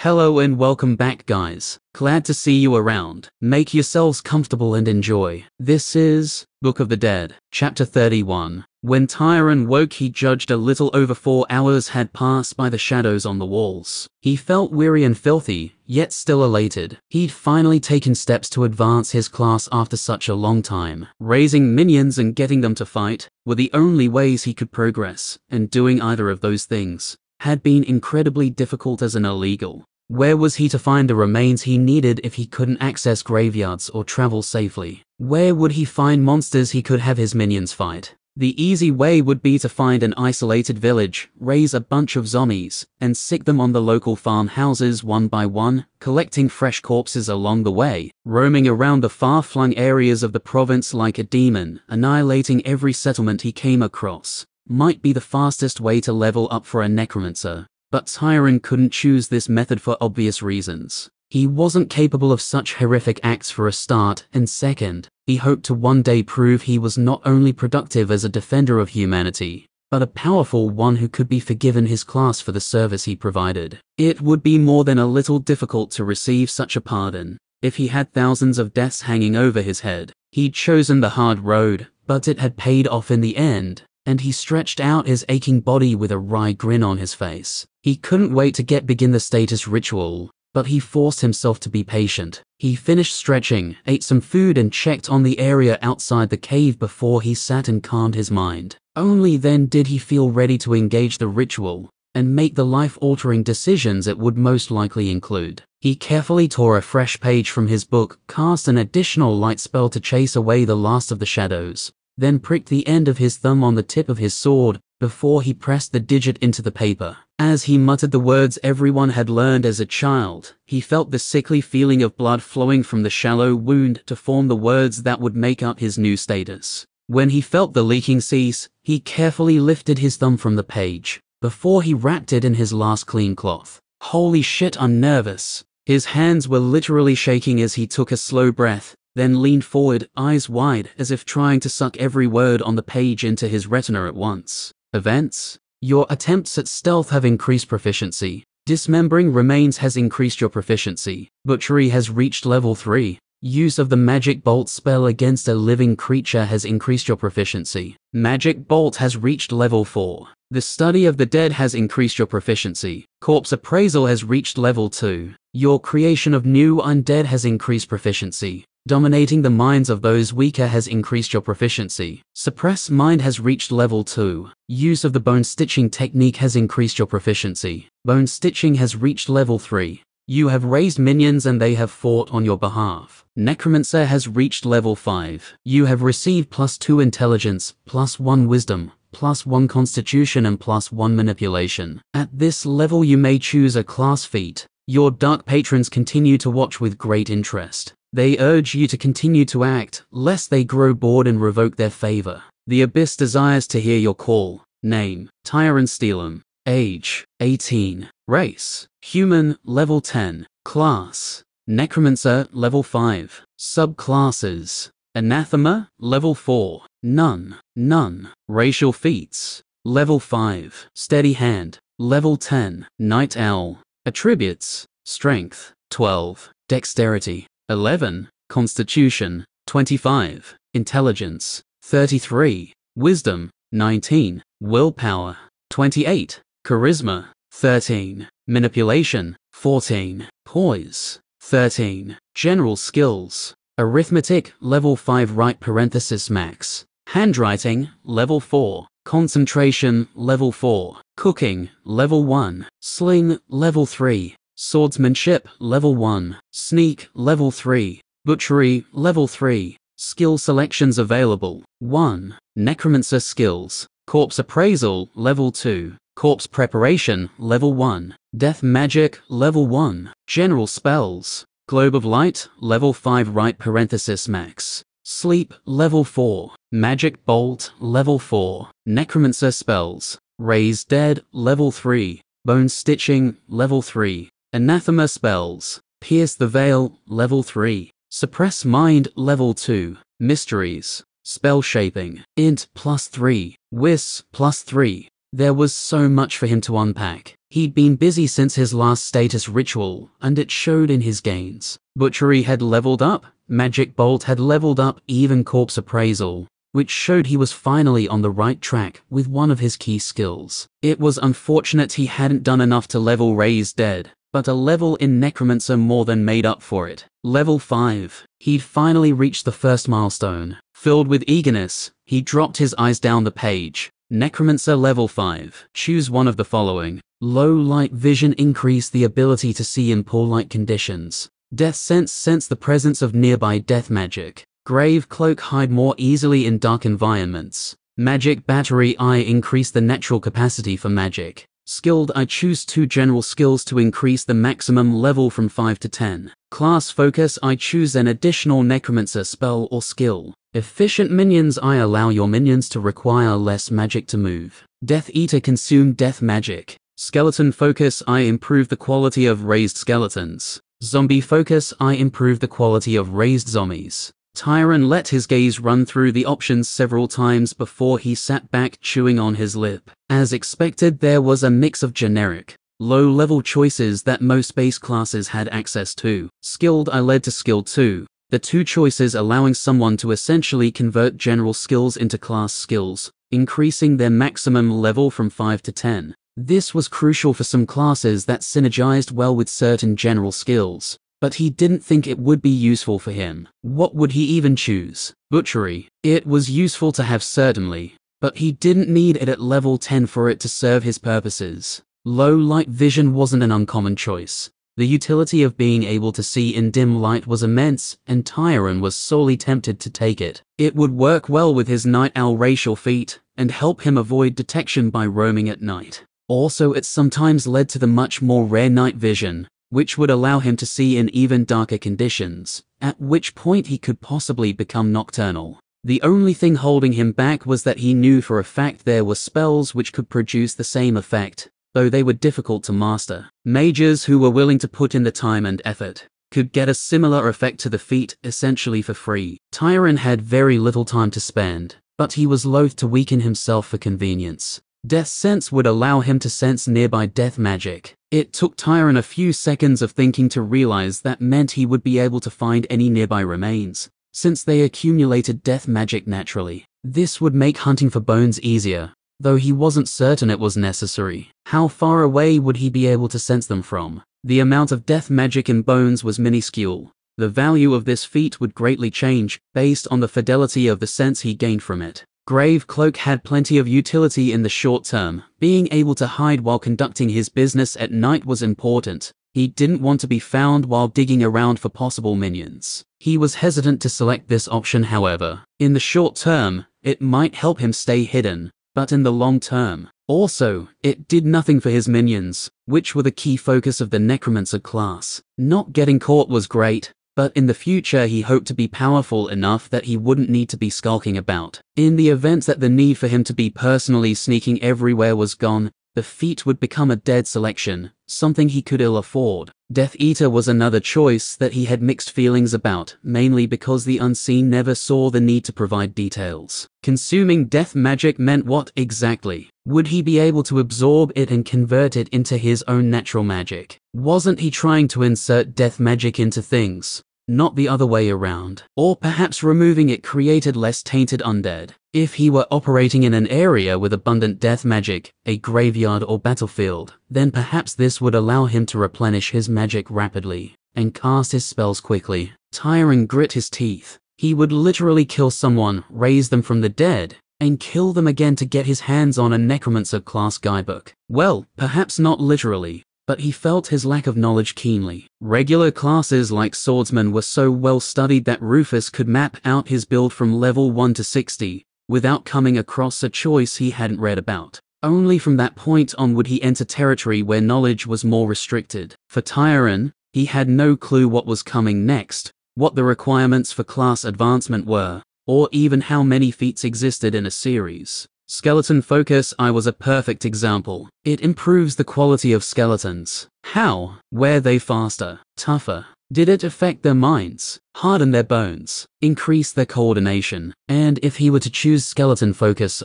Hello and welcome back, guys. Glad to see you around. Make yourselves comfortable and enjoy. This is Book of the Dead, Chapter 31. When Tyron woke, he judged a little over 4 hours had passed by the shadows on the walls. He felt weary and filthy, yet still elated. He'd finally taken steps to advance his class after such a long time. Raising minions and getting them to fight were the only ways he could progress, and doing either of those things had been incredibly difficult as an illegal. Where was he to find the remains he needed if he couldn't access graveyards or travel safely? Where would he find monsters he could have his minions fight? The easy way would be to find an isolated village, raise a bunch of zombies, and sick them on the local farmhouses one by one, collecting fresh corpses along the way, roaming around the far-flung areas of the province like a demon, annihilating every settlement he came across. Might be the fastest way to level up for a necromancer, but Tyron couldn't choose this method for obvious reasons. He wasn't capable of such horrific acts for a start, and second, he hoped to one day prove he was not only productive as a defender of humanity, but a powerful one who could be forgiven his class for the service he provided. It would be more than a little difficult to receive such a pardon if he had thousands of deaths hanging over his head. He'd chosen the hard road, but it had paid off in the end, and he stretched out his aching body with a wry grin on his face. He couldn't wait to begin the status ritual, but he forced himself to be patient. He finished stretching, ate some food and checked on the area outside the cave before he sat and calmed his mind. Only then did he feel ready to engage the ritual and make the life-altering decisions it would most likely include. He carefully tore a fresh page from his book, cast an additional light spell to chase away the last of the shadows, then pricked the end of his thumb on the tip of his sword before he pressed the digit into the paper. As he muttered the words everyone had learned as a child, he felt the sickly feeling of blood flowing from the shallow wound to form the words that would make up his new status. When he felt the leaking cease, he carefully lifted his thumb from the page before he wrapped it in his last clean cloth. Holy shit, I'm nervous. His hands were literally shaking as he took a slow breath, then leaned forward, eyes wide, as if trying to suck every word on the page into his retina at once. Events. Your attempts at stealth have increased proficiency. Dismembering remains has increased your proficiency. Butchery has reached level 3. Use of the magic bolt spell against a living creature has increased your proficiency. Magic bolt has reached level 4. The study of the dead has increased your proficiency. Corpse appraisal has reached level 2. Your creation of new undead has increased proficiency. Dominating the minds of those weaker has increased your proficiency. Suppress mind has reached level 2. Use of the bone stitching technique has increased your proficiency. Bone stitching has reached level 3. You have raised minions and they have fought on your behalf. Necromancer has reached level 5. You have received +2 intelligence, +1 wisdom, +1 constitution and +1 manipulation. At this level you may choose a class feat. Your dark patrons continue to watch with great interest. They urge you to continue to act, lest they grow bored and revoke their favor. The Abyss desires to hear your call. Name: Tyron Steelham. Age: 18. Race: Human, level 10. Class: Necromancer, level 5. Subclasses: Anathema, level 4. None. Racial feats: level 5. Steady Hand, level 10. Night Owl. Attributes: Strength, 12. Dexterity, 11. Constitution, 25. Intelligence, 33. Wisdom, 19. Willpower, 28. Charisma, 13. Manipulation, 14. Poise, 13. General skills: Arithmetic, level 5 right parenthesis max. Handwriting, level 4. Concentration, level 4. Cooking, level 1. Sling, level 3. Swordsmanship, level 1. Sneak, level 3. Butchery, level 3. Skill selections available: 1. Necromancer skills. Corpse appraisal, level 2. Corpse preparation, level 1. Death magic, level 1. General spells: Globe of light, level 5 right parenthesis max. Sleep, level 4. Magic bolt, level 4. Necromancer spells: Raise dead, level 3. Bone stitching, level 3. Anathema spells: Pierce the veil, level 3. Suppress mind, level 2. Mysteries: Spell shaping, int +3. Wis +3. There was so much for him to unpack. He'd been busy since his last status ritual, and it showed in his gains. Butchery had leveled up, Magic Bolt had leveled up, even Corpse Appraisal, which showed he was finally on the right track with one of his key skills. It was unfortunate he hadn't done enough to level Raised Dead, but a level in Necromancer more than made up for it. Level 5. He'd finally reached the first milestone. Filled with eagerness, he dropped his eyes down the page. Necromancer Level 5. Choose one of the following. Low light vision, increase the ability to see in poor light conditions. Death Sense, sense the presence of nearby death magic. Grave Cloak, hide more easily in dark environments. Magic Battery Eye, increase the natural capacity for magic. Skilled Eye, choose 2 general skills to increase the maximum level from 5 to 10. Class Focus Eye, choose an additional Necromancer spell or skill. Efficient Minions Eye, allow your minions to require less magic to move. Death Eater, consume death magic. Skeleton Focus Eye, improve the quality of raised skeletons. Zombie Focus Eye, improve the quality of raised zombies. Tyron let his gaze run through the options several times before he sat back, chewing on his lip. As expected, there was a mix of generic, low-level choices that most base classes had access to. Skilled Eye led to Skill 2, the 2 choices allowing someone to essentially convert general skills into class skills, increasing their maximum level from 5 to 10. This was crucial for some classes that synergized well with certain general skills, but he didn't think it would be useful for him. What would he even choose? Butchery. It was useful to have, certainly, but he didn't need it at level 10 for it to serve his purposes. Low light vision wasn't an uncommon choice. The utility of being able to see in dim light was immense, and Tyron was sorely tempted to take it. It would work well with his Night Owl racial feat, and help him avoid detection by roaming at night. Also, it sometimes led to the much more rare night vision, which would allow him to see in even darker conditions, at which point he could possibly become nocturnal. The only thing holding him back was that he knew for a fact there were spells which could produce the same effect, though they were difficult to master. Mages who were willing to put in the time and effort could get a similar effect to the feat essentially for free. Tyron had very little time to spend, but he was loath to weaken himself for convenience. Death Sense would allow him to sense nearby death magic. It took Tyron a few seconds of thinking to realize that meant he would be able to find any nearby remains, since they accumulated death magic naturally. This would make hunting for bones easier, though he wasn't certain it was necessary. How far away would he be able to sense them from? The amount of death magic in bones was minuscule. The value of this feat would greatly change, based on the fidelity of the sense he gained from it. Grave Cloak had plenty of utility in the short term. Being able to hide while conducting his business at night was important. He didn't want to be found while digging around for possible minions. He was hesitant to select this option, however. In the short term, it might help him stay hidden, but in the long term, also, it did nothing for his minions, which were the key focus of the Necromancer class. Not getting caught was great, but in the future he hoped to be powerful enough that he wouldn't need to be skulking about. In the event that the need for him to be personally sneaking everywhere was gone, the feat would become a dead selection, something he could ill afford. Death Eater was another choice that he had mixed feelings about, mainly because the Unseen never saw the need to provide details. Consuming death magic meant what exactly? Would he be able to absorb it and convert it into his own natural magic? Wasn't he trying to insert death magic into things, not the other way around? Or perhaps removing it created less tainted undead? If he were operating in an area with abundant death magic, a graveyard or battlefield, then perhaps this would allow him to replenish his magic rapidly and cast his spells quickly. Tyron grit his teeth. He would literally kill someone, raise them from the dead, and kill them again to get his hands on a Necromancer class guidebook. Well, perhaps not literally, but he felt his lack of knowledge keenly. Regular classes like Swordsman were so well studied that Rufus could map out his build from level 1 to 60, without coming across a choice he hadn't read about. Only from that point on would he enter territory where knowledge was more restricted. For Tyron, he had no clue what was coming next, what the requirements for class advancement were, or even how many feats existed in a series. Skeleton Focus Eye was a perfect example. It improves the quality of skeletons. How? Were they faster, tougher, Did it affect their minds, harden their bones, increase their coordination? And if he were to choose skeleton focus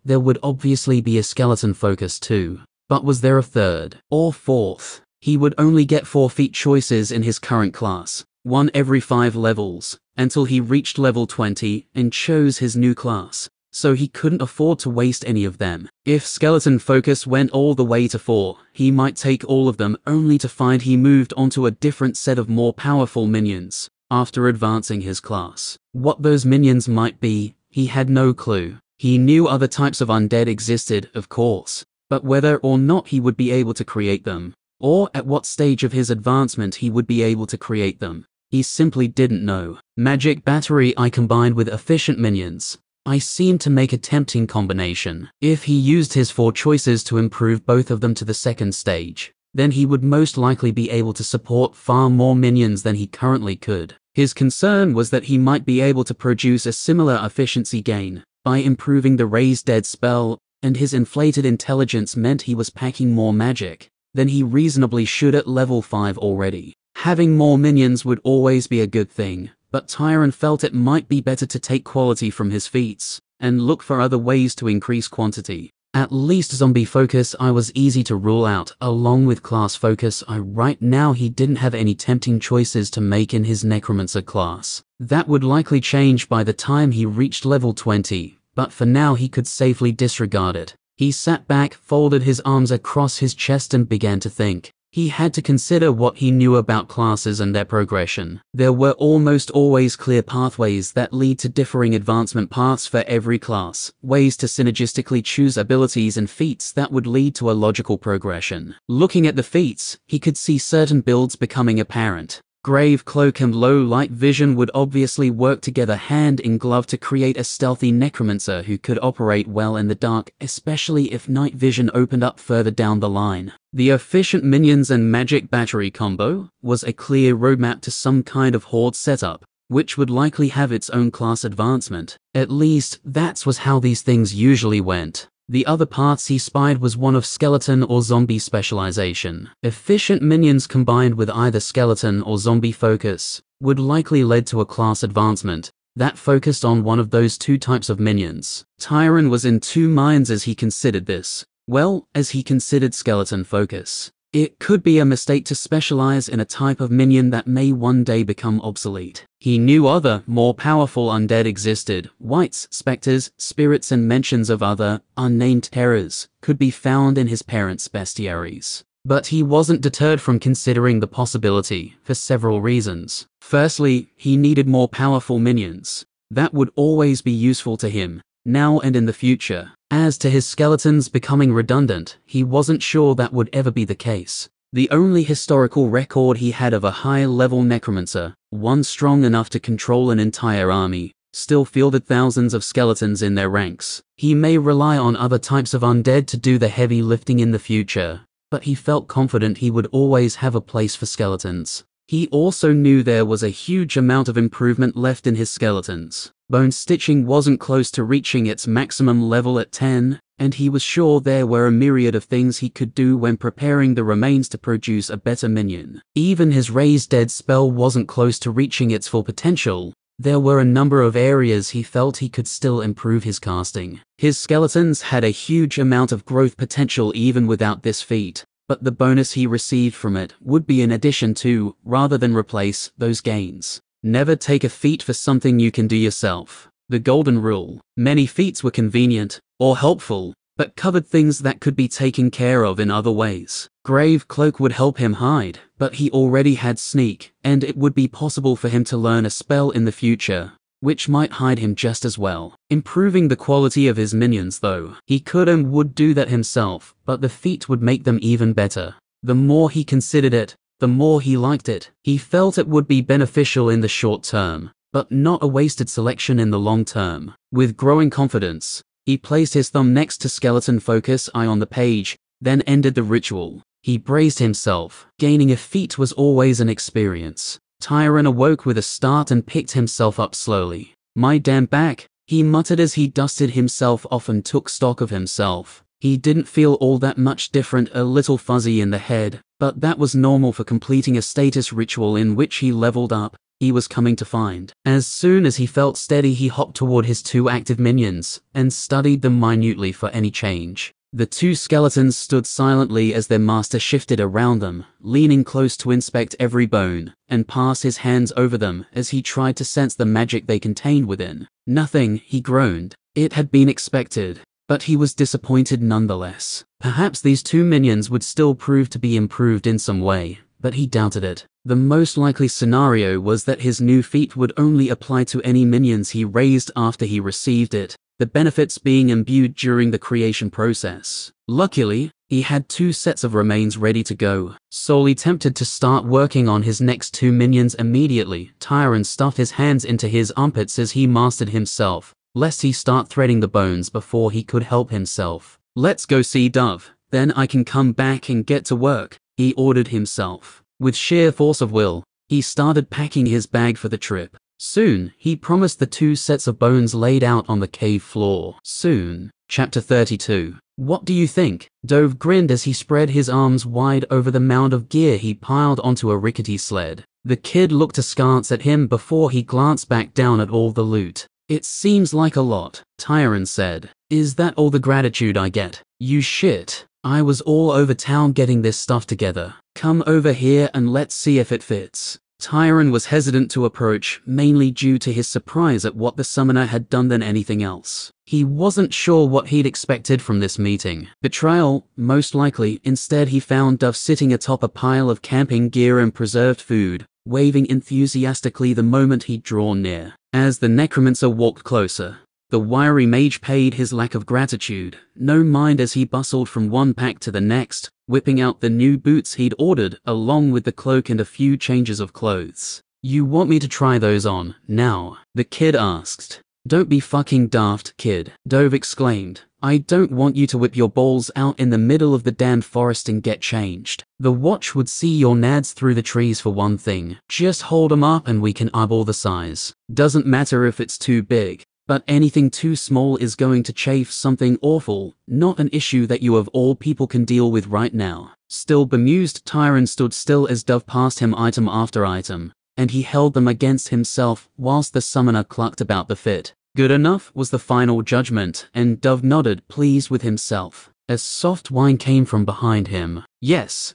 there would obviously be a skeleton focus too. But was there a third or fourth? He would only get 4 feat choices in his current class, 1 every 5 levels, until he reached level 20 and chose his new class. So he couldn't afford to waste any of them. If skeleton focus went all the way to 4, he might take all of them only to find he moved onto a different set of more powerful minions after advancing his class. What those minions might be, he had no clue. He knew other types of undead existed, of course, but whether or not he would be able to create them, or at what stage of his advancement he would be able to create them, he simply didn't know. Magic battery combined with efficient minions seemed to make a tempting combination. If he used his 4 choices to improve both of them to the second stage, then he would most likely be able to support far more minions than he currently could. His concern was that he might be able to produce a similar efficiency gain by improving the Raise Dead spell, and his inflated intelligence meant he was packing more magic than he reasonably should at level 5 already. Having more minions would always be a good thing, but Tyron felt it might be better to take quality from his feats and look for other ways to increase quantity. At least zombie focus was easy to rule out, along with class focus. Right now he didn't have any tempting choices to make in his necromancer class. That would likely change by the time he reached level 20, but for now he could safely disregard it. He sat back, folded his arms across his chest and began to think. He had to consider what he knew about classes and their progression. There were almost always clear pathways that lead to differing advancement paths for every class, ways to synergistically choose abilities and feats that would lead to a logical progression. Looking at the feats, he could see certain builds becoming apparent. Grave Cloak and Low Light Vision would obviously work together hand in glove to create a stealthy necromancer who could operate well in the dark, especially if night vision opened up further down the line. The efficient minions and magic battery combo was a clear roadmap to some kind of horde setup, which would likely have its own class advancement. At least, that was how these things usually went. The other paths he spied was one of skeleton or zombie specialization. Efficient minions combined with either skeleton or zombie focus would likely lead to a class advancement that focused on one of those 2 types of minions. Tyron was in 2 minds as he considered this. Well, as he considered skeleton focus. It could be a mistake to specialize in a type of minion that may one day become obsolete. He knew other, more powerful undead existed. Wights, specters, spirits and mentions of other, unnamed terrors could be found in his parents' bestiaries. But he wasn't deterred from considering the possibility for several reasons. Firstly, he needed more powerful minions. That would always be useful to him, now and in the future. As to his skeletons becoming redundant, he wasn't sure that would ever be the case. The only historical record he had of a high-level necromancer, one strong enough to control an entire army, still fielded thousands of skeletons in their ranks. He may rely on other types of undead to do the heavy lifting in the future, but he felt confident he would always have a place for skeletons. He also knew there was a huge amount of improvement left in his skeletons. Bone stitching wasn't close to reaching its maximum level at 10, and he was sure there were a myriad of things he could do when preparing the remains to produce a better minion. Even his Raise Dead spell wasn't close to reaching its full potential. There were a number of areas he felt he could still improve his casting. His skeletons had a huge amount of growth potential even without this feat, but the bonus he received from it would be in addition to, rather than replace, those gains. Never take a feat for something you can do yourself. The golden rule. Many feats were convenient or helpful, but covered things that could be taken care of in other ways. Grave Cloak would help him hide, but he already had Sneak, and it would be possible for him to learn a spell in the future, which might hide him just as well. Improving the quality of his minions though, he could and would do that himself, but the feat would make them even better. The more he considered it, the more he liked it. He felt it would be beneficial in the short term, but not a wasted selection in the long term. With growing confidence, he placed his thumb next to skeleton focus on the page, then ended the ritual. He braced himself. Gaining a feat was always an experience. Tyron awoke with a start and picked himself up slowly. "My damn back," he muttered as he dusted himself off and took stock of himself. He didn't feel all that much different, a little fuzzy in the head, but that was normal for completing a status ritual in which he leveled up. He was coming to find. As soon as he felt steady, he hopped toward his 2 active minions and studied them minutely for any change. The 2 skeletons stood silently as their master shifted around them, leaning close to inspect every bone and pass his hands over them as he tried to sense the magic they contained within. Nothing, he groaned. It had been expected, but he was disappointed nonetheless. Perhaps these 2 minions would still prove to be improved in some way, but he doubted it. The most likely scenario was that his new feat would only apply to any minions he raised after he received it, the benefits being imbued during the creation process. Luckily, he had 2 sets of remains ready to go. Sorely tempted to start working on his next 2 minions immediately, Tyron stuffed his hands into his armpits as he mastered himself, lest he start threading the bones before he could help himself. "Let's go see Dove, then I can come back and get to work," he ordered himself. With sheer force of will, he started packing his bag for the trip. Soon, he promised the 2 sets of bones laid out on the cave floor. Soon. Chapter 32. "What do you think?" Dove grinned as he spread his arms wide over the mound of gear he piled onto a rickety sled. The kid looked askance at him before he glanced back down at all the loot. "It seems like a lot," Tyron said. "Is that all the gratitude I get?" "You shit. I was all over town getting this stuff together. Come over here and let's see if it fits." Tyron was hesitant to approach, mainly due to his surprise at what the summoner had done than anything else. He wasn't sure what he'd expected from this meeting. Betrayal, most likely. Instead, he found Dove sitting atop a pile of camping gear and preserved food, waving enthusiastically the moment he'd drawn near. As the necromancer walked closer, the wiry mage paid his lack of gratitude no mind as he bustled from one pack to the next, whipping out the new boots he'd ordered, along with the cloak and a few changes of clothes. "You want me to try those on, now?" the kid asked. "Don't be fucking daft, kid," Dove exclaimed. "I don't want you to whip your balls out in the middle of the damned forest and get changed. The watch would see your nads through the trees for one thing. Just hold 'em up and we can eyeball the size. Doesn't matter if it's too big. But anything too small is going to chafe something awful, not an issue that you of all people can deal with right now." Still bemused, Tyron stood still as Dove passed him item after item, and he held them against himself whilst the summoner clucked about the fit. "Good enough," was the final judgment, and Dove nodded, pleased with himself. A soft whine came from behind him. Yes,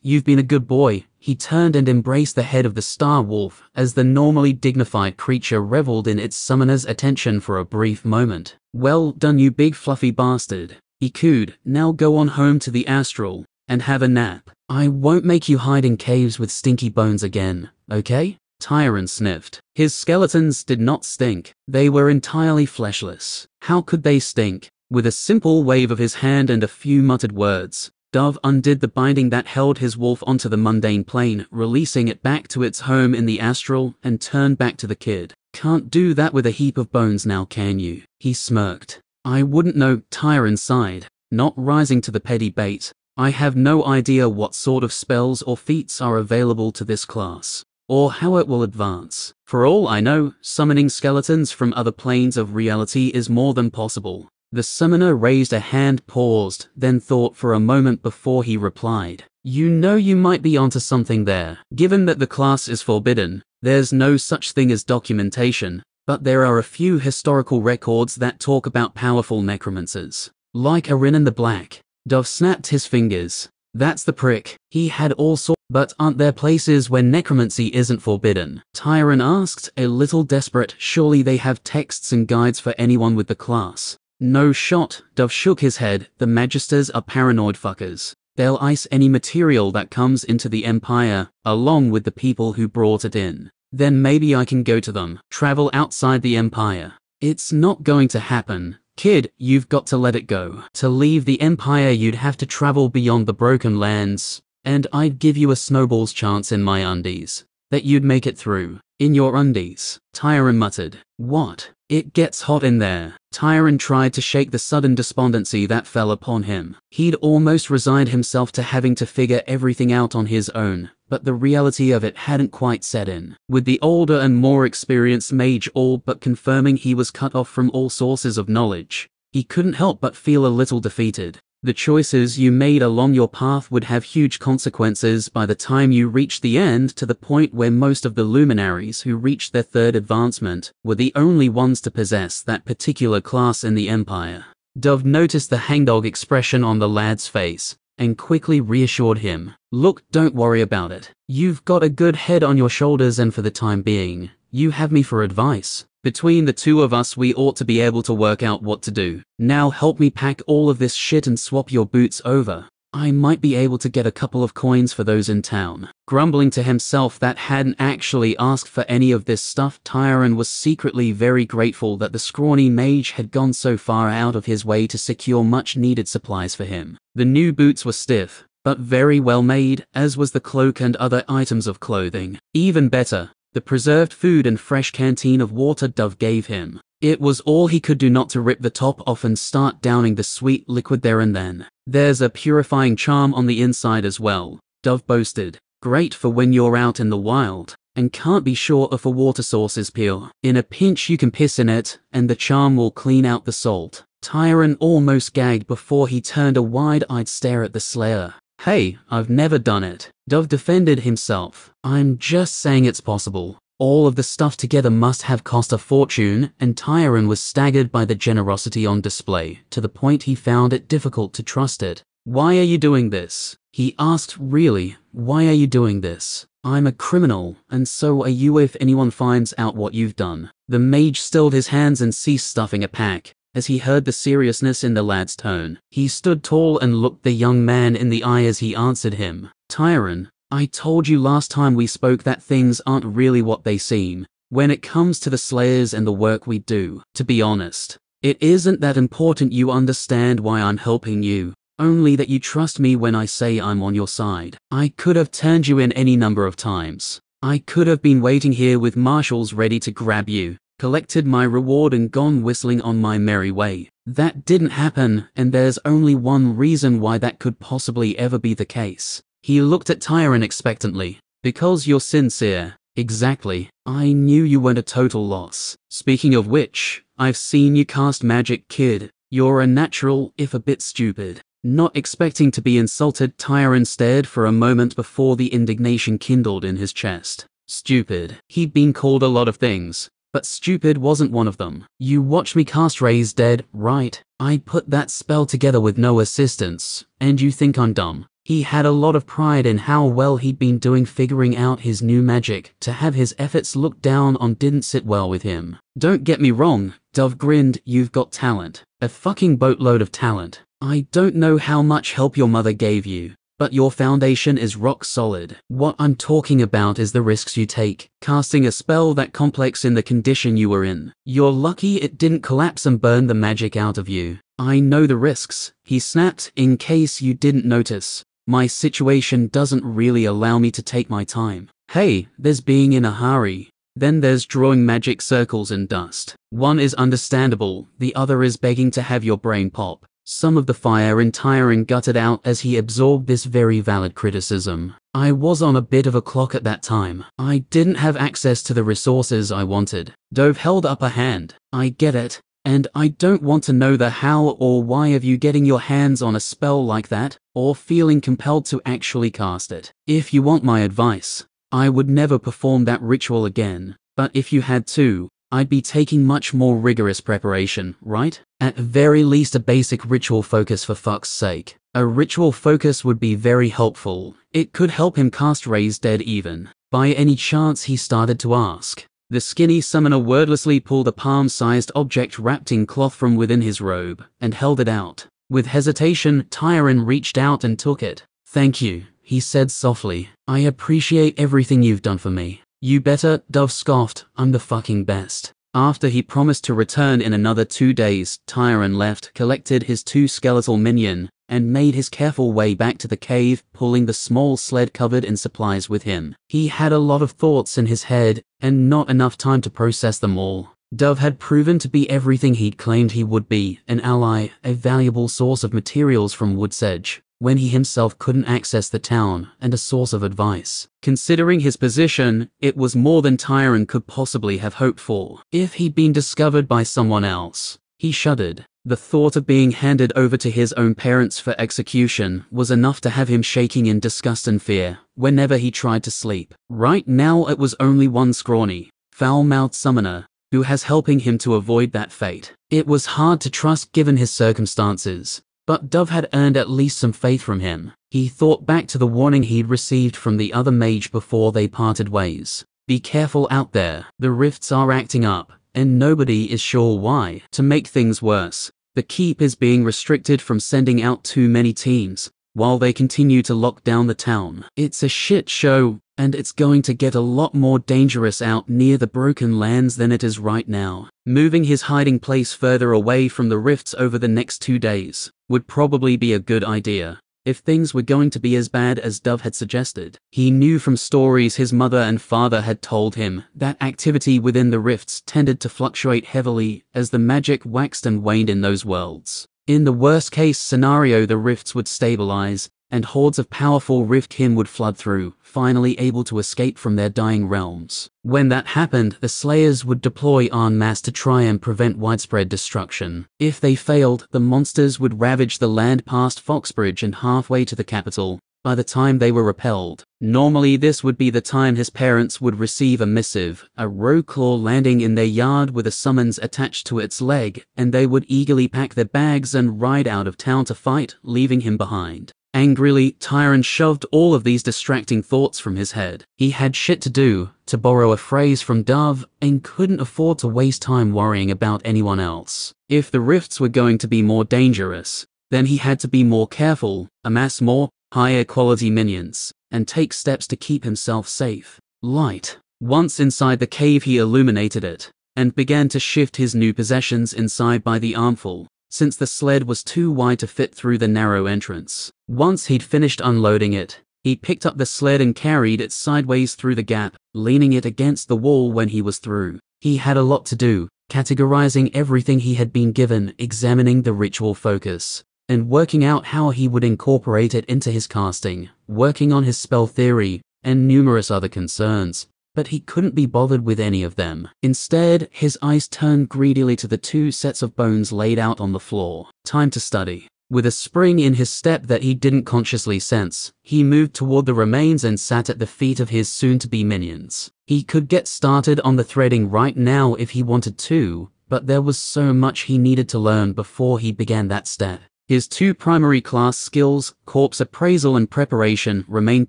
you've been a good boy." He turned and embraced the head of the Star Wolf as the normally dignified creature reveled in its summoner's attention for a brief moment. "Well done, you big fluffy bastard," he cooed. "Now go on home to the Astral and have a nap. I won't make you hide in caves with stinky bones again, okay?" Tyron sniffed. His skeletons did not stink. They were entirely fleshless. How could they stink? With a simple wave of his hand and a few muttered words, Dove undid the binding that held his wolf onto the mundane plane, releasing it back to its home in the astral, and turned back to the kid. "Can't do that with a heap of bones now, can you?" he smirked. "I wouldn't know," Tyron sighed, not rising to the petty bait. "I have no idea what sort of spells or feats are available to this class, or how it will advance. For all I know, summoning skeletons from other planes of reality is more than possible." The summoner raised a hand, paused, then thought for a moment before he replied. "You know, you might be onto something there. Given that the class is forbidden, there's no such thing as documentation, but there are a few historical records that talk about powerful necromancers. Like Arin the Black." Dove snapped his fingers. "That's the prick. He had all sorts. But aren't there places where necromancy isn't forbidden?" Tyron asked, a little desperate. "Surely they have texts and guides for anyone with the class." "No shot," Dove shook his head. "The Magisters are paranoid fuckers. They'll ice any material that comes into the Empire, along with the people who brought it in. Then maybe I can go to them. Travel outside the Empire." "It's not going to happen. Kid, you've got to let it go. To leave the Empire you'd have to travel beyond the Broken Lands, and I'd give you a snowball's chance in my undies that you'd make it through." "In your undies?" Tyron muttered. "What? It gets hot in there." Tyron tried to shake the sudden despondency that fell upon him. He'd almost resigned himself to having to figure everything out on his own, but the reality of it hadn't quite set in. With the older and more experienced mage all but confirming he was cut off from all sources of knowledge, he couldn't help but feel a little defeated. The choices you made along your path would have huge consequences by the time you reached the end, to the point where most of the luminaries who reached their third advancement were the only ones to possess that particular class in the Empire. Dove noticed the hangdog expression on the lad's face and quickly reassured him. Look, don't worry about it. You've got a good head on your shoulders, and for the time being, you have me for advice. Between the two of us, we ought to be able to work out what to do. Now help me pack all of this shit and swap your boots over. I might be able to get a couple of coins for those in town. Grumbling to himself that hadn't actually asked for any of this stuff, Tyron was secretly very grateful that the scrawny mage had gone so far out of his way to secure much needed supplies for him. The new boots were stiff, but very well made, as was the cloak and other items of clothing. Even better, the preserved food and fresh canteen of water Dove gave him. It was all he could do not to rip the top off and start downing the sweet liquid there and then. There's a purifying charm on the inside as well, Dove boasted. Great for when you're out in the wild and can't be sure if a water source is pure. In a pinch you can piss in it, and the charm will clean out the salt. Tyron almost gagged before he turned a wide-eyed stare at the Slayer. Hey, I've never done it. Dove defended himself. I'm just saying it's possible. All of the stuff together must have cost a fortune, and Tyron was staggered by the generosity on display, to the point he found it difficult to trust it. Why are you doing this? He asked. Really, why are you doing this? I'm a criminal, and so are you if anyone finds out what you've done. The mage stilled his hands and ceased stuffing a pack as he heard the seriousness in the lad's tone. He stood tall and looked the young man in the eye as he answered him. Tyron, I told you last time we spoke that things aren't really what they seem when it comes to the Slayers and the work we do. To be honest, it isn't that important you understand why I'm helping you, only that you trust me when I say I'm on your side. I could have turned you in any number of times. I could have been waiting here with marshals ready to grab you, collected my reward and gone whistling on my merry way. That didn't happen, and there's only one reason why that could possibly ever be the case. He looked at Tyron expectantly. Because you're sincere. Exactly. I knew you weren't a total loss. Speaking of which, I've seen you cast magic, kid. You're a natural, if a bit stupid. Not expecting to be insulted, Tyron stared for a moment before the indignation kindled in his chest. Stupid. He'd been called a lot of things, but stupid wasn't one of them. You watched me cast Raise Dead, right? I put that spell together with no assistance, and you think I'm dumb? He had a lot of pride in how well he'd been doing figuring out his new magic. To have his efforts looked down on didn't sit well with him. Don't get me wrong, Dove grinned, you've got talent. A fucking boatload of talent. I don't know how much help your mother gave you, but your foundation is rock solid. What I'm talking about is the risks you take, casting a spell that complex in the condition you were in. You're lucky it didn't collapse and burn the magic out of you. I know the risks, he snapped, in case you didn't notice. My situation doesn't really allow me to take my time. Hey, there's being in a hurry. Then there's drawing magic circles in dust. One is understandable, the other is begging to have your brain pop. Some of the fire in Tyron gutted out as he absorbed this very valid criticism. I was on a bit of a clock at that time. I didn't have access to the resources I wanted. Dove held up a hand. I get it. And I don't want to know the how or why of you getting your hands on a spell like that, or feeling compelled to actually cast it. If you want my advice, I would never perform that ritual again, but if you had to, I'd be taking much more rigorous preparation, right? At very least a basic ritual focus, for fuck's sake. A ritual focus would be very helpful. It could help him cast Raise Dead even. By any chance, he started to ask. The skinny summoner wordlessly pulled a palm-sized object wrapped in cloth from within his robe, and held it out. With hesitation, Tyron reached out and took it. Thank you, he said softly. I appreciate everything you've done for me. You better, Dove scoffed, I'm the fucking best. After he promised to return in another 2 days, Tyron left, collected his 2 skeletal minion, and made his careful way back to the cave, pulling the small sled covered in supplies with him. He had a lot of thoughts in his head, and not enough time to process them all. Dove had proven to be everything he'd claimed he would be, an ally, a valuable source of materials from Woodsedge, when he himself couldn't access the town, and a source of advice. Considering his position, it was more than Tyron could possibly have hoped for. If he'd been discovered by someone else, he shuddered. The thought of being handed over to his own parents for execution was enough to have him shaking in disgust and fear whenever he tried to sleep. Right now it was only one scrawny, foul-mouthed summoner who has helping him to avoid that fate. It was hard to trust given his circumstances, but Dove had earned at least some faith from him. He thought back to the warning he'd received from the other mage before they parted ways. Be careful out there, the rifts are acting up, and nobody is sure why. To make things worse, the keep is being restricted from sending out too many teams, while they continue to lock down the town. It's a shit show, and it's going to get a lot more dangerous out near the Broken Lands than it is right now. Moving his hiding place further away from the rifts over the next 2 days would probably be a good idea, if things were going to be as bad as Dove had suggested. He knew from stories his mother and father had told him that activity within the rifts tended to fluctuate heavily as the magic waxed and waned in those worlds. In the worst-case scenario, the rifts would stabilize, and hordes of powerful riftkin would flood through, finally able to escape from their dying realms. When that happened, the Slayers would deploy en masse to try and prevent widespread destruction. If they failed, the monsters would ravage the land past Foxbridge and halfway to the capital by the time they were repelled. Normally this would be the time his parents would receive a missive, a rowclaw landing in their yard with a summons attached to its leg, and they would eagerly pack their bags and ride out of town to fight, leaving him behind. Angrily, Tyron shoved all of these distracting thoughts from his head. He had shit to do, to borrow a phrase from Dove, and couldn't afford to waste time worrying about anyone else. If the rifts were going to be more dangerous, then he had to be more careful, amass more, higher quality minions, and take steps to keep himself safe. Light. Once inside the cave, he illuminated it, and began to shift his new possessions inside by the armful, since the sled was too wide to fit through the narrow entrance. Once he'd finished unloading it, he picked up the sled and carried it sideways through the gap, leaning it against the wall when he was through. He had a lot to do, categorizing everything he had been given, examining the ritual focus, and working out how he would incorporate it into his casting, working on his spell theory, and numerous other concerns. But he couldn't be bothered with any of them. Instead, his eyes turned greedily to the 2 sets of bones laid out on the floor. Time to study. With a spring in his step that he didn't consciously sense, he moved toward the remains and sat at the feet of his soon-to-be minions. He could get started on the threading right now if he wanted to, but there was so much he needed to learn before he began that step. His 2 primary class skills, corpse appraisal and preparation, remained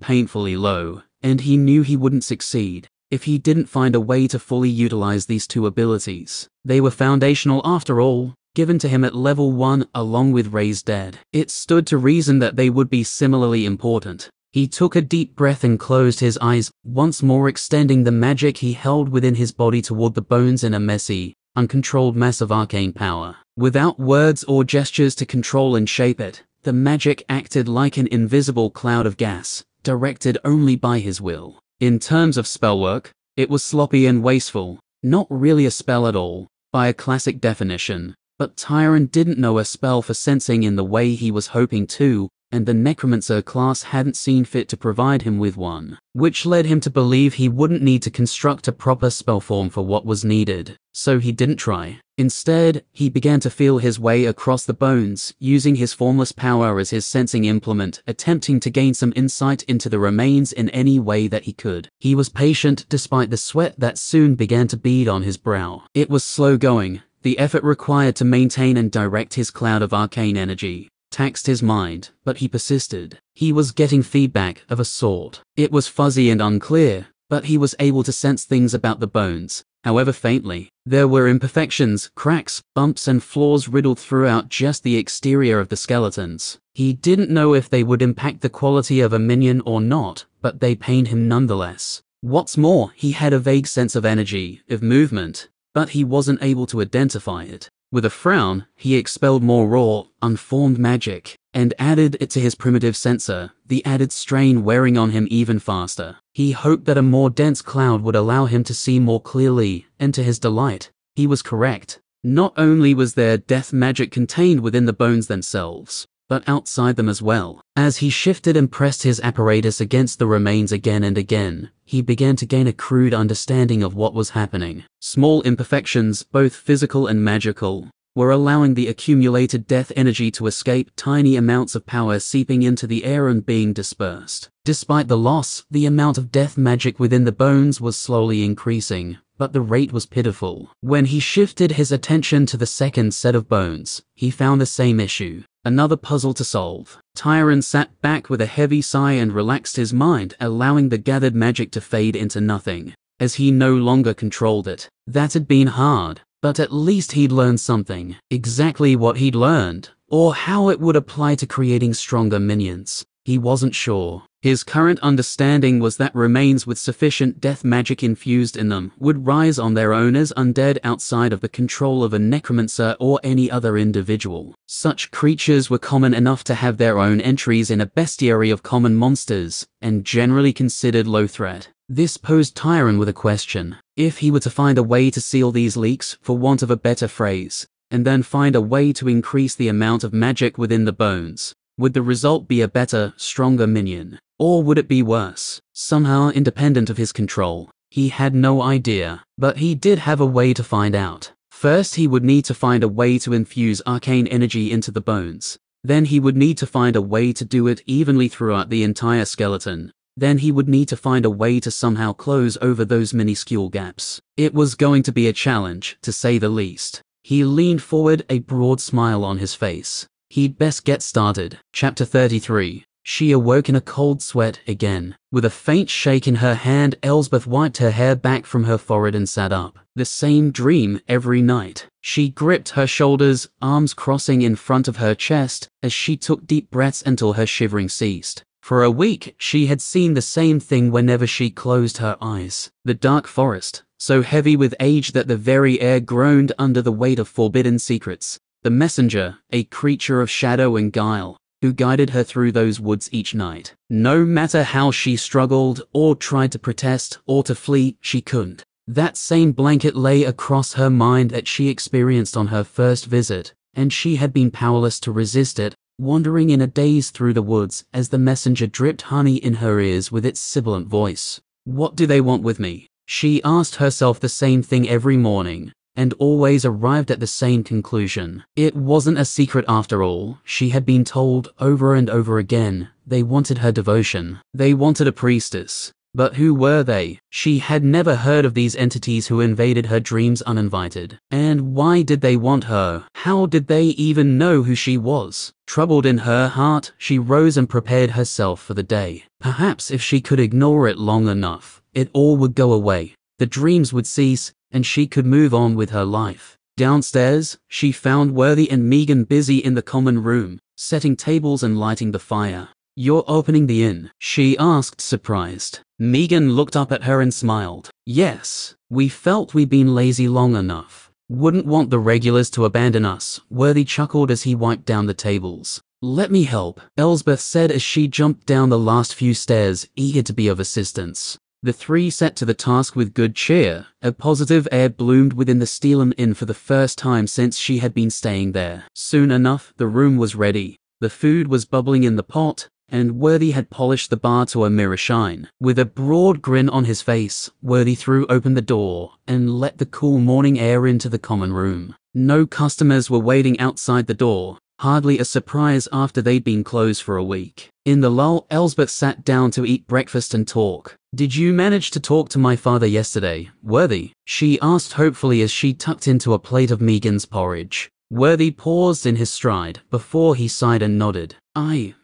painfully low, and he knew he wouldn't succeed if he didn't find a way to fully utilize these 2 abilities. They were foundational after all, given to him at level 1 along with Raise Dead. It stood to reason that they would be similarly important. He took a deep breath and closed his eyes, once more extending the magic he held within his body toward the bones in a messy, uncontrolled mass of arcane power. Without words or gestures to control and shape it, the magic acted like an invisible cloud of gas, directed only by his will. In terms of spellwork, it was sloppy and wasteful, not really a spell at all, by a classic definition, but Tyron didn't know a spell for sensing in the way he was hoping to, and the Necromancer class hadn't seen fit to provide him with one, which led him to believe he wouldn't need to construct a proper spell form for what was needed, so he didn't try. Instead, he began to feel his way across the bones, using his formless power as his sensing implement, attempting to gain some insight into the remains in any way that he could. He was patient despite the sweat that soon began to bead on his brow. It was slow going. The effort required to maintain and direct his cloud of arcane energy taxed his mind, but he persisted. He was getting feedback of a sort. It was fuzzy and unclear, but he was able to sense things about the bones, however faintly. There were imperfections, cracks, bumps and flaws riddled throughout just the exterior of the skeletons. He didn't know if they would impact the quality of a minion or not, but they pained him nonetheless. What's more, he had a vague sense of energy, of movement, but he wasn't able to identify it. With a frown, he expelled more raw, unformed magic, and added it to his primitive sensor, the added strain wearing on him even faster. He hoped that a more dense cloud would allow him to see more clearly, and to his delight, he was correct. Not only was there death magic contained within the bones themselves, but outside them as well. As he shifted and pressed his apparatus against the remains again and again, he began to gain a crude understanding of what was happening. Small imperfections, both physical and magical, were allowing the accumulated death energy to escape, tiny amounts of power seeping into the air and being dispersed. Despite the loss, the amount of death magic within the bones was slowly increasing, but the rate was pitiful. When he shifted his attention to the second set of bones, he found the same issue. Another puzzle to solve. Tyron sat back with a heavy sigh and relaxed his mind, allowing the gathered magic to fade into nothing, as he no longer controlled it. That had been hard, but at least he'd learned something. Exactly what he'd learned, or how it would apply to creating stronger minions, he wasn't sure. His current understanding was that remains with sufficient death magic infused in them would rise on their own as undead outside of the control of a necromancer or any other individual. Such creatures were common enough to have their own entries in a bestiary of common monsters, and generally considered low threat. This posed Tyron with a question. If he were to find a way to seal these leaks, for want of a better phrase, and then find a way to increase the amount of magic within the bones, would the result be a better, stronger minion? Or would it be worse, somehow independent of his control? He had no idea, but he did have a way to find out. First, he would need to find a way to infuse arcane energy into the bones. Then he would need to find a way to do it evenly throughout the entire skeleton. Then he would need to find a way to somehow close over those minuscule gaps. It was going to be a challenge, to say the least. He leaned forward, a broad smile on his face. He'd best get started. Chapter 33. She awoke in a cold sweat again. With a faint shake in her hand, Elsbeth wiped her hair back from her forehead and sat up. The same dream every night. She gripped her shoulders, arms crossing in front of her chest, as she took deep breaths until her shivering ceased. For a week, she had seen the same thing whenever she closed her eyes. The dark forest, so heavy with age that the very air groaned under the weight of forbidden secrets. The messenger, a creature of shadow and guile, who guided her through those woods each night. No matter how she struggled, or tried to protest, or to flee, she couldn't. That same blanket lay across her mind that she experienced on her first visit, and she had been powerless to resist it, wandering in a daze through the woods as the messenger dripped honey in her ears with its sibilant voice. What do they want with me? She asked herself the same thing every morning, and always arrived at the same conclusion. It wasn't a secret after all. She had been told over and over again. They wanted her devotion. They wanted a priestess. But who were they? She had never heard of these entities who invaded her dreams uninvited. And why did they want her? How did they even know who she was? Troubled in her heart, she rose and prepared herself for the day. Perhaps if she could ignore it long enough, it all would go away. The dreams would cease, and she could move on with her life. Downstairs, she found Worthy and Megan busy in the common room, setting tables and lighting the fire. "You're opening the inn?" she asked, surprised. Megan looked up at her and smiled. "Yes, we felt we'd been lazy long enough. Wouldn't want the regulars to abandon us," Worthy chuckled as he wiped down the tables. "Let me help," Elsbeth said as she jumped down the last few stairs, eager to be of assistance. The three set to the task with good cheer. A positive air bloomed within the Steelham Inn for the first time since she had been staying there. Soon enough, the room was ready. The food was bubbling in the pot, and Worthy had polished the bar to a mirror shine. With a broad grin on his face, Worthy threw open the door and let the cool morning air into the common room. No customers were waiting outside the door, hardly a surprise after they'd been closed for a week. In the lull, Elsbeth sat down to eat breakfast and talk. "Did you manage to talk to my father yesterday, Worthy?" she asked hopefully as she tucked into a plate of Megan's porridge. Worthy paused in his stride before he sighed and nodded.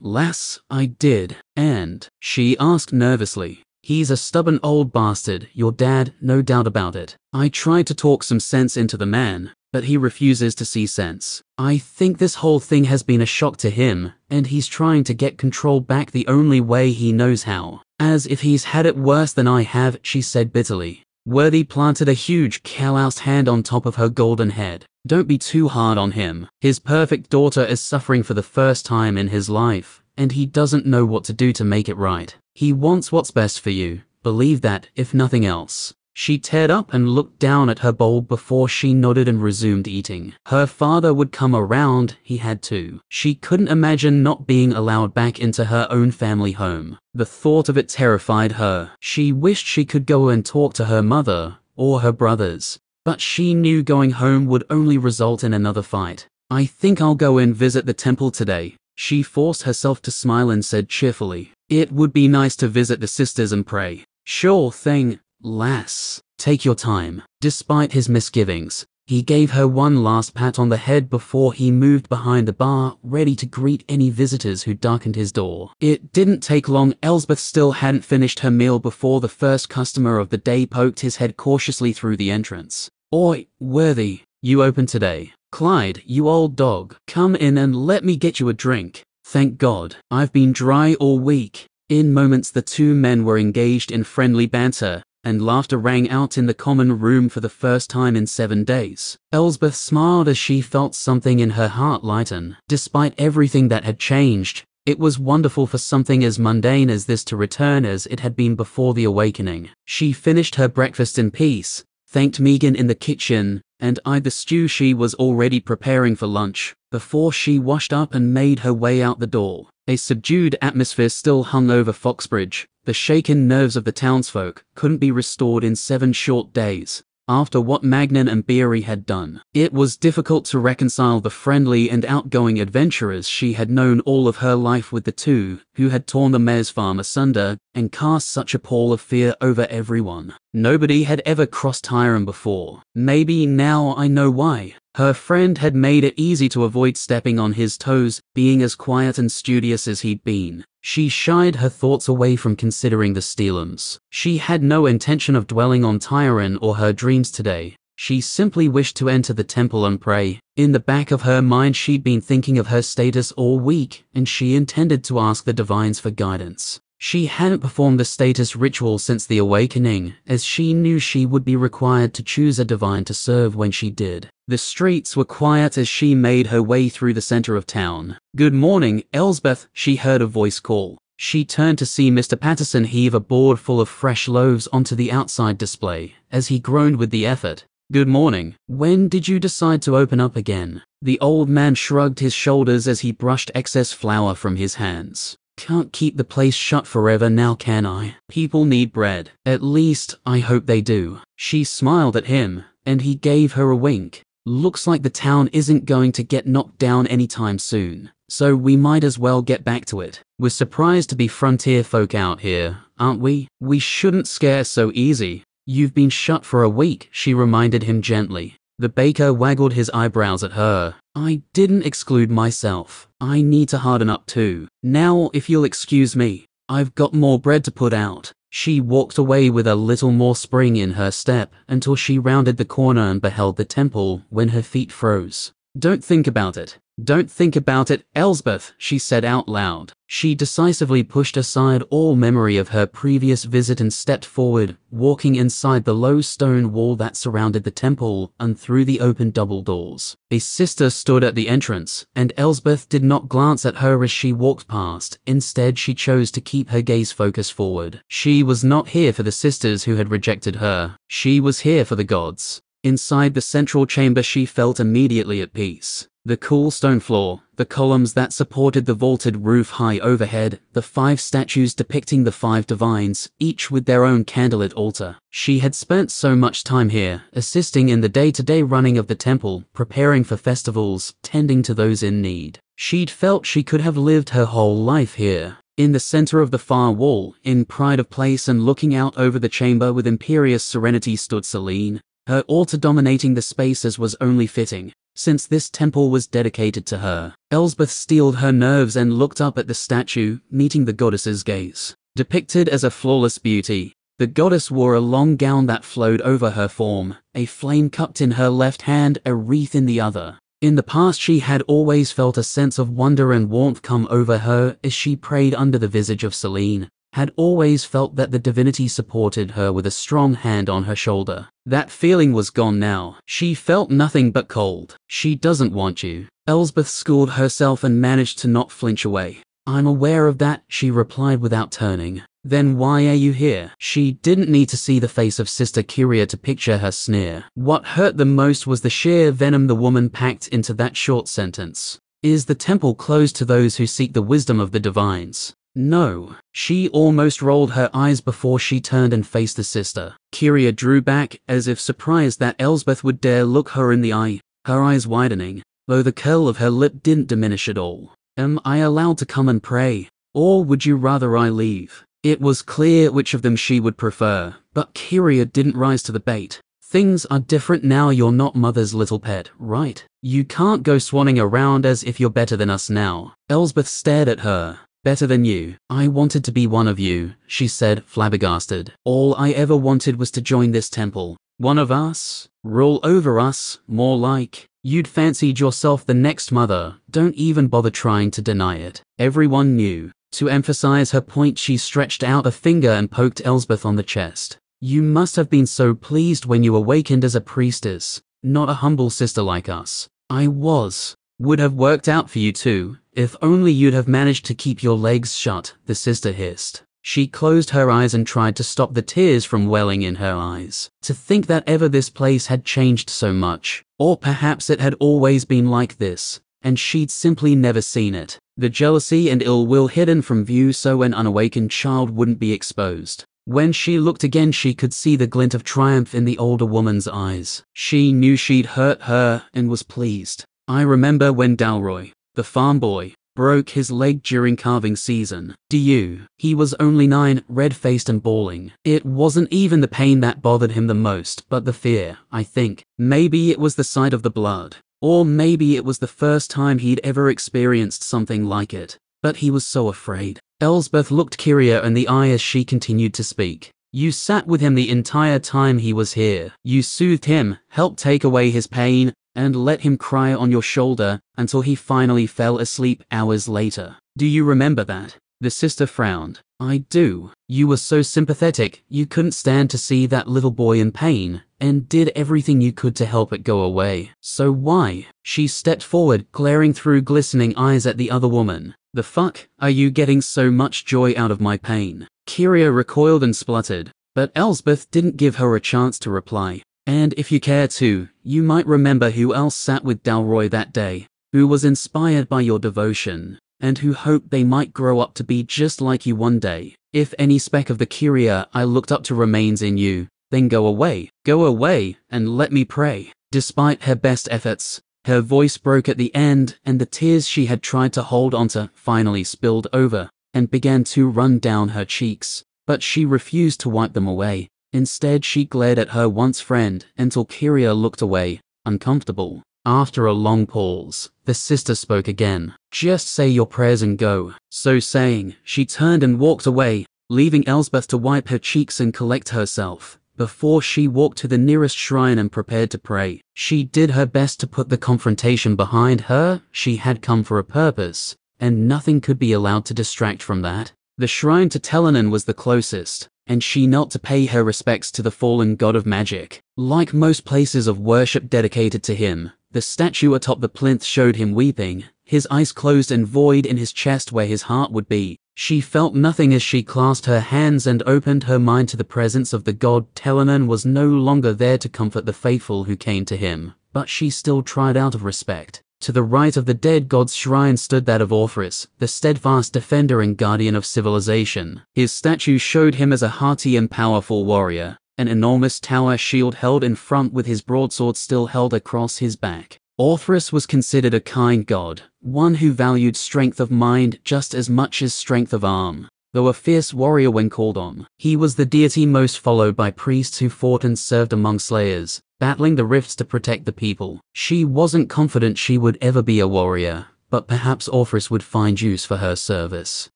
Lass, I did." "And?" she asked nervously. "He's a stubborn old bastard, your dad, no doubt about it. I tried to talk some sense into the man, but he refuses to see sense. I think this whole thing has been a shock to him, and he's trying to get control back the only way he knows how. As if he's had it worse than I have," she said bitterly. Worthy planted a huge, calloused hand on top of her golden head. "Don't be too hard on him. His perfect daughter is suffering for the first time in his life, and he doesn't know what to do to make it right. He wants what's best for you. Believe that, if nothing else." She teared up and looked down at her bowl before she nodded and resumed eating. Her father would come around, he had to. She couldn't imagine not being allowed back into her own family home. The thought of it terrified her. She wished she could go and talk to her mother, or her brothers, but she knew going home would only result in another fight. I think I'll go and visit the temple today. She forced herself to smile and said cheerfully, "It would be nice to visit the sisters and pray." "Sure thing, lass. Take your time." Despite his misgivings, he gave her one last pat on the head before he moved behind the bar, ready to greet any visitors who darkened his door. It didn't take long. Elsbeth still hadn't finished her meal before the first customer of the day poked his head cautiously through the entrance. "Oi, worthy, you open today? Clyde, you old dog, come in and let me get you a drink." "Thank God, I've been dry all week." In moments the two men were engaged in friendly banter, and laughter rang out in the common room for the first time in 7 days. Elsbeth smiled as she felt something in her heart lighten. Despite everything that had changed, it was wonderful for something as mundane as this to return as it had been before the awakening. She finished her breakfast in peace, thanked Megan in the kitchen, and eyed the stew she was already preparing for lunch, before she washed up and made her way out the door. A subdued atmosphere still hung over Foxbridge. The shaken nerves of the townsfolk couldn't be restored in 7 short days. After what Magnan and Beery had done, it was difficult to reconcile the friendly and outgoing adventurers she had known all of her life with the two who had torn the mayor's farm asunder and cast such a pall of fear over everyone. Nobody had ever crossed Tyrone before. Maybe now I know why. Her friend had made it easy to avoid stepping on his toes, being as quiet and studious as he'd been. She shied her thoughts away from considering the Steelums. She had no intention of dwelling on Tyrone or her dreams today. She simply wished to enter the temple and pray. In the back of her mind she'd been thinking of her status all week, and she intended to ask the divines for guidance. She hadn't performed the status ritual since the awakening, as she knew she would be required to choose a divine to serve when she did. The streets were quiet as she made her way through the center of town. "Good morning, Elsbeth," she heard a voice call. She turned to see Mr. Patterson heave a board full of fresh loaves onto the outside display, as he groaned with the effort. "Good morning. When did you decide to open up again?" The old man shrugged his shoulders as he brushed excess flour from his hands. "Can't keep the place shut forever now, can I? People need bread. At least, I hope they do." She smiled at him, and he gave her a wink. "Looks like the town isn't going to get knocked down anytime soon, so we might as well get back to it. We're surprised to be frontier folk out here, aren't we? We shouldn't scare so easy." "You've been shut for a week," she reminded him gently. The baker waggled his eyebrows at her. "I didn't exclude myself. I need to harden up too. Now, if you'll excuse me, I've got more bread to put out." She walked away with a little more spring in her step until she rounded the corner and beheld the temple when her feet froze. "Don't think about it. Don't think about it, Elsbeth," she said out loud. She decisively pushed aside all memory of her previous visit and stepped forward, walking inside the low stone wall that surrounded the temple and through the open double doors. A sister stood at the entrance, and Elsbeth did not glance at her as she walked past. Instead, she chose to keep her gaze focused forward. She was not here for the sisters who had rejected her. She was here for the gods. Inside the central chamber she felt immediately at peace. The cool stone floor, the columns that supported the vaulted roof high overhead, the 5 statues depicting the 5 divines, each with their own candlelit altar. She had spent so much time here, assisting in the day-to-day running of the temple, preparing for festivals, tending to those in need. She'd felt she could have lived her whole life here. In the center of the far wall, in pride of place and looking out over the chamber with imperious serenity stood Selene, her altar dominating the space as was only fitting, since this temple was dedicated to her. Elsbeth steeled her nerves and looked up at the statue, meeting the goddess's gaze. Depicted as a flawless beauty, the goddess wore a long gown that flowed over her form, a flame cupped in her left hand, a wreath in the other. In the past she had always felt a sense of wonder and warmth come over her as she prayed under the visage of Selene, had always felt that the divinity supported her with a strong hand on her shoulder. That feeling was gone now. She felt nothing but cold. "She doesn't want you." Elsbeth schooled herself and managed to not flinch away. "I'm aware of that," she replied without turning. "Then why are you here?" She didn't need to see the face of Sister Curia to picture her sneer. What hurt the most was the sheer venom the woman packed into that short sentence. "Is the temple closed to those who seek the wisdom of the divines?" No. She almost rolled her eyes before she turned and faced the sister. Kyria drew back, as if surprised that Elsbeth would dare look her in the eye, her eyes widening, though the curl of her lip didn't diminish at all. Am I allowed to come and pray? Or would you rather I leave? It was clear which of them she would prefer, but Kyria didn't rise to the bait. Things are different now. You're not Mother's little pet, right? You can't go swanning around as if you're better than us now. Elsbeth stared at her. Better than you. I wanted to be one of you, she said, flabbergasted. All I ever wanted was to join this temple. One of us? Rule over us, more like. You'd fancied yourself the next mother. Don't even bother trying to deny it. Everyone knew. To emphasize her point, she stretched out a finger and poked Elsbeth on the chest. You must have been so pleased when you awakened as a priestess, not a humble sister like us. I was. Would have worked out for you too, if only you'd have managed to keep your legs shut, the sister hissed. She closed her eyes and tried to stop the tears from welling in her eyes. To think that ever this place had changed so much. Or perhaps it had always been like this, and she'd simply never seen it. The jealousy and ill will hidden from view so an unawakened child wouldn't be exposed. When she looked again, she could see the glint of triumph in the older woman's eyes. She knew she'd hurt her and was pleased. I remember when Dalroy, the farm boy, broke his leg during calving season. Do you? He was only 9, red-faced and bawling. It wasn't even the pain that bothered him the most, but the fear, I think. Maybe it was the sight of the blood. Or maybe it was the first time he'd ever experienced something like it. But he was so afraid. Elsbeth looked Kyria in the eye as she continued to speak. You sat with him the entire time he was here. You soothed him, helped take away his pain, and let him cry on your shoulder until he finally fell asleep hours later. Do you remember that? The sister frowned. I do. You were so sympathetic, you couldn't stand to see that little boy in pain, and did everything you could to help it go away. So why? She stepped forward, glaring through glistening eyes at the other woman. The fuck are you getting so much joy out of my pain? Kyria recoiled and spluttered, but Elsbeth didn't give her a chance to reply. And if you care to, you might remember who else sat with Dalroy that day, who was inspired by your devotion, and who hoped they might grow up to be just like you one day. If any speck of the Kyria I looked up to remains in you, then go away, and let me pray. Despite her best efforts, her voice broke at the end, and the tears she had tried to hold onto finally spilled over, and began to run down her cheeks, but she refused to wipe them away. Instead, she glared at her once friend until Kyria looked away, uncomfortable. After a long pause, the sister spoke again. Just say your prayers and go. So saying, she turned and walked away, leaving Elsbeth to wipe her cheeks and collect herself, before she walked to the nearest shrine and prepared to pray. She did her best to put the confrontation behind her. She had come for a purpose, and nothing could be allowed to distract from that. The shrine to Telenon was the closest, and she knelt to pay her respects to the fallen god of magic. Like most places of worship dedicated to him, the statue atop the plinth showed him weeping, his eyes closed and void in his chest where his heart would be. She felt nothing as she clasped her hands and opened her mind to the presence of the god. Telenon was no longer there to comfort the faithful who came to him, but she still tried out of respect. To the right of the dead god's shrine stood that of Orpheus, the steadfast defender and guardian of civilization. His statue showed him as a hearty and powerful warrior, an enormous tower shield held in front with his broadsword still held across his back. Orpheus was considered a kind god, one who valued strength of mind just as much as strength of arm. Though a fierce warrior when called on, he was the deity most followed by priests who fought and served among slayers, battling the rifts to protect the people. She wasn't confident she would ever be a warrior, but perhaps Orpheus would find use for her service.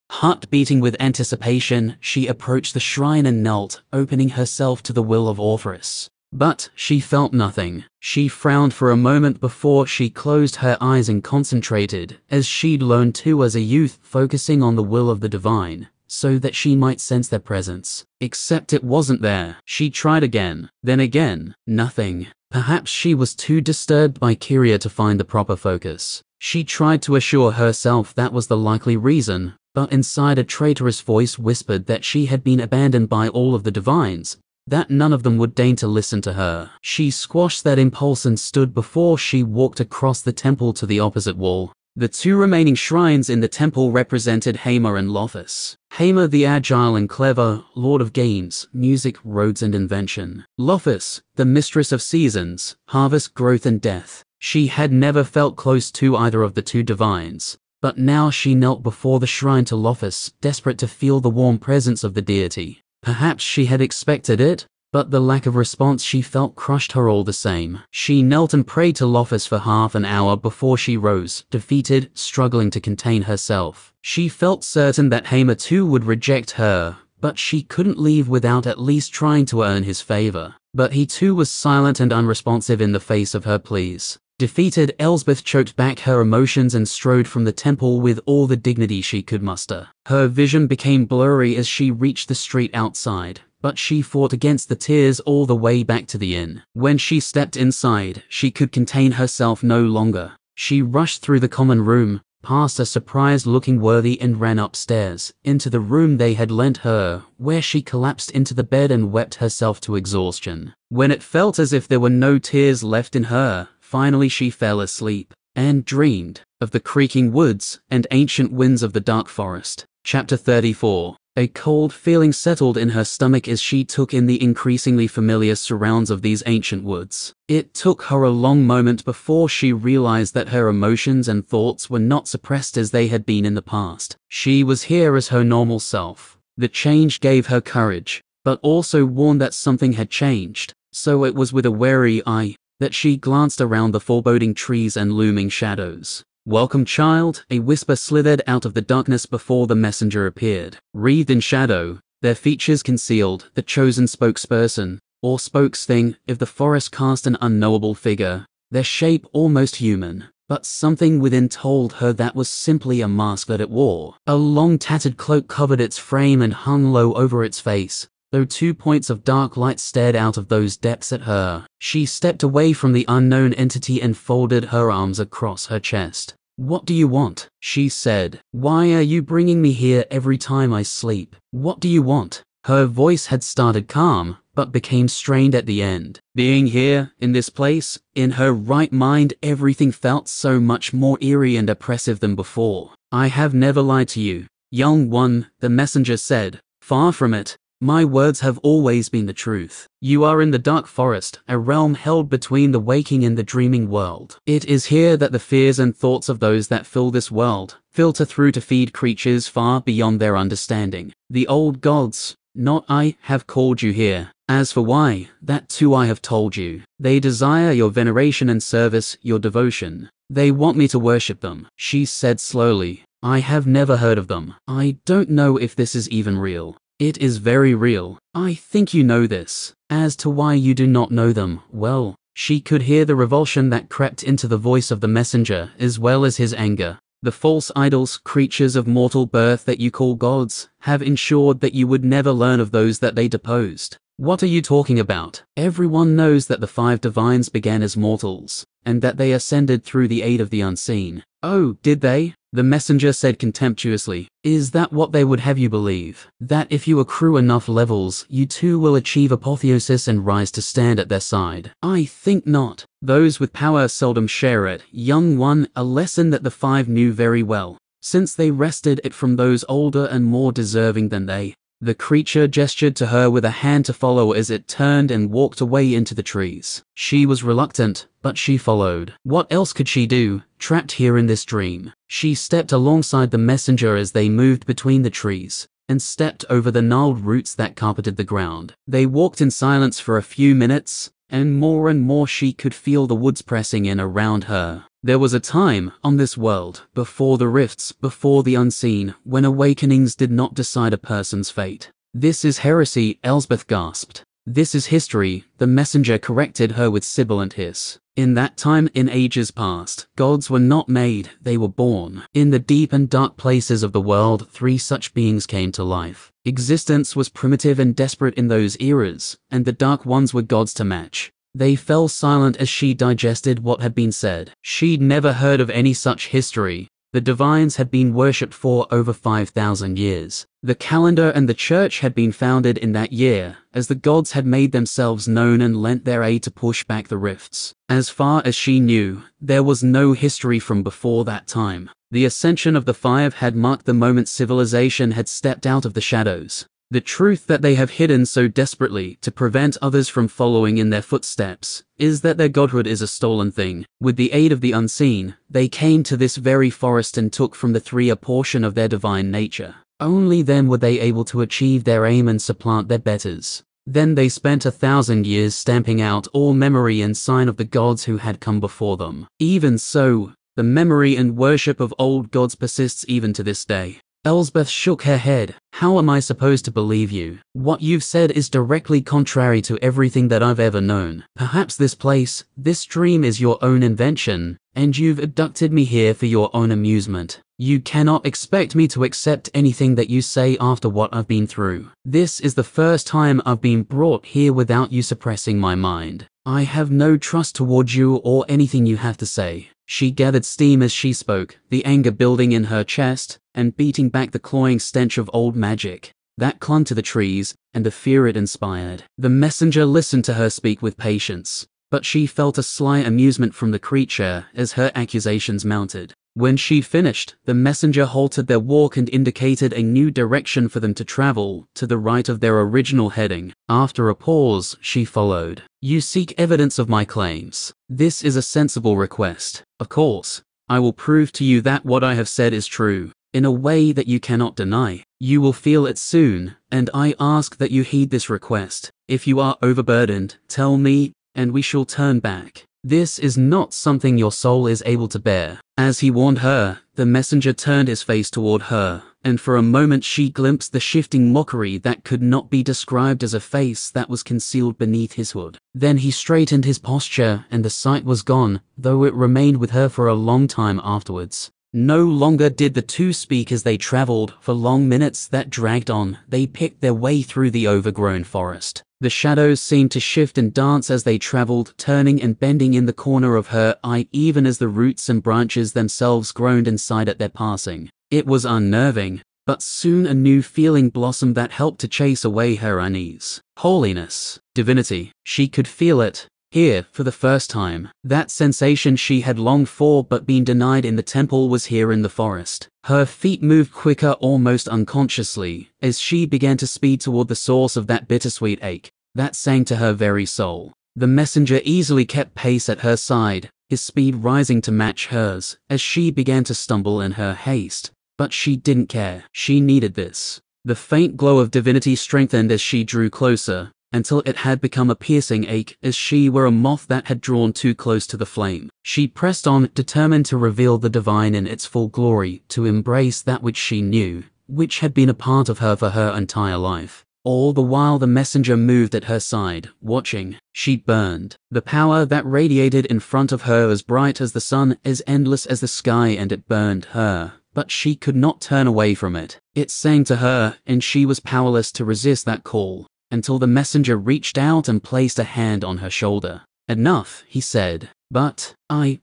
Heart beating with anticipation, she approached the shrine and knelt, opening herself to the will of Orpheus. But she felt nothing. She frowned for a moment before she closed her eyes and concentrated, as she'd learned to as a youth, focusing on the will of the divine, so that she might sense their presence. Except it wasn't there. She tried again, then again, nothing. Perhaps she was too disturbed by Kyria to find the proper focus. She tried to assure herself that was the likely reason, but inside a traitorous voice whispered that she had been abandoned by all of the divines, that none of them would deign to listen to her. She squashed that impulse and stood before she walked across the temple to the opposite wall. The two remaining shrines in the temple represented Hamer and Lophis. Hamer the agile and clever, lord of games, music, roads and invention. Lophis, the mistress of seasons, harvest, growth and death. She had never felt close to either of the two divines, but now she knelt before the shrine to Lophis, desperate to feel the warm presence of the deity. Perhaps she had expected it, but the lack of response she felt crushed her all the same. She knelt and prayed to Lophis for half an hour before she rose, defeated, struggling to contain herself. She felt certain that Hamer too would reject her, but she couldn't leave without at least trying to earn his favor. But he too was silent and unresponsive in the face of her pleas. Defeated, Elsbeth choked back her emotions and strode from the temple with all the dignity she could muster. Her vision became blurry as she reached the street outside, but she fought against the tears all the way back to the inn. When she stepped inside, she could contain herself no longer. She rushed through the common room, past a surprised-looking worthy and ran upstairs, into the room they had lent her, where she collapsed into the bed and wept herself to exhaustion. When it felt as if there were no tears left in her, finally she fell asleep, and dreamed of the creaking woods and ancient winds of the dark forest. Chapter 34. A cold feeling settled in her stomach as she took in the increasingly familiar surrounds of these ancient woods. It took her a long moment before she realized that her emotions and thoughts were not suppressed as they had been in the past. She was here as her normal self. The change gave her courage, but also warned that something had changed. So it was with a wary eye that she glanced around the foreboding trees and looming shadows. "Welcome, child," a whisper slithered out of the darkness before the messenger appeared. Wreathed in shadow, their features concealed, the chosen spokesperson, or spokesthing, of the forest cast an unknowable figure, their shape almost human. But something within told her that was simply a mask that it wore. A long tattered cloak covered its frame and hung low over its face, though 2 points of dark light stared out of those depths at her. She stepped away from the unknown entity and folded her arms across her chest. "What do you want?" she said. "Why are you bringing me here every time I sleep? What do you want?" Her voice had started calm, but became strained at the end. Being here, in this place, in her right mind, everything felt so much more eerie and oppressive than before. "I have never lied to you, young one," the messenger said. "Far from it. My words have always been the truth. You are in the dark forest, a realm held between the waking and the dreaming world. It is here that the fears and thoughts of those that fill this world filter through to feed creatures far beyond their understanding. The old gods, not I, have called you here. As for why, that too I have told you. They desire your veneration and service, your devotion. They want me to worship them," she said slowly. "I have never heard of them. I don't know if this is even real." "It is very real. I think you know this. As to why you do not know them, well," she could hear the revulsion that crept into the voice of the messenger as well as his anger. "The false idols, creatures of mortal birth that you call gods, have ensured that you would never learn of those that they deposed." "What are you talking about? Everyone knows that the 5 divines began as mortals, and that they ascended through the aid of the unseen." "Oh, did they?" the messenger said contemptuously. "Is that what they would have you believe? That if you accrue enough levels, you too will achieve apotheosis and rise to stand at their side? I think not. Those with power seldom share it, young one, a lesson that the 5 knew very well, since they wrested it from those older and more deserving than they." The creature gestured to her with a hand to follow as it turned and walked away into the trees. She was reluctant, but she followed. What else could she do, trapped here in this dream? She stepped alongside the messenger as they moved between the trees, and stepped over the gnarled roots that carpeted the ground. They walked in silence for a few minutes, and more she could feel the woods pressing in around her. There was a time, on this world, before the rifts, before the unseen, when awakenings did not decide a person's fate. "This is heresy," Elsbeth gasped. "This is history," the messenger corrected her with sibilant hiss. "In that time, in ages past, gods were not made, they were born. In the deep and dark places of the world, 3 such beings came to life. Existence was primitive and desperate in those eras, and the dark ones were gods to match." They fell silent as she digested what had been said. She'd never heard of any such history, The divines had been worshipped for over 5,000 years. The calendar and the church had been founded in that year, as the gods had made themselves known and lent their aid to push back the rifts. As far as she knew, there was no history from before that time. The ascension of the five had marked the moment civilization had stepped out of the shadows. The truth that they have hidden so desperately to prevent others from following in their footsteps is that their godhood is a stolen thing. With the aid of the unseen, they came to this very forest and took from the three a portion of their divine nature. Only then were they able to achieve their aim and supplant their betters. Then they spent 1,000 years stamping out all memory and sign of the gods who had come before them. Even so, the memory and worship of old gods persists even to this day. Elsbeth shook her head. How am I supposed to believe you? What you've said is directly contrary to everything that I've ever known. Perhaps this place, this dream is your own invention, and you've abducted me here for your own amusement. You cannot expect me to accept anything that you say after what I've been through. This is the first time I've been brought here without you suppressing my mind. I have no trust toward you or anything you have to say. She gathered steam as she spoke, the anger building in her chest, and beating back the cloying stench of old magic that clung to the trees, and the fear it inspired. The messenger listened to her speak with patience, but she felt a sly amusement from the creature as her accusations mounted. When she finished, the messenger halted their walk and indicated a new direction for them to travel, to the right of their original heading. After a pause, she followed. You seek evidence of my claims. This is a sensible request. Of course, I will prove to you that what I have said is true, in a way that you cannot deny. You will feel it soon, and I ask that you heed this request. If you are overburdened, tell me, and we shall turn back. This is not something your soul is able to bear. As he warned her, the messenger turned his face toward her, and for a moment she glimpsed the shifting mockery that could not be described as a face that was concealed beneath his hood. Then he straightened his posture, and the sight was gone, though it remained with her for a long time afterwards. No longer did the two speak as they traveled. For long minutes that dragged on, they picked their way through the overgrown forest. The shadows seemed to shift and dance as they traveled, turning and bending in the corner of her eye even as the roots and branches themselves groaned and sighed at their passing. It was unnerving, but soon a new feeling blossomed that helped to chase away her unease. Holiness, divinity, she could feel it. Here, for the first time, that sensation she had longed for but been denied in the temple was here in the forest. Her feet moved quicker, almost unconsciously, as she began to speed toward the source of that bittersweet ache that sang to her very soul. The messenger easily kept pace at her side, his speed rising to match hers, as she began to stumble in her haste. But she didn't care. She needed this. The faint glow of divinity strengthened as she drew closer, until it had become a piercing ache, as she were a moth that had drawn too close to the flame. She pressed on, determined to reveal the divine in its full glory, to embrace that which she knew, which had been a part of her for her entire life. All the while the messenger moved at her side, watching. She burned. The power that radiated in front of her as bright as the sun, as endless as the sky, and it burned her. But she could not turn away from it. It sang to her, and she was powerless to resist that call, until the messenger reached out and placed a hand on her shoulder. Enough, he said. But,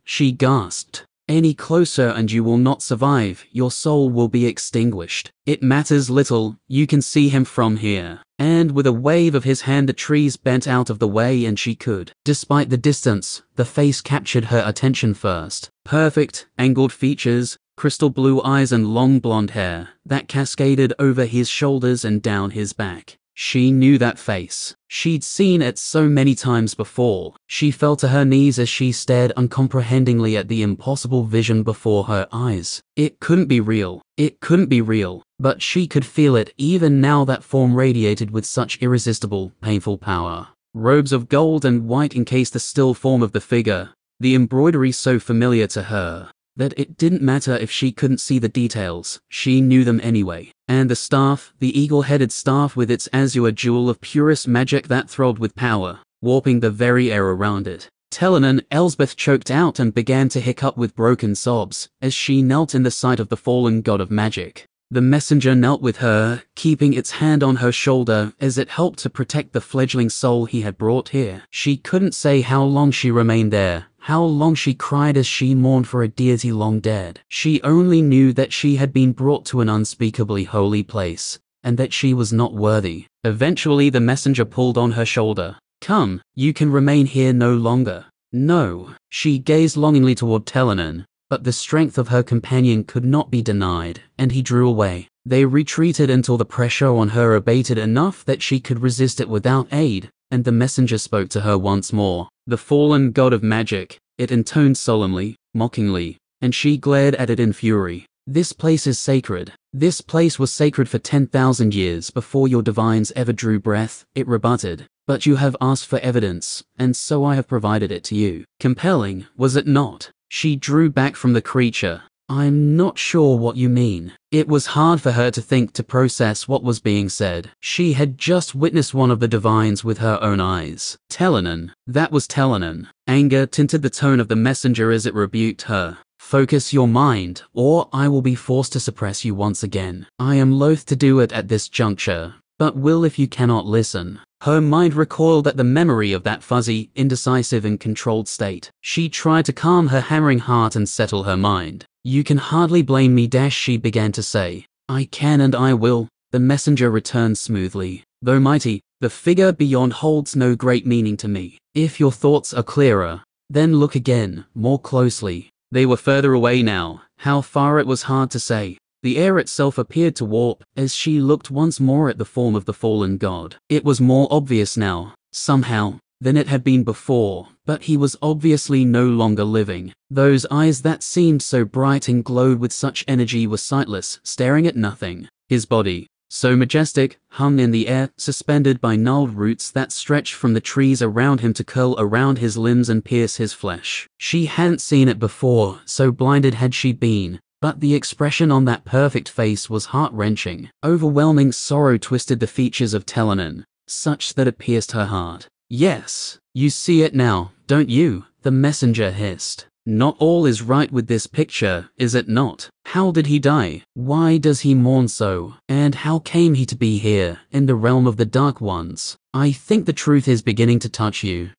she gasped. Any closer and you will not survive, your soul will be extinguished. It matters little, you can see him from here. And with a wave of his hand the trees bent out of the way and she could. Despite the distance, the face captured her attention first. Perfect, angled features, crystal blue eyes and long blonde hair that cascaded over his shoulders and down his back. She knew that face. She'd seen it so many times before. She fell to her knees as she stared uncomprehendingly at the impossible vision before her eyes. It couldn't be real. It couldn't be real. But she could feel it even now. That form radiated with such irresistible, painful power. Robes of gold and white encased the still form of the figure, the embroidery so familiar to her that it didn't matter if she couldn't see the details, she knew them anyway. And the staff, the eagle-headed staff with its azure jewel of purest magic that throbbed with power, warping the very air around it. Telenon, Elsbeth choked out and began to hiccup with broken sobs, as she knelt in the sight of the fallen god of magic. The messenger knelt with her, keeping its hand on her shoulder as it helped to protect the fledgling soul he had brought here. She couldn't say how long she remained there, How long she cried as she mourned for a deity long dead. She only knew that she had been brought to an unspeakably holy place, and that she was not worthy. Eventually the messenger pulled on her shoulder. "Come, you can remain here no longer." "No." She gazed longingly toward Telenon, but the strength of her companion could not be denied, and he drew away. They retreated until the pressure on her abated enough that she could resist it without aid, and the messenger spoke to her once more. "The fallen god of magic," it intoned solemnly, mockingly, and she glared at it in fury. "This place is sacred. This place was sacred for 10,000 years before your divines ever drew breath," it rebutted. "But you have asked for evidence, and so I have provided it to you. Compelling, was it not?" She drew back from the creature. "I'm not sure what you mean." It was hard for her to process what was being said. She had just witnessed one of the divines with her own eyes. Telenon. That was Telenon. Anger tinted the tone of the messenger as it rebuked her. "Focus your mind, or I will be forced to suppress you once again. I am loath to do it at this juncture, but will if you cannot listen." Her mind recoiled at the memory of that fuzzy, indecisive and controlled state. She tried to calm her hammering heart and settle her mind. "You can hardly blame me," she began to say. "I can and I will," the messenger returned smoothly. "Though mighty, the figure beyond holds no great meaning to me. If your thoughts are clearer, then look again, more closely." They were further away now. How far it was hard to say. The air itself appeared to warp as she looked once more at the form of the fallen god. It was more obvious now, somehow, than it had been before, but he was obviously no longer living. Those eyes that seemed so bright and glowed with such energy were sightless, staring at nothing. His body, so majestic, hung in the air, suspended by gnarled roots that stretched from the trees around him to curl around his limbs and pierce his flesh. She hadn't seen it before, so blinded had she been. But the expression on that perfect face was heart-wrenching. Overwhelming sorrow twisted the features of Telenon, such that it pierced her heart. "Yes, you see it now, don't you?" the messenger hissed. "Not all is right with this picture, is it not? How did he die? Why does he mourn so? And how came he to be here, in the realm of the Dark Ones? I think the truth is beginning to touch you.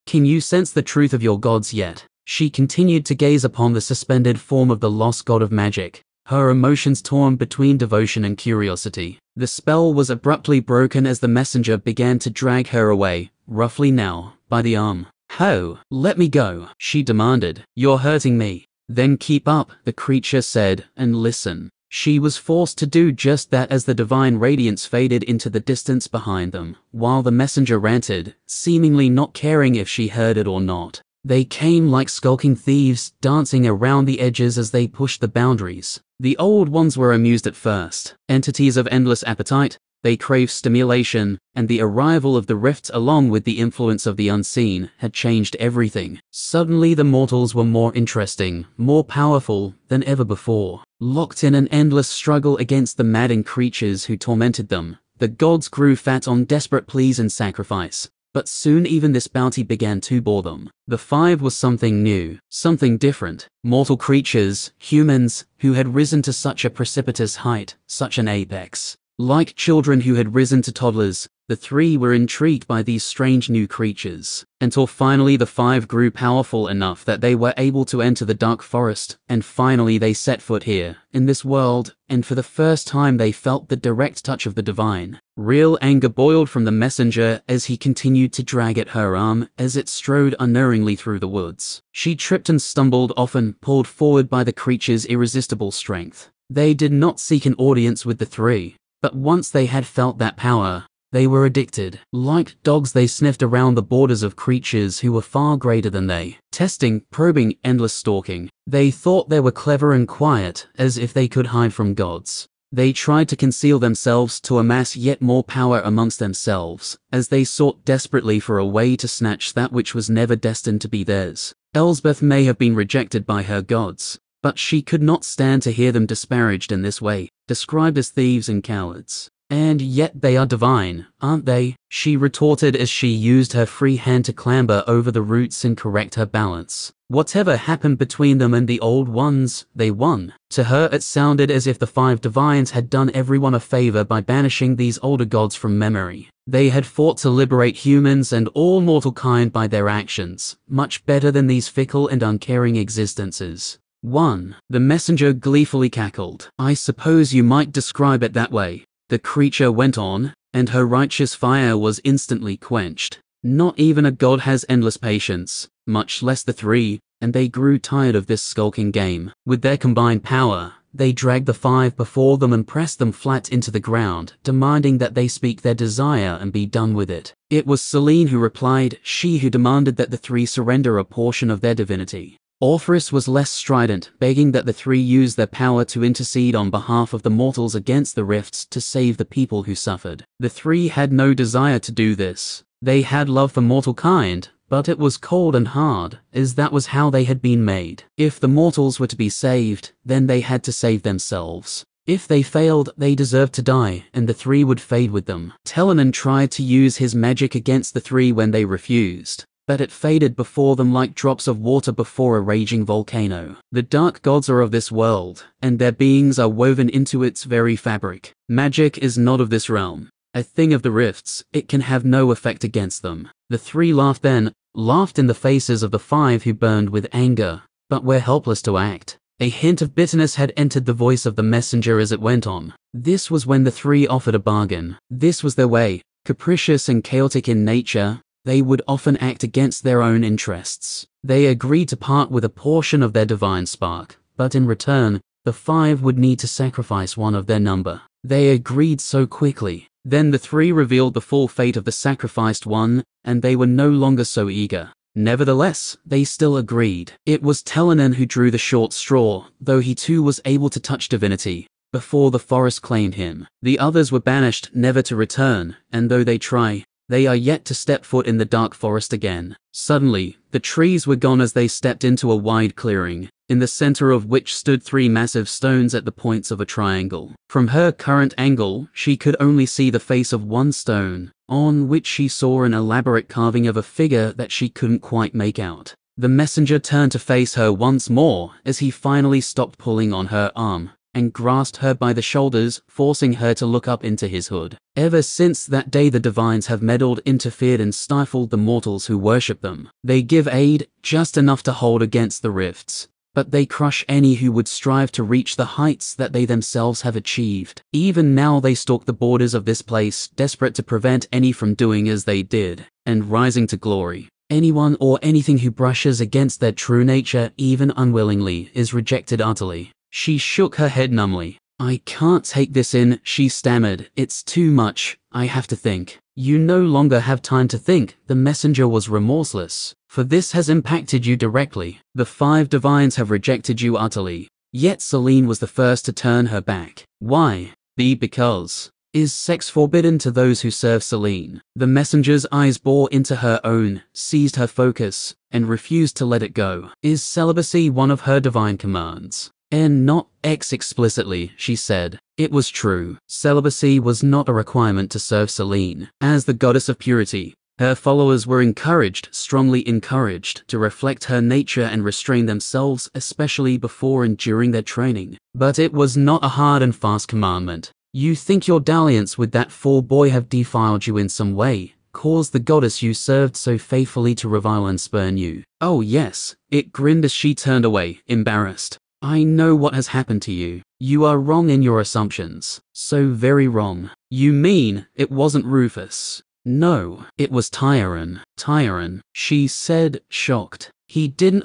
Can you sense the truth of your gods yet?" She continued to gaze upon the suspended form of the lost god of magic, her emotions torn between devotion and curiosity. The spell was abruptly broken as the messenger began to drag her away, roughly now, by the arm. "Ho, let me go," she demanded. "You're hurting me." "Then keep up," the creature said, "and listen." She was forced to do just that as the divine radiance faded into the distance behind them, while the messenger ranted, seemingly not caring if she heard it or not. They came like skulking thieves, dancing around the edges as they pushed the boundaries. The old ones were amused at first. Entities of endless appetite, they craved stimulation, and the arrival of the rifts along with the influence of the unseen had changed everything. Suddenly the mortals were more interesting, more powerful than ever before. Locked in an endless struggle against the maddened creatures who tormented them, the gods grew fat on desperate pleas and sacrifice. But soon even this bounty began to bore them. The five was something new, something different. Mortal creatures, humans, who had risen to such a precipitous height, such an apex. Like children who had risen to toddlers, the three were intrigued by these strange new creatures, until finally the five grew powerful enough that they were able to enter the dark forest, and finally they set foot here, in this world, and for the first time they felt the direct touch of the divine. Real anger boiled from the messenger as he continued to drag at her arm as it strode unerringly through the woods. She tripped and stumbled, often pulled forward by the creature's irresistible strength. They did not seek an audience with the three, but once they had felt that power, they were addicted. Like dogs, they sniffed around the borders of creatures who were far greater than they. Testing, probing, endless stalking. They thought they were clever and quiet, as if they could hide from gods. They tried to conceal themselves to amass yet more power amongst themselves, as they sought desperately for a way to snatch that which was never destined to be theirs. Elsbeth may have been rejected by her gods, but she could not stand to hear them disparaged in this way, described as thieves and cowards. And yet they are divine, aren't they? She retorted as she used her free hand to clamber over the roots and correct her balance. Whatever happened between them and the old ones, they won. To her it sounded as if the 5 divines had done everyone a favor by banishing these older gods from memory. They had fought to liberate humans and all mortal kind by their actions, much better than these fickle and uncaring existences. 1. The messenger gleefully cackled. I suppose you might describe it that way. The creature went on, and her righteous fire was instantly quenched. Not even a god has endless patience, much less the 3, and they grew tired of this skulking game. With their combined power, they dragged the 5 before them and pressed them flat into the ground, demanding that they speak their desire and be done with it. It was Selene who replied, she who demanded that the 3 surrender a portion of their divinity. Orpheus was less strident, begging that the 3 use their power to intercede on behalf of the mortals against the rifts to save the people who suffered. The 3 had no desire to do this. They had love for mortal kind, but it was cold and hard, as that was how they had been made. If the mortals were to be saved, then they had to save themselves. If they failed, they deserved to die, and the 3 would fade with them. Telenon tried to use his magic against the 3 when they refused, but it faded before them like drops of water before a raging volcano. The dark gods are of this world, and their beings are woven into its very fabric. Magic is not of this realm. A thing of the rifts, it can have no effect against them. The 3 laughed then, laughed in the faces of the 5 who burned with anger, but were helpless to act. A hint of bitterness had entered the voice of the messenger as it went on. This was when the 3 offered a bargain. This was their way, capricious and chaotic in nature. They would often act against their own interests. They agreed to part with a portion of their divine spark, but in return, the 5 would need to sacrifice one of their number. They agreed so quickly. Then the 3 revealed the full fate of the sacrificed one, and they were no longer so eager. Nevertheless, they still agreed. It was Telenon who drew the short straw, though he too was able to touch divinity, before the forest claimed him. The others were banished, never to return, and though they try, they are yet to step foot in the dark forest again. Suddenly, the trees were gone as they stepped into a wide clearing, in the center of which stood 3 massive stones at the points of a triangle. From her current angle, she could only see the face of one stone, on which she saw an elaborate carving of a figure that she couldn't quite make out. The messenger turned to face her once more as he finally stopped pulling on her arm, and grasped her by the shoulders, forcing her to look up into his hood. Ever since that day the divines have meddled, interfered and stifled the mortals who worship them. They give aid, just enough to hold against the rifts, but they crush any who would strive to reach the heights that they themselves have achieved. Even now they stalk the borders of this place, desperate to prevent any from doing as they did, and rising to glory. Anyone or anything who brushes against their true nature, even unwillingly, is rejected utterly. She shook her head numbly. I can't take this in, she stammered. It's too much. I have to think. You no longer have time to think. The messenger was remorseless. For this has impacted you directly. The 5 divines have rejected you utterly. Yet Selene was the first to turn her back. Why? Because. Is sex forbidden to those who serve Selene? The messenger's eyes bore into her own, seized her focus, and refused to let it go. Is celibacy one of her divine commands? And not explicitly, she said. It was true. Celibacy was not a requirement to serve Selene. As the goddess of purity, her followers were encouraged, strongly encouraged, to reflect her nature and restrain themselves, especially before and during their training. But it was not a hard and fast commandment. You think your dalliance with that fool boy have defiled you in some way, caused the goddess you served so faithfully to revile and spurn you? Oh yes, it grinned as she turned away, embarrassed. I know what has happened to you. You are wrong in your assumptions. So very wrong. You mean it wasn't Rufus? No, it was Tyron. Tyron, she said, shocked. He didn't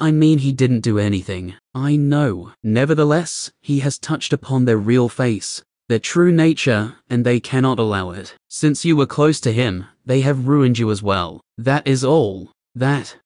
do anything. I know. Nevertheless, he has touched upon their real face, their true nature, and they cannot allow it. Since you were close to him, they have ruined you as well. That is all. That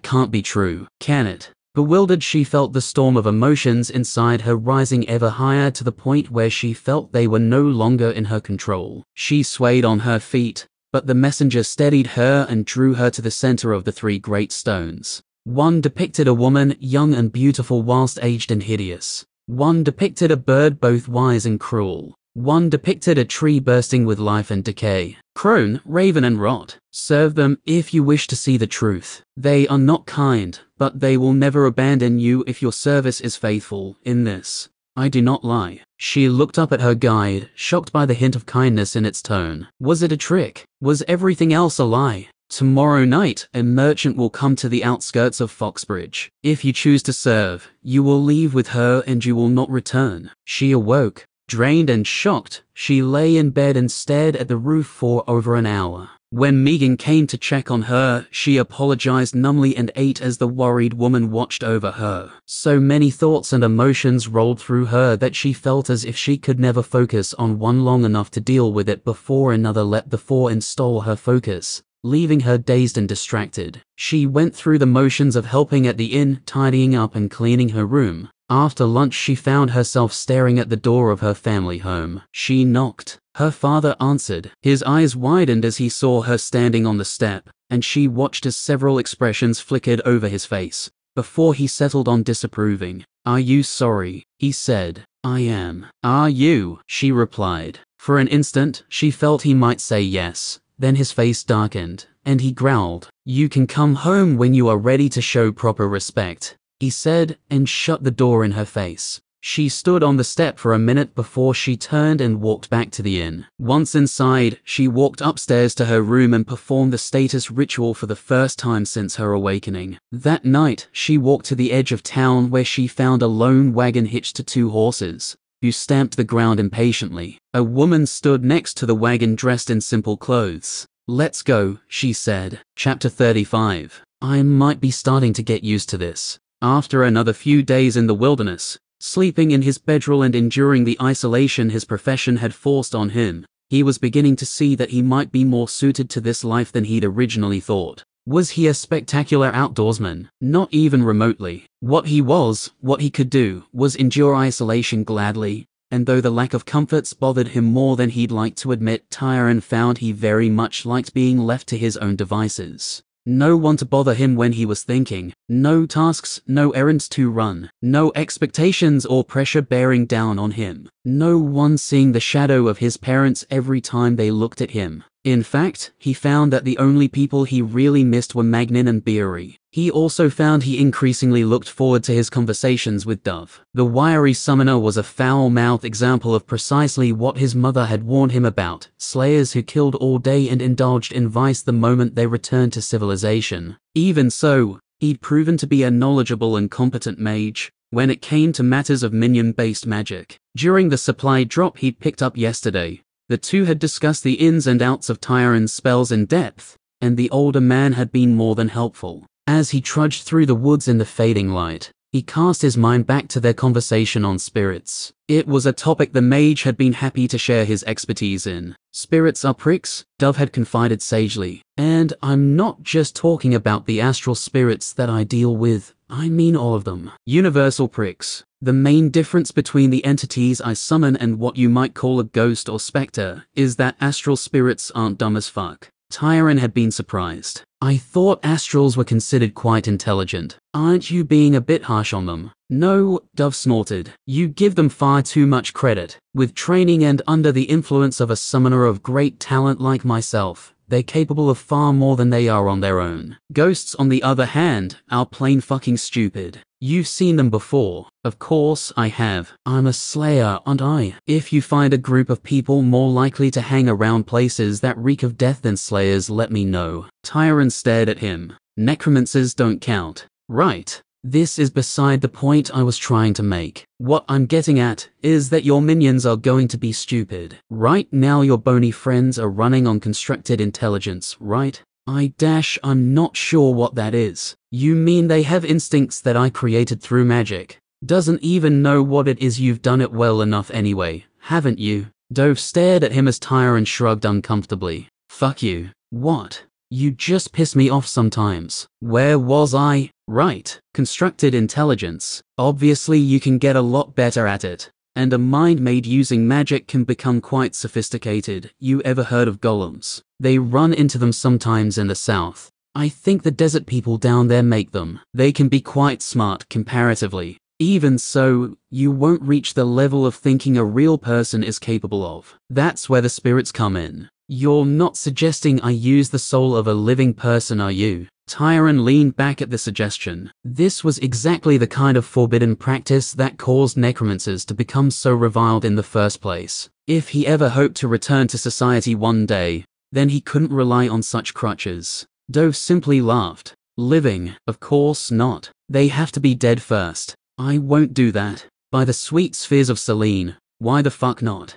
can't be true, can it? Bewildered, she felt the storm of emotions inside her rising ever higher to the point where she felt they were no longer in her control. She swayed on her feet, but the messenger steadied her and drew her to the center of the 3 great stones. One depicted a woman, young and beautiful whilst aged and hideous. One depicted a bird, both wise and cruel. One depicted a tree bursting with life and decay. Crone, raven and rot. Serve them if you wish to see the truth. They are not kind, but they will never abandon you if your service is faithful. In this, I do not lie. She looked up at her guide, shocked by the hint of kindness in its tone. Was it a trick? Was everything else a lie? Tomorrow night, a merchant will come to the outskirts of Foxbridge. If you choose to serve, you will leave with her and you will not return. She awoke. Drained and shocked, she lay in bed and stared at the roof for over an hour. When Megan came to check on her, she apologized numbly and ate as the worried woman watched over her. So many thoughts and emotions rolled through her that she felt as if she could never focus on one long enough to deal with it before another leapt before and stole her focus, leaving her dazed and distracted. She went through the motions of helping at the inn, tidying up and cleaning her room. After lunch she found herself staring at the door of her family home. She knocked. Her father answered. His eyes widened as he saw her standing on the step, and she watched as several expressions flickered over his face, before he settled on disapproving. "Are you sorry?" he said. "I am." "Are you?" she replied. For an instant, she felt he might say yes. Then his face darkened, and he growled. "You can come home when you are ready to show proper respect," he said, and shut the door in her face. She stood on the step for a minute before she turned and walked back to the inn. Once inside, she walked upstairs to her room and performed the status ritual for the first time since her awakening. That night, she walked to the edge of town where she found a lone wagon hitched to 2 horses, who stamped the ground impatiently. A woman stood next to the wagon dressed in simple clothes. "Let's go," she said. Chapter 35. I might be starting to get used to this. After another few days in the wilderness, sleeping in his bedroll and enduring the isolation his profession had forced on him, he was beginning to see that he might be more suited to this life than he'd originally thought. Was he a spectacular outdoorsman? Not even remotely. What he could do, was endure isolation gladly, and though the lack of comforts bothered him more than he'd like to admit, Tyrone found he very much liked being left to his own devices. No one to bother him when he was thinking, no tasks, no errands to run, no expectations or pressure bearing down on him, no one seeing the shadow of his parents every time they looked at him. In fact, he found that the only people he really missed were Magnin and Beery. He also found he increasingly looked forward to his conversations with Dove. The wiry summoner was a foul-mouthed example of precisely what his mother had warned him about, slayers who killed all day and indulged in vice the moment they returned to civilization. Even so, he'd proven to be a knowledgeable and competent mage when it came to matters of minion-based magic. During the supply drop he'd picked up yesterday, the two had discussed the ins and outs of Tyrone's spells in depth, and the older man had been more than helpful. As he trudged through the woods in the fading light, he cast his mind back to their conversation on spirits. It was a topic the mage had been happy to share his expertise in. "Spirits are pricks," Dove had confided sagely. "And I'm not just talking about the astral spirits that I deal with, I mean all of them. Universal pricks. The main difference between the entities I summon and what you might call a ghost or specter is that astral spirits aren't dumb as fuck." Tyrone had been surprised. "I thought astrals were considered quite intelligent. Aren't you being a bit harsh on them?" "No," Dove snorted. "You give them far too much credit. With training and under the influence of a summoner of great talent like myself, they're capable of far more than they are on their own. Ghosts, on the other hand, are plain fucking stupid. You've seen them before." "Of course I have. I'm a slayer, aren't I? If you find a group of people more likely to hang around places that reek of death than slayers, let me know." Tyrone stared at him. "Necromancers don't count." "Right. This is beside the point I was trying to make. What I'm getting at is that your minions are going to be stupid. Right now your bony friends are running on constructed intelligence, right? I'm not sure what that is." "You mean they have instincts that I created through magic? Doesn't even know what it is. You've done it well enough anyway, haven't you?" Dove stared at him as Tyrone shrugged uncomfortably. "Fuck you." "What? You just piss me off sometimes." "Where was I?" "Right. Constructed intelligence. Obviously you can get a lot better at it. And a mind made using magic can become quite sophisticated. You ever heard of golems? They run into them sometimes in the south. I think the desert people down there make them. They can be quite smart comparatively. Even so, you won't reach the level of thinking a real person is capable of. That's where the spirits come in. You're not suggesting I use the soul of a living person, are you? Tyron leaned back at the suggestion. This was exactly the kind of forbidden practice that caused necromancers to become so reviled in the first place. If he ever hoped to return to society one day, then he couldn't rely on such crutches. Dove simply laughed. Living, of course not. They have to be dead first. I won't do that. By the sweet spheres of Selene, why the fuck not?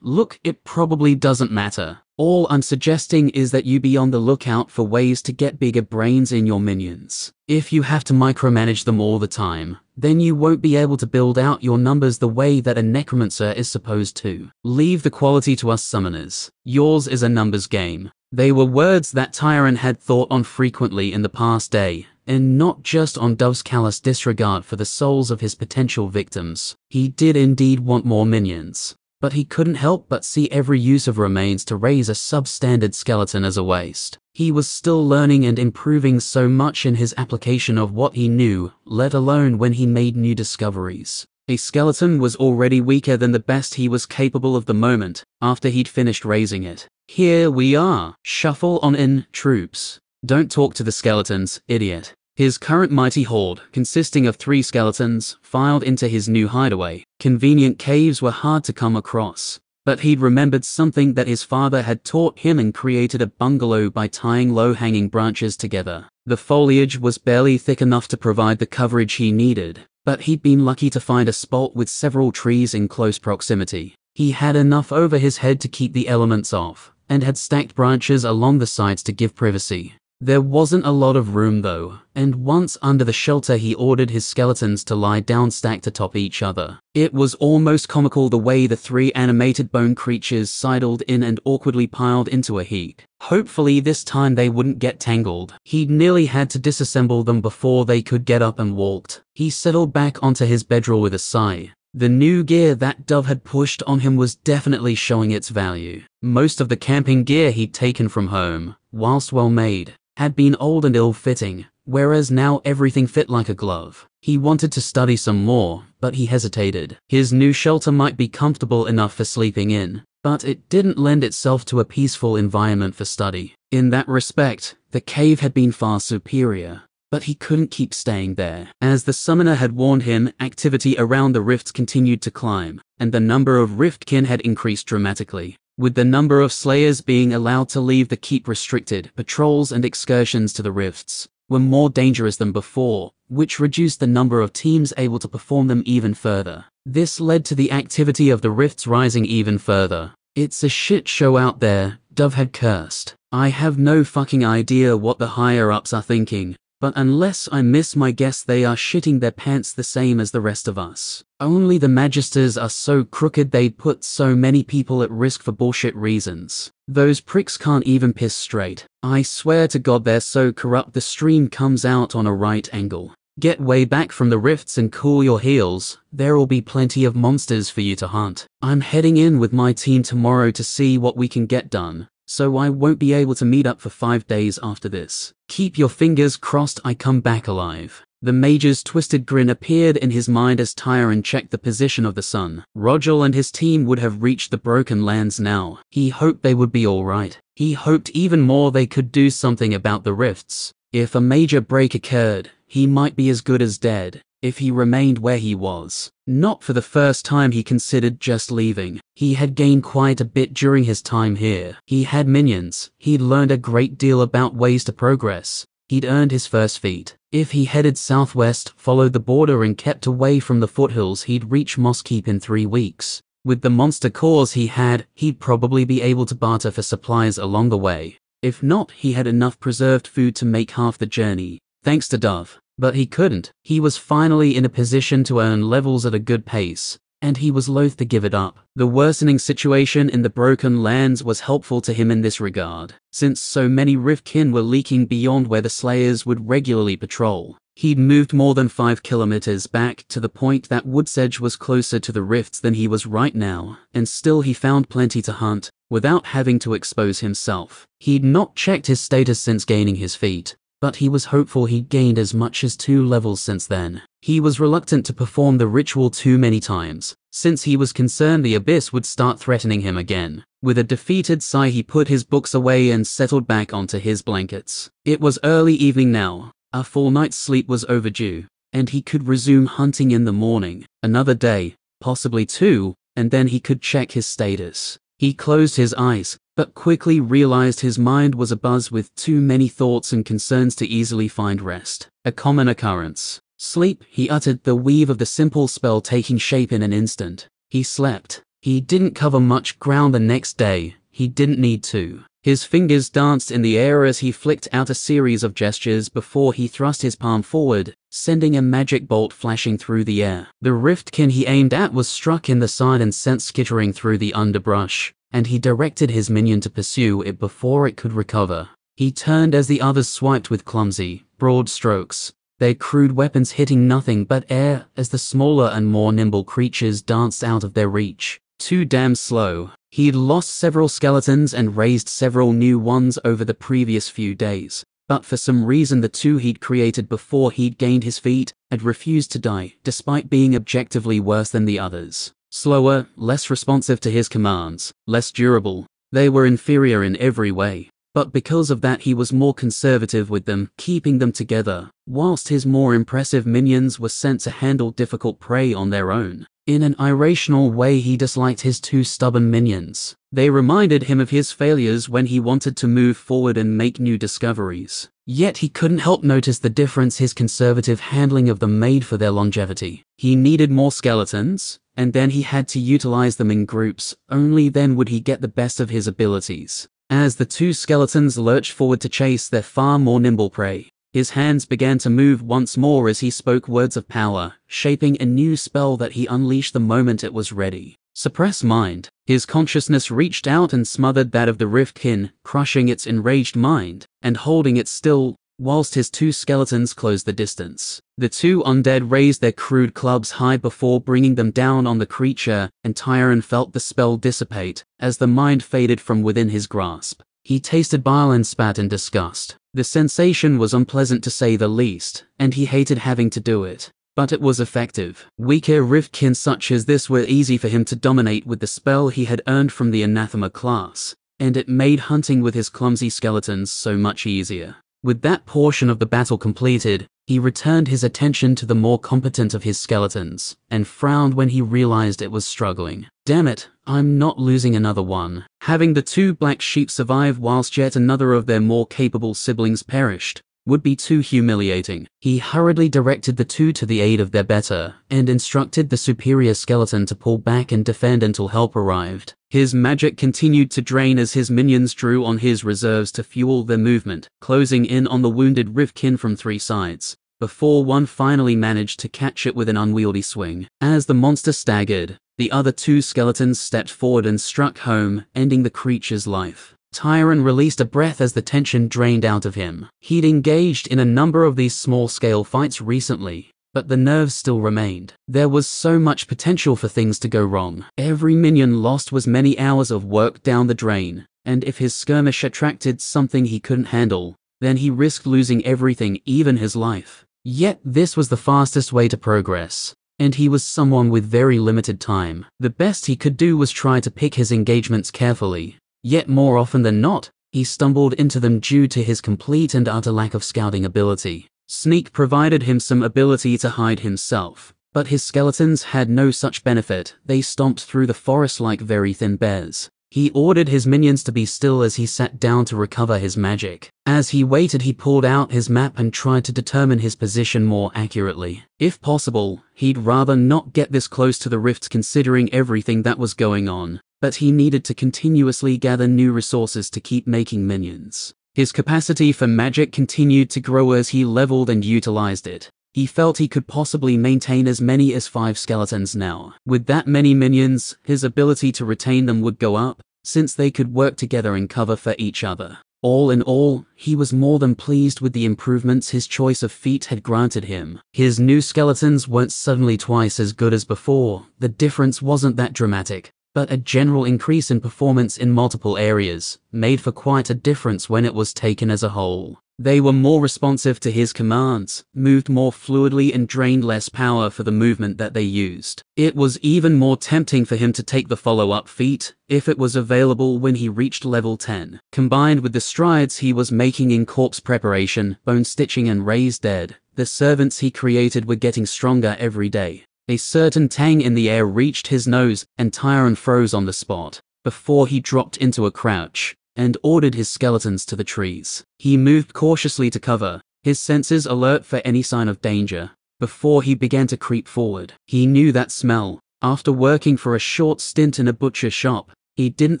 Look, it probably doesn't matter. All I'm suggesting is that you be on the lookout for ways to get bigger brains in your minions. If you have to micromanage them all the time, then you won't be able to build out your numbers the way that a necromancer is supposed to. Leave the quality to us summoners. Yours is a numbers game. They were words that Tyron had thought on frequently in the past day, and not just on Dove's callous disregard for the souls of his potential victims. He did indeed want more minions, but he couldn't help but see every use of remains to raise a substandard skeleton as a waste. He was still learning and improving so much in his application of what he knew, let alone when he made new discoveries. A skeleton was already weaker than the best he was capable of the moment, after he'd finished raising it. Here we are. Shuffle on in, troops. Don't talk to the skeletons, idiot. His current mighty horde, consisting of 3 skeletons, filed into his new hideaway. Convenient caves were hard to come across, but he'd remembered something that his father had taught him and created a bungalow by tying low-hanging branches together. The foliage was barely thick enough to provide the coverage he needed, but he'd been lucky to find a spot with several trees in close proximity. He had enough over his head to keep the elements off, and had stacked branches along the sides to give privacy. There wasn't a lot of room though, and once under the shelter he ordered his skeletons to lie down stacked atop each other. It was almost comical the way the 3 animated bone creatures sidled in and awkwardly piled into a heap. Hopefully this time they wouldn't get tangled. He'd nearly had to disassemble them before they could get up and walked. He settled back onto his bedroll with a sigh. The new gear that Dove had pushed on him was definitely showing its value. Most of the camping gear he'd taken from home, whilst well made, had been old and ill-fitting, whereas now everything fit like a glove. He wanted to study some more, but he hesitated. His new shelter might be comfortable enough for sleeping in, but it didn't lend itself to a peaceful environment for study. In that respect, the cave had been far superior, but he couldn't keep staying there. As the summoner had warned him, activity around the rifts continued to climb, and the number of riftkin had increased dramatically. With the number of slayers being allowed to leave the keep restricted, patrols and excursions to the rifts were more dangerous than before, which reduced the number of teams able to perform them even further. This led to the activity of the rifts rising even further. It's a shit show out there, Dove had cursed. I have no fucking idea what the higher-ups are thinking, but unless I miss my guess they are shitting their pants the same as the rest of us. Only the Magisters are so crooked they'd put so many people at risk for bullshit reasons. Those pricks can't even piss straight. I swear to God they're so corrupt the stream comes out on a right angle. Get way back from the rifts and cool your heels, there'll be plenty of monsters for you to hunt. I'm heading in with my team tomorrow to see what we can get done, so I won't be able to meet up for 5 days after this. Keep your fingers crossed I come back alive. The Major's twisted grin appeared in his mind as Tyron checked the position of the sun. Rogel and his team would have reached the Broken Lands now. He hoped they would be alright. He hoped even more they could do something about the rifts. If a major break occurred, he might be as good as dead if he remained where he was. Not for the first time he considered just leaving. He had gained quite a bit during his time here. He had minions. He'd learned a great deal about ways to progress. He'd earned his first feat. If he headed southwest, followed the border and kept away from the foothills, he'd reach Moss Keep in 3 weeks. With the monster cores he had, he'd probably be able to barter for supplies along the way. If not, he had enough preserved food to make half the journey, thanks to Dove. But he couldn't. He was finally in a position to earn levels at a good pace, and he was loath to give it up. The worsening situation in the Broken Lands was helpful to him in this regard, since so many riftkin were leaking beyond where the Slayers would regularly patrol. He'd moved more than 5 kilometers back to the point that Woodsedge was closer to the rifts than he was right now, and still he found plenty to hunt, without having to expose himself. He'd not checked his status since gaining his feat, but he was hopeful he'd gained as much as 2 levels since then. He was reluctant to perform the ritual too many times, since he was concerned the abyss would start threatening him again. With a defeated sigh, he put his books away and settled back onto his blankets. It was early evening now. A full night's sleep was overdue, and he could resume hunting in the morning. Another day, possibly 2, and then he could check his status. He closed his eyes, but quickly realized his mind was abuzz with too many thoughts and concerns to easily find rest. A common occurrence. Sleep, he uttered, the weave of the simple spell taking shape in an instant. He slept. He didn't cover much ground the next day. He didn't need to. His fingers danced in the air as he flicked out a series of gestures before he thrust his palm forward, sending a magic bolt flashing through the air. The riftkin he aimed at was struck in the side and sent skittering through the underbrush, and he directed his minion to pursue it before it could recover. He turned as the others swiped with clumsy, broad strokes, their crude weapons hitting nothing but air as the smaller and more nimble creatures danced out of their reach. Too damn slow. He'd lost several skeletons and raised several new ones over the previous few days, but for some reason the 2 he'd created before he'd gained his feet had refused to die, despite being objectively worse than the others. Slower, less responsive to his commands, less durable. They were inferior in every way, but because of that he was more conservative with them, keeping them together, whilst his more impressive minions were sent to handle difficult prey on their own. In an irrational way, he disliked his 2 stubborn minions. They reminded him of his failures when he wanted to move forward and make new discoveries. Yet he couldn't help notice the difference his conservative handling of them made for their longevity. He needed more skeletons, and then he had to utilize them in groups. Only then would he get the best of his abilities. As the 2 skeletons lurched forward to chase their far more nimble prey, his hands began to move once more as he spoke words of power, shaping a new spell that he unleashed the moment it was ready. Suppress mind. His consciousness reached out and smothered that of the riftkin, crushing its enraged mind, and holding it still, whilst his 2 skeletons closed the distance. The 2 undead raised their crude clubs high before bringing them down on the creature, and Tyron felt the spell dissipate, as the mind faded from within his grasp. He tasted bile and spat in disgust. The sensation was unpleasant to say the least, and he hated having to do it. But it was effective. Weaker riftkin such as this were easy for him to dominate with the spell he had earned from the anathema class, and it made hunting with his clumsy skeletons so much easier. With that portion of the battle completed, he returned his attention to the more competent of his skeletons, and frowned when he realized it was struggling. Damn it, I'm not losing another one. Having the 2 black sheep survive whilst yet another of their more capable siblings perished would be too humiliating. He hurriedly directed the 2 to the aid of their better, and instructed the superior skeleton to pull back and defend until help arrived. His magic continued to drain as his minions drew on his reserves to fuel their movement, closing in on the wounded riftkin from 3 sides, before one finally managed to catch it with an unwieldy swing. As the monster staggered, the other 2 skeletons stepped forward and struck home, ending the creature's life. Tyron released a breath as the tension drained out of him. He'd engaged in a number of these small-scale fights recently, but the nerves still remained. There was so much potential for things to go wrong. Every minion lost was many hours of work down the drain, and if his skirmish attracted something he couldn't handle, then he risked losing everything, even his life. Yet this was the fastest way to progress, and he was someone with very limited time. The best he could do was try to pick his engagements carefully. Yet more often than not, he stumbled into them due to his complete and utter lack of scouting ability. Sneak provided him some ability to hide himself, but his skeletons had no such benefit. They stomped through the forest like very thin bears. He ordered his minions to be still as he sat down to recover his magic. As he waited, he pulled out his map and tried to determine his position more accurately. If possible, he'd rather not get this close to the rifts considering everything that was going on, but he needed to continuously gather new resources to keep making minions. His capacity for magic continued to grow as he leveled and utilized it. He felt he could possibly maintain as many as 5 skeletons now. With that many minions, his ability to retain them would go up, since they could work together in cover for each other. All in all, he was more than pleased with the improvements his choice of feat had granted him. His new skeletons weren't suddenly twice as good as before. The difference wasn't that dramatic, but a general increase in performance in multiple areas made for quite a difference when it was taken as a whole. They were more responsive to his commands, moved more fluidly and drained less power for the movement that they used. It was even more tempting for him to take the follow-up feat, if it was available when he reached level 10. Combined with the strides he was making in corpse preparation, bone stitching and raised dead, the servants he created were getting stronger every day. A certain tang in the air reached his nose, and Tyron froze on the spot, before he dropped into a crouch, and ordered his skeletons to the trees. He moved cautiously to cover, his senses alert for any sign of danger, before he began to creep forward. He knew that smell. After working for a short stint in a butcher shop, he didn't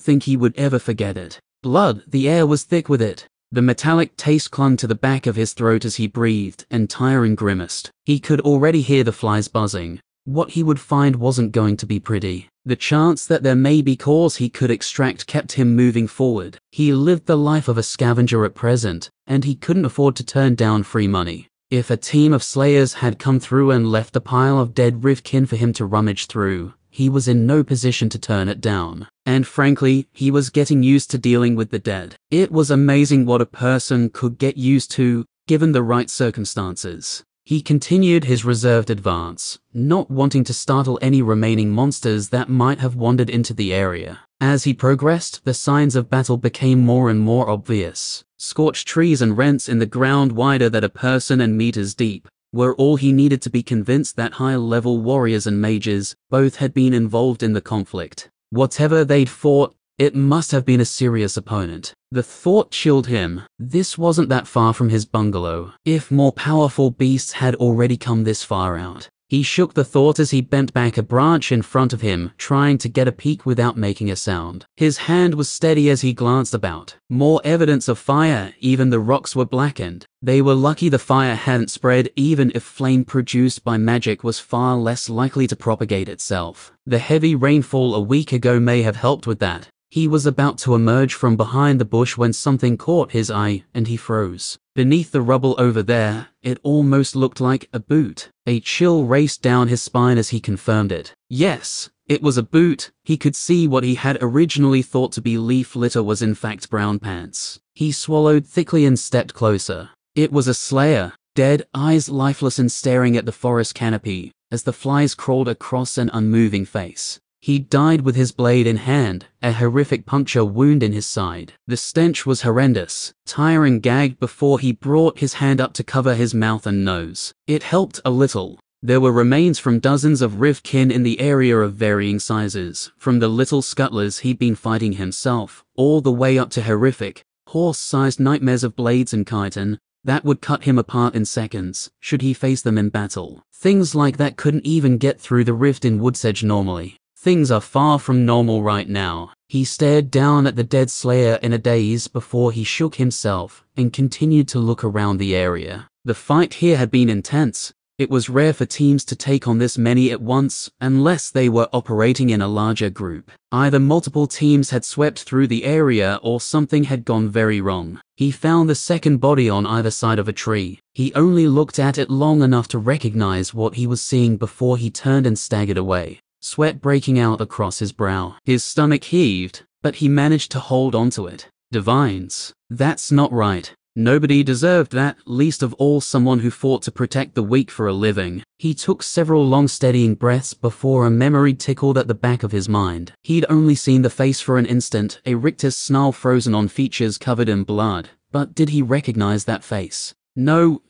think he would ever forget it. Blood, the air was thick with it. The metallic taste clung to the back of his throat as he breathed, and Tyron grimaced. He could already hear the flies buzzing. What he would find wasn't going to be pretty. The chance that there may be cores he could extract kept him moving forward. He lived the life of a scavenger at present, and he couldn't afford to turn down free money. If a team of slayers had come through and left a pile of dead Rivkin for him to rummage through, he was in no position to turn it down. And frankly, he was getting used to dealing with the dead. It was amazing what a person could get used to, given the right circumstances. He continued his reserved advance, not wanting to startle any remaining monsters that might have wandered into the area. As he progressed, the signs of battle became more and more obvious. Scorched trees and rents in the ground wider than a person and meters deep were all he needed to be convinced that high-level warriors and mages both had been involved in the conflict. Whatever they'd fought, it must have been a serious opponent. The thought chilled him. This wasn't that far from his bungalow. If more powerful beasts had already come this far out. He shook the thought as he bent back a branch in front of him, trying to get a peek without making a sound. His hand was steady as he glanced about. More evidence of fire, even the rocks were blackened. They were lucky the fire hadn't spread, even if flame produced by magic was far less likely to propagate itself. The heavy rainfall a week ago may have helped with that. He was about to emerge from behind the bush when something caught his eye, and he froze. Beneath the rubble over there, it almost looked like a boot. A chill raced down his spine as he confirmed it. Yes, it was a boot. He could see what he had originally thought to be leaf litter was in fact brown pants. He swallowed thickly and stepped closer. It was a slayer, dead, eyes lifeless and staring at the forest canopy, as the flies crawled across an unmoving face. He died with his blade in hand, a horrific puncture wound in his side. The stench was horrendous. Tyron gagged before he brought his hand up to cover his mouth and nose. It helped a little. There were remains from dozens of Rivkin in the area of varying sizes, from the little scuttlers he'd been fighting himself, all the way up to horrific, horse-sized nightmares of blades and chitin that would cut him apart in seconds, should he face them in battle. Things like that couldn't even get through the rift in Woodsedge normally. Things are far from normal right now. He stared down at the dead slayer in a daze before he shook himself and continued to look around the area. The fight here had been intense. It was rare for teams to take on this many at once, unless they were operating in a larger group. Either multiple teams had swept through the area or something had gone very wrong. He found the second body on either side of a tree. He only looked at it long enough to recognize what he was seeing before he turned and staggered away. Sweat breaking out across his brow. His stomach heaved, but he managed to hold onto it. Divines. That's not right. Nobody deserved that, least of all someone who fought to protect the weak for a living. He took several long steadying breaths before a memory tickled at the back of his mind. He'd only seen the face for an instant, a rictus snarl frozen on features covered in blood. But did he recognize that face? No,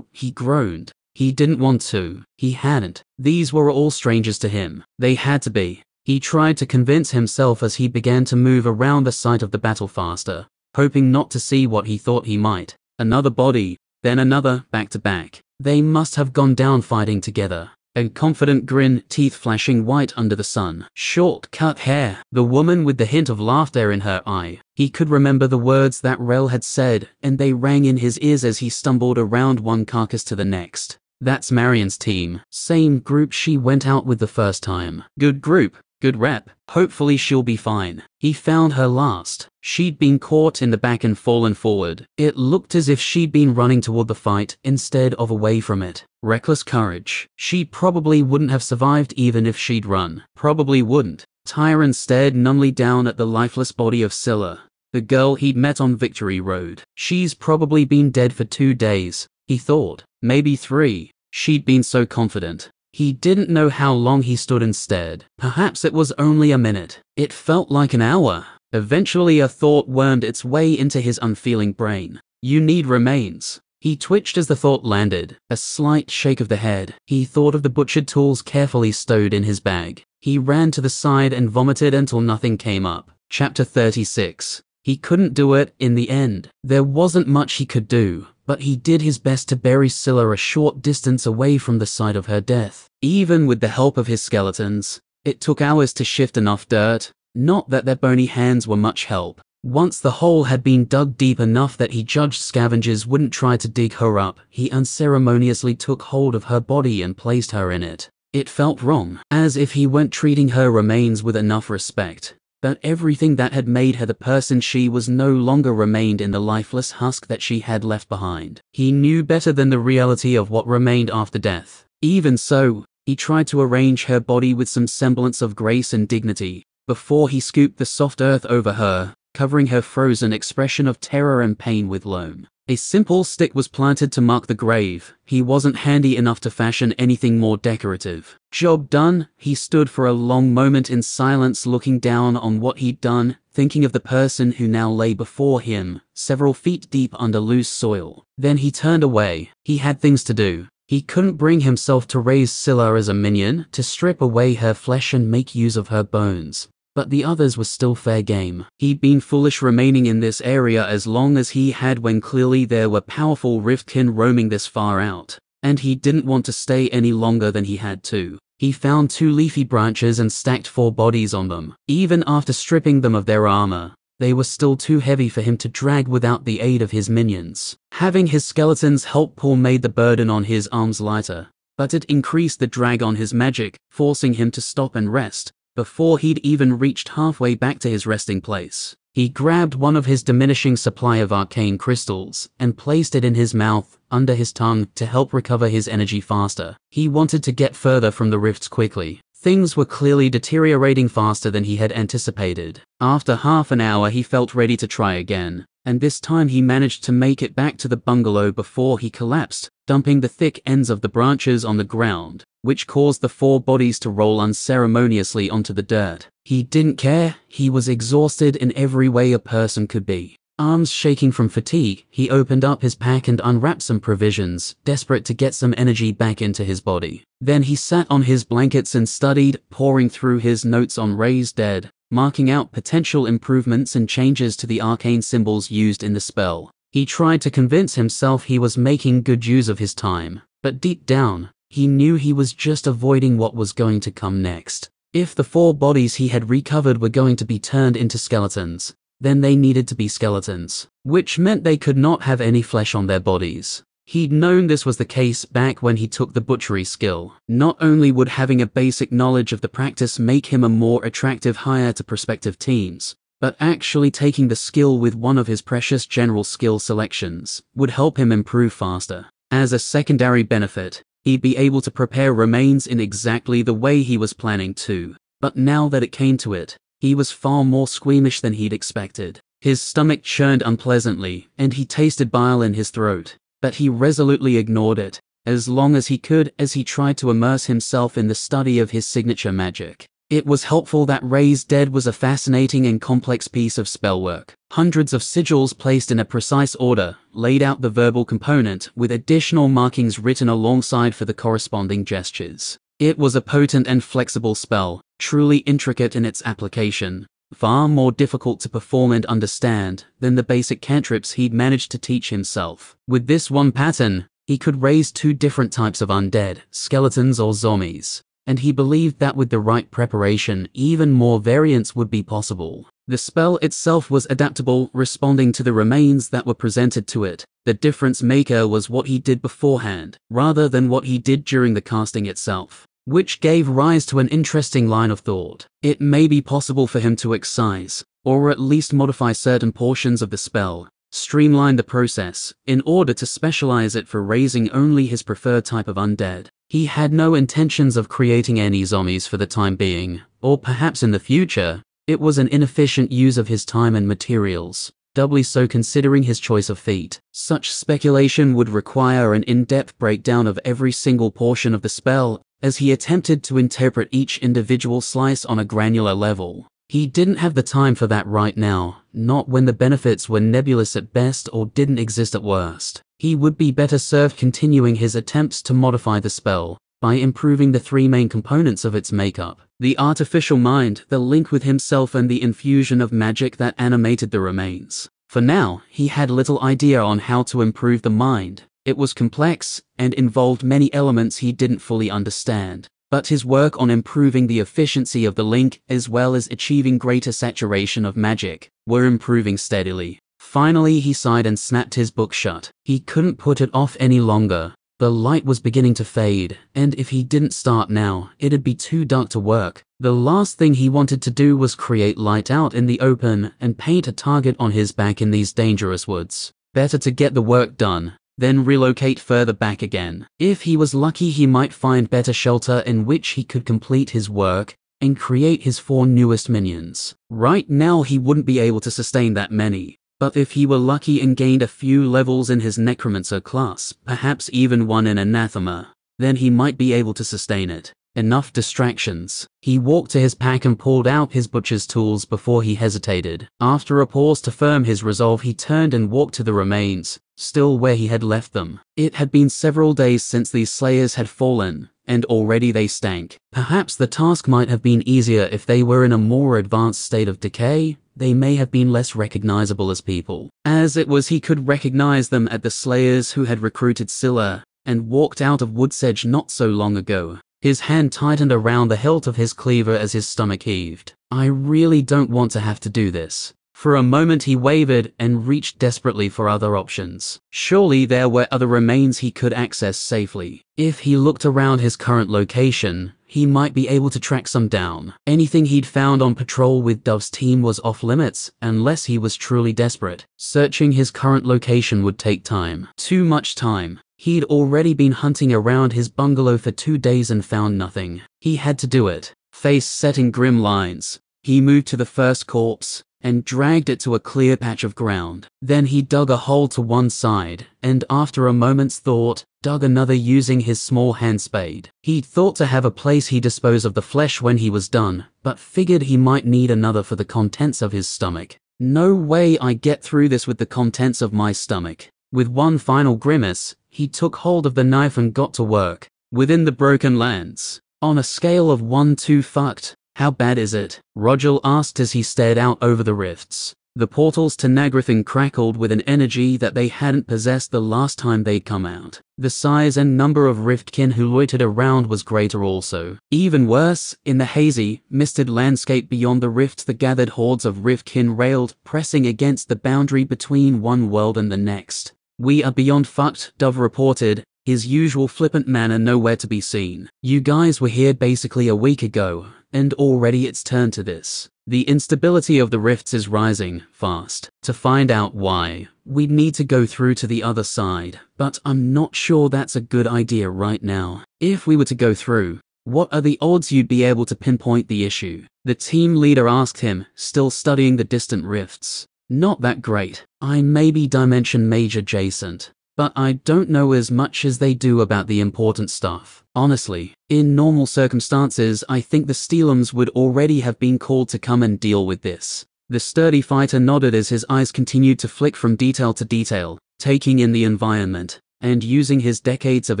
he groaned. He didn't want to. He hadn't. These were all strangers to him. They had to be. He tried to convince himself as he began to move around the site of the battle faster, hoping not to see what he thought he might. Another body, then another, back to back. They must have gone down fighting together. A confident grin, teeth flashing white under the sun. Short, cut hair. The woman with the hint of laughter in her eye. He could remember the words that Rel had said, and they rang in his ears as he stumbled around one carcass to the next. That's Marion's team. Same group she went out with the first time. Good group. Good rep. Hopefully she'll be fine. He found her last. She'd been caught in the back and fallen forward. It looked as if she'd been running toward the fight instead of away from it. Reckless courage. She probably wouldn't have survived even if she'd run. Probably wouldn't. Tyron stared numbly down at the lifeless body of Scylla. The girl he'd met on Victory Road. She's probably been dead for 2 days, he thought. Maybe 3. She'd been so confident. He didn't know how long he stood and stared. Perhaps it was only a minute. It felt like an hour. Eventually a thought wormed its way into his unfeeling brain. You need remains. He twitched as the thought landed, a slight shake of the head. He thought of the butchered tools carefully stowed in his bag. He ran to the side and vomited until nothing came up. Chapter 36. He couldn't do it in the end. There wasn't much he could do, but he did his best to bury Scylla a short distance away from the site of her death. Even with the help of his skeletons, it took hours to shift enough dirt. Not that their bony hands were much help. Once the hole had been dug deep enough that he judged scavengers wouldn't try to dig her up, he unceremoniously took hold of her body and placed her in it. It felt wrong, as if he weren't treating her remains with enough respect. But everything that had made her the person she was no longer remained in the lifeless husk that she had left behind. He knew better than the reality of what remained after death. Even so, he tried to arrange her body with some semblance of grace and dignity, before he scooped the soft earth over her, covering her frozen expression of terror and pain with loam. A simple stick was planted to mark the grave. He wasn't handy enough to fashion anything more decorative. Job done. He stood for a long moment in silence, looking down on what he'd done, thinking of the person who now lay before him, several feet deep under loose soil. Then he turned away. He had things to do. He couldn't bring himself to raise Scylla as a minion, to strip away her flesh and make use of her bones. But the others were still fair game. He'd been foolish remaining in this area as long as he had when clearly there were powerful riftkin roaming this far out. And he didn't want to stay any longer than he had to. He found 2 leafy branches and stacked 4 bodies on them. Even after stripping them of their armor, they were still too heavy for him to drag without the aid of his minions. Having his skeletons help pull made the burden on his arms lighter, but it increased the drag on his magic, forcing him to stop and rest. Before he'd even reached halfway back to his resting place, he grabbed one of his diminishing supply of arcane crystals and placed it in his mouth, under his tongue, to help recover his energy faster. He wanted to get further from the rifts quickly. Things were clearly deteriorating faster than he had anticipated. After half an hour he felt ready to try again, and this time he managed to make it back to the bungalow before he collapsed, dumping the thick ends of the branches on the ground, which caused the 4 bodies to roll unceremoniously onto the dirt. He didn't care. He was exhausted in every way a person could be. Arms shaking from fatigue, he opened up his pack and unwrapped some provisions, desperate to get some energy back into his body. Then he sat on his blankets and studied, pouring through his notes on Raised Dead, marking out potential improvements and changes to the arcane symbols used in the spell. He tried to convince himself he was making good use of his time, but deep down, he knew he was just avoiding what was going to come next. If the 4 bodies he had recovered were going to be turned into skeletons, then they needed to be skeletons, which meant they could not have any flesh on their bodies. He'd known this was the case back when he took the butchery skill. Not only would having a basic knowledge of the practice make him a more attractive hire to prospective teams, but actually taking the skill with one of his precious general skill selections would help him improve faster. As a secondary benefit, he'd be able to prepare remains in exactly the way he was planning to. But now that it came to it, he was far more squeamish than he'd expected. His stomach churned unpleasantly, and he tasted bile in his throat. But he resolutely ignored it, as long as he could, as he tried to immerse himself in the study of his signature magic. It was helpful that Raised Dead was a fascinating and complex piece of spellwork. Hundreds of sigils placed in a precise order laid out the verbal component, with additional markings written alongside for the corresponding gestures. It was a potent and flexible spell, truly intricate in its application, far more difficult to perform and understand than the basic cantrips he'd managed to teach himself. With this one pattern, he could raise 2 different types of undead, skeletons or zombies, and he believed that with the right preparation, even more variants would be possible. The spell itself was adaptable, responding to the remains that were presented to it. The difference maker was what he did beforehand, rather than what he did during the casting itself, which gave rise to an interesting line of thought. It may be possible for him to excise, or at least modify certain portions of the spell, streamline the process, in order to specialize it for raising only his preferred type of undead. He had no intentions of creating any zombies for the time being, or perhaps in the future, It was an inefficient use of his time and materials, doubly so considering his choice of feat. Such speculation would require an in-depth breakdown of every single portion of the spell, as he attempted to interpret each individual slice on a granular level. He didn't have the time for that right now, not when the benefits were nebulous at best or didn't exist at worst. He would be better served continuing his attempts to modify the spell by improving the three main components of its makeup: the artificial mind, the link with himself, and the infusion of magic that animated the remains. For now, he had little idea on how to improve the mind. It was complex and involved many elements he didn't fully understand. But his work on improving the efficiency of the link, as well as achieving greater saturation of magic, were improving steadily. Finally, he sighed and snapped his book shut. He couldn't put it off any longer. The light was beginning to fade, and if he didn't start now, it'd be too dark to work. The last thing he wanted to do was create light out in the open and paint a target on his back in these dangerous woods. Better to get the work done, then relocate further back again. If he was lucky, he might find better shelter in which he could complete his work and create his 4 newest minions. Right now he wouldn't be able to sustain that many, but if he were lucky and gained a few levels in his necromancer class, perhaps even one in anathema, then he might be able to sustain it. Enough distractions. He walked to his pack and pulled out his butcher's tools before he hesitated. After a pause to firm his resolve, he turned and walked to the remains, still where he had left them. It had been several days since these slayers had fallen, and already they stank. Perhaps the task might have been easier if they were in a more advanced state of decay. They may have been less recognizable as people. As it was, he could recognize them as the slayers who had recruited Scylla and walked out of Woodsedge not so long ago. His hand tightened around the hilt of his cleaver as his stomach heaved. I really don't want to have to do this. For a moment he wavered and reached desperately for other options. Surely there were other remains he could access safely. If he looked around his current location, he might be able to track some down. Anything he'd found on patrol with Dove's team was off limits, unless he was truly desperate. Searching his current location would take time. Too much time. He'd already been hunting around his bungalow for 2 days and found nothing. He had to do it. Face set in grim lines, he moved to the first corpse and dragged it to a clear patch of ground. Then he dug a hole to one side, and after a moment's thought, dug another using his small hand spade. He'd thought to have a place he'd dispose of the flesh when he was done, but figured he might need another for the contents of his stomach. No way I get through this with the contents of my stomach. With one final grimace, he took hold of the knife and got to work. Within the Broken Lands. On a scale of 1 to fucked, how bad is it? Roger asked as he stared out over the rifts. The portals to Nagrathan crackled with an energy that they hadn't possessed the last time they'd come out. The size and number of riftkin who loitered around was greater also. Even worse, in the hazy, misted landscape beyond the rifts, the gathered hordes of riftkin railed, pressing against the boundary between one world and the next. "We are beyond fucked," Dove reported, his usual flippant manner nowhere to be seen. "You guys were here basically a week ago, and already it's turned to this. The instability of the rifts is rising fast. To find out why, we'd need to go through to the other side, but I'm not sure that's a good idea right now. If we were to go through, what are the odds you'd be able to pinpoint the issue?" the team leader asked him, still studying the distant rifts. "Not that great. I may be dimension mage adjacent, but I don't know as much as they do about the important stuff. Honestly, in normal circumstances, I think the Steelums would already have been called to come and deal with this." The sturdy fighter nodded as his eyes continued to flick from detail to detail, taking in the environment, and using his decades of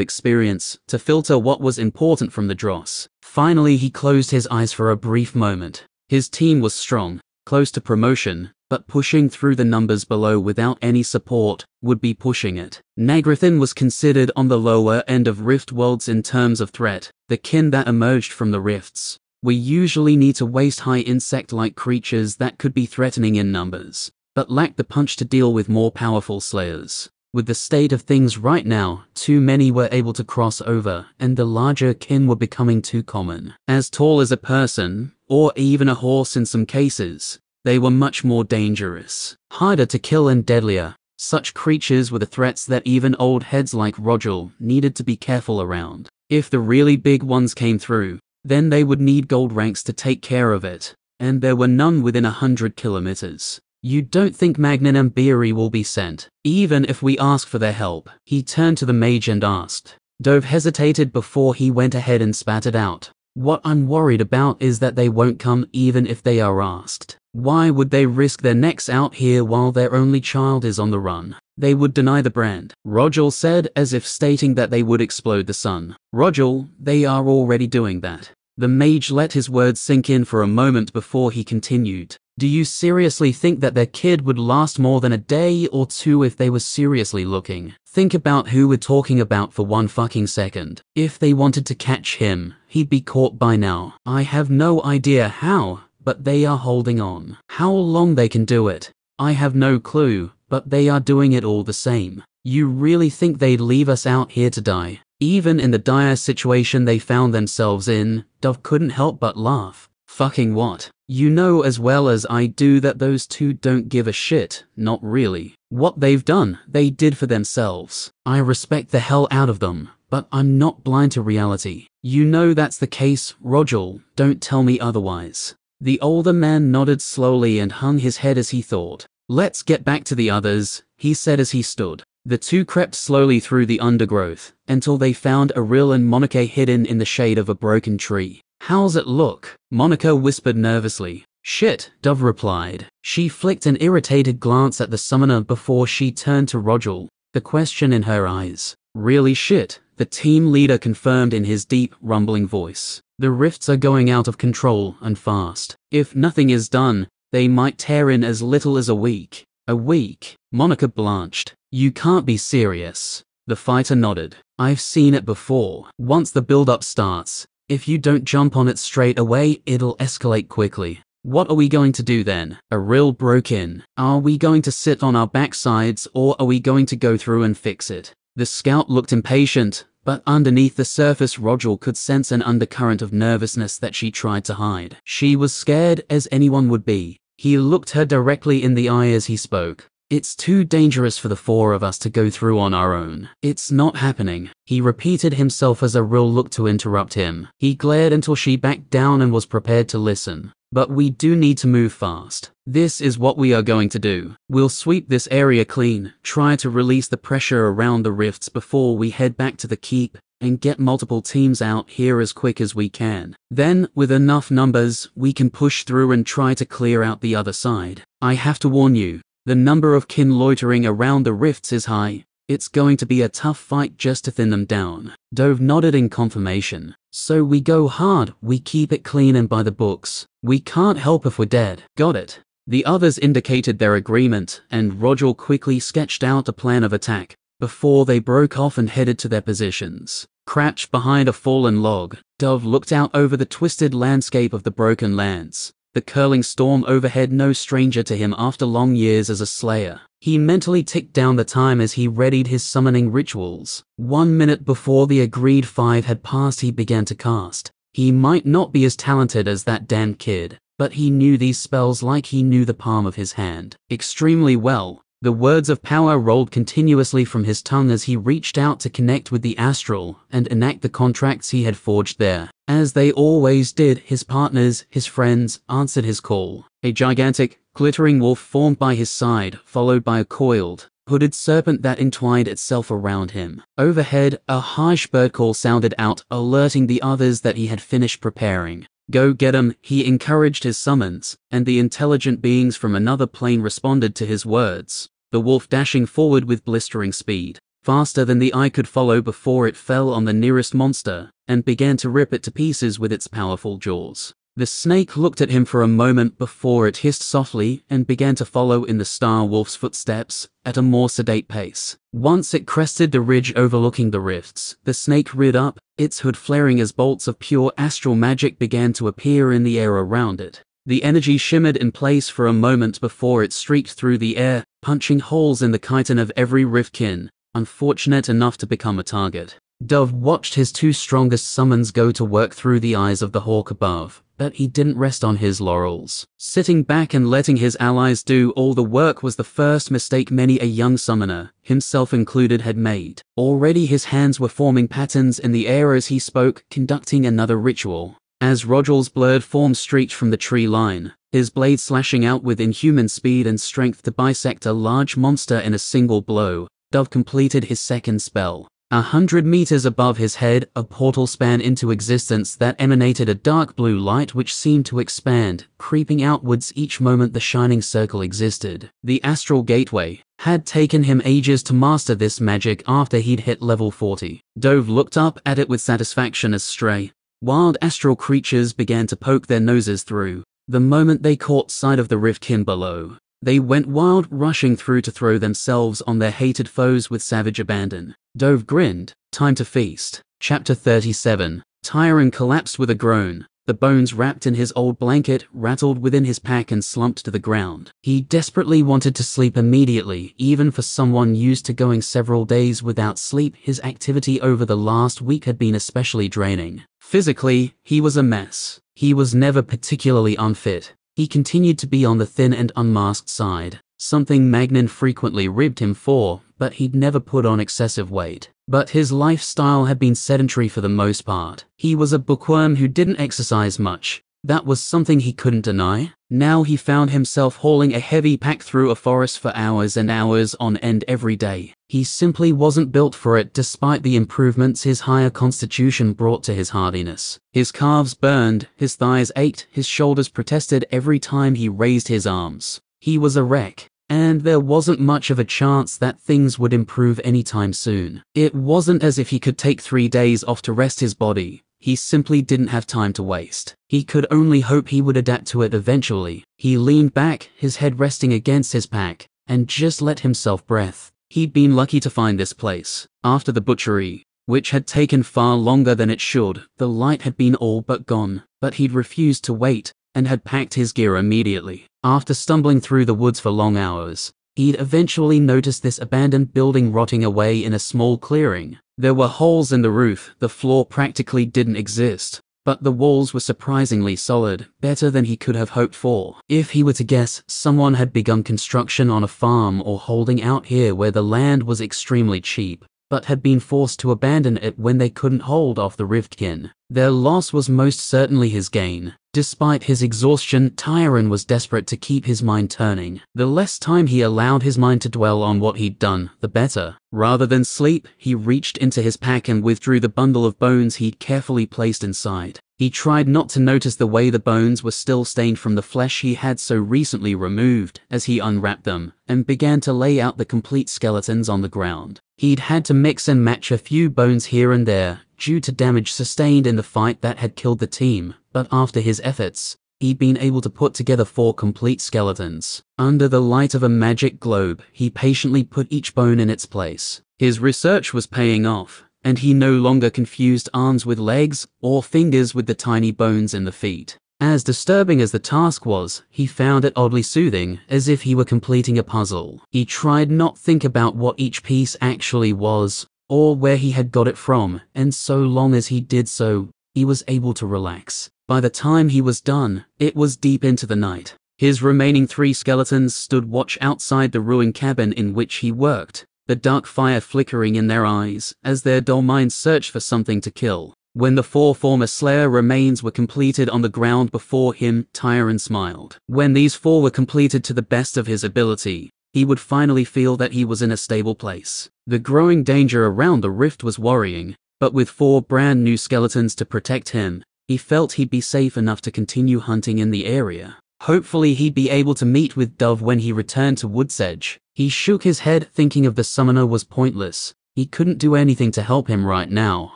experience to filter what was important from the dross. Finally, he closed his eyes for a brief moment. His team was strong, close to promotion, but pushing through the numbers below without any support would be pushing it. Nagrathan was considered on the lower end of rift worlds in terms of threat. The kin that emerged from the rifts were usually need to waist-high insect-like creatures that could be threatening in numbers, but lacked the punch to deal with more powerful slayers. With the state of things right now, too many were able to cross over, and the larger kin were becoming too common. As tall as a person, or even a horse in some cases, they were much more dangerous, harder to kill and deadlier. Such creatures were the threats that even old heads like Roger needed to be careful around. If the really big ones came through, then they would need gold ranks to take care of it. and there were none within 100 kilometers. You don't think Magnan and Beery will be sent, even if we ask for their help? He turned to the mage and asked. Dove hesitated before he went ahead and spat it out. What I'm worried about is that they won't come even if they are asked. Why would they risk their necks out here while their only child is on the run? They would deny the brand, Rogel said, as if stating that they would explode the sun. Rogel, they are already doing that. The mage let his words sink in for a moment before he continued. Do you seriously think that their kid would last more than a day or two if they were seriously looking? Think about who we're talking about for one fucking second. If they wanted to catch him, he'd be caught by now. I have no idea how, but they are holding on. How long they can do it, I have no clue, but they are doing it all the same. You really think they'd leave us out here to die? Even in the dire situation they found themselves in, Dove couldn't help but laugh. Fucking what? You know as well as I do that those two don't give a shit, not really. What they've done, they did for themselves. I respect the hell out of them, but I'm not blind to reality. You know that's the case, Rogel, don't tell me otherwise. The older man nodded slowly and hung his head as he thought. Let's get back to the others, he said as he stood. The two crept slowly through the undergrowth, until they found Aril and Monica hidden in the shade of a broken tree. How's it look? Monica whispered nervously. Shit, Dove replied. She flicked an irritated glance at the summoner before she turned to Rogel, the question in her eyes. Really shit, the team leader confirmed in his deep, rumbling voice. The rifts are going out of control and fast. If nothing is done, they might tear in as little as a week. A week? Monica blanched. You can't be serious. The fighter nodded. I've seen it before. Once the build-up starts, if you don't jump on it straight away, it'll escalate quickly. What are we going to do then? Aril broke in. Are we going to sit on our backsides or are we going to go through and fix it? The scout looked impatient, but underneath the surface Rogel could sense an undercurrent of nervousness that she tried to hide. She was scared as anyone would be. He looked her directly in the eye as he spoke. It's too dangerous for the four of us to go through on our own. It's not happening. He repeated himself as Aril looked to interrupt him. He glared until she backed down and was prepared to listen. But we do need to move fast. This is what we are going to do. We'll sweep this area clean, try to release the pressure around the rifts before we head back to the keep, and get multiple teams out here as quick as we can. Then, with enough numbers, we can push through and try to clear out the other side. I have to warn you, the number of kin loitering around the rifts is high. It's going to be a tough fight just to thin them down. Dove nodded in confirmation. So we go hard, we keep it clean and by the books. We can't help if we're dead. Got it. The others indicated their agreement, and Rogel quickly sketched out a plan of attack, before they broke off and headed to their positions. Crouched behind a fallen log, Dove looked out over the twisted landscape of the broken lands. The curling storm overhead no stranger to him after long years as a slayer. He mentally ticked down the time as he readied his summoning rituals. 1 minute before the agreed 5 had passed he began to cast. He might not be as talented as that damned kid, but he knew these spells like he knew the palm of his hand. Extremely well. The words of power rolled continuously from his tongue as he reached out to connect with the astral and enact the contracts he had forged there. As they always did, his partners, his friends, answered his call. A gigantic, glittering wolf formed by his side, followed by a coiled, hooded serpent that entwined itself around him. Overhead, a harsh bird call sounded out, alerting the others that he had finished preparing. Go get 'em, he encouraged his summons, and the intelligent beings from another plane responded to his words. The wolf dashing forward with blistering speed, faster than the eye could follow before it fell on the nearest monster, and began to rip it to pieces with its powerful jaws. The snake looked at him for a moment before it hissed softly and began to follow in the Star Wolf's footsteps, at a more sedate pace. Once it crested the ridge overlooking the rifts, the snake reared up, its hood flaring as bolts of pure astral magic began to appear in the air around it. The energy shimmered in place for a moment before it streaked through the air, punching holes in the chitin of every riftkin, unfortunate enough to become a target. Dove watched his two strongest summons go to work through the eyes of the hawk above, but he didn't rest on his laurels. Sitting back and letting his allies do all the work was the first mistake many a young summoner, himself included, had made. Already his hands were forming patterns in the air as he spoke, conducting another ritual. As Rogel's blurred form streaked from the tree line, his blade slashing out with inhuman speed and strength to bisect a large monster in a single blow, Dove completed his second spell. 100 meters above his head, a portal span into existence that emanated a dark blue light which seemed to expand, creeping outwards each moment the shining circle existed. The astral gateway. Had taken him ages to master this magic after he'd hit level 40. Dove looked up at it with satisfaction as stray, wild astral creatures began to poke their noses through. The moment they caught sight of the riftkin below, they went wild, rushing through to throw themselves on their hated foes with savage abandon. Dove grinned. Time to feast. Chapter 37. Tyron collapsed with a groan. The bones wrapped in his old blanket rattled within his pack and slumped to the ground. He desperately wanted to sleep immediately, even for someone used to going several days without sleep. His activity over the last week had been especially draining. Physically, he was a mess. He was never particularly unfit. He continued to be on the thin and unmasked side, something Magnan frequently ribbed him for, but he'd never put on excessive weight. But his lifestyle had been sedentary for the most part. He was a bookworm who didn't exercise much. That was something he couldn't deny. Now he found himself hauling a heavy pack through a forest for hours and hours on end every day. He simply wasn't built for it despite the improvements his higher constitution brought to his hardiness. His calves burned, his thighs ached, his shoulders protested every time he raised his arms. He was a wreck, and there wasn't much of a chance that things would improve anytime soon. It wasn't as if he could take 3 days off to rest his body. He simply didn't have time to waste. He could only hope he would adapt to it eventually. He leaned back, his head resting against his pack, and just let himself breathe. He'd been lucky to find this place. After the butchery, which had taken far longer than it should, the light had been all but gone, but he'd refused to wait, and had packed his gear immediately. After stumbling through the woods for long hours, he'd eventually noticed this abandoned building rotting away in a small clearing. There were holes in the roof, the floor practically didn't exist, but the walls were surprisingly solid, better than he could have hoped for. If he were to guess, someone had begun construction on a farm or holding out here where the land was extremely cheap, but had been forced to abandon it when they couldn't hold off the riftkin. Their loss was most certainly his gain. Despite his exhaustion, Tyron was desperate to keep his mind turning. The less time he allowed his mind to dwell on what he'd done, the better. Rather than sleep, he reached into his pack and withdrew the bundle of bones he'd carefully placed inside. He tried not to notice the way the bones were still stained from the flesh he had so recently removed as he unwrapped them and began to lay out the complete skeletons on the ground. He'd had to mix and match a few bones here and there due to damage sustained in the fight that had killed the team, but after his efforts, he'd been able to put together 4 complete skeletons. Under the light of a magic globe, he patiently put each bone in its place. His research was paying off, and he no longer confused arms with legs or fingers with the tiny bones in the feet. As disturbing as the task was, he found it oddly soothing, as if he were completing a puzzle. He tried not think about what each piece actually was, or where he had got it from, and so long as he did so, he was able to relax. By the time he was done, it was deep into the night. His remaining 3 skeletons stood watch outside the ruined cabin in which he worked, the dark fire flickering in their eyes as their dull minds searched for something to kill. When the 4 former Slayer remains were completed on the ground before him, Tyron smiled. When these 4 were completed to the best of his ability, he would finally feel that he was in a stable place. The growing danger around the rift was worrying, but with 4 brand new skeletons to protect him, he felt he'd be safe enough to continue hunting in the area. Hopefully he'd be able to meet with Dove when he returned to Wood's Edge. He shook his head, thinking of the summoner was pointless. He couldn't do anything to help him right now.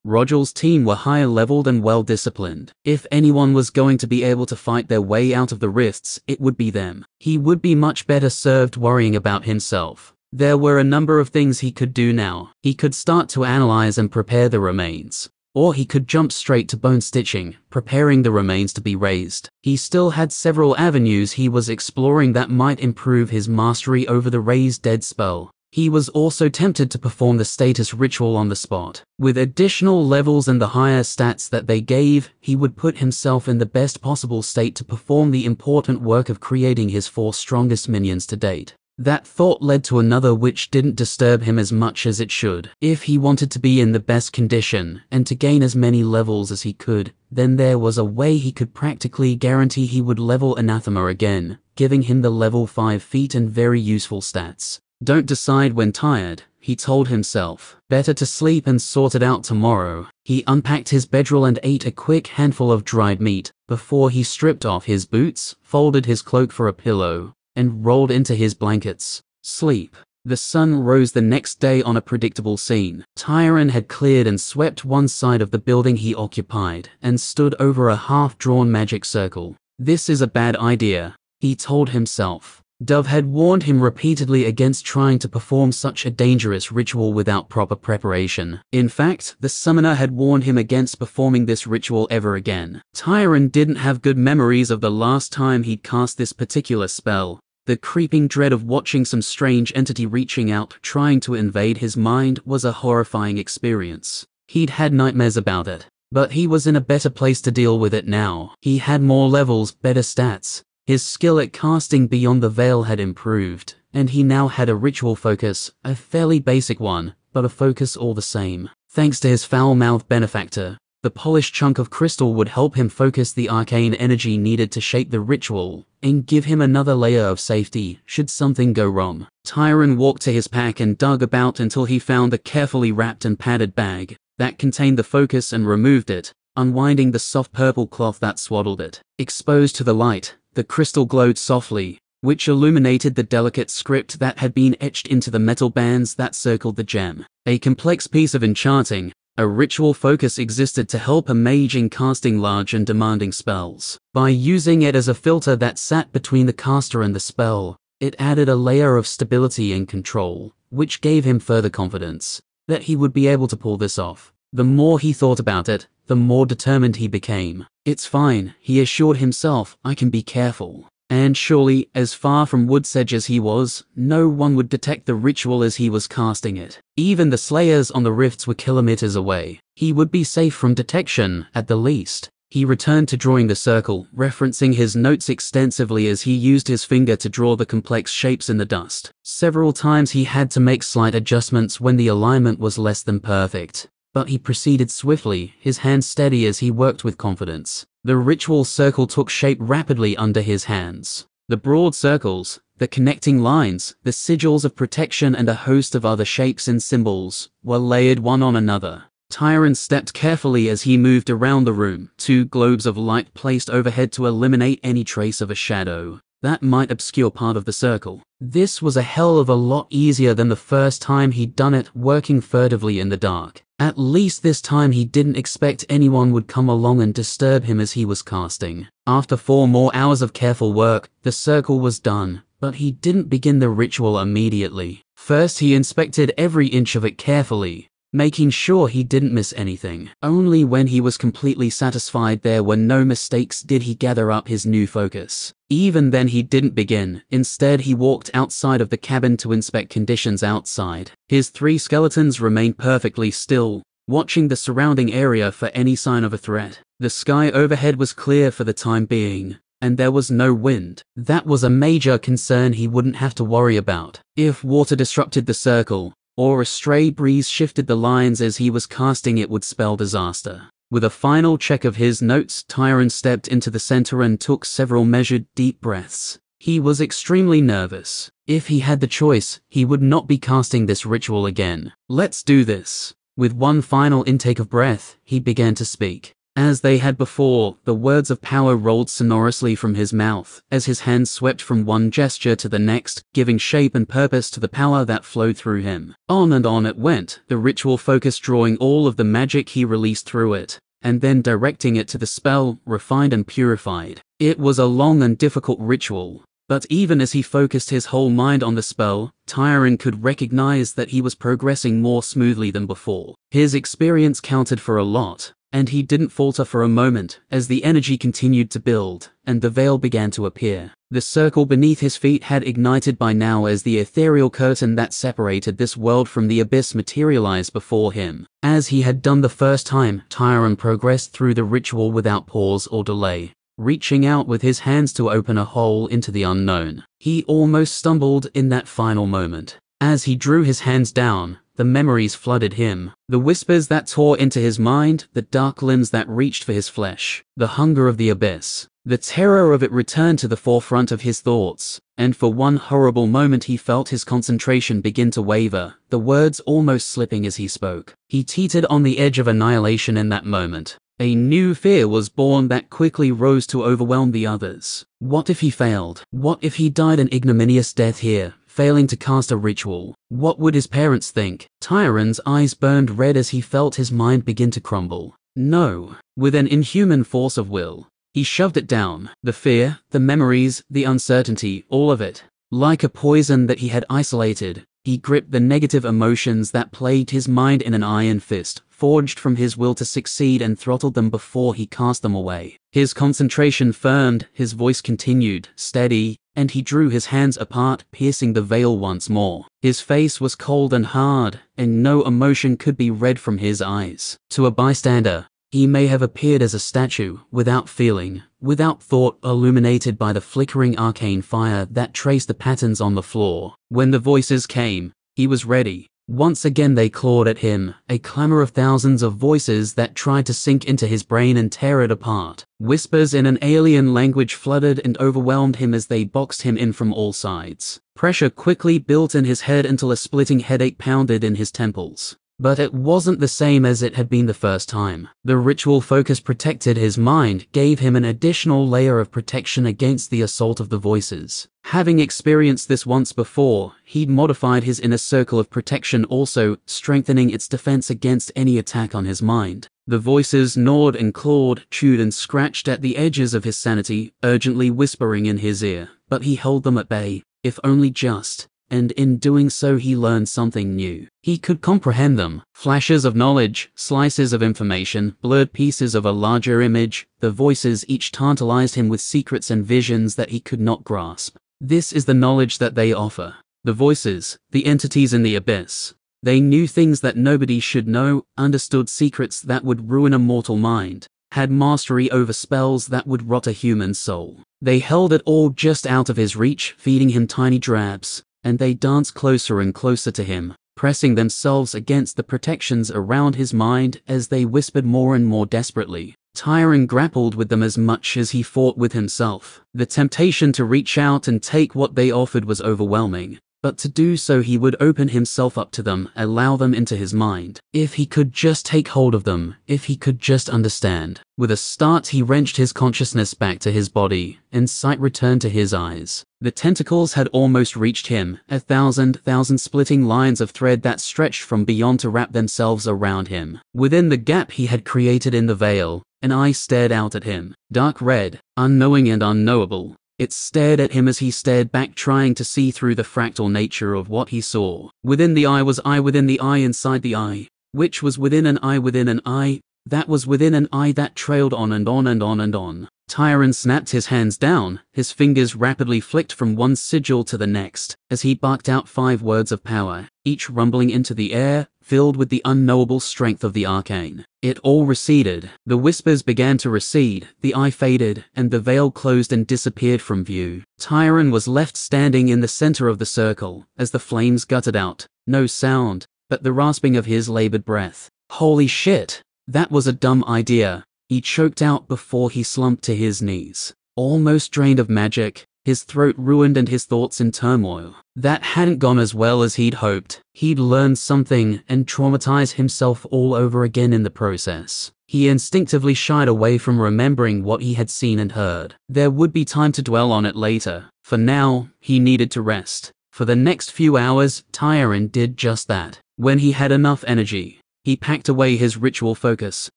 Rogel's team were higher leveled and well disciplined. If anyone was going to be able to fight their way out of the rifts, it would be them. He would be much better served worrying about himself. There were a number of things he could do now. He could start to analyze and prepare the remains. Or he could jump straight to bone stitching, preparing the remains to be raised. He still had several avenues he was exploring that might improve his mastery over the raised dead spell. He was also tempted to perform the status ritual on the spot. With additional levels and the higher stats that they gave, he would put himself in the best possible state to perform the important work of creating his 4 strongest minions to date. That thought led to another which didn't disturb him as much as it should. If he wanted to be in the best condition and to gain as many levels as he could, then there was a way he could practically guarantee he would level Anathema again, giving him the level 5 feat and very useful stats. Don't decide when tired, he told himself. Better to sleep and sort it out tomorrow. He unpacked his bedroll and ate a quick handful of dried meat before he stripped off his boots, folded his cloak for a pillow, and rolled into his blankets. Sleep. The sun rose the next day on a predictable scene. Tyron had cleared and swept one side of the building he occupied and stood over a half-drawn magic circle. This is a bad idea, he told himself. Dove had warned him repeatedly against trying to perform such a dangerous ritual without proper preparation. In fact, the summoner had warned him against performing this ritual ever again. Tyron didn't have good memories of the last time he'd cast this particular spell. The creeping dread of watching some strange entity reaching out, trying to invade his mind, was a horrifying experience. He'd had nightmares about it, but he was in a better place to deal with it now. He had more levels, better stats. His skill at casting Beyond the Veil had improved, and he now had a ritual focus, a fairly basic one, but a focus all the same. Thanks to his foul-mouthed benefactor, the polished chunk of crystal would help him focus the arcane energy needed to shape the ritual, and give him another layer of safety should something go wrong. Tyron walked to his pack and dug about until he found the carefully wrapped and padded bag that contained the focus and removed it, unwinding the soft purple cloth that swaddled it. Exposed to the light, the crystal glowed softly, which illuminated the delicate script that had been etched into the metal bands that circled the gem. A complex piece of enchanting, a ritual focus existed to help a mage in casting large and demanding spells. By using it as a filter that sat between the caster and the spell, it added a layer of stability and control, which gave him further confidence that he would be able to pull this off. The more he thought about it, the more determined he became. It's fine, he assured himself, I can be careful. And surely, as far from Woodsedge as he was, no one would detect the ritual as he was casting it. Even the slayers on the rifts were kilometers away. He would be safe from detection, at the least. He returned to drawing the circle, referencing his notes extensively as he used his finger to draw the complex shapes in the dust. Several times he had to make slight adjustments when the alignment was less than perfect. But he proceeded swiftly, his hands steady as he worked with confidence. The ritual circle took shape rapidly under his hands. The broad circles, the connecting lines, the sigils of protection and a host of other shapes and symbols were layered one on another. Tyron stepped carefully as he moved around the room, 2 globes of light placed overhead to eliminate any trace of a shadow that might obscure part of the circle. This was a hell of a lot easier than the first time he'd done it, working furtively in the dark. At least this time he didn't expect anyone would come along and disturb him as he was casting. After 4 more hours of careful work, the circle was done, but he didn't begin the ritual immediately. First he inspected every inch of it carefully, making sure he didn't miss anything. Only when he was completely satisfied there were no mistakes did he gather up his new focus. Even then he didn't begin. Instead he walked outside of the cabin to inspect conditions outside. His 3 skeletons remained perfectly still, watching the surrounding area for any sign of a threat. The sky overhead was clear for the time being, and there was no wind. That was a major concern he wouldn't have to worry about. If water disrupted the circle, or a stray breeze shifted the lines as he was casting, it would spell disaster. With a final check of his notes, Tyron stepped into the center and took several measured, deep breaths. He was extremely nervous. If he had the choice, he would not be casting this ritual again. Let's do this. With one final intake of breath, he began to speak. As they had before, the words of power rolled sonorously from his mouth, as his hands swept from one gesture to the next, giving shape and purpose to the power that flowed through him. On and on it went, the ritual focus drawing all of the magic he released through it, and then directing it to the spell, refined and purified. It was a long and difficult ritual, but even as he focused his whole mind on the spell, Tyron could recognize that he was progressing more smoothly than before. His experience counted for a lot, and he didn't falter for a moment as the energy continued to build and the veil began to appear. The circle beneath his feet had ignited by now as the ethereal curtain that separated this world from the abyss materialized before him. As he had done the first time, Tyron progressed through the ritual without pause or delay, reaching out with his hands to open a hole into the unknown. He almost stumbled in that final moment. As he drew his hands down, the memories flooded him. The whispers that tore into his mind, the dark limbs that reached for his flesh, the hunger of the abyss. The terror of it returned to the forefront of his thoughts, and for one horrible moment he felt his concentration begin to waver, the words almost slipping as he spoke. He teetered on the edge of annihilation in that moment. A new fear was born that quickly rose to overwhelm the others. What if he failed? What if he died an ignominious death here, failing to cast a ritual? What would his parents think? Tyron's eyes burned red as he felt his mind begin to crumble. No. With an inhuman force of will, he shoved it down. The fear, the memories, the uncertainty, all of it. Like a poison that he had isolated, he gripped the negative emotions that plagued his mind in an iron fist, forged from his will to succeed, and throttled them before he cast them away. His concentration firmed, his voice continued, steady, and he drew his hands apart, piercing the veil once more. His face was cold and hard, and no emotion could be read from his eyes. To a bystander, he may have appeared as a statue, without feeling, without thought, illuminated by the flickering arcane fire that traced the patterns on the floor. When the voices came, he was ready. Once again they clawed at him, a clamor of thousands of voices that tried to sink into his brain and tear it apart. Whispers in an alien language flooded and overwhelmed him as they boxed him in from all sides. Pressure quickly built in his head until a splitting headache pounded in his temples. But it wasn't the same as it had been the first time. The ritual focus protected his mind, gave him an additional layer of protection against the assault of the voices. Having experienced this once before, he'd modified his inner circle of protection also, strengthening its defense against any attack on his mind. The voices gnawed and clawed, chewed and scratched at the edges of his sanity, urgently whispering in his ear, but he held them at bay, if only just. And in doing so he learned something new. He could comprehend them. Flashes of knowledge, slices of information, blurred pieces of a larger image. The voices each tantalized him with secrets and visions that he could not grasp. This is the knowledge that they offer. The voices, the entities in the abyss. They knew things that nobody should know, understood secrets that would ruin a mortal mind, had mastery over spells that would rot a human soul. They held it all just out of his reach, feeding him tiny drabs. And they danced closer and closer to him, pressing themselves against the protections around his mind as they whispered more and more desperately. Tyron grappled with them as much as he fought with himself. The temptation to reach out and take what they offered was overwhelming, but to do so he would open himself up to them, allow them into his mind. If he could just take hold of them, if he could just understand. With a start he wrenched his consciousness back to his body, and sight returned to his eyes. The tentacles had almost reached him, a thousand splitting lines of thread that stretched from beyond to wrap themselves around him. Within the gap he had created in the veil, an eye stared out at him, dark red, unknowing and unknowable. It stared at him as he stared back, trying to see through the fractal nature of what he saw. Within the eye was eye within the eye inside the eye, which was within an eye, that was within an eye that trailed on and on and on and on. Tyron snapped his hands down, his fingers rapidly flicked from one sigil to the next, as he barked out 5 words of power, each rumbling into the air, filled with the unknowable strength of the arcane. It all receded. The whispers began to recede, the eye faded, and the veil closed and disappeared from view. Tyron was left standing in the center of the circle, as the flames guttered out. No sound, but the rasping of his labored breath. Holy shit! That was a dumb idea. He choked out before he slumped to his knees. Almost drained of magic, his throat ruined and his thoughts in turmoil. That hadn't gone as well as he'd hoped. He'd learned something and traumatized himself all over again in the process. He instinctively shied away from remembering what he had seen and heard. There would be time to dwell on it later. For now, he needed to rest. For the next few hours, Tyron did just that. When he had enough energy, he packed away his ritual focus,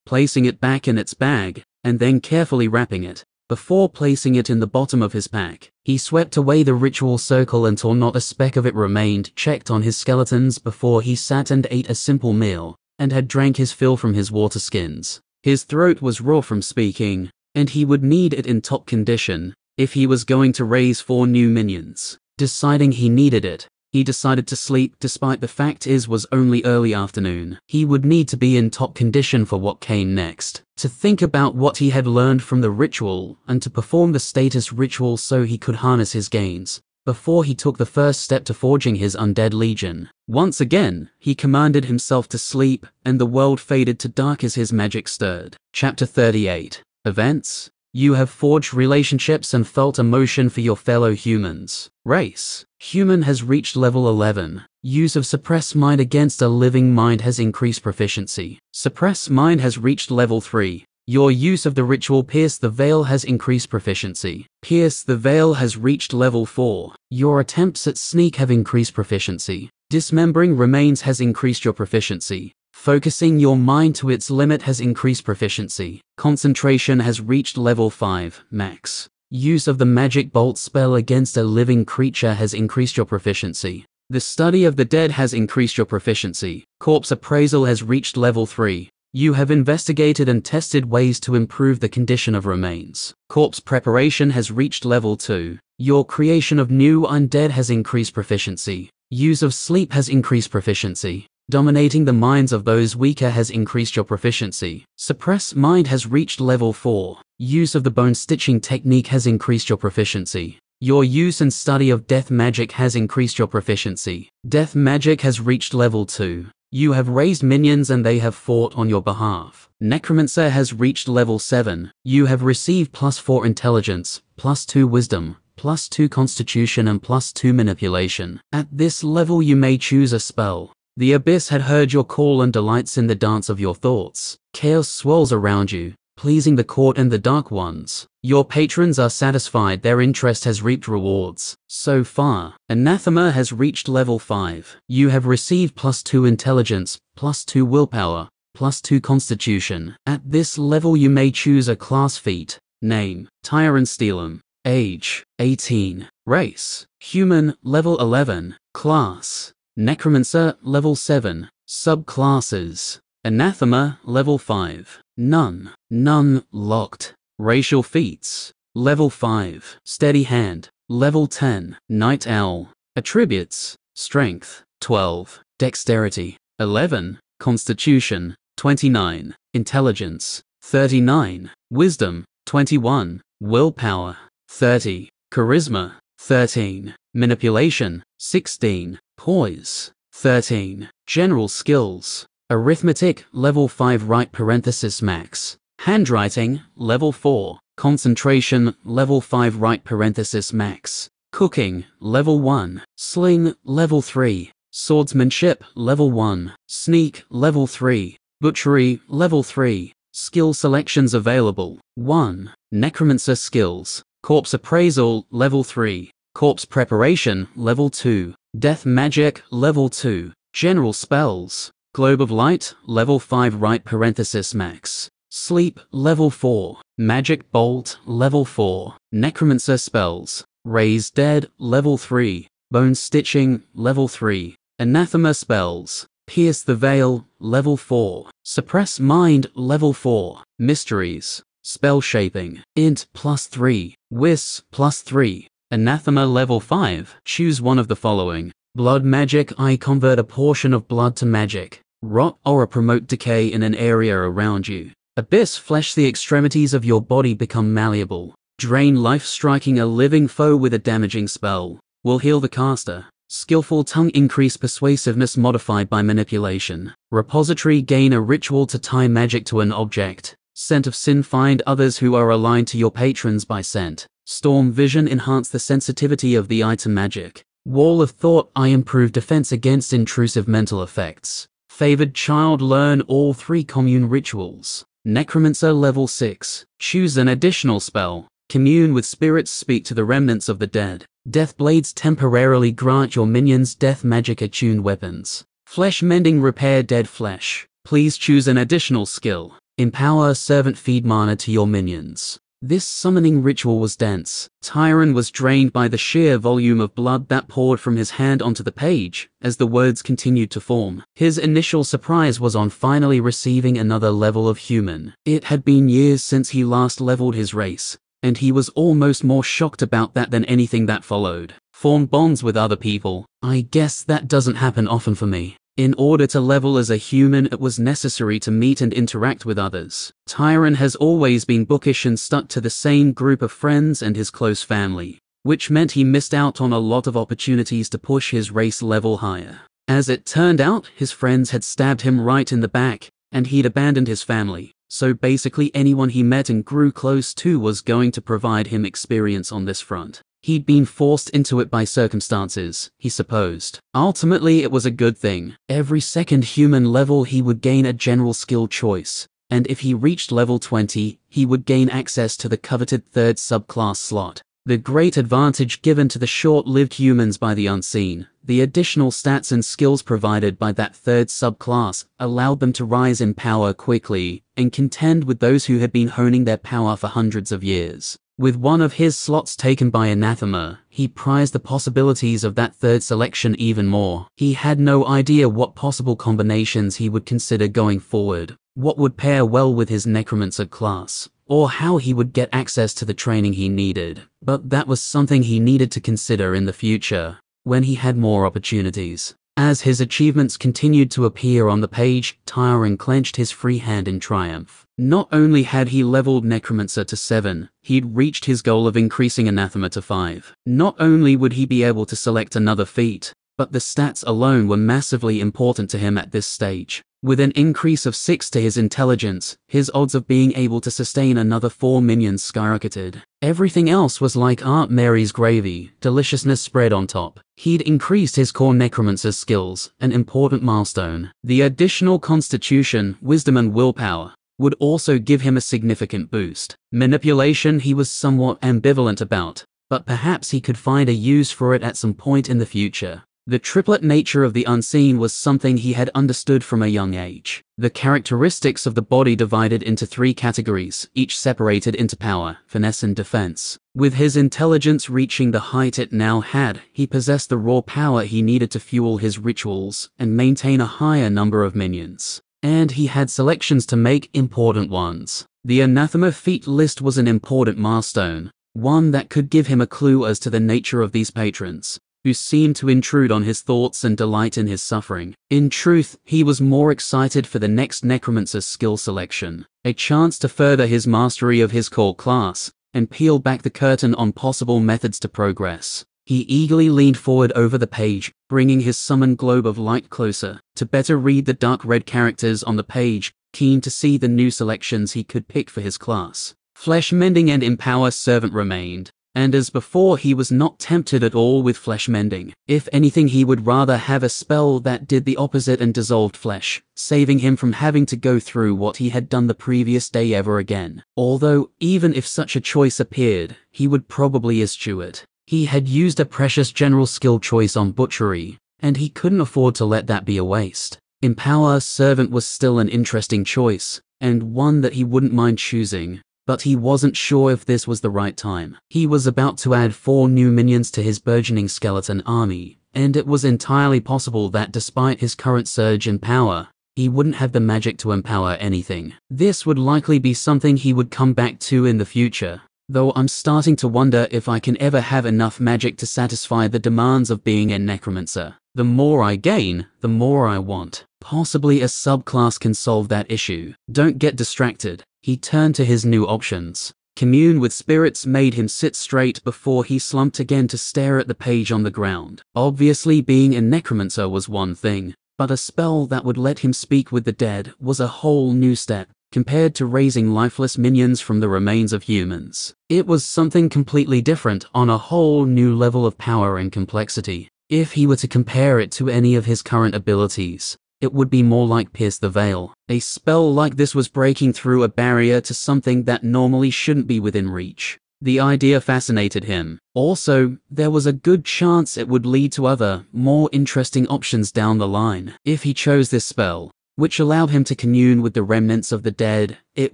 placing it back in its bag, and then carefully wrapping it. Before placing it in the bottom of his pack, he swept away the ritual circle until not a speck of it remained, checked on his skeletons before he sat and ate a simple meal, and had drank his fill from his water skins. His throat was raw from speaking, and he would need it in top condition if he was going to raise 4 new minions. Deciding he needed it, he decided to sleep despite the fact it was only early afternoon. He would need to be in top condition for what came next. to think about what he had learned from the ritual and to perform the status ritual so he could harness his gains, before he took the first step to forging his undead legion. Once again, he commanded himself to sleep, and the world faded to dark as his magic stirred. Chapter 38. Events. You have forged relationships and felt emotion for your fellow humans. Race. Human has reached level 11. Use of Suppress Mind against a living mind has increased proficiency. Suppress Mind has reached level 3. Your use of the ritual Pierce the Veil has increased proficiency. Pierce the Veil has reached level 4. Your attempts at Sneak have increased proficiency. Dismembering Remains has increased your proficiency. Focusing your mind to its limit has increased proficiency. Concentration has reached level 5, max. Use of the Magic Bolt spell against a living creature has increased your proficiency. The Study of the Dead has increased your proficiency. Corpse Appraisal has reached level 3. You have investigated and tested ways to improve the condition of remains. Corpse Preparation has reached level 2. Your creation of new undead has increased proficiency. Use of Sleep has increased proficiency. Dominating the minds of those weaker has increased your proficiency. Suppress Mind has reached level 4. Use of the Bone Stitching technique has increased your proficiency. Your use and study of Death Magic has increased your proficiency. Death Magic has reached level 2. You have raised minions and they have fought on your behalf. Necromancer has reached level 7. You have received +4 intelligence, +2 wisdom, +2 constitution and +2 manipulation. At this level you may choose a spell. The Abyss had heard your call and delights in the dance of your thoughts. Chaos swirls around you, pleasing the court and the dark ones. Your patrons are satisfied, their interest has reaped rewards. So far, Anathema has reached level 5. You have received +2 intelligence, +2 willpower, +2 constitution. At this level you may choose a class feat. Name, Tyrant Steelum. Age, 18. Race, Human, level 11. Class, Necromancer, level 7. Subclasses, Anathema, level 5. None locked. Racial feats, level 5. Steady Hand, level 10. Night Owl. Attributes, Strength, 12. Dexterity, 11. Constitution, 29. Intelligence, 39. Wisdom, 21. Willpower, 30. Charisma, 13. Manipulation, 16. Poise, 13. General skills. Arithmetic, level 5 right parenthesis max. Handwriting, level 4. Concentration, level 5 right parenthesis max. Cooking, level 1. Sling, level 3. Swordsmanship, level 1. Sneak, level 3. Butchery, level 3. Skill selections available. 1. Necromancer skills. Corpse Appraisal, level 3. Corpse Preparation, level 2. Death Magic, level 2. General Spells. Globe of Light, level 5 right parenthesis max. Sleep, level 4. Magic Bolt, level 4. Necromancer Spells. Raise Dead, level 3. Bone Stitching, level 3. Anathema Spells. Pierce the Veil, level 4. Suppress Mind, level 4. Mysteries. Spell Shaping. Int, +3. Wis, +3. Anathema level 5. Choose one of the following. Blood Magic. I convert a portion of blood to magic. Rot or promote decay in an area around you. Abyss. Flesh. The extremities of your body become malleable. Drain life. Striking a living foe with a damaging spell will heal the caster. Skillful Tongue. Increase persuasiveness modified by manipulation. Repository. Gain a ritual to tie magic to an object. Scent of Sin. Find others who are aligned to your patrons by scent. Storm Vision. Enhance the sensitivity of the item magic. Wall of Thought. I improve defense against intrusive mental effects. Favored Child. Learn all 3 commune rituals. Necromancer level 6. Choose an additional spell. Commune with spirits. Speak to the remnants of the dead. Death Blades. Temporarily grant your minions death magic attuned weapons. Flesh Mending. Repair dead flesh. Please choose an additional skill. Empower Servant. Feed mana to your minions. This summoning ritual was dense. Tyron was drained by the sheer volume of blood that poured from his hand onto the page as the words continued to form. His initial surprise was on finally receiving another level of human. It had been years since he last leveled his race, and he was almost more shocked about that than anything that followed. Form bonds with other people. I guess that doesn't happen often for me. In order to level as a human, it was necessary to meet and interact with others. Tyron has always been bookish and stuck to the same group of friends and his close family, which meant he missed out on a lot of opportunities to push his race level higher. As it turned out, his friends had stabbed him right in the back, and he'd abandoned his family. So basically anyone he met and grew close to was going to provide him experience on this front. He'd been forced into it by circumstances, he supposed. Ultimately, it was a good thing. Every second human level he would gain a general skill choice, and if he reached level 20, he would gain access to the coveted third subclass slot. The great advantage given to the short-lived humans by the unseen, the additional stats and skills provided by that third subclass, allowed them to rise in power quickly and contend with those who had been honing their power for hundreds of years. With one of his slots taken by Anathema, he prized the possibilities of that third selection even more. He had no idea what possible combinations he would consider going forward, what would pair well with his Necromancer class, or how he would get access to the training he needed. But that was something he needed to consider in the future, when he had more opportunities. As his achievements continued to appear on the page, Tyron clenched his free hand in triumph. Not only had he leveled Necromancer to 7, he'd reached his goal of increasing Anathema to 5. Not only would he be able to select another feat, but the stats alone were massively important to him at this stage. With an increase of 6 to his intelligence, his odds of being able to sustain another 4 minions skyrocketed. Everything else was like Aunt Mary's gravy, deliciousness spread on top. He'd increased his core Necromancer skills, an important milestone. The additional Constitution, Wisdom and Willpower would also give him a significant boost. Manipulation he was somewhat ambivalent about, but perhaps he could find a use for it at some point in the future. The triplet nature of the unseen was something he had understood from a young age. The characteristics of the body divided into 3 categories, each separated into power, finesse and defense. With his intelligence reaching the height it now had, he possessed the raw power he needed to fuel his rituals and maintain a higher number of minions. And he had selections to make, important ones. The Anathema feat list was an important milestone, one that could give him a clue as to the nature of these patrons, who seemed to intrude on his thoughts and delight in his suffering. In truth, he was more excited for the next Necromancer skill selection, a chance to further his mastery of his core class, and peel back the curtain on possible methods to progress. He eagerly leaned forward over the page, bringing his summoned globe of light closer, to better read the dark red characters on the page, keen to see the new selections he could pick for his class. Flesh Mending and Empower Servant remained, and as before he was not tempted at all with flesh mending. If anything, he would rather have a spell that did the opposite and dissolved flesh, saving him from having to go through what he had done the previous day ever again. Although, even if such a choice appeared, he would probably eschew it. He had used a precious general skill choice on butchery, and he couldn't afford to let that be a waste. Empower Servant was still an interesting choice, and one that he wouldn't mind choosing, but he wasn't sure if this was the right time. He was about to add 4 new minions to his burgeoning skeleton army, and it was entirely possible that despite his current surge in power, he wouldn't have the magic to empower anything. This would likely be something he would come back to in the future, though I'm starting to wonder if I can ever have enough magic to satisfy the demands of being a Necromancer. The more I gain, the more I want. Possibly a subclass can solve that issue. Don't get distracted. He turned to his new options. Commune with Spirits made him sit straight before he slumped again to stare at the page on the ground. Obviously, being a Necromancer was one thing, but a spell that would let him speak with the dead was a whole new step, compared to raising lifeless minions from the remains of humans. It was something completely different, on a whole new level of power and complexity. If he were to compare it to any of his current abilities, it would be more like Pierce the Veil. A spell like this was breaking through a barrier to something that normally shouldn't be within reach. The idea fascinated him. Also, there was a good chance it would lead to other, more interesting options down the line. If he chose this spell, which allowed him to commune with the remnants of the dead, it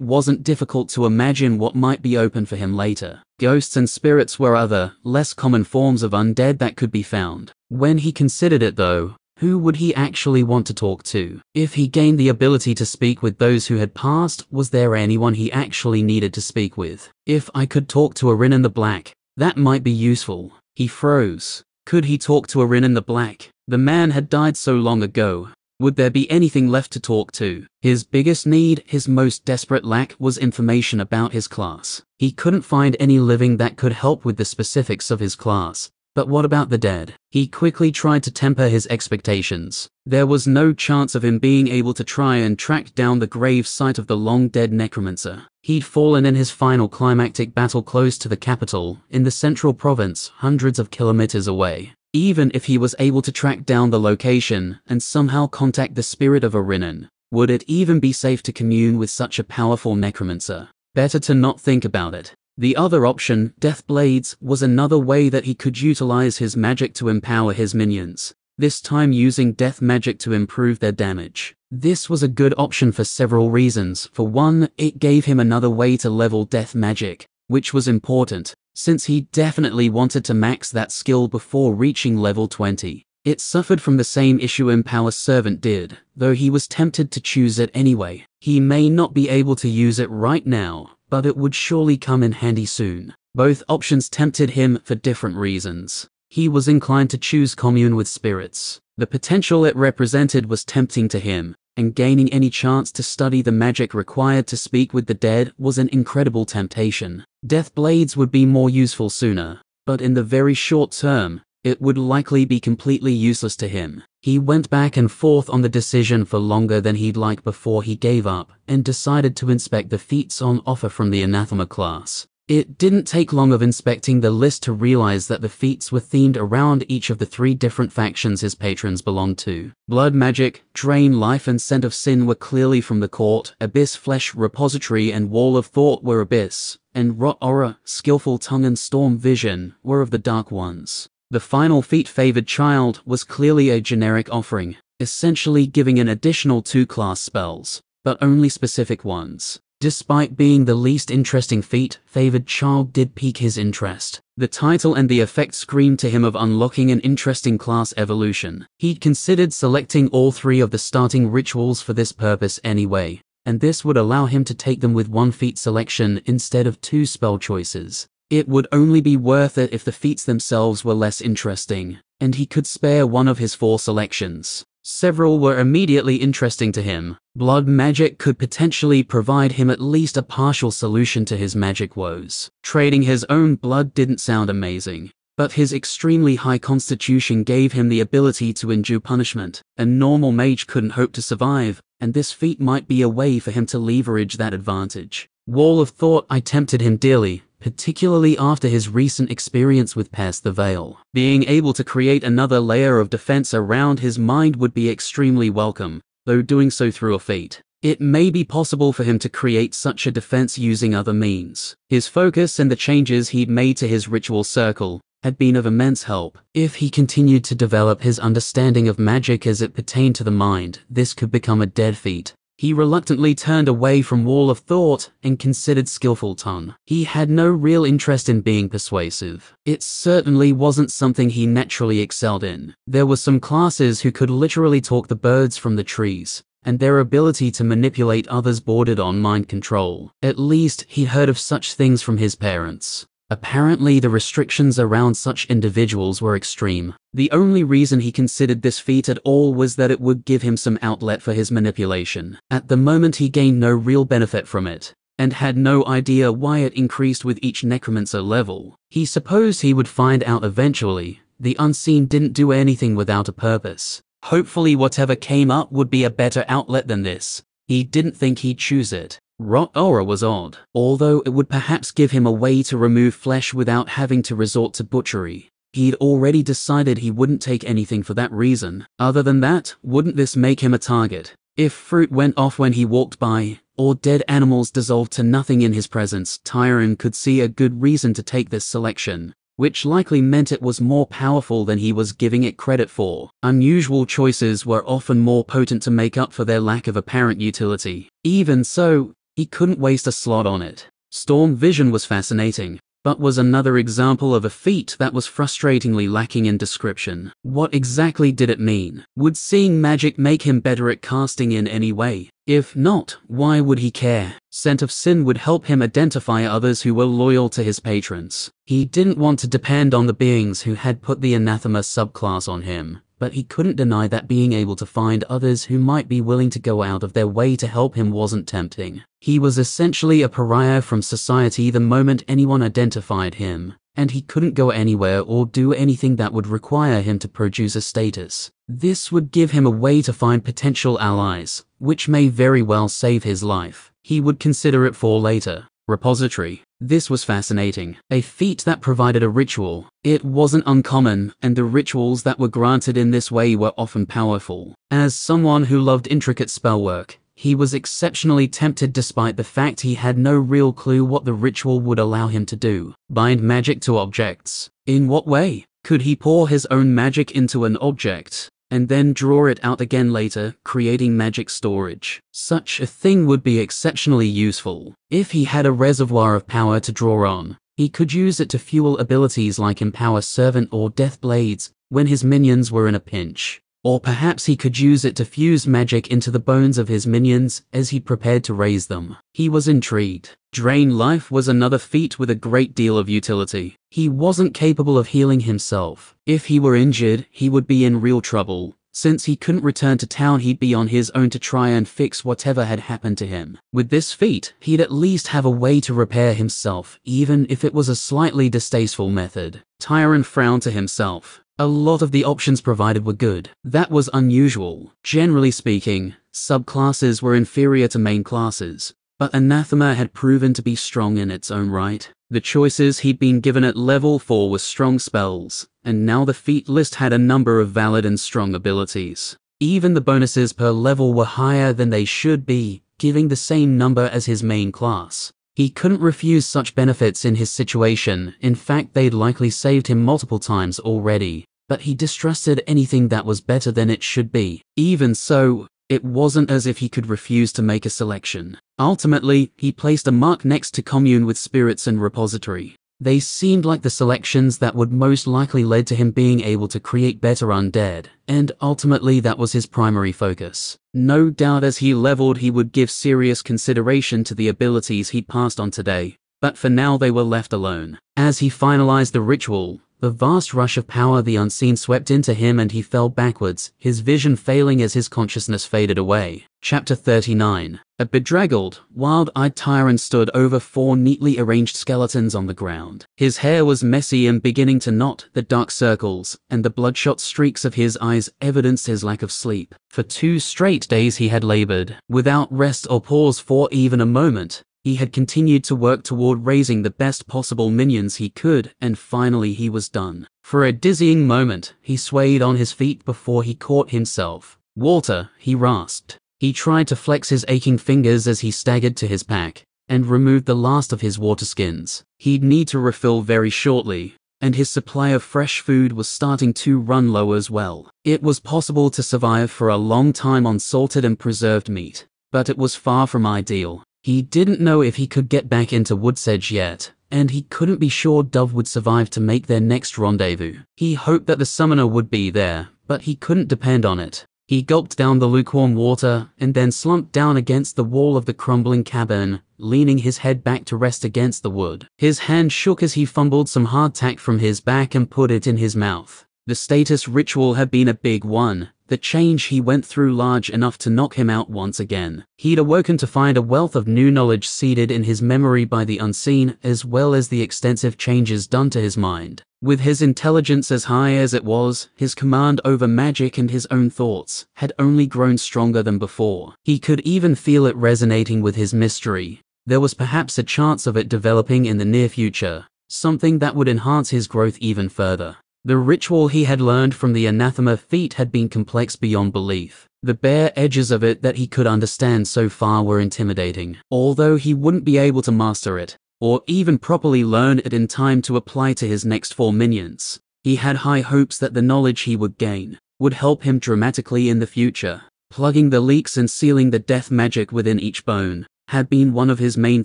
wasn't difficult to imagine what might be open for him later. Ghosts and spirits were other, less common forms of undead that could be found. When he considered it though, who would he actually want to talk to? If he gained the ability to speak with those who had passed, was there anyone he actually needed to speak with? If I could talk to Arin the Black, that might be useful. He froze. Could he talk to Arin the Black? The man had died so long ago, Would there be anything left to talk to? His biggest need, his most desperate lack, was information about his class. He couldn't find any living that could help with the specifics of his class. But what about the dead? He quickly tried to temper his expectations. There was no chance of him being able to try and track down the grave site of the long-dead necromancer. He'd fallen in his final climactic battle close to the capital, in the central province, hundreds of kilometers away. Even if he was able to track down the location and somehow contact the spirit of Orinin, would it even be safe to commune with such a powerful necromancer? Better to not think about it. The other option, Death Blades, was another way that he could utilize his magic to empower his minions, this time using death magic to improve their damage. This was a good option for several reasons. For one, it gave him another way to level death magic, which was important, since he definitely wanted to max that skill before reaching level 20. It suffered from the same issue Empower Servant did, though he was tempted to choose it anyway. He may not be able to use it right now, but it would surely come in handy soon. Both options tempted him for different reasons. He was inclined to choose Commune with Spirits. The potential it represented was tempting to him, and gaining any chance to study the magic required to speak with the dead was an incredible temptation. Death Blades would be more useful sooner, but in the very short term, it would likely be completely useless to him. He went back and forth on the decision for longer than he'd like before he gave up and decided to inspect the feats on offer from the Anathema class. It didn't take long of inspecting the list to realize that the feats were themed around each of the 3 different factions his patrons belonged to. Blood Magic, Drain Life and Scent of Sin were clearly from the Court, Abyss Flesh Repository and Wall of Thought were Abyss, and Rot Aura, Skillful Tongue and Storm Vision were of the Dark Ones. The final feat, Favored Child, was clearly a generic offering, essentially giving an additional 2 class spells, but only specific ones. Despite being the least interesting feat, Favored Child did pique his interest. The title and the effect screamed to him of unlocking an interesting class evolution. He'd considered selecting all 3 of the starting rituals for this purpose anyway, and this would allow him to take them with 1 feat selection instead of 2 spell choices. It would only be worth it if the feats themselves were less interesting, and he could spare 1 of his 4 selections. Several were immediately interesting to him. Blood Magic could potentially provide him at least a partial solution to his magic woes. Trading his own blood didn't sound amazing, but his extremely high constitution gave him the ability to endure punishment. A normal mage couldn't hope to survive, and this feat might be a way for him to leverage that advantage. Wall of Thought tempted him dearly, particularly after his recent experience with Pierce the Veil. Being able to create another layer of defense around his mind would be extremely welcome, though doing so through a feat. It may be possible for him to create such a defense using other means. His focus and the changes he'd made to his ritual circle had been of immense help. If he continued to develop his understanding of magic as it pertained to the mind, this could become a dead feat. He reluctantly turned away from Wall of Thought and considered Skillful Tongue. He had no real interest in being persuasive. It certainly wasn't something he naturally excelled in. There were some classes who could literally talk the birds from the trees, and their ability to manipulate others bordered on mind control. At least, he heard of such things from his parents. Apparently, the restrictions around such individuals were extreme. The only reason he considered this feat at all was that it would give him some outlet for his manipulation. At the moment, he gained no real benefit from it, and had no idea why it increased with each necromancer level. He supposed he would find out eventually. The unseen didn't do anything without a purpose. Hopefully whatever came up would be a better outlet than this. He didn't think he'd choose it. Rot Aura was odd, although it would perhaps give him a way to remove flesh without having to resort to butchery. He'd already decided he wouldn't take anything for that reason. Other than that, wouldn't this make him a target? If fruit went off when he walked by, or dead animals dissolved to nothing in his presence, Tyron could see a good reason to take this selection, which likely meant it was more powerful than he was giving it credit for. Unusual choices were often more potent to make up for their lack of apparent utility. Even so, he couldn't waste a slot on it. Storm Vision was fascinating, but was another example of a feat that was frustratingly lacking in description. What exactly did it mean? Would seeing magic make him better at casting in any way? If not, why would he care? Scent of Sin would help him identify others who were loyal to his patrons. He didn't want to depend on the beings who had put the Anathema subclass on him, but he couldn't deny that being able to find others who might be willing to go out of their way to help him wasn't tempting. He was essentially a pariah from society the moment anyone identified him, and he couldn't go anywhere or do anything that would require him to produce a status. This would give him a way to find potential allies, which may very well save his life. He would consider it for later. Repository. This was fascinating. A feat that provided a ritual. It wasn't uncommon, and the rituals that were granted in this way were often powerful. As someone who loved intricate spellwork, he was exceptionally tempted despite the fact he had no real clue what the ritual would allow him to do. Bind magic to objects. In what way? Could he pour his own magic into an object and then draw it out again later, creating magic storage? Such a thing would be exceptionally useful. If he had a reservoir of power to draw on, he could use it to fuel abilities like Empower Servant or Death Blades when his minions were in a pinch. Or perhaps he could use it to fuse magic into the bones of his minions as he prepared to raise them. He was intrigued. Drain life was another feat with a great deal of utility. He wasn't capable of healing himself. If he were injured, he would be in real trouble. Since he couldn't return to town, he'd be on his own to try and fix whatever had happened to him. With this feat, he'd at least have a way to repair himself, even if it was a slightly distasteful method. Tyron frowned to himself. A lot of the options provided were good. That was unusual. Generally speaking, subclasses were inferior to main classes, but Anathema had proven to be strong in its own right. The choices he'd been given at level 4 were strong spells, and now the feat list had a number of valid and strong abilities. Even the bonuses per level were higher than they should be, giving the same number as his main class. He couldn't refuse such benefits in his situation. In fact, they'd likely saved him multiple times already. But he distrusted anything that was better than it should be. Even so, it wasn't as if he could refuse to make a selection. Ultimately, he placed a mark next to Commune with Spirits and Repository. They seemed like the selections that would most likely lead to him being able to create better undead, and ultimately that was his primary focus. No doubt as he leveled he would give serious consideration to the abilities he passed on today, but for now they were left alone. As he finalized the ritual, the vast rush of power the unseen swept into him and he fell backwards, his vision failing as his consciousness faded away. Chapter 39. A bedraggled, wild-eyed Tyron stood over 4 neatly arranged skeletons on the ground. His hair was messy and beginning to knot, the dark circles and the bloodshot streaks of his eyes evidenced his lack of sleep. For 2 straight days he had labored, without rest or pause for even a moment. He had continued to work toward raising the best possible minions he could, and finally he was done. For a dizzying moment, he swayed on his feet before he caught himself. "Water," he rasped. He tried to flex his aching fingers as he staggered to his pack, and removed the last of his water skins. He'd need to refill very shortly, and his supply of fresh food was starting to run low as well. It was possible to survive for a long time on salted and preserved meat, but it was far from ideal. He didn't know if he could get back into Woodsedge yet, and he couldn't be sure Dove would survive to make their next rendezvous. He hoped that the summoner would be there, but he couldn't depend on it. He gulped down the lukewarm water, and then slumped down against the wall of the crumbling cabin, leaning his head back to rest against the wood. His hand shook as he fumbled some hardtack from his back and put it in his mouth. The status ritual had been a big one. The change he went through large enough to knock him out once again. He'd awoken to find a wealth of new knowledge seeded in his memory by the unseen, as well as the extensive changes done to his mind. With his intelligence as high as it was, his command over magic and his own thoughts had only grown stronger than before. He could even feel it resonating with his mystery. There was perhaps a chance of it developing in the near future, something that would enhance his growth even further. The ritual he had learned from the Anathema feat had been complex beyond belief. The bare edges of it that he could understand so far were intimidating. Although he wouldn't be able to master it, or even properly learn it in time to apply to his next 4 minions, he had high hopes that the knowledge he would gain would help him dramatically in the future. Plugging the leaks and sealing the death magic within each bone had been one of his main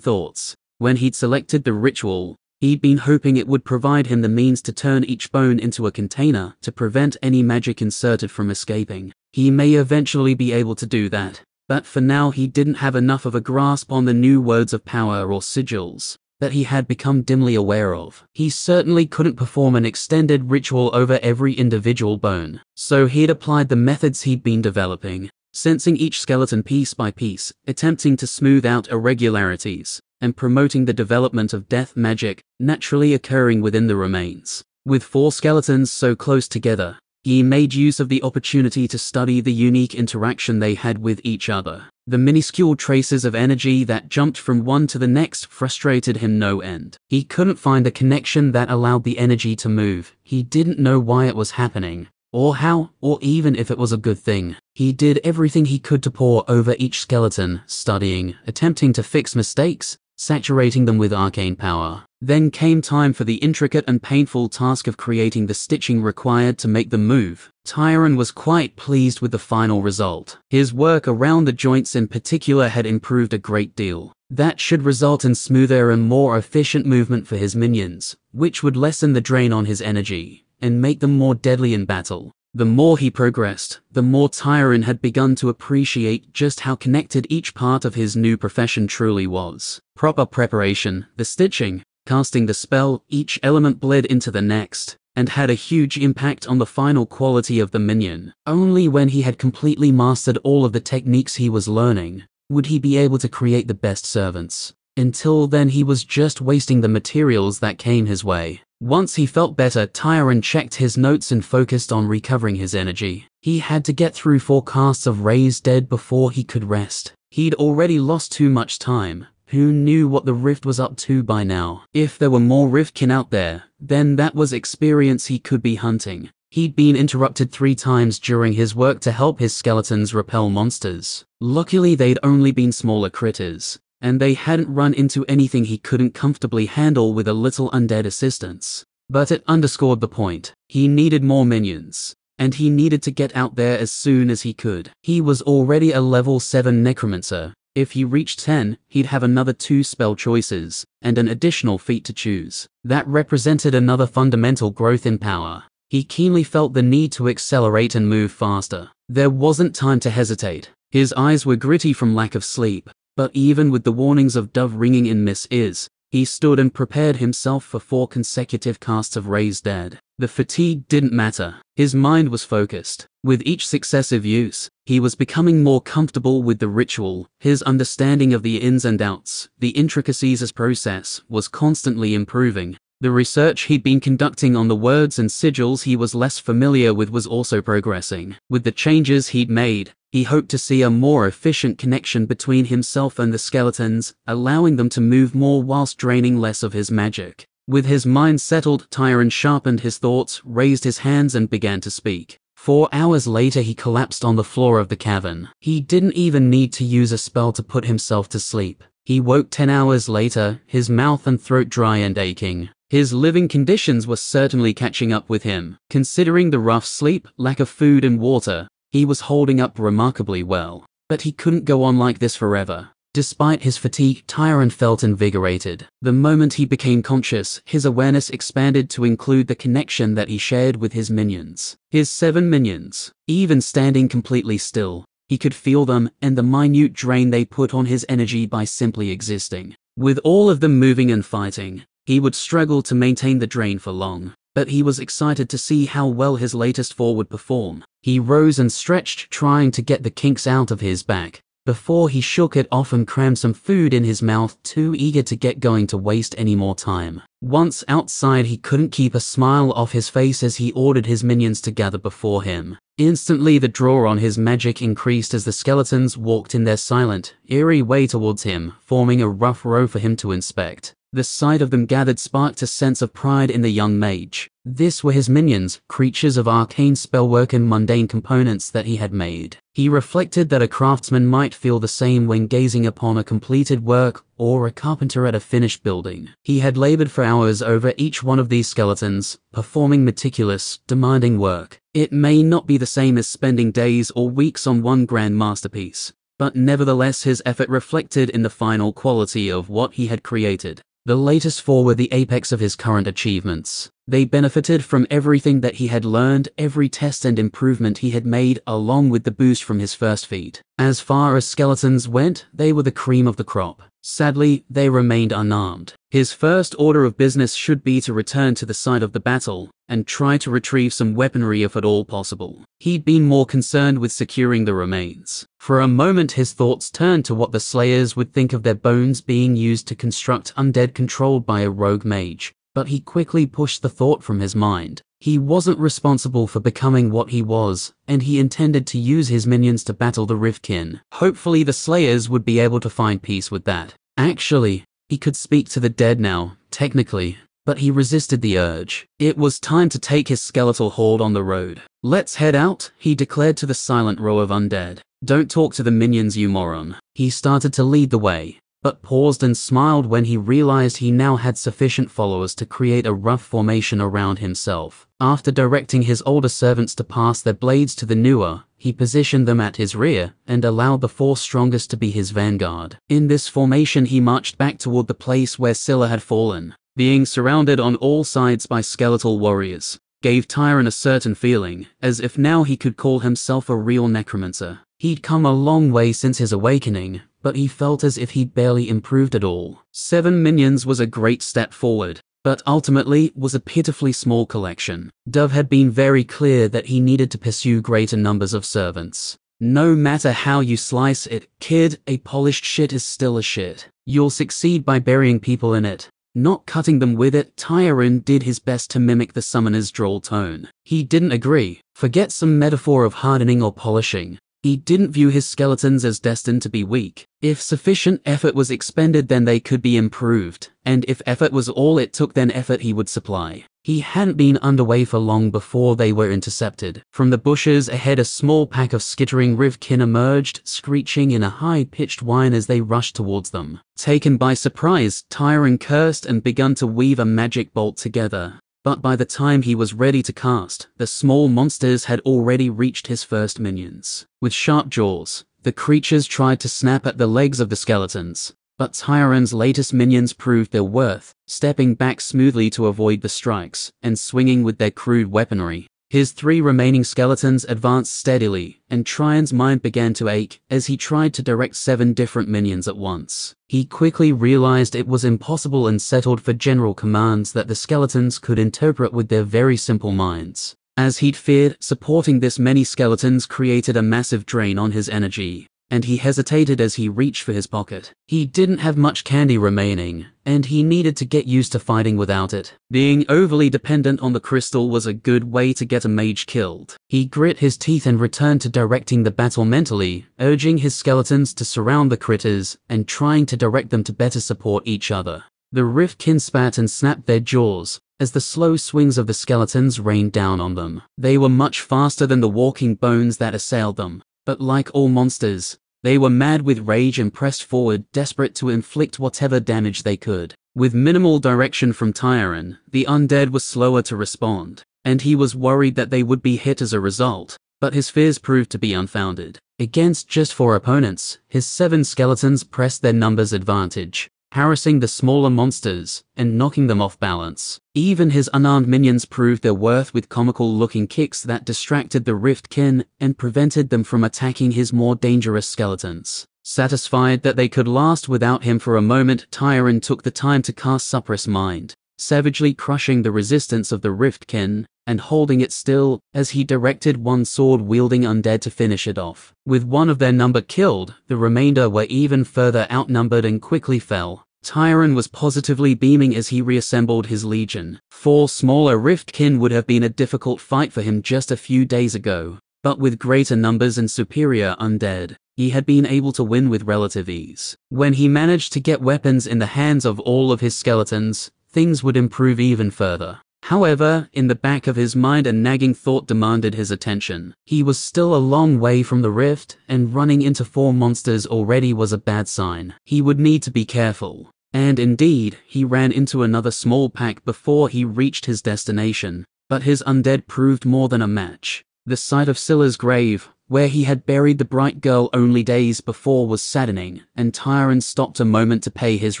thoughts. When he'd selected the ritual, he'd been hoping it would provide him the means to turn each bone into a container to prevent any magic inserted from escaping. He may eventually be able to do that, but for now he didn't have enough of a grasp on the new words of power or sigils. that he had become dimly aware of. He certainly couldn't perform an extended ritual over every individual bone, so he'd applied the methods he'd been developing, sensing each skeleton piece by piece, attempting to smooth out irregularities, and promoting the development of death magic naturally occurring within the remains. With 4 skeletons so close together, he made use of the opportunity to study the unique interaction they had with each other. The minuscule traces of energy that jumped from one to the next frustrated him no end. He couldn't find a connection that allowed the energy to move. He didn't know why it was happening, or how, or even if it was a good thing. He did everything he could to pore over each skeleton, studying, attempting to fix mistakes, saturating them with arcane power. Then came time for the intricate and painful task of creating the stitching required to make them move. Tyron was quite pleased with the final result. His work around the joints in particular had improved a great deal. That should result in smoother and more efficient movement for his minions, which would lessen the drain on his energy, and make them more deadly in battle. The more he progressed, the more Tyron had begun to appreciate just how connected each part of his new profession truly was. Proper preparation, the stitching, casting the spell, each element bled into the next, and had a huge impact on the final quality of the minion. Only when he had completely mastered all of the techniques he was learning, would he be able to create the best servants. Until then he was just wasting the materials that came his way. Once he felt better, Tyron checked his notes and focused on recovering his energy. He had to get through 4 casts of Raised Dead before he could rest. He'd already lost too much time. Who knew what the Rift was up to by now? If there were more Riftkin out there, then that was experience he could be hunting. He'd been interrupted 3 times during his work to help his skeletons repel monsters. Luckily they'd only been smaller critters, and they hadn't run into anything he couldn't comfortably handle with a little undead assistance. But it underscored the point. He needed more minions, and he needed to get out there as soon as he could. He was already a level 7 necromancer. If he reached 10, he'd have another 2 spell choices, and an additional feat to choose. That represented another fundamental growth in power. He keenly felt the need to accelerate and move faster. There wasn't time to hesitate. His eyes were gritty from lack of sleep, but even with the warnings of Dove ringing in Miss Ears, he stood and prepared himself for 4 consecutive casts of Raised Dead. The fatigue didn't matter. His mind was focused. With each successive use, he was becoming more comfortable with the ritual. His understanding of the ins and outs, the intricacies of process, was constantly improving. The research he'd been conducting on the words and sigils he was less familiar with was also progressing. With the changes he'd made, he hoped to see a more efficient connection between himself and the skeletons, allowing them to move more whilst draining less of his magic. With his mind settled, Tyron sharpened his thoughts, raised his hands and began to speak. 4 hours later he collapsed on the floor of the cavern. He didn't even need to use a spell to put himself to sleep. He woke 10 hours later, his mouth and throat dry and aching. His living conditions were certainly catching up with him. Considering the rough sleep, lack of food and water, he was holding up remarkably well. But he couldn't go on like this forever. Despite his fatigue, Tyron felt invigorated. The moment he became conscious, his awareness expanded to include the connection that he shared with his minions. His 7 minions. Even standing completely still, he could feel them and the minute drain they put on his energy by simply existing. With all of them moving and fighting, he would struggle to maintain the drain for long. But he was excited to see how well his latest 4 would perform. He rose and stretched, trying to get the kinks out of his back, before he shook it off and crammed some food in his mouth, too eager to get going to waste any more time. Once outside, he couldn't keep a smile off his face as he ordered his minions to gather before him. Instantly the draw on his magic increased as the skeletons walked in their silent, eerie way towards him, forming a rough row for him to inspect. The sight of them gathered sparked a sense of pride in the young mage. This were his minions, creatures of arcane spellwork and mundane components that he had made. He reflected that a craftsman might feel the same when gazing upon a completed work, or a carpenter at a finished building. He had labored for hours over each one of these skeletons, performing meticulous, demanding work. It may not be the same as spending days or weeks on one grand masterpiece, but nevertheless his effort reflected in the final quality of what he had created. The latest four were the apex of his current achievements. They benefited from everything that he had learned, every test and improvement he had made, along with the boost from his first feat. As far as skeletons went, they were the cream of the crop. Sadly, they remained unarmed. His first order of business should be to return to the site of the battle and try to retrieve some weaponry if at all possible. He'd been more concerned with securing the remains. For a moment his thoughts turned to what the Slayers would think of their bones being used to construct undead controlled by a rogue mage. But he quickly pushed the thought from his mind. He wasn't responsible for becoming what he was, and he intended to use his minions to battle the Riftkin. Hopefully the Slayers would be able to find peace with that. Actually, he could speak to the dead now, technically, but he resisted the urge. It was time to take his skeletal horde on the road. "Let's head out," he declared to the silent row of undead. "Don't talk to the minions, you moron." He started to lead the way, but paused and smiled when he realized he now had sufficient followers to create a rough formation around himself. After directing his older servants to pass their blades to the newer, he positioned them at his rear and allowed the four strongest to be his vanguard. In this formation he marched back toward the place where Scylla had fallen. Being surrounded on all sides by skeletal warriors gave Tyron a certain feeling, as if now he could call himself a real necromancer. He'd come a long way since his awakening, but he felt as if he'd barely improved at all. 7 minions was a great step forward, but ultimately was a pitifully small collection. Dove had been very clear that he needed to pursue greater numbers of servants. No matter how you slice it, kid, a polished shit is still a shit. You'll succeed by burying people in it, not cutting them with it. Tyron did his best to mimic the summoner's droll tone. He didn't agree. Forget some metaphor of hardening or polishing. He didn't view his skeletons as destined to be weak. If sufficient effort was expended, then they could be improved, and if effort was all it took, then effort he would supply. He hadn't been underway for long before they were intercepted. From the bushes ahead, a small pack of skittering Rivkin emerged, screeching in a high-pitched whine as they rushed towards them. Taken by surprise, Tyron cursed and began to weave a magic bolt together. But by the time he was ready to cast, the small monsters had already reached his first minions. With sharp jaws, the creatures tried to snap at the legs of the skeletons, but Tyron's latest minions proved their worth, stepping back smoothly to avoid the strikes, and swinging with their crude weaponry. His 3 remaining skeletons advanced steadily, and Tryon's mind began to ache as he tried to direct 7 different minions at once. He quickly realized it was impossible and settled for general commands that the skeletons could interpret with their very simple minds. As he'd feared, supporting this many skeletons created a massive drain on his energy, and he hesitated as he reached for his pocket. He didn't have much candy remaining, and he needed to get used to fighting without it. Being overly dependent on the crystal was a good way to get a mage killed. He grit his teeth and returned to directing the battle mentally, urging his skeletons to surround the critters and trying to direct them to better support each other. The Riftkin spat and snapped their jaws as the slow swings of the skeletons rained down on them. They were much faster than the walking bones that assailed them, but like all monsters, they were mad with rage and pressed forward, desperate to inflict whatever damage they could. With minimal direction from Tyron, the undead was slower to respond, and he was worried that they would be hit as a result, but his fears proved to be unfounded. Against just 4 opponents, his 7 skeletons pressed their numbers advantage, harassing the smaller monsters and knocking them off balance. Even his unarmed minions proved their worth with comical-looking kicks that distracted the Riftkin and prevented them from attacking his more dangerous skeletons. Satisfied that they could last without him for a moment, Tyron took the time to cast Suppress Mind, savagely crushing the resistance of the Riftkin and holding it still as he directed one sword-wielding undead to finish it off. With one of their number killed, the remainder were even further outnumbered and quickly fell. Tyron was positively beaming as he reassembled his legion. 4 smaller Riftkin would have been a difficult fight for him just a few days ago, but with greater numbers and superior undead, he had been able to win with relative ease. When he managed to get weapons in the hands of all of his skeletons, things would improve even further. However, in the back of his mind a nagging thought demanded his attention. He was still a long way from the rift, and running into 4 monsters already was a bad sign. He would need to be careful. And indeed, he ran into another small pack before he reached his destination, but his undead proved more than a match. The sight of Scylla's grave, where he had buried the bright girl only days before, was saddening, and Tyron stopped a moment to pay his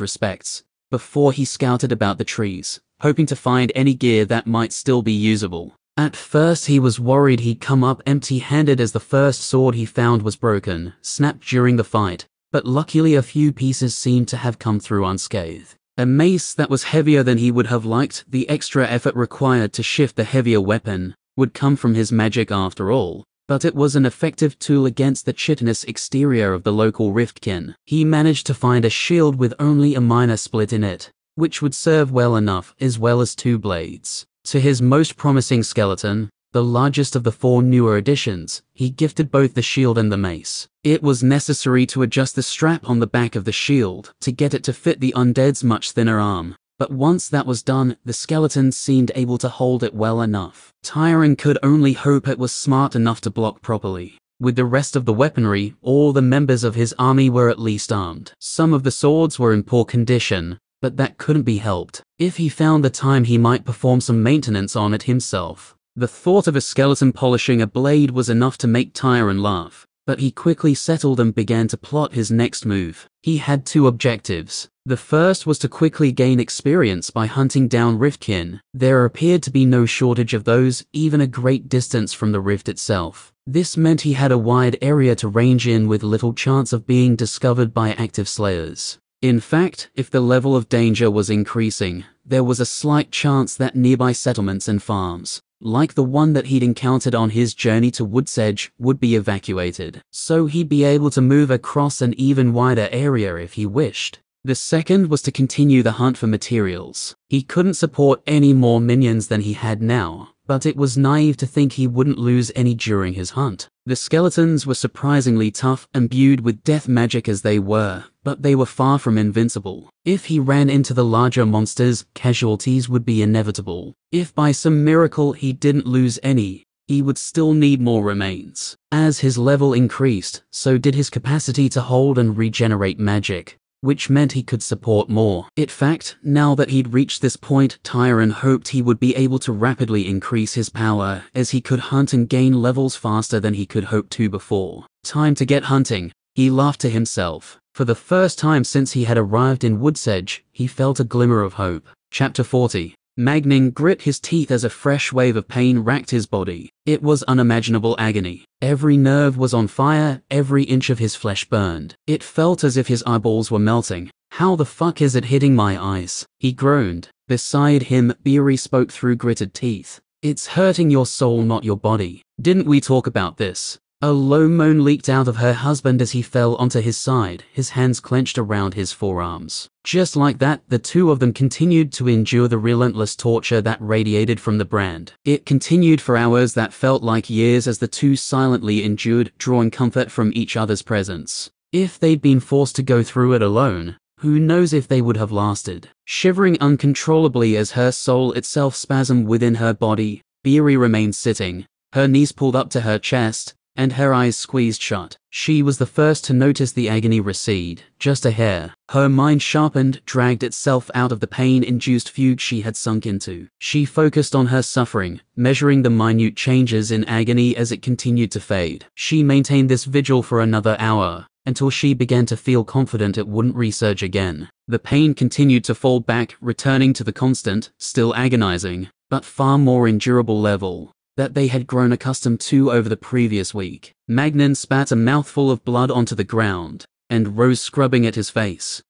respects. before he scouted about the trees, hoping to find any gear that might still be usable. At first he was worried he'd come up empty-handed as the first sword he found was broken, snapped during the fight, but luckily a few pieces seemed to have come through unscathed. A mace that was heavier than he would have liked, the extra effort required to shift the heavier weapon, would come from his magic after all, but it was an effective tool against the chitinous exterior of the local riftkin. He managed to find a shield with only a minor split in it, which would serve well enough, as well as 2 blades. To his most promising skeleton, the largest of the 4 newer additions, he gifted both the shield and the mace. It was necessary to adjust the strap on the back of the shield to get it to fit the undead's much thinner arm, but once that was done, the skeleton seemed able to hold it well enough. Tyron could only hope it was smart enough to block properly. With the rest of the weaponry, all the members of his army were at least armed. Some of the swords were in poor condition, but that couldn't be helped. If he found the time, he might perform some maintenance on it himself. The thought of a skeleton polishing a blade was enough to make Tyron laugh, but he quickly settled and began to plot his next move. He had 2 objectives. The first was to quickly gain experience by hunting down riftkin. There appeared to be no shortage of those, even a great distance from the rift itself. This meant he had a wide area to range in with little chance of being discovered by active slayers. In fact, if the level of danger was increasing, there was a slight chance that nearby settlements and farms, like the one that he'd encountered on his journey to Wood's Edge, would be evacuated, so he'd be able to move across an even wider area if he wished. The second was to continue the hunt for materials. He couldn't support any more minions than he had now, but it was naive to think he wouldn't lose any during his hunt. The skeletons were surprisingly tough, imbued with death magic as they were, but they were far from invincible. If he ran into the larger monsters, casualties would be inevitable. If by some miracle he didn't lose any, he would still need more remains. As his level increased, so did his capacity to hold and regenerate magic, which meant he could support more. In fact, now that he'd reached this point, Tyron hoped he would be able to rapidly increase his power, as he could hunt and gain levels faster than he could hope to before. Time to get hunting, he laughed to himself. For the first time since he had arrived in Wood's Edge, he felt a glimmer of hope. Chapter 40. Magnin grit his teeth as a fresh wave of pain racked his body. It was unimaginable agony. Every nerve was on fire, every inch of his flesh burned. It felt as if his eyeballs were melting. "How the fuck is it hitting my eyes?" he groaned. Beside him, Beery spoke through gritted teeth. "It's hurting your soul, not your body. Didn't we talk about this?" A low moan leaked out of her husband as he fell onto his side, his hands clenched around his forearms. Just like that, the two of them continued to endure the relentless torture that radiated from the brand. It continued for hours that felt like years as the two silently endured, drawing comfort from each other's presence. If they'd been forced to go through it alone, who knows if they would have lasted. Shivering uncontrollably as her soul itself spasmed within her body, Beery remained sitting, her knees pulled up to her chest, and her eyes squeezed shut. She was the first to notice the agony recede, just a hair. Her mind sharpened, dragged itself out of the pain-induced fugue she had sunk into. She focused on her suffering, measuring the minute changes in agony as it continued to fade. She maintained this vigil for another hour, until she began to feel confident it wouldn't resurge again. The pain continued to fall back, returning to the constant, still agonizing, but far more endurable level that they had grown accustomed to over the previous week. Magnin spat a mouthful of blood onto the ground, and rose scrubbing at his face.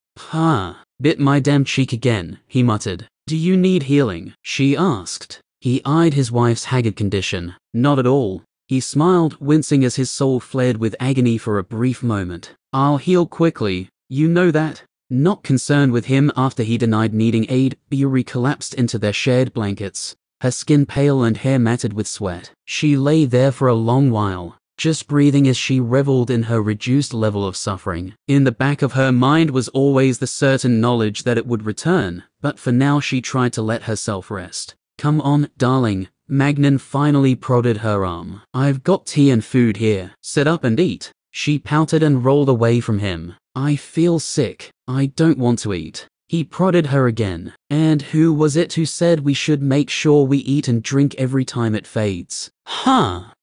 Bit my damn cheek again, he muttered. "Do you need healing?" she asked. He eyed his wife's haggard condition. Not at all. He smiled, wincing as his soul flared with agony for a brief moment. "I'll heal quickly, you know that." Not concerned with him after he denied needing aid, Beery collapsed into their shared blankets, her skin pale and hair matted with sweat. She lay there for a long while, just breathing as she reveled in her reduced level of suffering. In the back of her mind was always the certain knowledge that it would return, but for now she tried to let herself rest. "Come on, darling." Magnin finally prodded her arm. "I've got tea and food here. Sit up and eat." She pouted and rolled away from him. "I feel sick. I don't want to eat." He prodded her again. "And who was it who said we should make sure we eat and drink every time it fades?"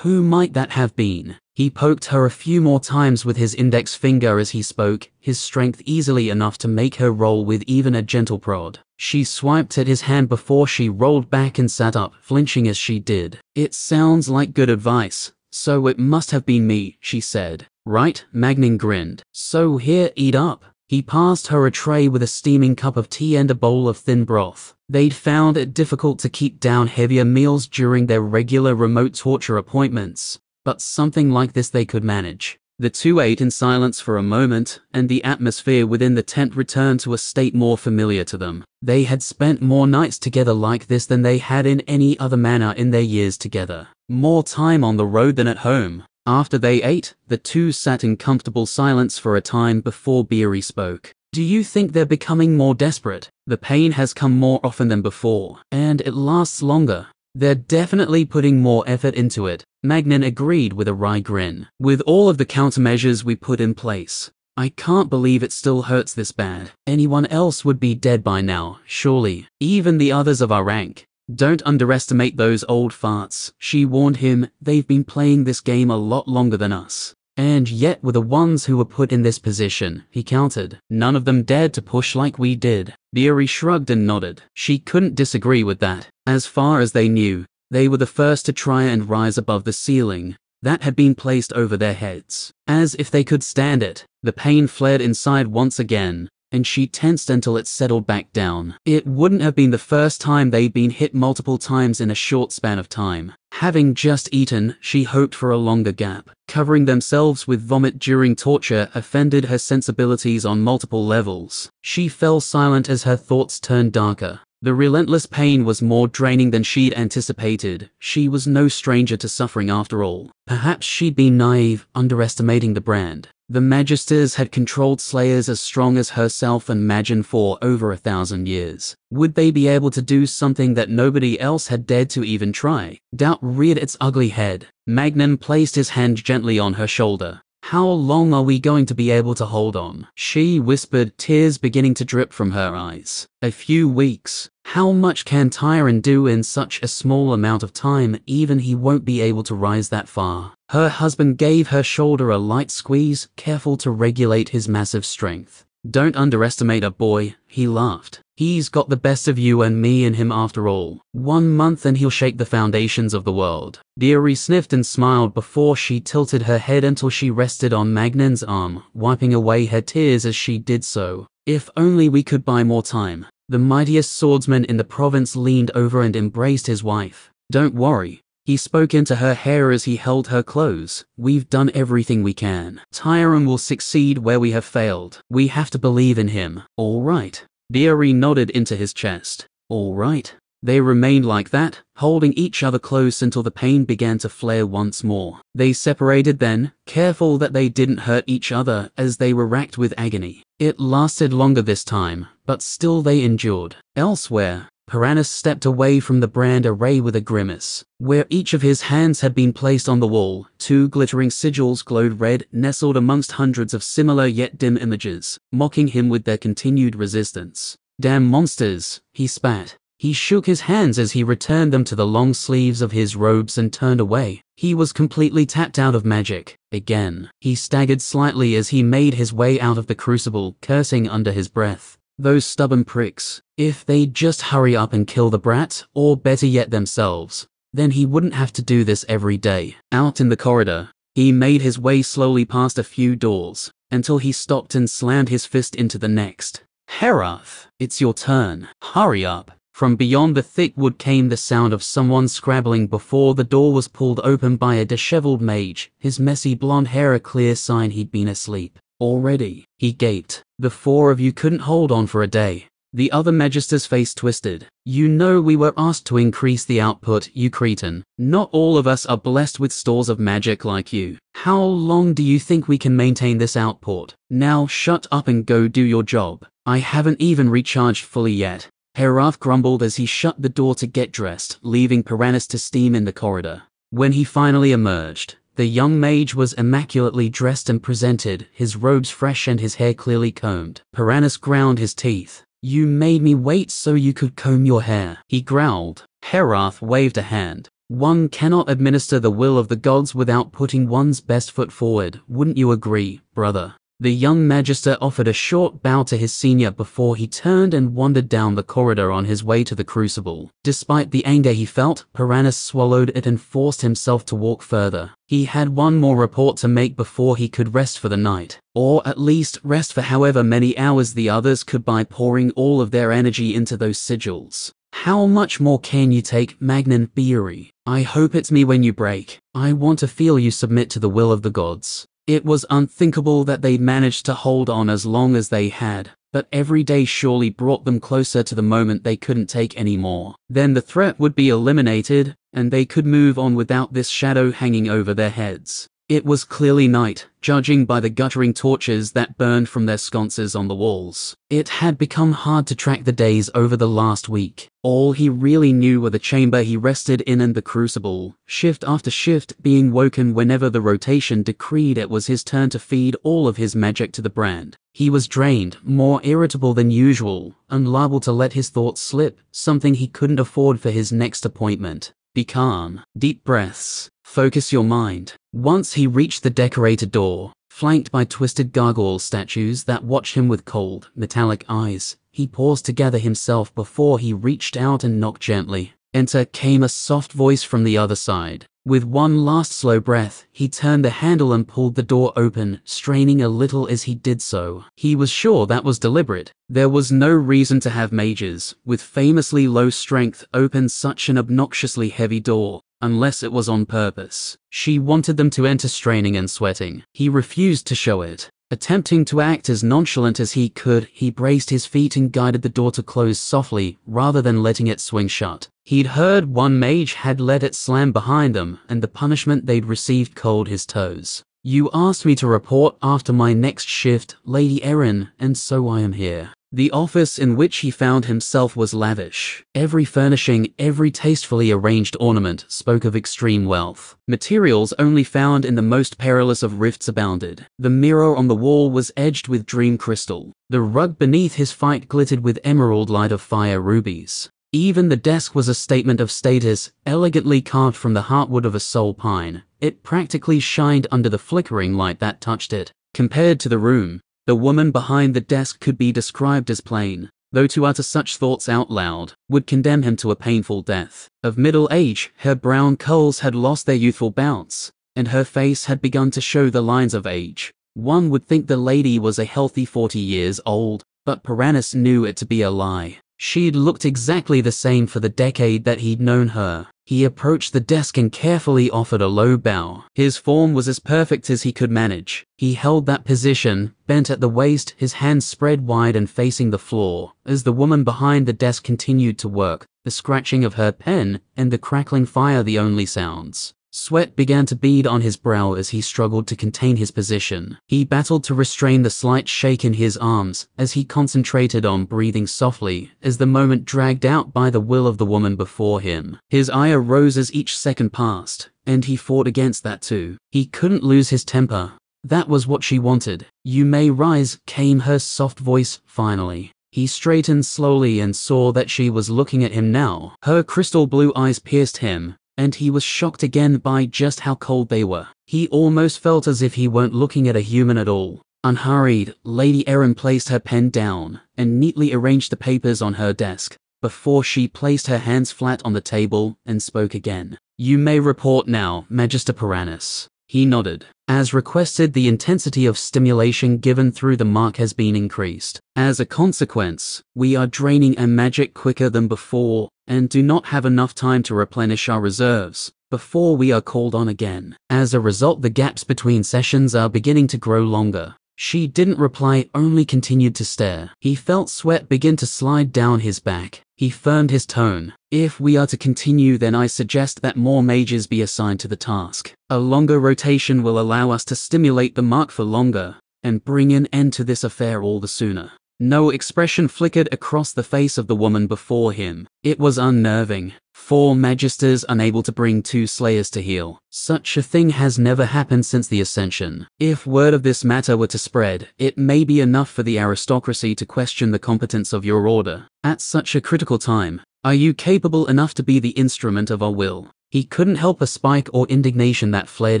Who might that have been? He poked her a few more times with his index finger as he spoke, his strength easily enough to make her roll with even a gentle prod. She swiped at his hand before she rolled back and sat up, flinching as she did. "It sounds like good advice, so it must have been me," she said. "Right?" Magnin grinned. "So here, eat up." He passed her a tray with a steaming cup of tea and a bowl of thin broth. They'd found it difficult to keep down heavier meals during their regular remote torture appointments, but something like this they could manage. The two ate in silence for a moment, and the atmosphere within the tent returned to a state more familiar to them. They had spent more nights together like this than they had in any other manner in their years together. More time on the road than at home. After they ate, the two sat in comfortable silence for a time before Beery spoke. "Do you think they're becoming more desperate? The pain has come more often than before, and it lasts longer." "They're definitely putting more effort into it," Magnin agreed with a wry grin. "With all of the countermeasures we put in place, I can't believe it still hurts this bad. Anyone else would be dead by now, surely. Even the others of our rank. Don't underestimate those old farts," she warned him. "They've been playing this game a lot longer than us. And yet we're the ones who were put in this position," he countered. "None of them dared to push like we did." Beery shrugged and nodded. She couldn't disagree with that. As far as they knew, they were the first to try and rise above the ceiling that had been placed over their heads. As if they could stand it, the pain flared inside once again, and she tensed until it settled back down. It wouldn't have been the first time they'd been hit multiple times in a short span of time. Having just eaten, she hoped for a longer gap. Covering themselves with vomit during torture offended her sensibilities on multiple levels. She fell silent as her thoughts turned darker. The relentless pain was more draining than she'd anticipated. She was no stranger to suffering after all. Perhaps she'd been naive, underestimating the brand. The Magisters had controlled slayers as strong as herself and Magin for over 1,000 years. Would they be able to do something that nobody else had dared to even try? Doubt reared its ugly head. Magnin placed his hand gently on her shoulder. "How long are we going to be able to hold on?" she whispered, tears beginning to drip from her eyes. "A few weeks. How much can Tyron do in such a small amount of time? Even he won't be able to rise that far." Her husband gave her shoulder a light squeeze, careful to regulate his massive strength. "Don't underestimate a boy," he laughed. "He's got the best of you and me in him after all. 1 month and he'll shake the foundations of the world." Beery sniffed and smiled before she tilted her head until she rested on Magnin's arm, wiping away her tears as she did so. "If only we could buy more time." The mightiest swordsman in the province leaned over and embraced his wife. "Don't worry." He spoke into her hair as he held her close. "We've done everything we can. Tyron will succeed where we have failed. We have to believe in him." "All right." Beery nodded into his chest. "All right." They remained like that, holding each other close until the pain began to flare once more. They separated then, careful that they didn't hurt each other as they were racked with agony. It lasted longer this time, but still they endured. Elsewhere, Piranus stepped away from the brand array with a grimace. Where each of his hands had been placed on the wall, 2 glittering sigils glowed red, nestled amongst hundreds of similar yet dim images, mocking him with their continued resistance. "Damn monsters," he spat. He shook his hands as he returned them to the long sleeves of his robes and turned away. He was completely tapped out of magic. Again, he staggered slightly as he made his way out of the crucible, cursing under his breath. Those stubborn pricks. If they'd just hurry up and kill the brat, or better yet themselves, then he wouldn't have to do this every day. Out in the corridor, he made his way slowly past a few doors, until he stopped and slammed his fist into the next. "Herath, it's your turn. Hurry up." From beyond the thick wood came the sound of someone scrabbling before the door was pulled open by a disheveled mage, his messy blonde hair a clear sign he'd been asleep. "Already?" he gaped. "The 4 of you couldn't hold on for a day." The other Magister's face twisted. "You know we were asked to increase the output, you cretin. Not all of us are blessed with stores of magic like you. How long do you think we can maintain this output? Now shut up and go do your job. I haven't even recharged fully yet." Herath grumbled as he shut the door to get dressed, leaving Piranus to steam in the corridor. When he finally emerged, the young mage was immaculately dressed and presented, his robes fresh and his hair clearly combed. Piranus ground his teeth. "You made me wait so you could comb your hair," he growled. Herath waved a hand. One cannot administer the will of the gods without putting one's best foot forward, wouldn't you agree, brother? The young magister offered a short bow to his senior before he turned and wandered down the corridor on his way to the crucible. Despite the anger he felt, Piranus swallowed it and forced himself to walk further. He had one more report to make before he could rest for the night, or at least rest for however many hours the others could by pouring all of their energy into those sigils. How much more can you take, Magnan Beery? I hope it's me when you break. I want to feel you submit to the will of the gods. It was unthinkable that they'd managed to hold on as long as they had, but every day surely brought them closer to the moment they couldn't take any more. Then the threat would be eliminated, and they could move on without this shadow hanging over their heads. It was clearly night, judging by the guttering torches that burned from their sconces on the walls. It had become hard to track the days over the last week. All he really knew were the chamber he rested in and the crucible, shift after shift being woken whenever the rotation decreed it was his turn to feed all of his magic to the brand. He was drained, more irritable than usual, and liable to let his thoughts slip, something he couldn't afford for his next appointment. Be calm. Deep breaths. Focus your mind. Once he reached the decorated door, flanked by twisted gargoyle statues that watched him with cold, metallic eyes, he paused to gather himself before he reached out and knocked gently. Enter came a soft voice from the other side. With one last slow breath, he turned the handle and pulled the door open, straining a little as he did so. He was sure that was deliberate. There was no reason to have mages, with famously low strength, open such an obnoxiously heavy door, unless it was on purpose. She wanted them to enter straining and sweating. He refused to show it. Attempting to act as nonchalant as he could, he braced his feet and guided the door to close softly, rather than letting it swing shut. He'd heard one mage had let it slam behind them, and the punishment they'd received cold his toes. You asked me to report after my next shift, Lady Erin, and so I am here. The office in which he found himself was lavish. Every furnishing, every tastefully arranged ornament spoke of extreme wealth. Materials only found in the most perilous of rifts abounded. The mirror on the wall was edged with dream crystal. The rug beneath his fight glittered with emerald light of fire rubies. Even the desk was a statement of status, elegantly carved from the heartwood of a soul pine. It practically shined under the flickering light that touched it. Compared to the room, the woman behind the desk could be described as plain, though to utter such thoughts out loud would condemn him to a painful death. Of middle age, her brown curls had lost their youthful bounce, and her face had begun to show the lines of age. One would think the lady was a healthy 40 years old, but Piranus knew it to be a lie. She'd looked exactly the same for the decade that he'd known her. He approached the desk and carefully offered a low bow. His form was as perfect as he could manage. He held that position, bent at the waist, his hands spread wide and facing the floor, as the woman behind the desk continued to work, the scratching of her pen and the crackling fire the only sounds. Sweat began to bead on his brow as he struggled to contain his position. He battled to restrain the slight shake in his arms as he concentrated on breathing softly as the moment dragged out by the will of the woman before him. His ire rose as each second passed, and he fought against that too. He couldn't lose his temper. That was what she wanted. You may rise, came her soft voice finally. He straightened slowly and saw that she was looking at him now. Her crystal blue eyes pierced him, and he was shocked again by just how cold they were. He almost felt as if he weren't looking at a human at all. Unhurried, Lady Erin placed her pen down and neatly arranged the papers on her desk, before she placed her hands flat on the table and spoke again. You may report now, Magister Piranus. He nodded. As requested, the intensity of stimulation given through the mark has been increased. As a consequence, we are draining our magic quicker than before, and do not have enough time to replenish our reserves before we are called on again. As a result, the gaps between sessions are beginning to grow longer. She didn't reply, only continued to stare. He felt sweat begin to slide down his back. He firmed his tone. If we are to continue, then I suggest that more mages be assigned to the task. A longer rotation will allow us to stimulate the mark for longer, and bring an end to this affair all the sooner. No expression flickered across the face of the woman before him. It was unnerving. 4 magisters unable to bring 2 slayers to heel. Such a thing has never happened since the Ascension. If word of this matter were to spread, it may be enough for the aristocracy to question the competence of your order. At such a critical time, are you capable enough to be the instrument of our will? He couldn't help a spike or indignation that flared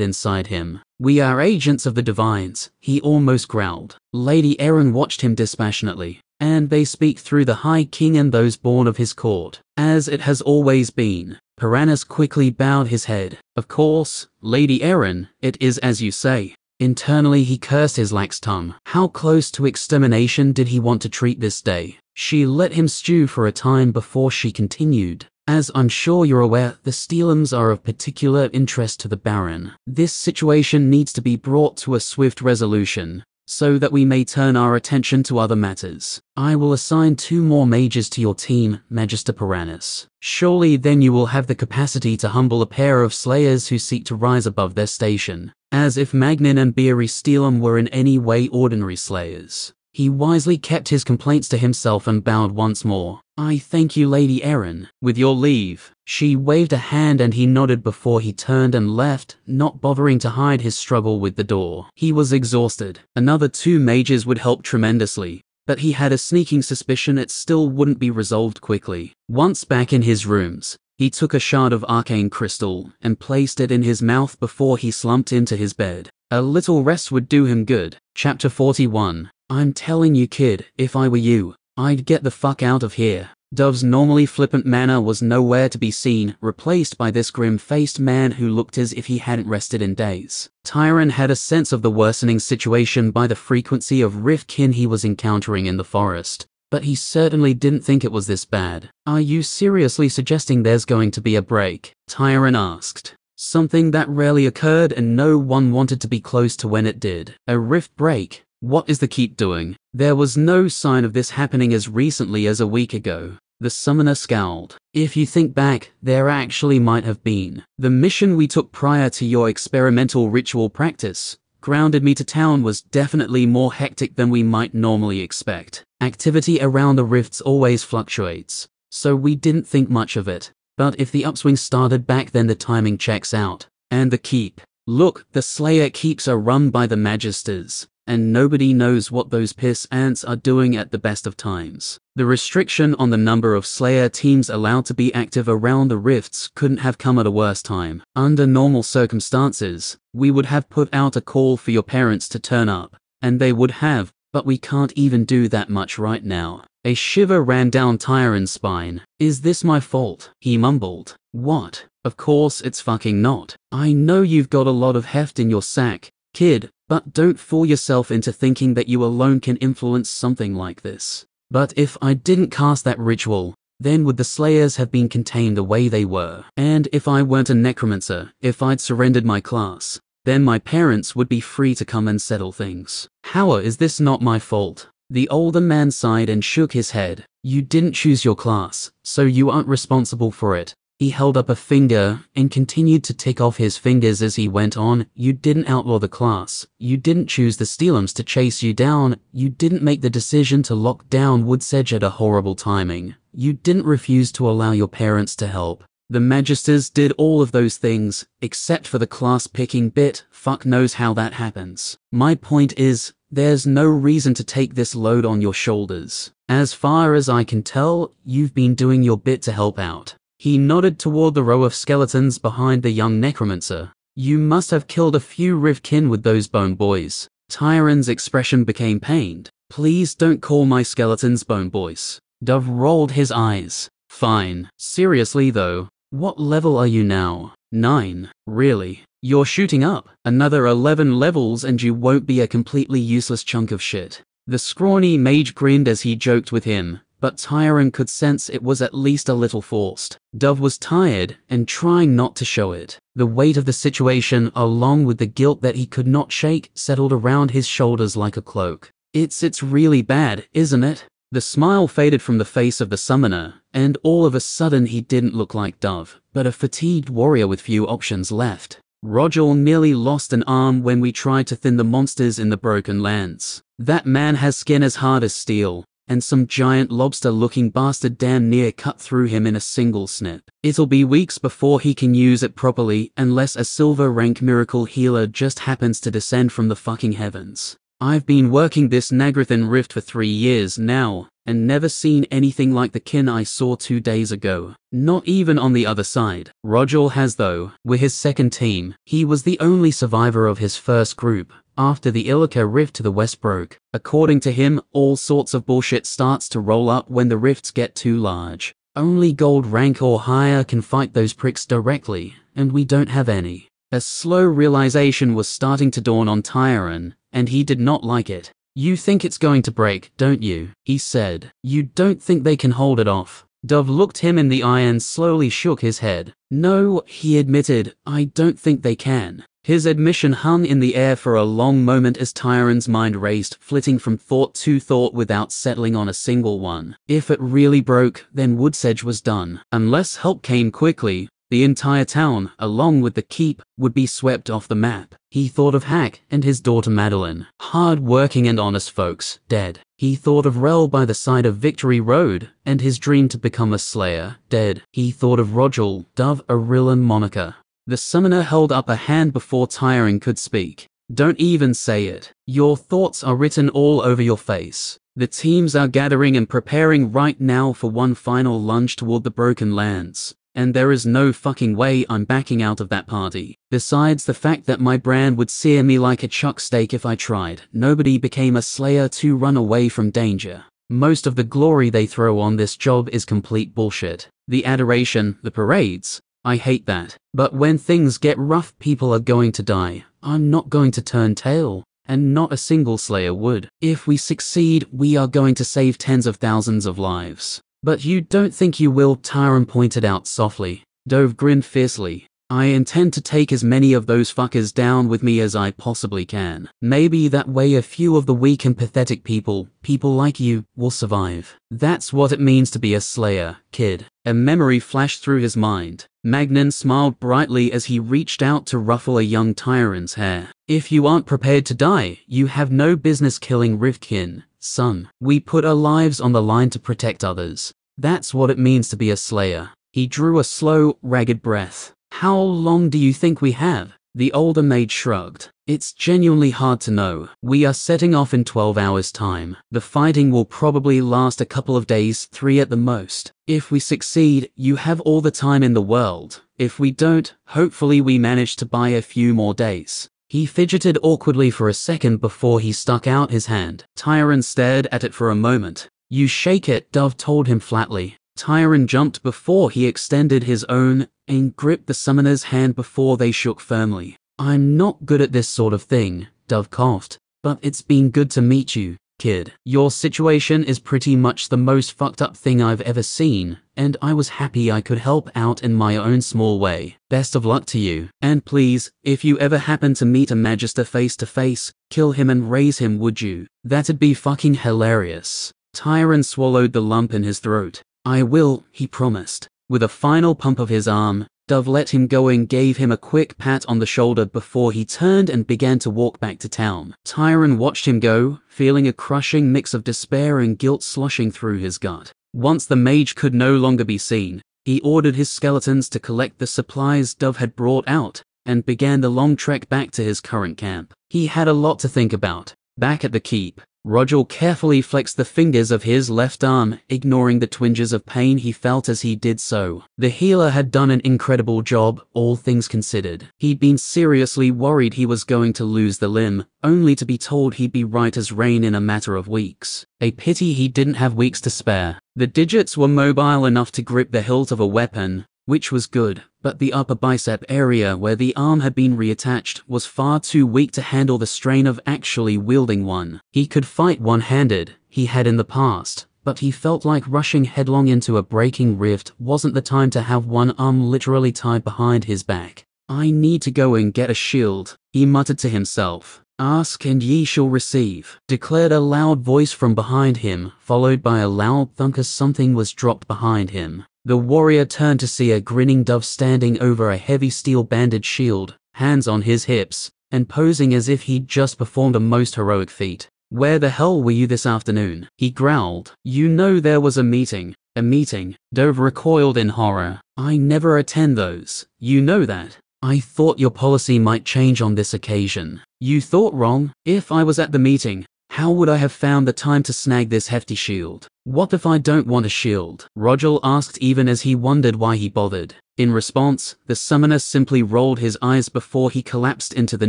inside him. "We are agents of the divines," he almost growled. Lady Erin watched him dispassionately. "And they speak through the High King and those born of his court, as it has always been." Piranus quickly bowed his head. "Of course, Lady Erin, it is as you say." Internally he cursed his lax tongue. How close to extermination did he want to treat this day? She let him stew for a time before she continued. "As I'm sure you're aware, the Steelums are of particular interest to the Baron. This situation needs to be brought to a swift resolution, so that we may turn our attention to other matters. I will assign 2 more mages to your team, Magister Piranus. Surely then you will have the capacity to humble a pair of slayers who seek to rise above their station." As if Magnin and Beery Steelum were in any way ordinary slayers. He wisely kept his complaints to himself and bowed once more. "I thank you, Lady Erin. With your leave." She waved a hand and he nodded before he turned and left, not bothering to hide his struggle with the door. He was exhausted. Another 2 mages would help tremendously, but he had a sneaking suspicion it still wouldn't be resolved quickly. Once back in his rooms, he took a shard of arcane crystal and placed it in his mouth before he slumped into his bed. A little rest would do him good. Chapter 41. "I'm telling you, kid, if I were you, I'd get the fuck out of here." Dove's normally flippant manner was nowhere to be seen, replaced by this grim-faced man who looked as if he hadn't rested in days. Tyron had a sense of the worsening situation by the frequency of riftkin he was encountering in the forest, but he certainly didn't think it was this bad. "Are you seriously suggesting there's going to be a break?" Tyron asked. Something that rarely occurred and no one wanted to be close to when it did. A rift break? What is the keep doing? There was no sign of this happening as recently as a week ago. The summoner scowled. "If you think back, there actually might have been. The mission we took prior to your experimental ritual practice, Grounded Me to Town, was definitely more hectic than we might normally expect. Activity around the rifts always fluctuates, so we didn't think much of it. But if the upswing started back then the timing checks out. And the keep. Look, the Slayer keeps are run by the Magisters, and nobody knows what those piss ants are doing at the best of times. The restriction on the number of Slayer teams allowed to be active around the rifts couldn't have come at a worse time. Under normal circumstances, we would have put out a call for your parents to turn up, and they would have, but we can't even do that much right now." A shiver ran down Tyron's spine. "Is this my fault?" he mumbled. "What? Of course it's fucking not. I know you've got a lot of heft in your sack, kid, but don't fool yourself into thinking that you alone can influence something like this. But if I didn't cast that ritual, then would the Slayers have been contained the way they were? And if I weren't a necromancer, if I'd surrendered my class, then my parents would be free to come and settle things. How is this not my fault?" The older man sighed and shook his head. "You didn't choose your class, so you aren't responsible for it." He held up a finger and continued to tick off his fingers as he went on. "You didn't outlaw the class. You didn't choose the Steelums to chase you down. You didn't make the decision to lock down Woodsedge at a horrible timing. You didn't refuse to allow your parents to help. The Magisters did all of those things, except for the class-picking bit. Fuck knows how that happens. My point is, there's no reason to take this load on your shoulders. As far as I can tell, you've been doing your bit to help out." He nodded toward the row of skeletons behind the young necromancer. "You must have killed a few riftkin with those bone boys." Tyron's expression became pained. "Please don't call my skeletons bone boys." Dove rolled his eyes. "Fine. Seriously though, what level are you now? 9. Really? You're shooting up. Another 11 levels and you won't be a completely useless chunk of shit." The scrawny mage grinned as he joked with him, but Tyron could sense it was at least a little forced. Dove was tired and trying not to show it. The weight of the situation, along with the guilt that he could not shake, settled around his shoulders like a cloak. It's really bad, isn't it?" The smile faded from the face of the summoner, and all of a sudden he didn't look like Dove, but a fatigued warrior with few options left. "Roger nearly lost an arm when we tried to thin the monsters in the Broken Lands. That man has skin as hard as steel, and some giant lobster-looking bastard damn near cut through him in a single snip. It'll be weeks before he can use it properly unless a silver-rank miracle healer just happens to descend from the fucking heavens. I've been working this Nagrathan rift for 3 years now, and never seen anything like the kin I saw 2 days ago. Not even on the other side. Roger has though. We're his second team. He was the only survivor of his first group after the Illica rift to the west broke. According to him, all sorts of bullshit starts to roll up when the rifts get too large. Only gold rank or higher can fight those pricks directly, and we don't have any. A slow realization was starting to dawn on Tyron, and he did not like it. You think it's going to break, don't you? He said. You don't think they can hold it off? Dove looked him in the eye and slowly shook his head. No, he admitted, I don't think they can. His admission hung in the air for a long moment as Tyron's mind raced, flitting from thought to thought without settling on a single one. If it really broke, then Woodsedge was done. Unless help came quickly, the entire town, along with the keep, would be swept off the map. He thought of Hack and his daughter Madeline, hard-working and honest folks, dead. He thought of Rel by the side of Victory Road, and his dream to become a slayer, dead. He thought of Rogel, Dove, Aril and Monica. The summoner held up a hand before Tyron could speak. Don't even say it. Your thoughts are written all over your face. The teams are gathering and preparing right now for one final lunge toward the Broken Lands. And there is no fucking way I'm backing out of that party. Besides the fact that my brand would sear me like a chuck steak if I tried. Nobody became a slayer to run away from danger. Most of the glory they throw on this job is complete bullshit. The adoration, the parades, I hate that. But when things get rough, people are going to die. I'm not going to turn tail. And not a single slayer would. If we succeed, we are going to save tens of thousands of lives. But you don't think you will, Tyron pointed out softly. Dove grinned fiercely. I intend to take as many of those fuckers down with me as I possibly can. Maybe that way a few of the weak and pathetic people like you, will survive. That's what it means to be a slayer, kid. A memory flashed through his mind. Magnan smiled brightly as he reached out to ruffle a young Tyron's hair. If you aren't prepared to die, you have no business killing Riftkin, son. We put our lives on the line to protect others. That's what it means to be a slayer. He drew a slow, ragged breath. How long do you think we have? The older maid shrugged. It's genuinely hard to know. We are setting off in 12 hours' time. The fighting will probably last a couple of days, 3 at the most. If we succeed, you have all the time in the world. If we don't, hopefully we manage to buy a few more days. He fidgeted awkwardly for a second before he stuck out his hand. Tyron stared at it for a moment. You shake it, Dove told him flatly. Tyron jumped before he extended his own and gripped the summoner's hand before they shook firmly. I'm not good at this sort of thing, Dove coughed, but it's been good to meet you, kid. Your situation is pretty much the most fucked up thing I've ever seen, and I was happy I could help out in my own small way. Best of luck to you. And please, if you ever happen to meet a Magister face to face, kill him and raise him, would you? That'd be fucking hilarious. Tyron swallowed the lump in his throat. I will, he promised. With a final pump of his arm, Dove let him go and gave him a quick pat on the shoulder before he turned and began to walk back to town. Tyron watched him go, feeling a crushing mix of despair and guilt sloshing through his gut. Once the mage could no longer be seen, he ordered his skeletons to collect the supplies Dove had brought out, and began the long trek back to his current camp. He had a lot to think about. Back at the keep, Roger carefully flexed the fingers of his left arm, ignoring the twinges of pain he felt as he did so. The healer had done an incredible job, all things considered. He'd been seriously worried he was going to lose the limb, only to be told he'd be right as rain in a matter of weeks. A pity he didn't have weeks to spare. The digits were mobile enough to grip the hilt of a weapon, which was good, but the upper bicep area where the arm had been reattached was far too weak to handle the strain of actually wielding one. He could fight one-handed, he had in the past, but he felt like rushing headlong into a breaking rift wasn't the time to have one arm literally tied behind his back. I need to go and get a shield, he muttered to himself. Ask and ye shall receive, declared a loud voice from behind him, followed by a loud thunk as something was dropped behind him. The warrior turned to see a grinning Dove standing over a heavy steel-banded shield, hands on his hips, and posing as if he'd just performed a most heroic feat. Where the hell were you this afternoon? He growled. You know there was a meeting. A meeting? Dove recoiled in horror. I never attend those. You know that. I thought your policy might change on this occasion. You thought wrong. If I was at the meeting, How would I have found the time to snag this hefty shield? What if I don't want a shield? Roger asked, even as he wondered why he bothered. In response, the summoner simply rolled his eyes before he collapsed into the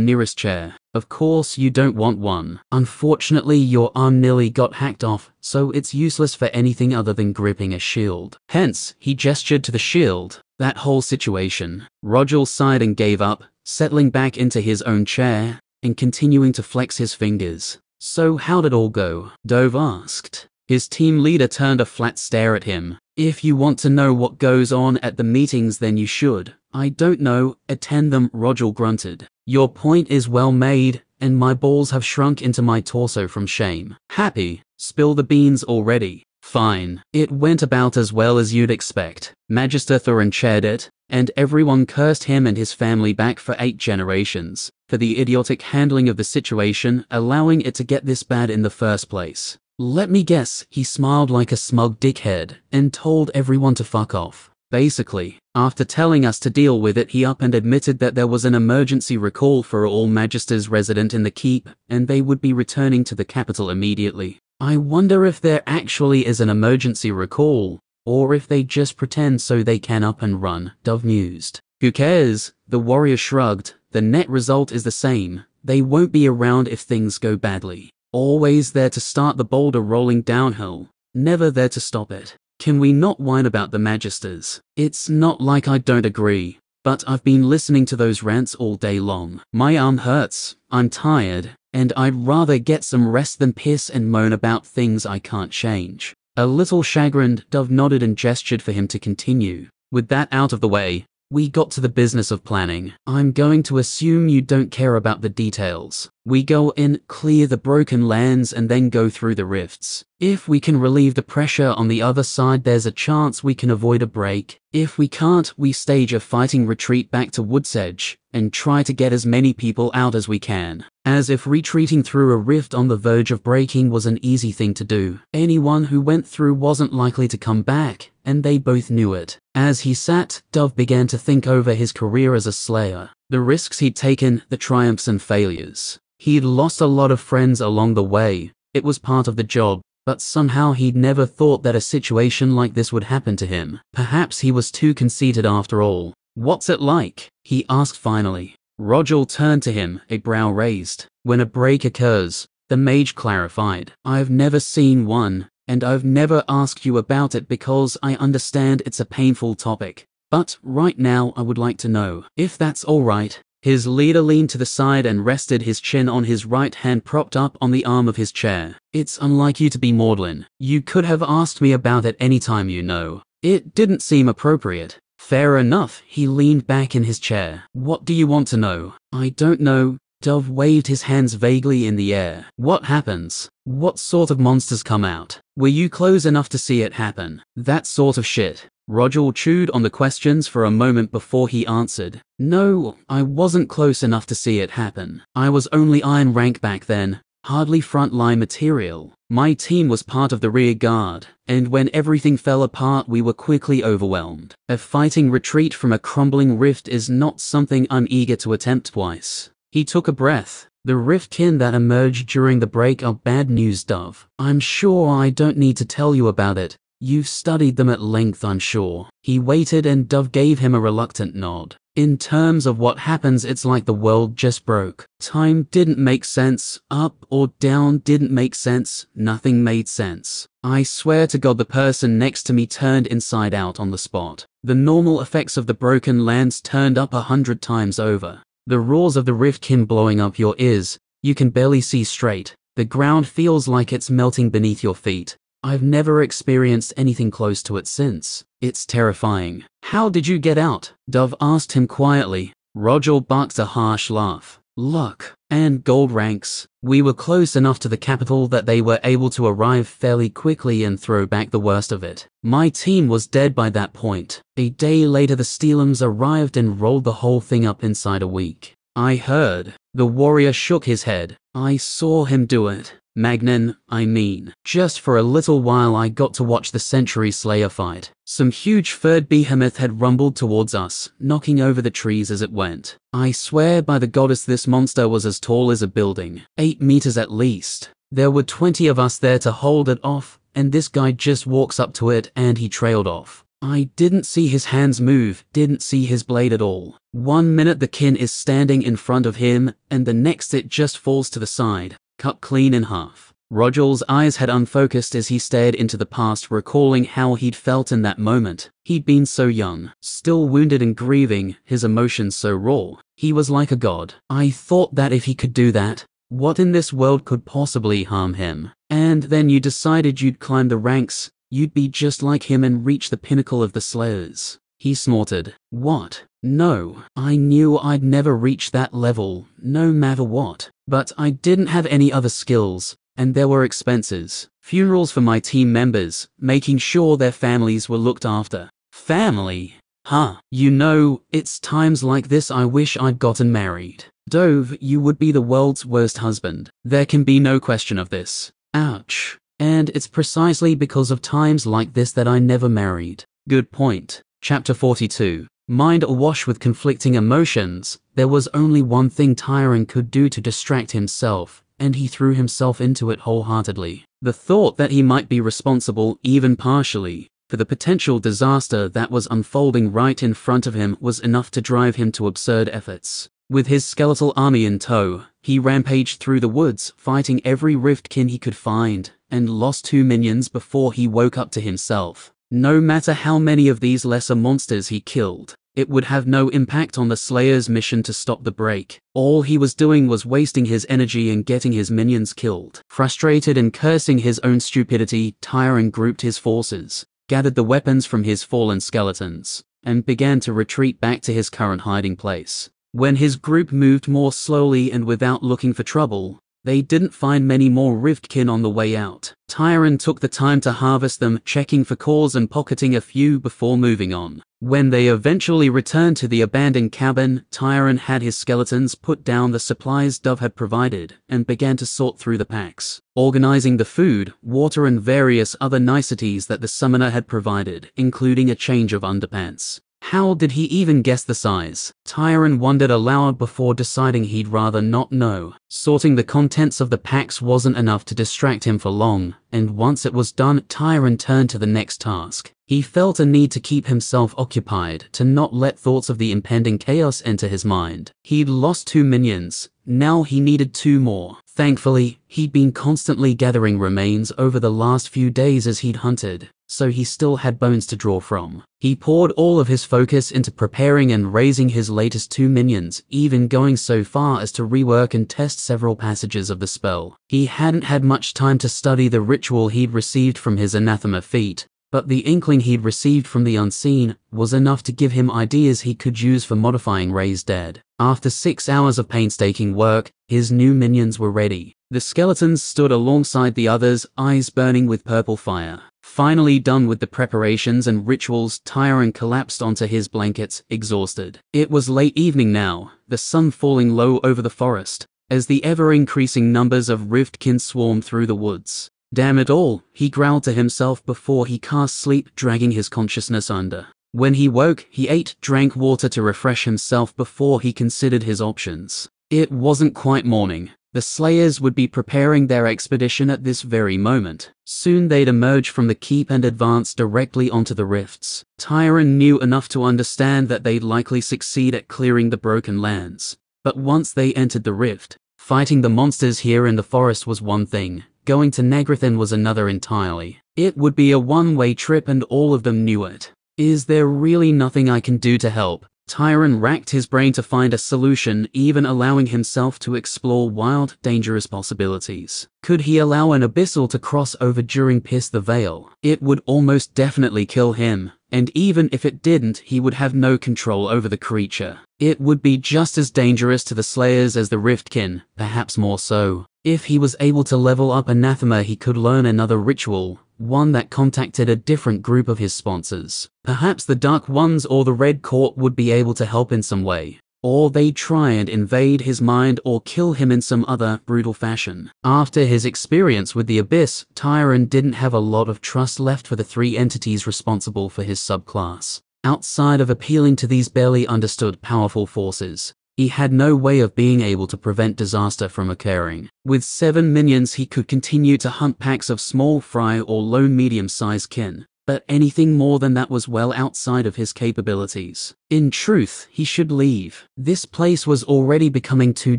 nearest chair. Of course you don't want one. Unfortunately, your arm nearly got hacked off, so it's useless for anything other than gripping a shield. Hence, he gestured to the shield. That whole situation. Roger sighed and gave up, settling back into his own chair and continuing to flex his fingers. So how'd it all go? Dove asked. His team leader turned a flat stare at him. If you want to know what goes on at the meetings, then you should. I don't know, attend them, Roger grunted. Your point is well made, and my balls have shrunk into my torso from shame. Happy? Spill the beans already. Fine. It went about as well as you'd expect. Magister Thorin chaired it, and everyone cursed him and his family back for 8 generations, for the idiotic handling of the situation, allowing it to get this bad in the first place. Let me guess, he smiled like a smug dickhead, and told everyone to fuck off. Basically, after telling us to deal with it, he up and admitted that there was an emergency recall for all Magisters resident in the keep, and they would be returning to the capital immediately. I wonder if there actually is an emergency recall, or if they just pretend so they can up and run, Dove mused. Who cares? The warrior shrugged. The net result is the same. They won't be around if things go badly. Always there to start the boulder rolling downhill, never there to stop it. Can we not whine about the Magisters? It's not like I don't agree, but I've been listening to those rants all day long. My arm hurts, I'm tired, and I'd rather get some rest than piss and moan about things I can't change. A little chagrined, Dove nodded and gestured for him to continue. With that out of the way, we got to the business of planning. I'm going to assume you don't care about the details. We go in, clear the broken lands, and then go through the rifts. If we can relieve the pressure on the other side, there's a chance we can avoid a break. If we can't, we stage a fighting retreat back to Wood's Edge, and try to get as many people out as we can. As if retreating through a rift on the verge of breaking was an easy thing to do. Anyone who went through wasn't likely to come back, and they both knew it. As he sat, Dove began to think over his career as a slayer. The risks he'd taken, the triumphs and failures. He'd lost a lot of friends along the way. It was part of the job, but somehow he'd never thought that a situation like this would happen to him. Perhaps he was too conceited after all. What's it like? He asked finally. Roger turned to him, a brow raised. When a break occurs, the mage clarified. I've never seen one, and I've never asked you about it because I understand it's a painful topic. But right now I would like to know, if that's all right. His leader leaned to the side and rested his chin on his right hand propped up on the arm of his chair. It's unlike you to be maudlin. You could have asked me about it any time, you know. It didn't seem appropriate. Fair enough, he leaned back in his chair. What do you want to know? I don't know. Dove waved his hands vaguely in the air. What happens? What sort of monsters come out? Were you close enough to see it happen? That sort of shit. Roger chewed on the questions for a moment before he answered. No, I wasn't close enough to see it happen. I was only Iron Rank back then, hardly frontline material. My team was part of the rear guard, and when everything fell apart we were quickly overwhelmed. A fighting retreat from a crumbling rift is not something I'm eager to attempt twice. He took a breath. The riftkin that emerged during the break are bad news, Dove. I'm sure I don't need to tell you about it. You've studied them at length, I'm sure. He waited and Dove gave him a reluctant nod. In terms of what happens, it's like the world just broke. Time didn't make sense. Up or down didn't make sense. Nothing made sense. I swear to God the person next to me turned inside out on the spot. The normal effects of the broken lands turned up 100 times over. The roars of the riftkin blowing up your ears. You can barely see straight. The ground feels like it's melting beneath your feet. I've never experienced anything close to it since. It's terrifying. How did you get out? Dove asked him quietly. Roger barked a harsh laugh. Luck. And gold ranks. We were close enough to the capital that they were able to arrive fairly quickly and throw back the worst of it. My team was dead by that point. A day later the Steelums arrived and rolled the whole thing up inside a week. I heard. The warrior shook his head. I saw him do it. Magnan, I mean. Just for a little while I got to watch the Century Slayer fight. Some huge furred behemoth had rumbled towards us, knocking over the trees as it went. I swear by the goddess this monster was as tall as a building. 8 meters at least. There were 20 of us there to hold it off, and this guy just walks up to it and he trailed off. I didn't see his hands move, didn't see his blade at all. 1 minute the kin is standing in front of him, and the next it just falls to the side, cut clean in half. Rogel's eyes had unfocused as he stared into the past, recalling how he'd felt in that moment. He'd been so young, still wounded and grieving, his emotions so raw. He was like a god. I thought that if he could do that, what in this world could possibly harm him? And then you decided you'd climb the ranks, you'd be just like him and reach the pinnacle of the Slayers. He snorted. What? No, I knew I'd never reach that level, no matter what. But I didn't have any other skills, and there were expenses. Funerals for my team members, making sure their families were looked after. Family? Huh. You know, it's times like this I wish I'd gotten married. Dove, you would be the world's worst husband. There can be no question of this. Ouch. And it's precisely because of times like this that I never married. Good point. Chapter 42. Mind awash with conflicting emotions, there was only one thing Tyron could do to distract himself, and he threw himself into it wholeheartedly. The thought that he might be responsible, even partially, for the potential disaster that was unfolding right in front of him was enough to drive him to absurd efforts. With his skeletal army in tow, he rampaged through the woods, fighting every riftkin he could find, and lost 2 minions before he woke up to himself. No matter how many of these lesser monsters he killed, it would have no impact on the Slayer's mission to stop the break. All he was doing was wasting his energy and getting his minions killed. Frustrated and cursing his own stupidity, Tyron grouped his forces, gathered the weapons from his fallen skeletons, and began to retreat back to his current hiding place. When his group moved more slowly and without looking for trouble, they didn't find many more riftkin on the way out. Tyron took the time to harvest them, checking for cores and pocketing a few before moving on. When they eventually returned to the abandoned cabin, Tyron had his skeletons put down the supplies Dove had provided and began to sort through the packs, organizing the food, water and various other niceties that the summoner had provided, including a change of underpants. How did he even guess the size? Tyron wondered aloud before deciding he'd rather not know. Sorting the contents of the packs wasn't enough to distract him for long, and once it was done, Tyron turned to the next task. He felt a need to keep himself occupied, to not let thoughts of the impending chaos enter his mind. He'd lost 2 minions, now he needed 2 more. Thankfully, he'd been constantly gathering remains over the last few days as he'd hunted, so he still had bones to draw from. He poured all of his focus into preparing and raising his latest 2 minions, even going so far as to rework and test several passages of the spell. He hadn't had much time to study the ritual he'd received from his anathema feat, but the inkling he'd received from the unseen was enough to give him ideas he could use for modifying Raised Dead. After 6 hours of painstaking work, his new minions were ready. The skeletons stood alongside the others, eyes burning with purple fire. Finally done with the preparations and rituals, Tyron collapsed onto his blankets, exhausted. It was late evening now, the sun falling low over the forest, as the ever-increasing numbers of riftkin swarmed through the woods. Damn it all, he growled to himself before he cast sleep, dragging his consciousness under. When he woke, he ate, drank water to refresh himself before he considered his options. It wasn't quite morning. The Slayers would be preparing their expedition at this very moment. Soon they'd emerge from the keep and advance directly onto the rifts. Tyron knew enough to understand that they'd likely succeed at clearing the broken lands. But once they entered the rift, fighting the monsters here in the forest was one thing. Going to Negrithen was another entirely. It would be a one-way trip and all of them knew it. Is there really nothing I can do to help? Tyron racked his brain to find a solution, even allowing himself to explore wild, dangerous possibilities. Could he allow an abyssal to cross over during Pierce the Veil? It would almost definitely kill him, and even if it didn't, he would have no control over the creature. It would be just as dangerous to the Slayers as the Riftkin, perhaps more so. If he was able to level up Anathema, he could learn another ritual, one that contacted a different group of his sponsors. Perhaps the Dark Ones or the Red Court would be able to help in some way. Or they'd try and invade his mind or kill him in some other brutal fashion. After his experience with the Abyss, Tyron didn't have a lot of trust left for the 3 entities responsible for his subclass. Outside of appealing to these barely understood powerful forces, He had no way of being able to prevent disaster from occurring. With 7 minions he could continue to hunt packs of small fry or low medium-sized kin, but anything more than that was well outside of his capabilities. In truth, he should leave. This place was already becoming too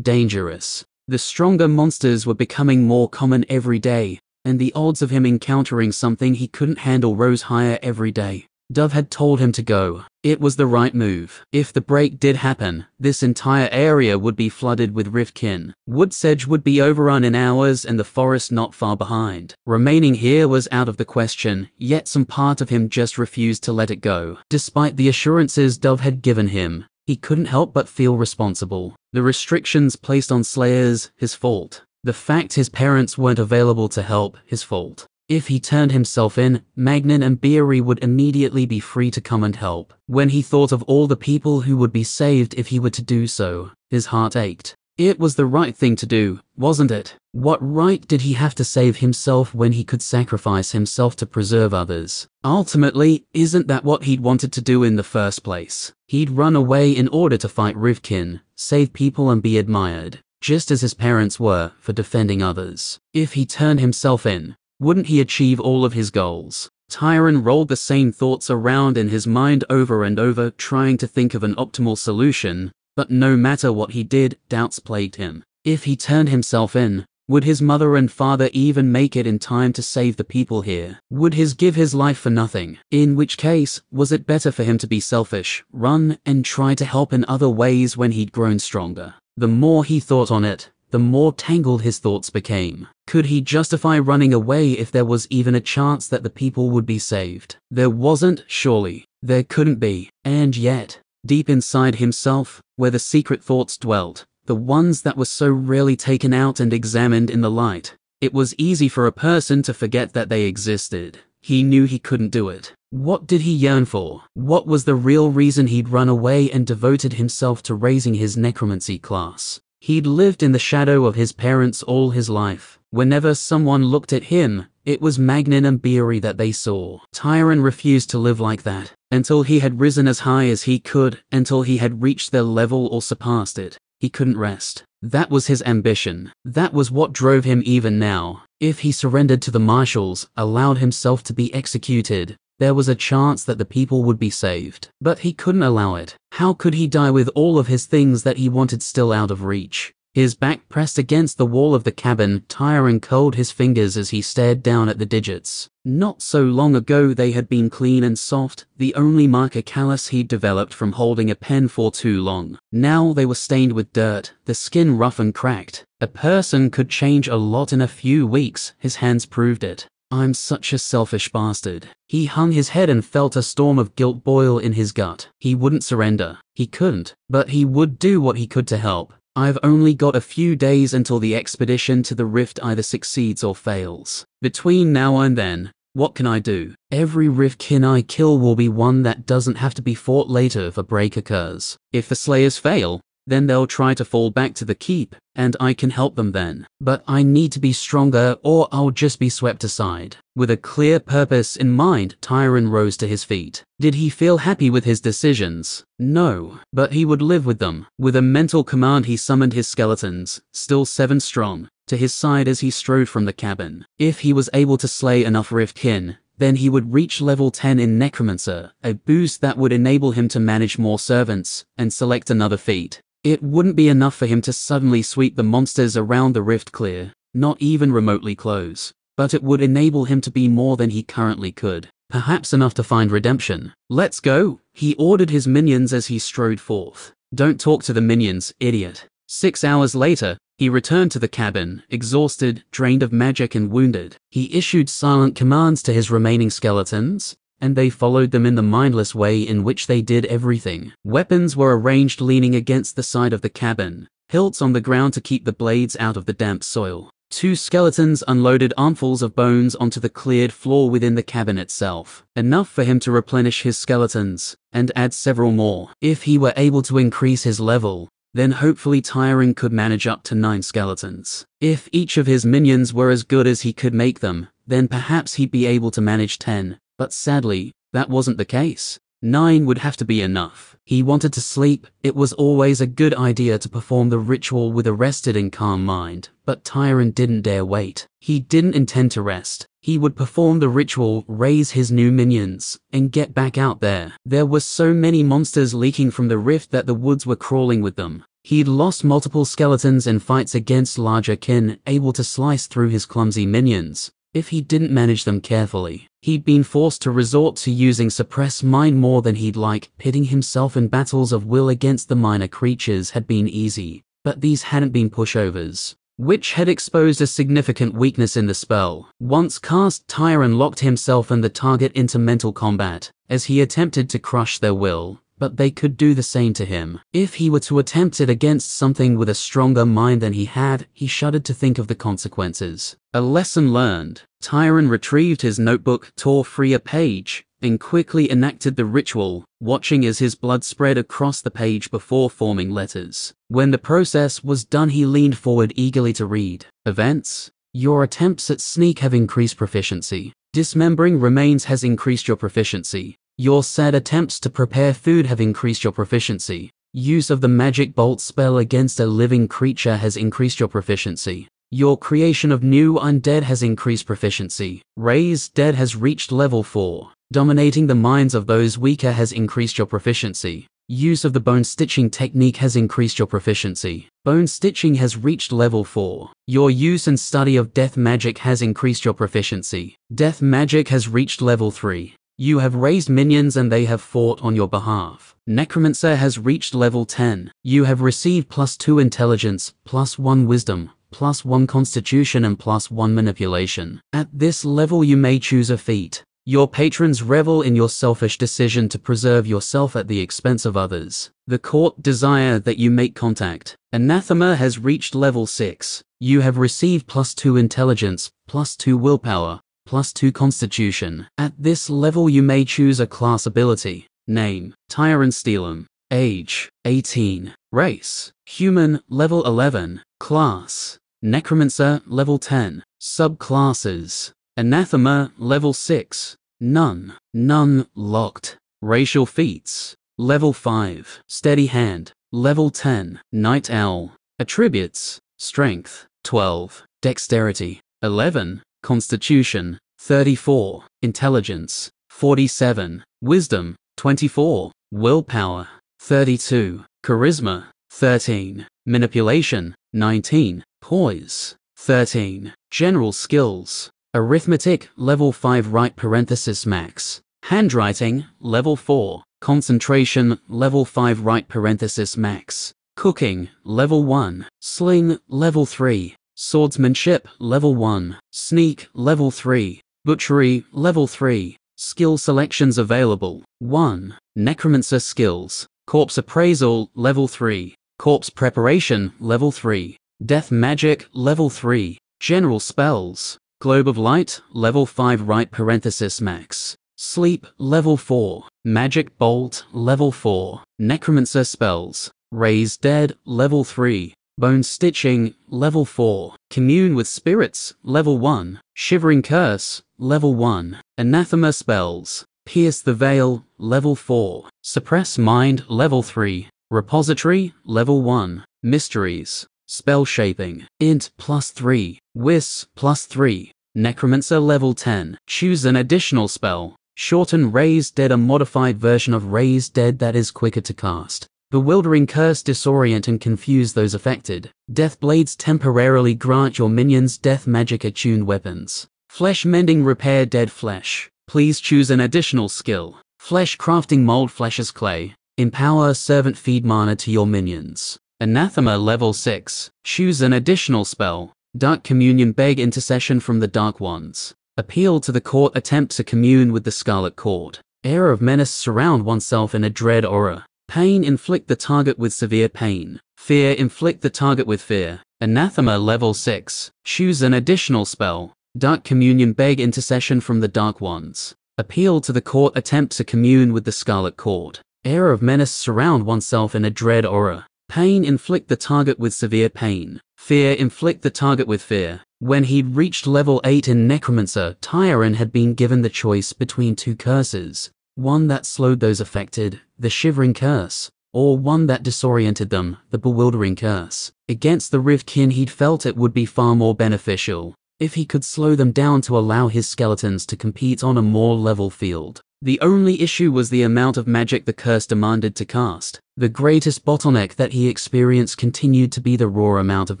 dangerous. The stronger monsters were becoming more common every day, and the odds of him encountering something he couldn't handle rose higher every day. Dove had told him to go. It was the right move. If the break did happen, this entire area would be flooded with riftkin. Woodsedge would be overrun in hours and the forest not far behind. Remaining here was out of the question, yet some part of him just refused to let it go. Despite the assurances Dove had given him, he couldn't help but feel responsible. The restrictions placed on slayers, his fault. The fact his parents weren't available to help, his fault. If he turned himself in, Magnan and Beery would immediately be free to come and help. When he thought of all the people who would be saved if he were to do so, his heart ached. It was the right thing to do, wasn't it? What right did he have to save himself when he could sacrifice himself to preserve others? Ultimately, isn't that what he'd wanted to do in the first place? He'd run away in order to fight Rivkin, save people and be admired, just as his parents were for defending others. If he turned himself in, wouldn't he achieve all of his goals? Tyron rolled the same thoughts around in his mind over and over, trying to think of an optimal solution, but no matter what he did, doubts plagued him. If he turned himself in, would his mother and father even make it in time to save the people here? Would he give his life for nothing? In which case, was it better for him to be selfish, run, and try to help in other ways when he'd grown stronger? The more he thought on it, the more tangled his thoughts became. Could he justify running away if there was even a chance that the people would be saved? There wasn't, surely. There couldn't be. And yet, deep inside himself, where the secret thoughts dwelt, the ones that were so rarely taken out and examined in the light, it was easy for a person to forget that they existed. He knew he couldn't do it. What did he yearn for? What was the real reason he'd run away and devoted himself to raising his necromancy class? He'd lived in the shadow of his parents all his life. Whenever someone looked at him, it was Magnan and Beery that they saw. Tyron refused to live like that, until he had risen as high as he could, until he had reached their level or surpassed it. He couldn't rest. That was his ambition. That was what drove him even now. If he surrendered to the marshals, allowed himself to be executed, there was a chance that the people would be saved. But he couldn't allow it. How could he die with all of his things that he wanted still out of reach? His back pressed against the wall of the cabin, Tyron curled his fingers as he stared down at the digits. Not so long ago they had been clean and soft, the only mark a callus he'd developed from holding a pen for too long. Now they were stained with dirt, the skin rough and cracked. A person could change a lot in a few weeks, his hands proved it. I'm such a selfish bastard. He hung his head and felt a storm of guilt boil in his gut. He wouldn't surrender. He couldn't. But he would do what he could to help. I've only got a few days until the expedition to the rift either succeeds or fails. Between now and then, what can I do? Every riftkin I kill will be one that doesn't have to be fought later if a break occurs. If the slayers fail, then they'll try to fall back to the keep, and I can help them then. But I need to be stronger or I'll just be swept aside. With a clear purpose in mind, Tyron rose to his feet. Did he feel happy with his decisions? No, but he would live with them. With a mental command he summoned his skeletons, still 7 strong, to his side as he strode from the cabin. If he was able to slay enough riftkin, then he would reach level 10 in Necromancer, a boost that would enable him to manage more servants, and select another feat. It wouldn't be enough for him to suddenly sweep the monsters around the rift clear, not even remotely close, but it would enable him to be more than he currently could, perhaps enough to find redemption. Let's go, he ordered his minions as he strode forth. Don't talk to the minions, idiot. 6 hours later, he returned to the cabin, exhausted, drained of magic and wounded. He issued silent commands to his remaining skeletons, and they followed them in the mindless way in which they did everything. Weapons were arranged leaning against the side of the cabin, hilts on the ground to keep the blades out of the damp soil. 2 skeletons unloaded armfuls of bones onto the cleared floor within the cabin itself, enough for him to replenish his skeletons, and add several more. If he were able to increase his level, then hopefully Tyron could manage up to 9 skeletons. If each of his minions were as good as he could make them, then perhaps he'd be able to manage 10. But sadly, that wasn't the case. 9 would have to be enough. He wanted to sleep. It was always a good idea to perform the ritual with a rested and calm mind, but Tyron didn't dare wait. He didn't intend to rest. He would perform the ritual, raise his new minions, and get back out there. There were so many monsters leaking from the rift that the woods were crawling with them. He'd lost multiple skeletons in fights against larger kin, able to slice through his clumsy minions if he didn't manage them carefully. He'd been forced to resort to using suppress mind more than he'd like. Pitting himself in battles of will against the minor creatures had been easy, but these hadn't been pushovers, which had exposed a significant weakness in the spell. Once cast, Tyron locked himself and the target into mental combat as he attempted to crush their will, but they could do the same to him. If he were to attempt it against something with a stronger mind than he had, he shuddered to think of the consequences. A lesson learned. Tyron retrieved his notebook, tore free a page, and quickly enacted the ritual, watching as his blood spread across the page before forming letters. When the process was done, he leaned forward eagerly to read. Events. Your attempts at sneak have increased proficiency. Dismembering remains has increased your proficiency. Your sad attempts to prepare food have increased your proficiency. Use of the magic bolt spell against a living creature has increased your proficiency. Your creation of new undead has increased proficiency. Raise dead has reached level 4. Dominating the minds of those weaker has increased your proficiency. Use of the bone stitching technique has increased your proficiency. Bone stitching has reached level 4. Your use and study of death magic has increased your proficiency. Death magic has reached level 3. You have raised minions and they have fought on your behalf. Necromancer has reached level 10. You have received +2 intelligence, +1 wisdom, +1 constitution and +1 manipulation. At this level you may choose a feat. Your patrons revel in your selfish decision to preserve yourself at the expense of others. The court desire that you make contact. Anathema has reached level 6. You have received +2 intelligence, +2 willpower, +2 constitution. At this level you may choose a class ability. Name, Tyron Steelum. Age, 18. Race, human, level 11. Class, Necromancer, level 10. Subclasses, Anathema, level 6. None. None locked. Racial feats, level 5. Steady hand, level 10. Night Owl. Attributes, Strength, 12. Dexterity, 11. Constitution, 34. Intelligence, 47. Wisdom, 24. Willpower, 32. Charisma, 13. Manipulation, 19. Poise, 13. General skills. Arithmetic, level 5 right parenthesis max. Handwriting, level 4. Concentration, level 5 right parenthesis max. Cooking, level 1. Sling, level 3. Swordsmanship, level 1. Sneak, level 3. Butchery, level 3. Skill selections available. 1. Necromancer skills. Corpse appraisal, level 3. Corpse preparation, level 3. Death magic, level 3. General spells. Globe of light, level 5 right parenthesis max. Sleep, level 4. Magic bolt, level 4. Necromancer spells. Raise dead, level 3. Bone stitching, level 4. Commune with spirits, level 1. Shivering curse, level 1. Anathema spells. Pierce the veil, level 4. Suppress mind, level 3. Repository, level 1. Mysteries. Spell shaping. Int, +3. Wis, +3. Necromancer, level 10. Choose an additional spell. Shorten Raise Dead, a modified version of Raise Dead that is quicker to cast. Bewildering Curse, disorient and confuse those affected. Death Blades temporarily grant your minions death magic attuned weapons. Flesh Mending, repair dead flesh. Please choose an additional skill. Flesh Crafting, mold flesh as clay. Empower Servant, feed mana to your minions. Anathema, level 6. Choose an additional spell. Dark Communion, beg intercession from the Dark Ones. Appeal to the court, attempt to commune with the Scarlet Court. Air of menace, surround oneself in a dread aura. Pain, inflict the target with severe pain. Fear, inflict the target with fear. Anathema, level 6. Choose an additional spell. Dark Communion, beg intercession from the Dark Ones. Appeal to the court, attempt to commune with the Scarlet Court. Air of menace, surround oneself in a dread aura. Pain, inflict the target with severe pain. Fear, inflict the target with fear. When he'd reached level 8 in Necromancer, Tyron had been given the choice between 2 curses. one that slowed those affected, the shivering curse, or one that disoriented them, the bewildering curse. Against the Riftkin, he'd felt it would be far more beneficial if he could slow them down to allow his skeletons to compete on a more level field. The only issue was the amount of magic the curse demanded to cast. The greatest bottleneck that he experienced continued to be the raw amount of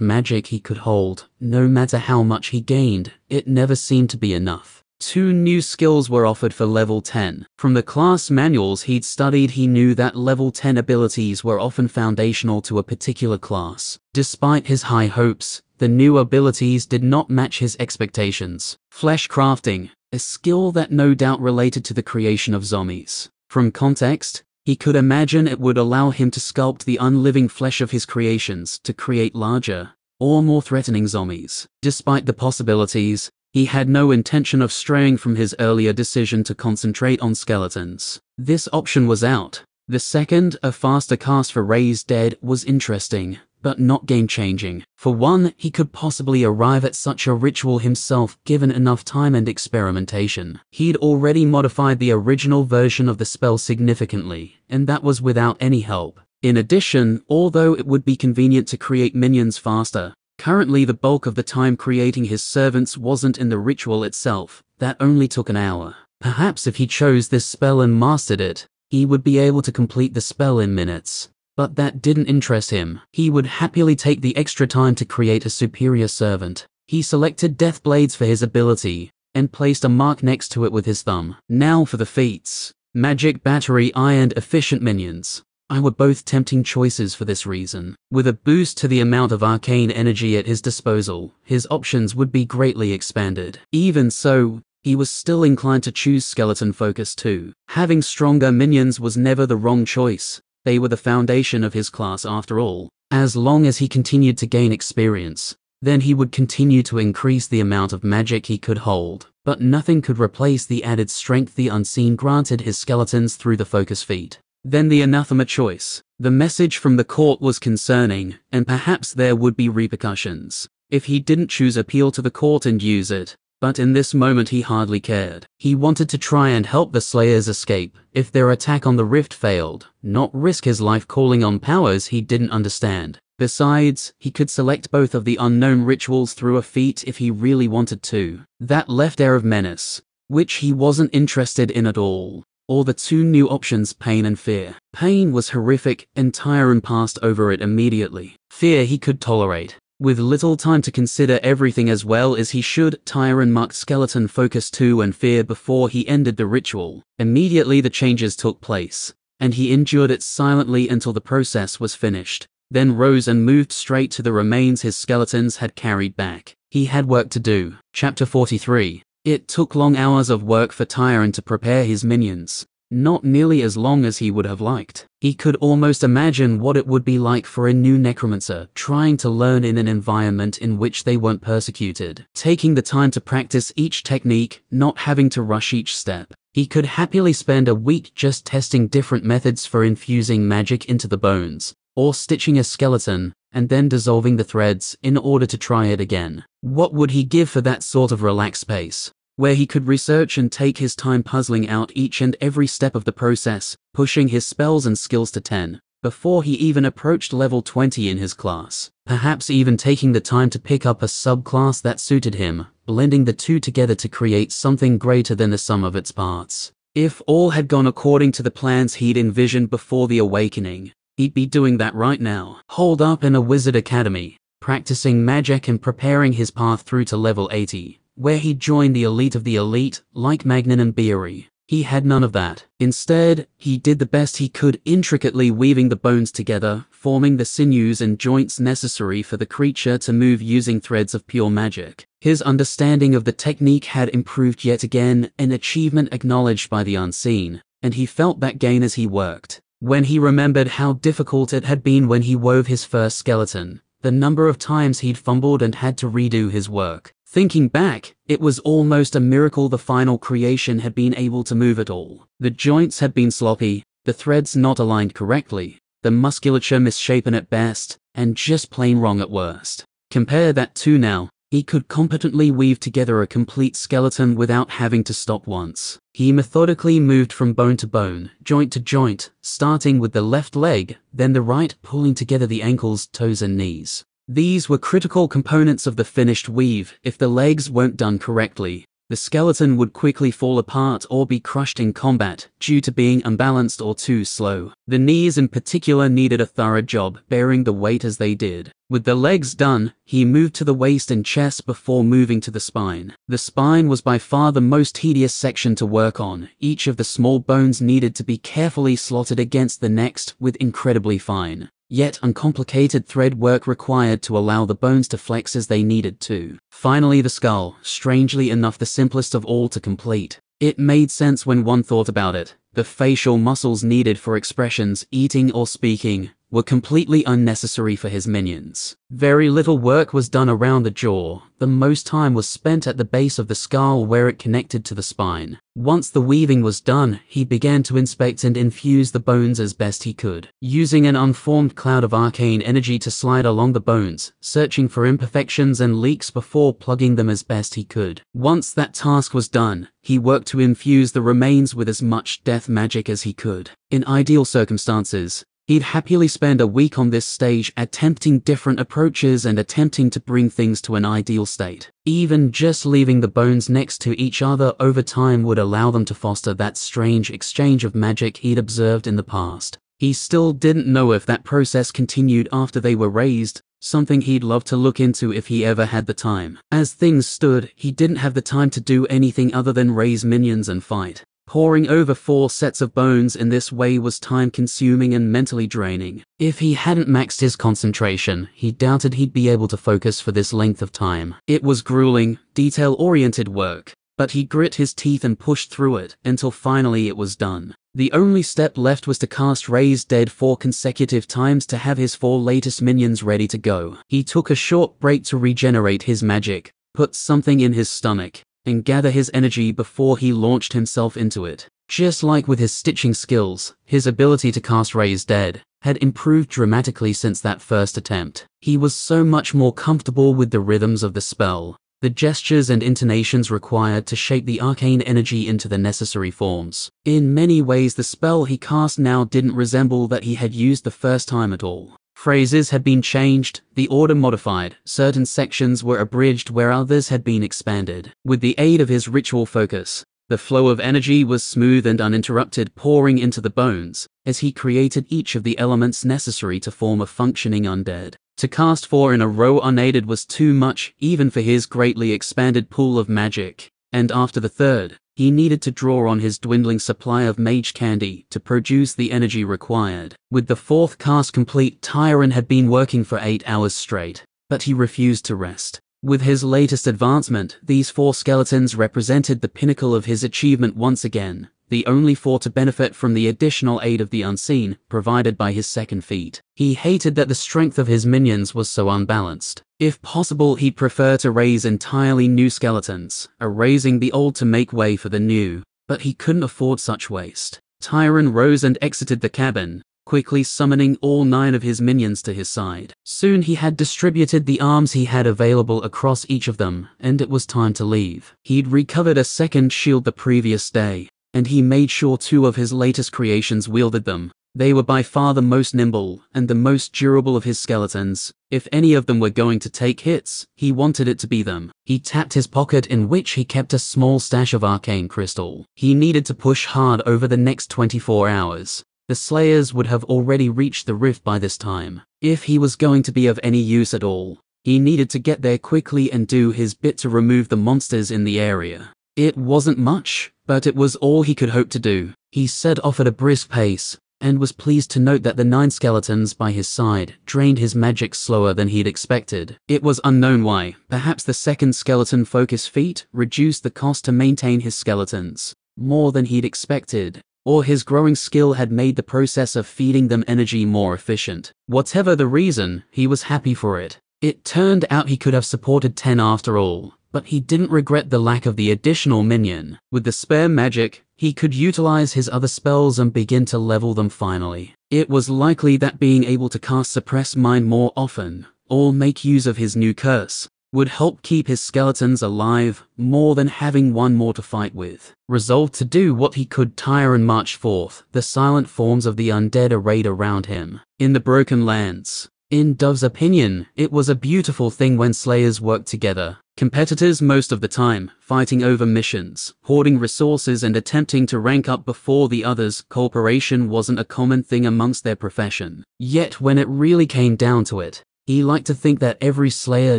magic he could hold. No matter how much he gained, it never seemed to be enough. 2 new skills were offered for level 10. From the class manuals he'd studied, he knew that level 10 abilities were often foundational to a particular class. Despite his high hopes, the new abilities did not match his expectations. Flesh crafting, a skill that no doubt related to the creation of zombies. From context, he could imagine it would allow him to sculpt the unliving flesh of his creations to create larger or more threatening zombies. Despite the possibilities, he had no intention of straying from his earlier decision to concentrate on skeletons. This option was out. The second, a faster cast for Raised Dead, was interesting, but not game-changing. For one, he could possibly arrive at such a ritual himself given enough time and experimentation. He'd already modified the original version of the spell significantly, and that was without any help. In addition, although it would be convenient to create minions faster, currently the bulk of the time creating his servants wasn't in the ritual itself. That only took an hour. Perhaps if he chose this spell and mastered it, he would be able to complete the spell in minutes. But that didn't interest him. He would happily take the extra time to create a superior servant. He selected Death Blades for his ability, and placed a mark next to it with his thumb. Now for the feats. Magic Battery Eye and Efficient Minions. I were both tempting choices for this reason. With a boost to the amount of arcane energy at his disposal, his options would be greatly expanded. Even so, he was still inclined to choose Skeleton Focus too. Having stronger minions was never the wrong choice. They were the foundation of his class after all. As long as he continued to gain experience, then he would continue to increase the amount of magic he could hold. But nothing could replace the added strength the Unseen granted his skeletons through the focus feat. Then the anathema choice. The message from the court was concerning, and perhaps there would be repercussions if he didn't choose appeal to the court and use it. But in this moment he hardly cared. He wanted to try and help the Slayers escape if their attack on the rift failed, not risk his life calling on powers he didn't understand. Besides, he could select both of the unknown rituals through a feat if he really wanted to. That left Air of Menace, which he wasn't interested in at all. Or the 2 new options, Pain and Fear. Pain was horrific, and Tyron passed over it immediately. Fear he could tolerate. With little time to consider everything as well as he should, Tyron marked Skeleton Focus 2 and Fear before he ended the ritual. Immediately the changes took place, and he endured it silently until the process was finished, then rose and moved straight to the remains his skeletons had carried back. He had work to do. Chapter 43. It took long hours of work for Tyron to prepare his minions. Not nearly as long as he would have liked. He could almost imagine what it would be like for a new necromancer trying to learn in an environment in which they weren't persecuted. Taking the time to practice each technique, not having to rush each step. He could happily spend a week just testing different methods for infusing magic into the bones, or stitching a skeleton, and then dissolving the threads in order to try it again. What would he give for that sort of relaxed pace, where he could research and take his time puzzling out each and every step of the process, pushing his spells and skills to 10, before he even approached level 20 in his class. Perhaps even taking the time to pick up a subclass that suited him, blending the 2 together to create something greater than the sum of its parts. If all had gone according to the plans he'd envisioned before the awakening, he'd be doing that right now. Holed up in a wizard academy, practicing magic and preparing his path through to level 80. Where he'd join the elite of the elite, like Magnan and Beery. He had none of that. Instead, he did the best he could, intricately weaving the bones together, forming the sinews and joints necessary for the creature to move using threads of pure magic. His understanding of the technique had improved yet again, an achievement acknowledged by the Unseen, and he felt that gain as he worked. When he remembered how difficult it had been when he wove his first skeleton, the number of times he'd fumbled and had to redo his work. Thinking back, it was almost a miracle the final creation had been able to move at all. The joints had been sloppy, the threads not aligned correctly, the musculature misshapen at best, and just plain wrong at worst. Compare that to now. He could competently weave together a complete skeleton without having to stop once. He methodically moved from bone to bone, joint to joint, starting with the left leg, then the right, pulling together the ankles, toes and knees. These were critical components of the finished weave. If the legs weren't done correctly, the skeleton would quickly fall apart or be crushed in combat due to being unbalanced or too slow. The knees in particular needed a thorough job, bearing the weight as they did. With the legs done, he moved to the waist and chest before moving to the spine. The spine was by far the most tedious section to work on. Each of the small bones needed to be carefully slotted against the next with incredibly fine, yet uncomplicated thread work required to allow the bones to flex as they needed to. Finally, the skull, strangely enough the simplest of all to complete. It made sense when one thought about it. The facial muscles needed for expressions, eating or speaking, were completely unnecessary for his minions. Very little work was done around the jaw. The most time was spent at the base of the skull where it connected to the spine. Once the weaving was done, he began to inspect and infuse the bones as best he could, using an unformed cloud of arcane energy to slide along the bones, searching for imperfections and leaks before plugging them as best he could. Once that task was done, he worked to infuse the remains with as much death magic as he could. In ideal circumstances, he'd happily spend a week on this stage attempting different approaches and attempting to bring things to an ideal state. Even just leaving the bones next to each other over time would allow them to foster that strange exchange of magic he'd observed in the past. He still didn't know if that process continued after they were raised, something he'd love to look into if he ever had the time. As things stood, he didn't have the time to do anything other than raise minions and fight. Poring over 4 sets of bones in this way was time-consuming and mentally draining. If he hadn't maxed his concentration, he doubted he'd be able to focus for this length of time. It was grueling, detail-oriented work, but he grit his teeth and pushed through it until finally it was done. The only step left was to cast Raise Dead 4 consecutive times to have his 4 latest minions ready to go. He took a short break to regenerate his magic, put something in his stomach, and gather his energy before he launched himself into it. Just like with his stitching skills, his ability to cast Raise Dead had improved dramatically since that first attempt. He was so much more comfortable with the rhythms of the spell, the gestures and intonations required to shape the arcane energy into the necessary forms. In many ways, the spell he cast now didn't resemble that he had used the first time at all. Phrases had been changed, the order modified, certain sections were abridged where others had been expanded. With the aid of his ritual focus, the flow of energy was smooth and uninterrupted, pouring into the bones, as he created each of the elements necessary to form a functioning undead. To cast 4 in a row unaided was too much, even for his greatly expanded pool of magic, and after the third, he needed to draw on his dwindling supply of mage candy to produce the energy required. With the 4th cast complete, Tyron had been working for 8 hours straight, but he refused to rest. With his latest advancement, these 4 skeletons represented the pinnacle of his achievement once again, the only 4 to benefit from the additional aid of the unseen provided by his second feat. He hated that the strength of his minions was so unbalanced. If possible, he'd prefer to raise entirely new skeletons, erasing the old to make way for the new, but he couldn't afford such waste. Tyron rose and exited the cabin, quickly summoning all 9 of his minions to his side. Soon he had distributed the arms he had available across each of them, and it was time to leave. He'd recovered a second shield the previous day, and he made sure 2 of his latest creations wielded them. They were by far the most nimble and the most durable of his skeletons. If any of them were going to take hits, he wanted it to be them. He tapped his pocket, in which he kept a small stash of arcane crystal. He needed to push hard over the next 24 hours. The Slayers would have already reached the rift by this time. If he was going to be of any use at all, he needed to get there quickly and do his bit to remove the monsters in the area. It wasn't much, but it was all he could hope to do. He set off at a brisk pace, and was pleased to note that the 9 skeletons by his side drained his magic slower than he'd expected. It was unknown why. Perhaps the second skeleton focus feat reduced the cost to maintain his skeletons more than he'd expected, or his growing skill had made the process of feeding them energy more efficient. Whatever the reason, he was happy for it. It turned out he could have supported 10 after all, but he didn't regret the lack of the additional minion. With the spare magic, he could utilize his other spells and begin to level them finally. It was likely that being able to cast Suppress Mind more often, or make use of his new curse, would help keep his skeletons alive more than having one more to fight with. Resolved to do what he could, Tyron marched forth, the silent forms of the undead arrayed around him. In the Broken Lands, in Dove's opinion, it was a beautiful thing when slayers worked together. Competitors most of the time, fighting over missions, hoarding resources and attempting to rank up before the others. Cooperation wasn't a common thing amongst their profession. Yet when it really came down to it, he liked to think that every slayer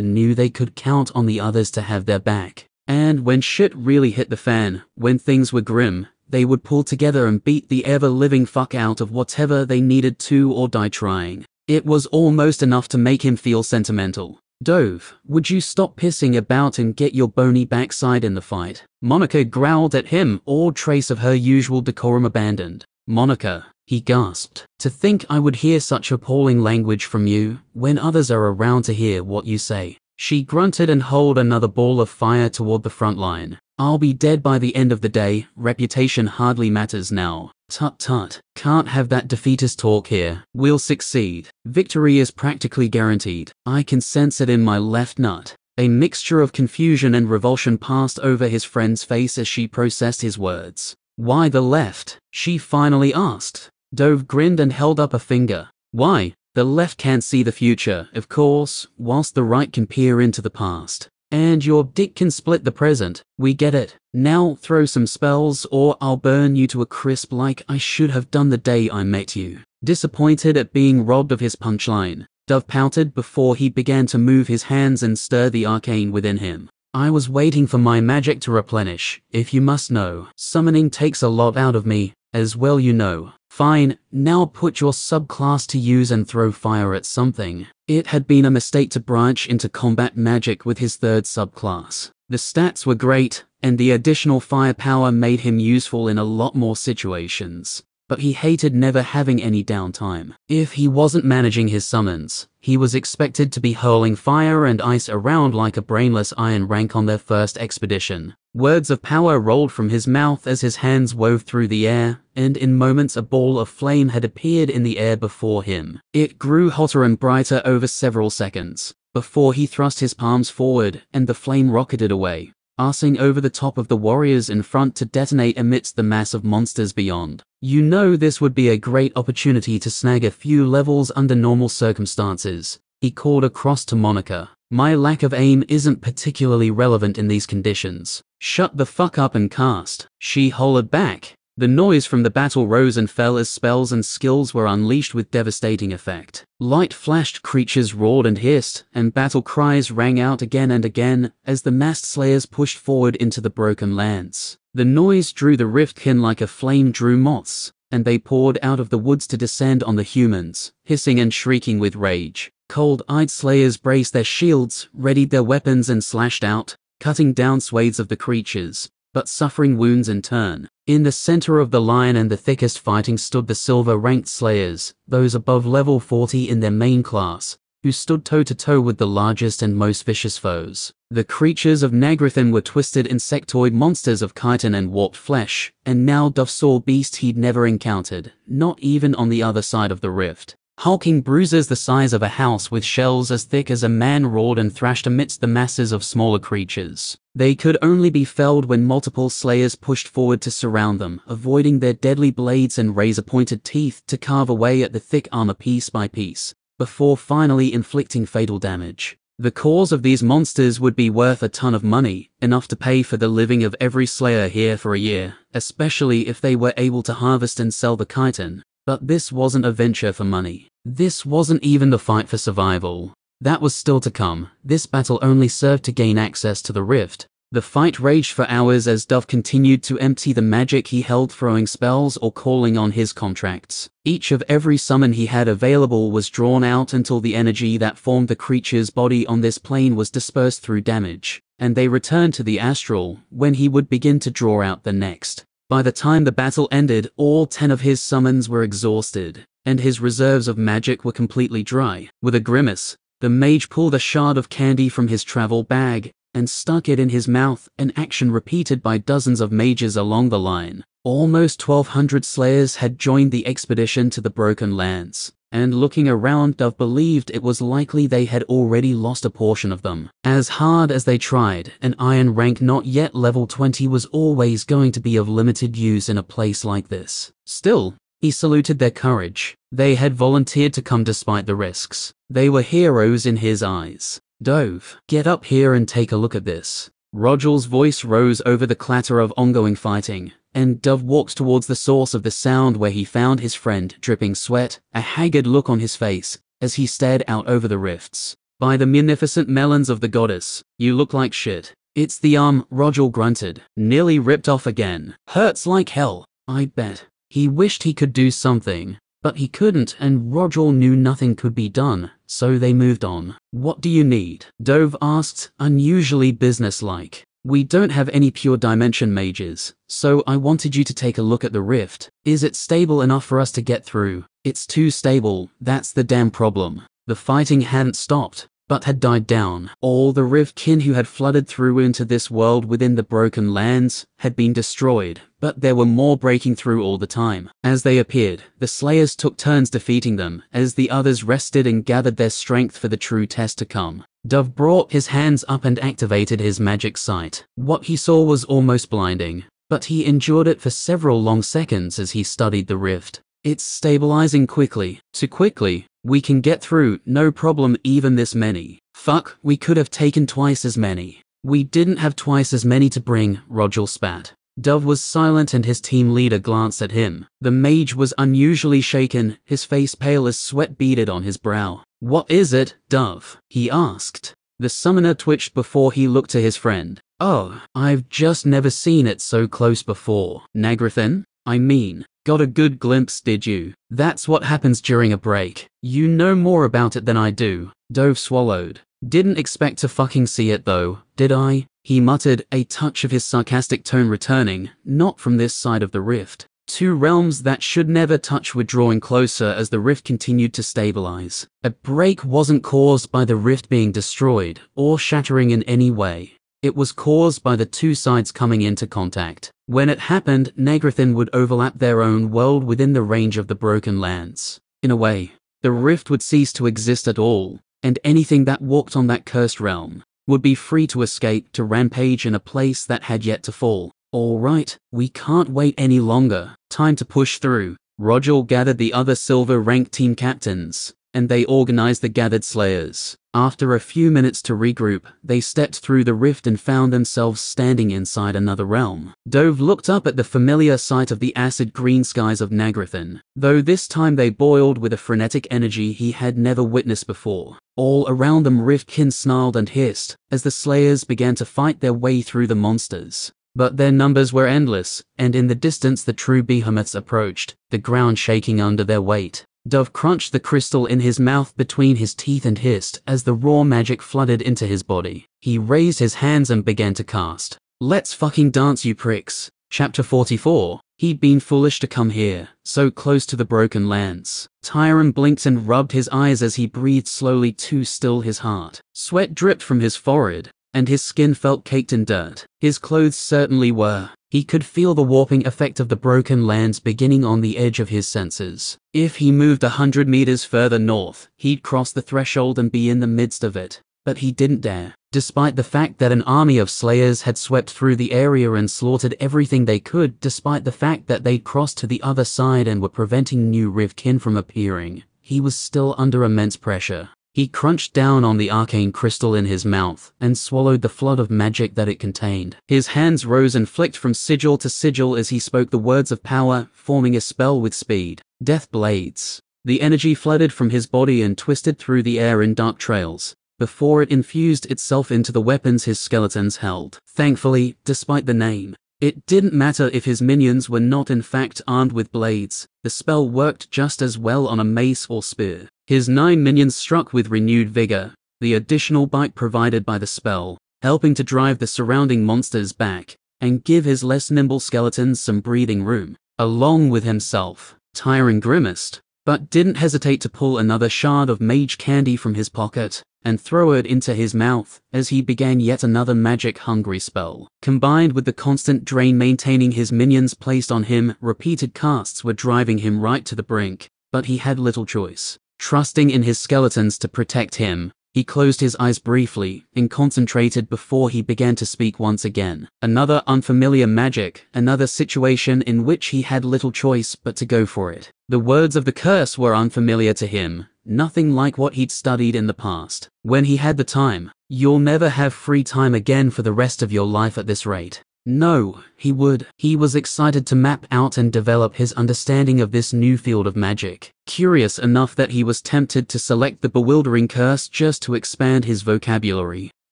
knew they could count on the others to have their back. And when shit really hit the fan, when things were grim, they would pull together and beat the ever-living fuck out of whatever they needed to or die trying. It was almost enough to make him feel sentimental. Dove, would you stop pissing about and get your bony backside in the fight? Monica growled at him, all trace of her usual decorum abandoned. Monica, he gasped. To think I would hear such appalling language from you, when others are around to hear what you say. She grunted and hurled another ball of fire toward the front line. I'll be dead by the end of the day, reputation hardly matters now. Tut tut, can't have that defeatist talk here. We'll succeed. Victory is practically guaranteed. I can sense it in my left nut. A mixture of confusion and revulsion passed over his friend's face as she processed his words. Why the left? She finally asked. Dove grinned and held up a finger. Why? The left can't see the future, of course, whilst the right can peer into the past. And your dick can split the present. We get it. Now throw some spells or I'll burn you to a crisp like I should have done the day I met you. Disappointed at being robbed of his punchline, Dove pouted before he began to move his hands and stir the arcane within him. I was waiting for my magic to replenish, if you must know. Summoning takes a lot out of me, as well you know. Fine, now put your subclass to use and throw fire at something. It had been a mistake to branch into combat magic with his third subclass. The stats were great, and the additional firepower made him useful in a lot more situations. But he hated never having any downtime. If he wasn't managing his summons, he was expected to be hurling fire and ice around like a brainless Iron Rank on their first expedition. Words of power rolled from his mouth as his hands wove through the air, and in moments a ball of flame had appeared in the air before him. It grew hotter and brighter over several seconds, before he thrust his palms forward and the flame rocketed away, arcing over the top of the warriors in front to detonate amidst the mass of monsters beyond. You know this would be a great opportunity to snag a few levels under normal circumstances, he called across to Monica. My lack of aim isn't particularly relevant in these conditions. Shut the fuck up and cast, she hollered back. The noise from the battle rose and fell as spells and skills were unleashed with devastating effect. Light flashed, creatures roared and hissed, and battle cries rang out again and again as the massed slayers pushed forward into the Broken Lands. The noise drew the riftkin like a flame drew moths, and they poured out of the woods to descend on the humans, hissing and shrieking with rage. Cold-eyed slayers braced their shields, readied their weapons and slashed out, cutting down swathes of the creatures, but suffering wounds in turn. In the center of the line and the thickest fighting stood the silver-ranked slayers, those above level 40 in their main class, who stood toe-to-toe with the largest and most vicious foes. The creatures of Nagrithan were twisted insectoid monsters of chitin and warped flesh, and now Dove saw beasts he'd never encountered, not even on the other side of the rift. Hulking bruisers the size of a house with shells as thick as a man roared and thrashed amidst the masses of smaller creatures. They could only be felled when multiple slayers pushed forward to surround them, avoiding their deadly blades and razor-pointed teeth to carve away at the thick armor piece by piece, before finally inflicting fatal damage. The cores of these monsters would be worth a ton of money, enough to pay for the living of every slayer here for a year, especially if they were able to harvest and sell the chitin. But this wasn't a venture for money. This wasn't even the fight for survival. That was still to come. This battle only served to gain access to the rift. The fight raged for hours as Dove continued to empty the magic he held, throwing spells or calling on his contracts. Each of every summon he had available was drawn out until the energy that formed the creature's body on this plane was dispersed through damage, and they returned to the astral, when he would begin to draw out the next. By the time the battle ended, all 10 of his summons were exhausted, and his reserves of magic were completely dry. With a grimace, the mage pulled a shard of candy from his travel bag, and stuck it in his mouth, an action repeated by dozens of mages along the line. Almost 1,200 slayers had joined the expedition to the Broken Lands, and looking around, Dove believed it was likely they had already lost a portion of them. As hard as they tried, an iron rank not yet level 20 was always going to be of limited use in a place like this. Still, he saluted their courage. They had volunteered to come despite the risks. They were heroes in his eyes. Dove, get up here and take a look at this. Rogel's voice rose over the clatter of ongoing fighting, and Dove walked towards the source of the sound where he found his friend dripping sweat, a haggard look on his face, as he stared out over the rifts. By the munificent melons of the goddess, you look like shit. It's the arm, Rogel grunted, nearly ripped off again. Hurts like hell, I bet. He wished he could do something, but he couldn't, and Rogel knew nothing could be done, so they moved on. What do you need? Dove asked, unusually businesslike. We don't have any pure dimension mages, so I wanted you to take a look at the rift. Is it stable enough for us to get through? It's too stable, that's the damn problem. The fighting hadn't stopped, but had died down. All the rift kin who had flooded through into this world within the Broken Lands had been destroyed, but there were more breaking through all the time. As they appeared, the slayers took turns defeating them, as the others rested and gathered their strength for the true test to come. Dove brought his hands up and activated his magic sight. What he saw was almost blinding, but he endured it for several long seconds as he studied the rift. It's stabilizing quickly. Too quickly. We can get through, no problem, even this many. Fuck, we could have taken twice as many. We didn't have twice as many to bring, Rogel spat. Dove was silent and his team leader glanced at him. The mage was unusually shaken, his face pale as sweat beaded on his brow. What is it, Dove? He asked. The summoner twitched before he looked to his friend. Oh, I've just never seen it so close before. Nagrathan? I mean, got a good glimpse, did you? That's what happens during a break. You know more about it than I do. Dove swallowed. Didn't expect to fucking see it though, did I? He muttered, a touch of his sarcastic tone returning, not from this side of the rift. Two realms that should never touch were drawing closer as the rift continued to stabilize. A break wasn't caused by the rift being destroyed, or shattering in any way. It was caused by the two sides coming into contact. When it happened, Nagrathan would overlap their own world within the range of the Broken Lands. In a way, the rift would cease to exist at all, and anything that walked on that cursed realm would be free to escape to rampage in a place that had yet to fall. All right, we can't wait any longer. Time to push through. Rogel gathered the other silver-ranked team captains, and they organized the gathered slayers. After a few minutes to regroup, they stepped through the rift and found themselves standing inside another realm. Dove looked up at the familiar sight of the acid-green skies of Nagrathan, though this time they boiled with a frenetic energy he had never witnessed before. All around them riftkin snarled and hissed, as the slayers began to fight their way through the monsters. But their numbers were endless, and in the distance the true behemoths approached, the ground shaking under their weight. Dove crunched the crystal in his mouth between his teeth and hissed as the raw magic flooded into his body. He raised his hands and began to cast. Let's fucking dance, you pricks. Chapter 44. He'd been foolish to come here, so close to the Broken Lands. Tyron blinked and rubbed his eyes as he breathed slowly to still his heart. Sweat dripped from his forehead, and his skin felt caked in dirt. His clothes certainly were. He could feel the warping effect of the Broken Lands beginning on the edge of his senses. If he moved 100 meters further north, he'd cross the threshold and be in the midst of it. But he didn't dare. Despite the fact that an army of slayers had swept through the area and slaughtered everything they could, despite the fact that they'd crossed to the other side and were preventing new riftkin from appearing, he was still under immense pressure. He crunched down on the arcane crystal in his mouth and swallowed the flood of magic that it contained. His hands rose and flicked from sigil to sigil as he spoke the words of power, forming a spell with speed. Death blades. The energy flooded from his body and twisted through the air in dark trails, before it infused itself into the weapons his skeletons held. Thankfully, despite the name, it didn't matter if his minions were not in fact armed with blades. The spell worked just as well on a mace or spear. His 9 minions struck with renewed vigor, the additional bite provided by the spell, helping to drive the surrounding monsters back, and give his less nimble skeletons some breathing room. Along with himself, Tyron grimaced. but didn't hesitate to pull another shard of mage candy from his pocket and throw it into his mouth as he began yet another magic-hungry spell. Combined with the constant drain maintaining his minions placed on him, repeated casts were driving him right to the brink, but he had little choice. Trusting in his skeletons to protect him, he closed his eyes briefly and concentrated before he began to speak once again. Another unfamiliar magic, another situation in which he had little choice but to go for it. The words of the curse were unfamiliar to him, nothing like what he'd studied in the past. When he had the time, "You'll never have free time again for the rest of your life at this rate." No, he would. He was excited to map out and develop his understanding of this new field of magic. Curious enough that he was tempted to select the bewildering curse just to expand his vocabulary.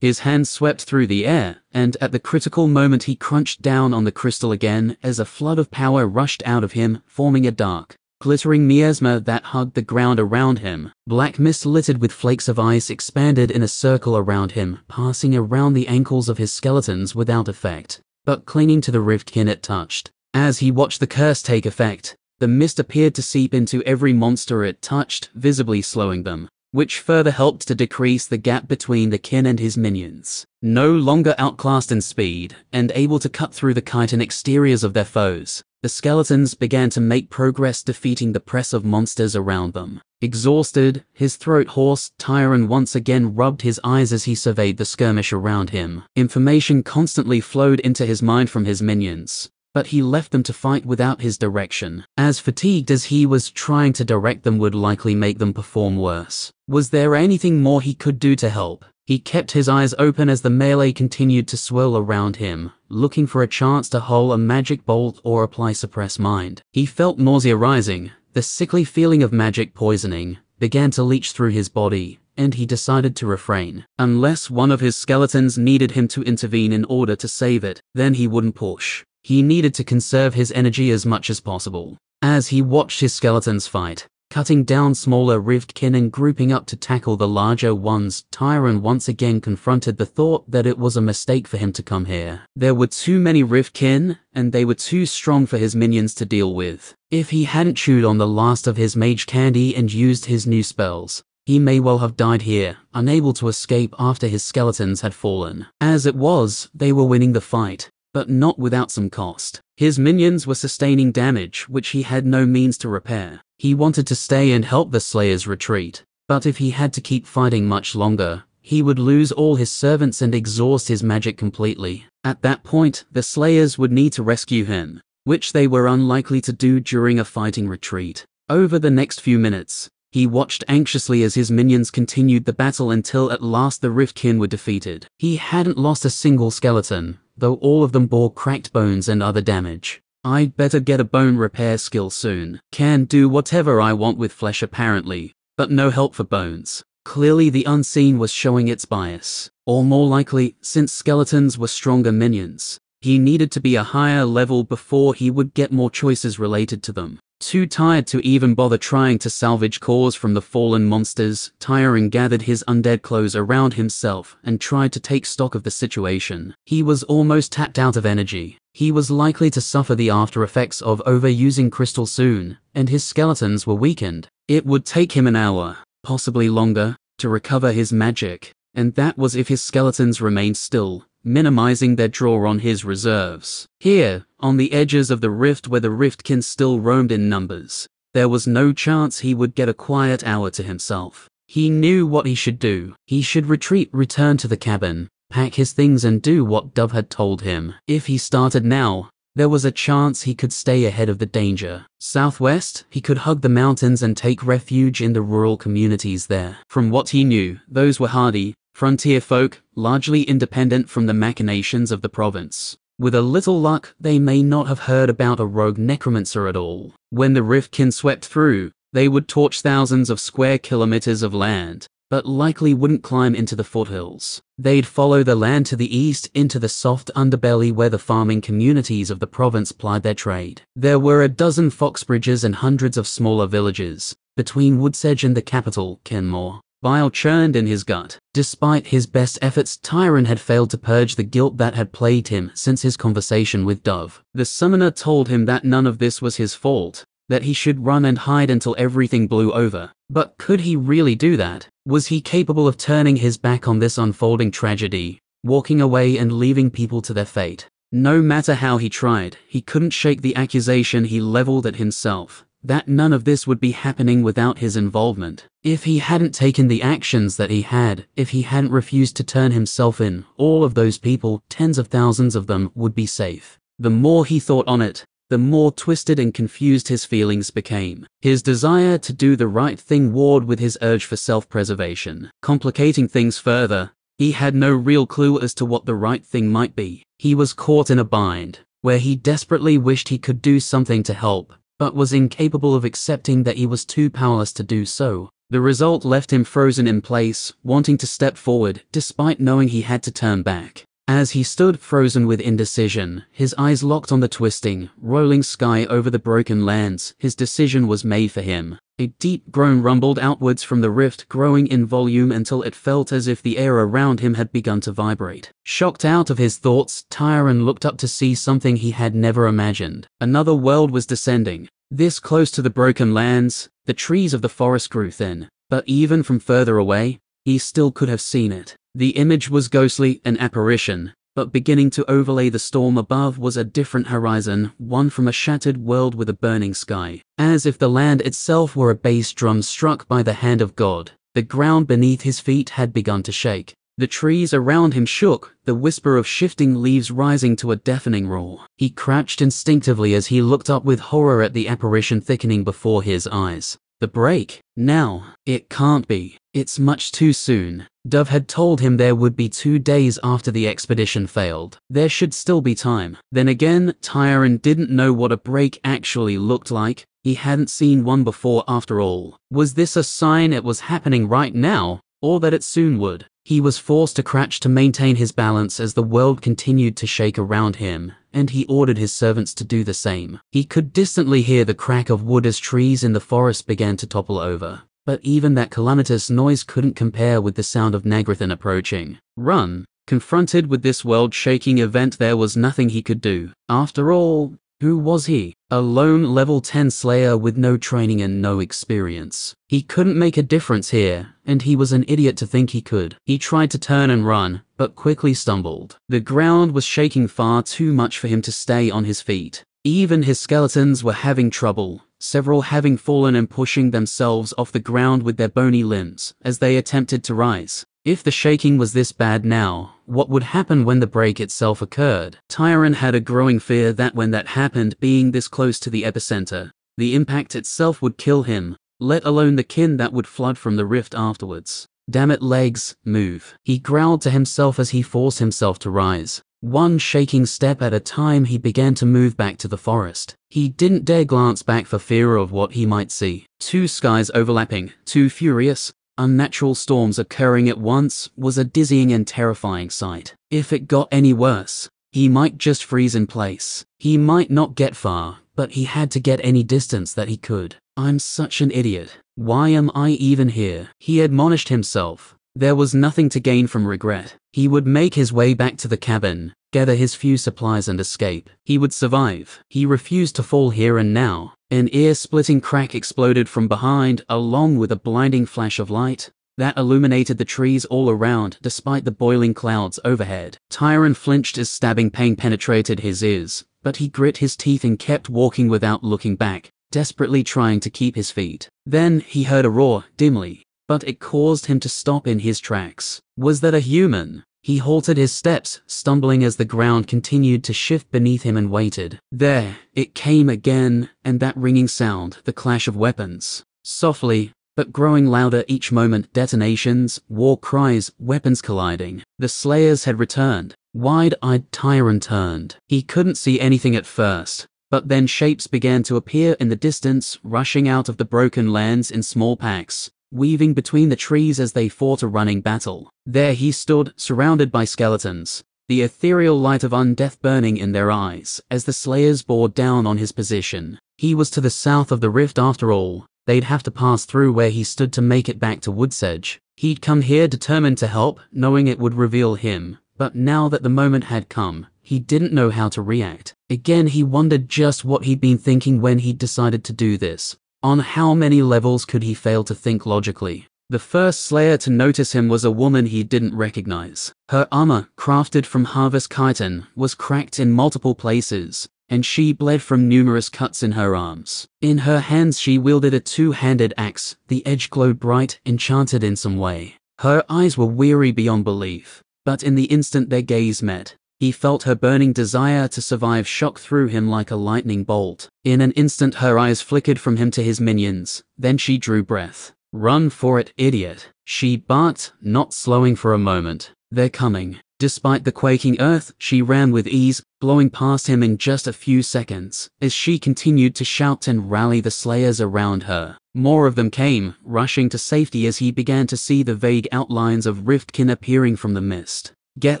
His hand swept through the air, and at the critical moment he crunched down on the crystal again as a flood of power rushed out of him, forming a dark, glittering miasma that hugged the ground around him. Black mist littered with flakes of ice expanded in a circle around him, passing around the ankles of his skeletons without effect, but clinging to the riftkin it touched. As he watched the curse take effect, the mist appeared to seep into every monster it touched, visibly slowing them, which further helped to decrease the gap between the kin and his minions. No longer outclassed in speed, and able to cut through the chitin exteriors of their foes, the skeletons began to make progress defeating the press of monsters around them. Exhausted, his throat hoarse, Tyron once again rubbed his eyes as he surveyed the skirmish around him. Information constantly flowed into his mind from his minions, but he left them to fight without his direction, as fatigued as he was trying to direct them would likely make them perform worse. Was there anything more he could do to help? He kept his eyes open as the melee continued to swirl around him, looking for a chance to hurl a magic bolt or apply suppress mind. He felt nausea rising. The sickly feeling of magic poisoning began to leach through his body, and he decided to refrain. Unless one of his skeletons needed him to intervene in order to save it, then he wouldn't push. He needed to conserve his energy as much as possible. As he watched his skeletons fight, cutting down smaller riftkin and grouping up to tackle the larger ones, Tyron once again confronted the thought that it was a mistake for him to come here. There were too many riftkin, and they were too strong for his minions to deal with. If he hadn't chewed on the last of his mage candy and used his new spells, he may well have died here, unable to escape after his skeletons had fallen. As it was, they were winning the fight, but not without some cost. His minions were sustaining damage which he had no means to repair. He wanted to stay and help the Slayers retreat, but if he had to keep fighting much longer, he would lose all his servants and exhaust his magic completely. At that point, the Slayers would need to rescue him, which they were unlikely to do during a fighting retreat. Over the next few minutes, he watched anxiously as his minions continued the battle until at last the riftkin were defeated. He hadn't lost a single skeleton, though all of them bore cracked bones and other damage. "I'd better get a bone repair skill soon. Can do whatever I want with flesh apparently, but no help for bones." Clearly the unseen was showing its bias. Or more likely, since skeletons were stronger minions, he needed to be a higher level before he would get more choices related to them. Too tired to even bother trying to salvage cores from the fallen monsters, Tyron gathered his undead clothes around himself and tried to take stock of the situation. He was almost tapped out of energy. He was likely to suffer the after effects of overusing crystal soon, and his skeletons were weakened. It would take him an hour, possibly longer, to recover his magic, and that was if his skeletons remained still, minimizing their draw on his reserves. Here, on the edges of the rift where the riftkin still roamed in numbers, there was no chance he would get a quiet hour to himself. He knew what he should do. He should retreat, return to the cabin, pack his things and do what Dove had told him. If he started now, there was a chance he could stay ahead of the danger. Southwest, he could hug the mountains and take refuge in the rural communities there. From what he knew, those were hardy, frontier folk, largely independent from the machinations of the province. With a little luck, they may not have heard about a rogue necromancer at all. When the riftkin swept through, they would torch thousands of square kilometers of land, but likely wouldn't climb into the foothills. They'd follow the land to the east into the soft underbelly where the farming communities of the province plied their trade. There were a dozen foxbridges and hundreds of smaller villages between Woodsedge and the capital, Kenmore. Bile churned in his gut. Despite his best efforts, Tyron had failed to purge the guilt that had plagued him since his conversation with Dove. The summoner told him that none of this was his fault, that he should run and hide until everything blew over. But could he really do that? Was he capable of turning his back on this unfolding tragedy, walking away and leaving people to their fate? No matter how he tried, he couldn't shake the accusation he leveled at himself, that none of this would be happening without his involvement. If he hadn't taken the actions that he had, if he hadn't refused to turn himself in, all of those people, tens of thousands of them, would be safe. The more he thought on it, the more twisted and confused his feelings became. His desire to do the right thing warred with his urge for self-preservation. Complicating things further, he had no real clue as to what the right thing might be. He was caught in a bind, where he desperately wished he could do something to help, but was incapable of accepting that he was too powerless to do so. The result left him frozen in place, wanting to step forward, despite knowing he had to turn back. As he stood frozen with indecision, his eyes locked on the twisting, rolling sky over the broken lands, his decision was made for him. A deep groan rumbled outwards from the rift, growing in volume until it felt as if the air around him had begun to vibrate. Shocked out of his thoughts, Tyron looked up to see something he had never imagined. Another world was descending. This close to the broken lands, the trees of the forest grew thin, but even from further away, he still could have seen it. The image was ghostly, an apparition, but beginning to overlay the storm above was a different horizon, one from a shattered world with a burning sky. As if the land itself were a bass drum struck by the hand of God, the ground beneath his feet had begun to shake. The trees around him shook, the whisper of shifting leaves rising to a deafening roar. He crouched instinctively as he looked up with horror at the apparition thickening before his eyes. The break? Now? It can't be. It's much too soon. Dove had told him there would be 2 days after the expedition failed. There should still be time. Then again, Tyron didn't know what a break actually looked like. He hadn't seen one before after all. Was this a sign it was happening right now, or that it soon would? He was forced to crouch to maintain his balance as the world continued to shake around him, and he ordered his servants to do the same. He could distantly hear the crack of wood as trees in the forest began to topple over. But even that calamitous noise couldn't compare with the sound of Nagrathan approaching. Run! Confronted with this world-shaking event, there was nothing he could do. After all, who was he? A lone level 10 slayer with no training and no experience. He couldn't make a difference here, and he was an idiot to think he could. He tried to turn and run, but quickly stumbled. The ground was shaking far too much for him to stay on his feet. Even his skeletons were having trouble, several having fallen and pushing themselves off the ground with their bony limbs as they attempted to rise. If the shaking was this bad now, what would happen when the break itself occurred? Tyron had a growing fear that when that happened, being this close to the epicenter, the impact itself would kill him, let alone the kin that would flood from the rift afterwards. Damn it, legs, move. He growled to himself as he forced himself to rise. One shaking step at a time, he began to move back to the forest. He didn't dare glance back for fear of what he might see. 2 skies overlapping, 2 furious, unnatural storms occurring at once was a dizzying and terrifying sight. If it got any worse, he might just freeze in place. He might not get far, but he had to get any distance that he could. I'm such an idiot. Why am I even here? He admonished himself. There was nothing to gain from regret. He would make his way back to the cabin, gather his few supplies and escape. He would survive. He refused to fall here and now. An ear-splitting crack exploded from behind, along with a blinding flash of light that illuminated the trees all around despite the boiling clouds overhead. Tyron flinched as stabbing pain penetrated his ears, but he grit his teeth and kept walking without looking back, desperately trying to keep his feet. Then he heard a roar, dimly, but it caused him to stop in his tracks. Was that a human? He halted his steps, stumbling as the ground continued to shift beneath him, and waited. There, it came again, and that ringing sound, the clash of weapons. Softly, but growing louder each moment, detonations, war cries, weapons colliding. The slayers had returned. Wide-eyed Tyron turned. He couldn't see anything at first, but then shapes began to appear in the distance, rushing out of the broken lands in small packs, weaving between the trees as they fought a running battle. There he stood, surrounded by skeletons, the ethereal light of undeath burning in their eyes as the slayers bore down on his position. He was to the south of the rift after all. They'd have to pass through where he stood to make it back to Wood's Edge. He'd come here determined to help, knowing it would reveal him, but now that the moment had come, he didn't know how to react. Again, he wondered just what he'd been thinking when he'd decided to do this. On how many levels could he fail to think logically? The first Slayer to notice him was a woman he didn't recognize. Her armor, crafted from harvest chitin, was cracked in multiple places, and she bled from numerous cuts in her arms. In her hands she wielded a two-handed axe, the edge glowed bright, enchanted in some way. Her eyes were weary beyond belief, but in the instant their gaze met, he felt her burning desire to survive shock through him like a lightning bolt. In an instant her eyes flickered from him to his minions, then she drew breath. "Run for it, idiot," she barked, not slowing for a moment. "They're coming." Despite the quaking earth, she ran with ease, blowing past him in just a few seconds, as she continued to shout and rally the Slayers around her. More of them came, rushing to safety as he began to see the vague outlines of Riftkin appearing from the mist. "Get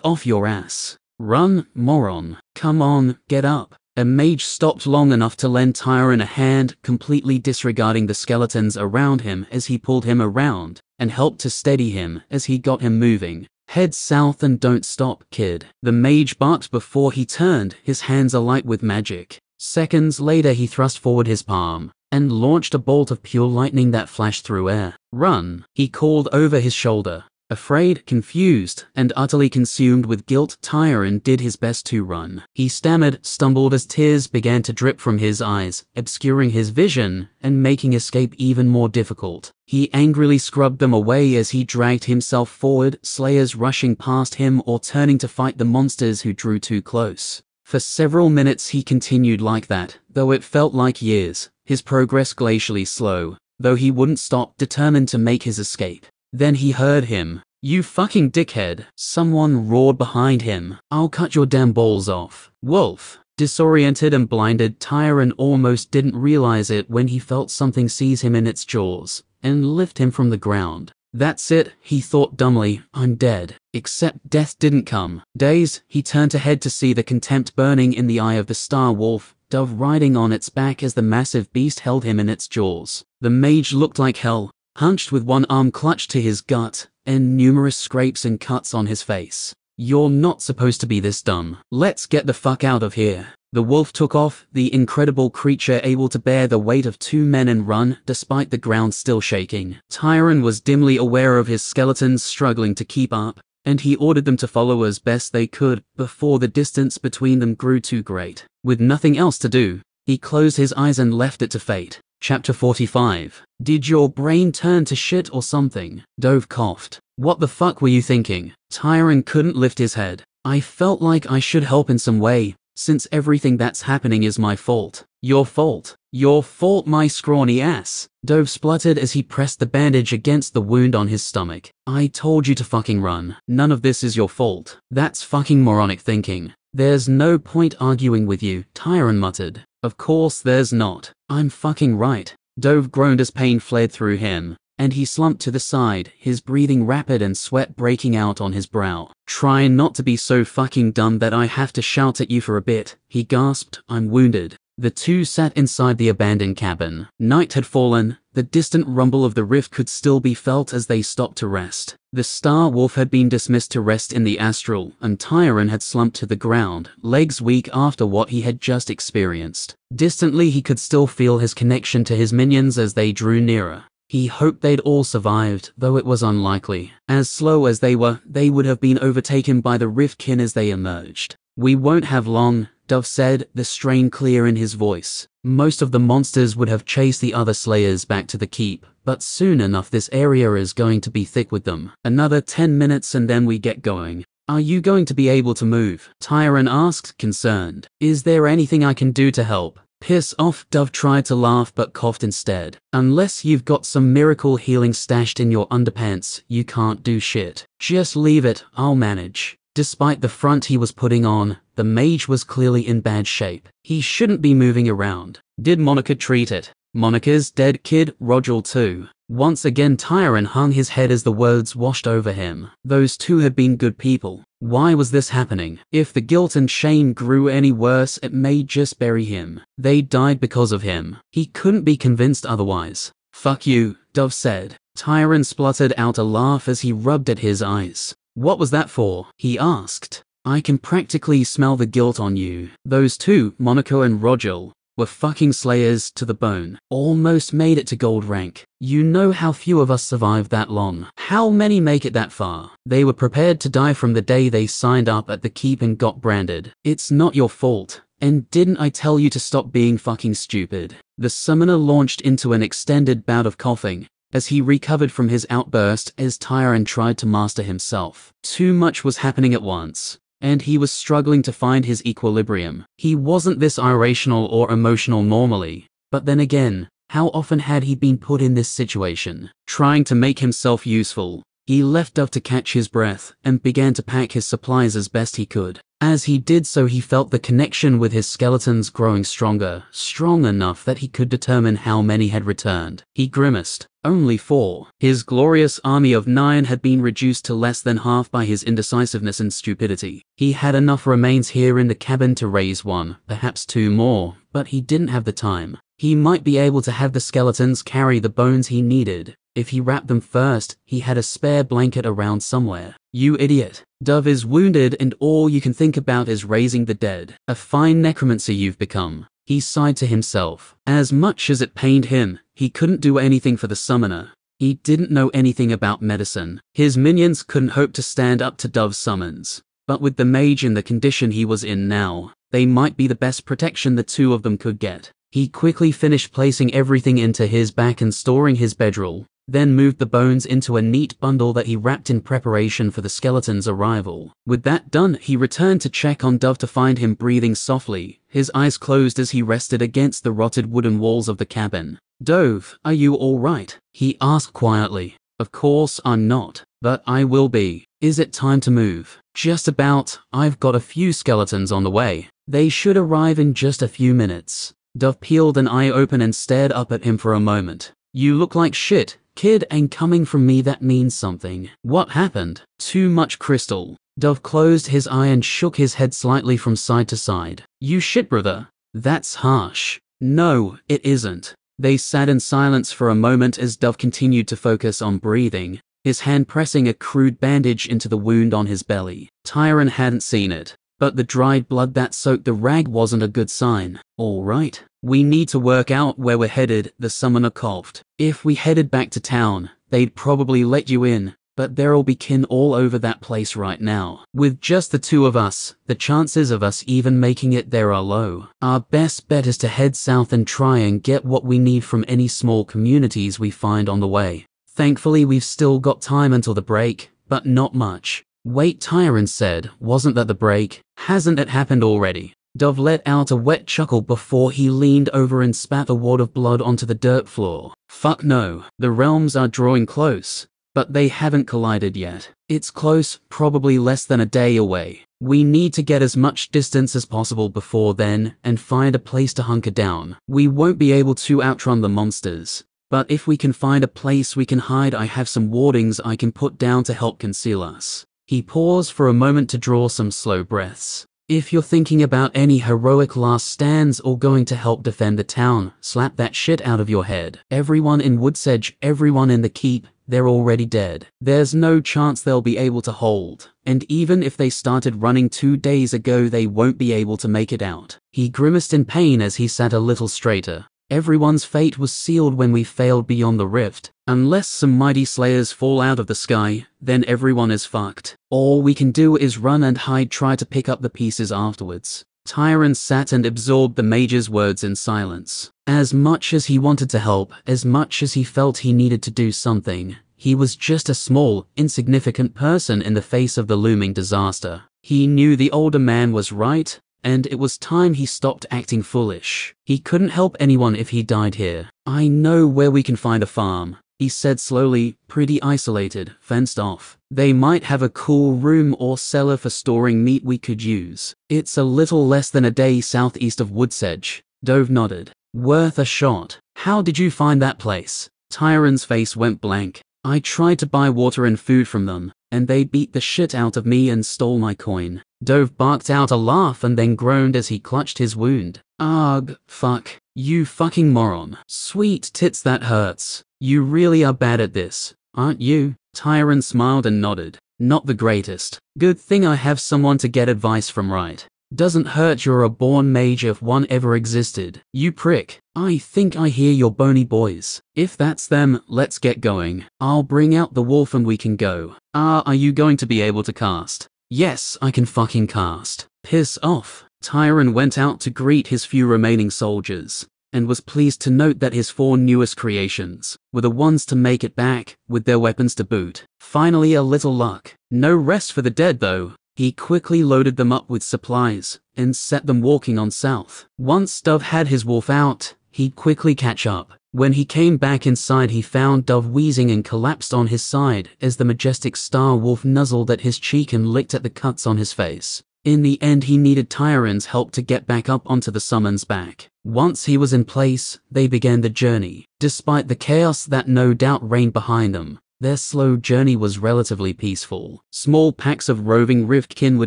off your ass. Run, moron. Come on, get up." A mage stopped long enough to lend Tyron a hand, completely disregarding the skeletons around him as he pulled him around, and helped to steady him as he got him moving. "Head south and don't stop, kid." The mage barked before he turned, his hands alight with magic. Seconds later he thrust forward his palm, and launched a bolt of pure lightning that flashed through air. "Run," he called over his shoulder. Afraid, confused, and utterly consumed with guilt, Tyron did his best to run. He stammered, stumbled as tears began to drip from his eyes, obscuring his vision and making escape even more difficult. He angrily scrubbed them away as he dragged himself forward, Slayers rushing past him or turning to fight the monsters who drew too close. For several minutes he continued like that, though it felt like years, his progress glacially slow, though he wouldn't stop, determined to make his escape. Then he heard him. "You fucking dickhead," someone roared behind him. "I'll cut your damn balls off." Wolf. Disoriented and blinded, Tyron almost didn't realize it when he felt something seize him in its jaws and lift him from the ground. "That's it," he thought dumbly, "I'm dead." Except death didn't come. Dazed, he turned to head to see the contempt burning in the eye of the star wolf, Dove riding on its back as the massive beast held him in its jaws. The mage looked like hell, hunched with one arm clutched to his gut, and numerous scrapes and cuts on his face. "You're not supposed to be this dumb. Let's get the fuck out of here." The wolf took off, the incredible creature able to bear the weight of two men and run, despite the ground still shaking. Tyron was dimly aware of his skeletons struggling to keep up, and he ordered them to follow as best they could, before the distance between them grew too great. With nothing else to do, he closed his eyes and left it to fate. Chapter 45. Did your brain turn to shit or something? Dove coughed. What the fuck were you thinking? Tyron couldn't lift his head. I felt like I should help in some way, since everything that's happening is my fault. Your fault? Your fault, my scrawny ass. Dove spluttered as he pressed the bandage against the wound on his stomach. I told you to fucking run. None of this is your fault. That's fucking moronic thinking. There's no point arguing with you, Tyron muttered. Of course there's not. I'm fucking right. Dove groaned as pain fled through him, and he slumped to the side, his breathing rapid and sweat breaking out on his brow. Try not to be so fucking dumb that I have to shout at you for a bit, he gasped. I'm wounded. The two sat inside the abandoned cabin. Night had fallen. The distant rumble of the rift could still be felt as they stopped to rest. The Star Wolf had been dismissed to rest in the astral, and Tyron had slumped to the ground, legs weak after what he had just experienced. Distantly he could still feel his connection to his minions as they drew nearer. He hoped they'd all survived, though it was unlikely. As slow as they were, they would have been overtaken by the Riftkin as they emerged. We won't have long, Dove said, the strain clear in his voice. Most of the monsters would have chased the other Slayers back to the keep, but soon enough this area is going to be thick with them. Another 10 minutes and then we get going. Are you going to be able to move? Tyron asked, concerned. Is there anything I can do to help? Piss off, Dove tried to laugh but coughed instead. Unless you've got some miracle healing stashed in your underpants, you can't do shit. Just leave it, I'll manage. Despite the front he was putting on, the mage was clearly in bad shape. He shouldn't be moving around. Did Monica treat it? Monica's dead, kid, Rogel too. Once again Tyron hung his head as the words washed over him. Those two had been good people. Why was this happening? If the guilt and shame grew any worse, it may just bury him. They died because of him. He couldn't be convinced otherwise. Fuck you, Dove said. Tyron spluttered out a laugh as he rubbed at his eyes. What was that for? He asked. I can practically smell the guilt on you. Those two, Monaco and Rogel, were fucking slayers to the bone. Almost made it to gold rank. You know how few of us survive that long. How many make it that far? They were prepared to die from the day they signed up at the keep and got branded. It's not your fault. And didn't I tell you to stop being fucking stupid? The summoner launched into an extended bout of coughing as he recovered from his outburst as Tyron tried to master himself. Too much was happening at once, and he was struggling to find his equilibrium. He wasn't this irrational or emotional normally, but then again, how often had he been put in this situation? Trying to make himself useful, he left Dove to catch his breath and began to pack his supplies as best he could. As he did so, he felt the connection with his skeletons growing stronger, strong enough that he could determine how many had returned. He grimaced. Only 4. His glorious army of 9 had been reduced to less than half by his indecisiveness and stupidity. He had enough remains here in the cabin to raise 1, perhaps 2 more, but he didn't have the time. He might be able to have the skeletons carry the bones he needed. If he wrapped them first, he had a spare blanket around somewhere. You idiot. Dove is wounded and all you can think about is raising the dead. A fine necromancer you've become. He sighed to himself. As much as it pained him, he couldn't do anything for the summoner. He didn't know anything about medicine. His minions couldn't hope to stand up to Dove's summons. But with the mage in the condition he was in now, they might be the best protection the two of them could get. He quickly finished placing everything into his back and storing his bedroll, then moved the bones into a neat bundle that he wrapped in preparation for the skeleton's arrival. With that done, he returned to check on Dove to find him breathing softly, his eyes closed as he rested against the rotted wooden walls of the cabin. Dove, are you all right? He asked quietly. Of course I'm not, but I will be. Is it time to move? Just about. I've got a few skeletons on the way. They should arrive in just a few minutes. Dove peeled an eye open and stared up at him for a moment. You look like shit, kid, and coming from me that means something. What happened? Too much crystal. Dove closed his eye and shook his head slightly from side to side. You shit, brother. That's harsh. No, it isn't. They sat in silence for a moment as Dove continued to focus on breathing, his hand pressing a crude bandage into the wound on his belly. Tyron hadn't seen it, but the dried blood that soaked the rag wasn't a good sign. All right. We need to work out where we're headed, the summoner coughed. If we headed back to town, they'd probably let you in, but there'll be kin all over that place right now. With just the two of us, the chances of us even making it there are low. Our best bet is to head south and try and get what we need from any small communities we find on the way. Thankfully, we've still got time until the break, but not much. Wait, Tyron said, wasn't that the break? Hasn't it happened already? Dove let out a wet chuckle before he leaned over and spat a wad of blood onto the dirt floor. Fuck no. The realms are drawing close, but they haven't collided yet. It's close, probably less than a day away. We need to get as much distance as possible before then and find a place to hunker down. We won't be able to outrun the monsters, but if we can find a place we can hide, I have some wardings I can put down to help conceal us. He paused for a moment to draw some slow breaths. If you're thinking about any heroic last stands or going to help defend the town, slap that shit out of your head. Everyone in Woodsedge, everyone in the keep, they're already dead. There's no chance they'll be able to hold. And even if they started running 2 days ago, they won't be able to make it out. He grimaced in pain as he sat a little straighter. Everyone's fate was sealed when we failed beyond the rift. Unless some mighty slayers fall out of the sky, then everyone is fucked. All we can do is run and hide, try to pick up the pieces afterwards. Tyron sat and absorbed the mage's words in silence. As much as he wanted to help, as much as he felt he needed to do something, he was just a small, insignificant person in the face of the looming disaster. He knew the older man was right, and it was time he stopped acting foolish. He couldn't help anyone if he died here. I know where we can find a farm, he said slowly, pretty isolated, fenced off. They might have a cool room or cellar for storing meat we could use. It's a little less than a day southeast of Woodsedge. Dove nodded. Worth a shot. How did you find that place? Tyron's face went blank. I tried to buy water and food from them, and they beat the shit out of me and stole my coin. Dove barked out a laugh and then groaned as he clutched his wound. Ugh, fuck. You fucking moron. Sweet tits, that hurts. You really are bad at this, aren't you? Tyron smiled and nodded. Not the greatest. Good thing I have someone to get advice from, right? Doesn't hurt you're a born mage if one ever existed. You prick. I think I hear your bony boys. If that's them, let's get going. I'll bring out the wolf and we can go. Are you going to be able to cast? Yes, I can fucking cast. Piss off. Tyron went out to greet his few remaining soldiers, and was pleased to note that his 4 newest creations were the ones to make it back, with their weapons to boot. Finally a little luck. No rest for the dead though. He quickly loaded them up with supplies, and set them walking on south. Once Dove had his wolf out, he'd quickly catch up. When he came back inside he found Dove wheezing and collapsed on his side as the majestic star wolf nuzzled at his cheek and licked at the cuts on his face. In the end he needed Tyron's help to get back up onto the summon's back. Once he was in place, they began the journey. Despite the chaos that no doubt reigned behind them, their slow journey was relatively peaceful. Small packs of roving riftkin were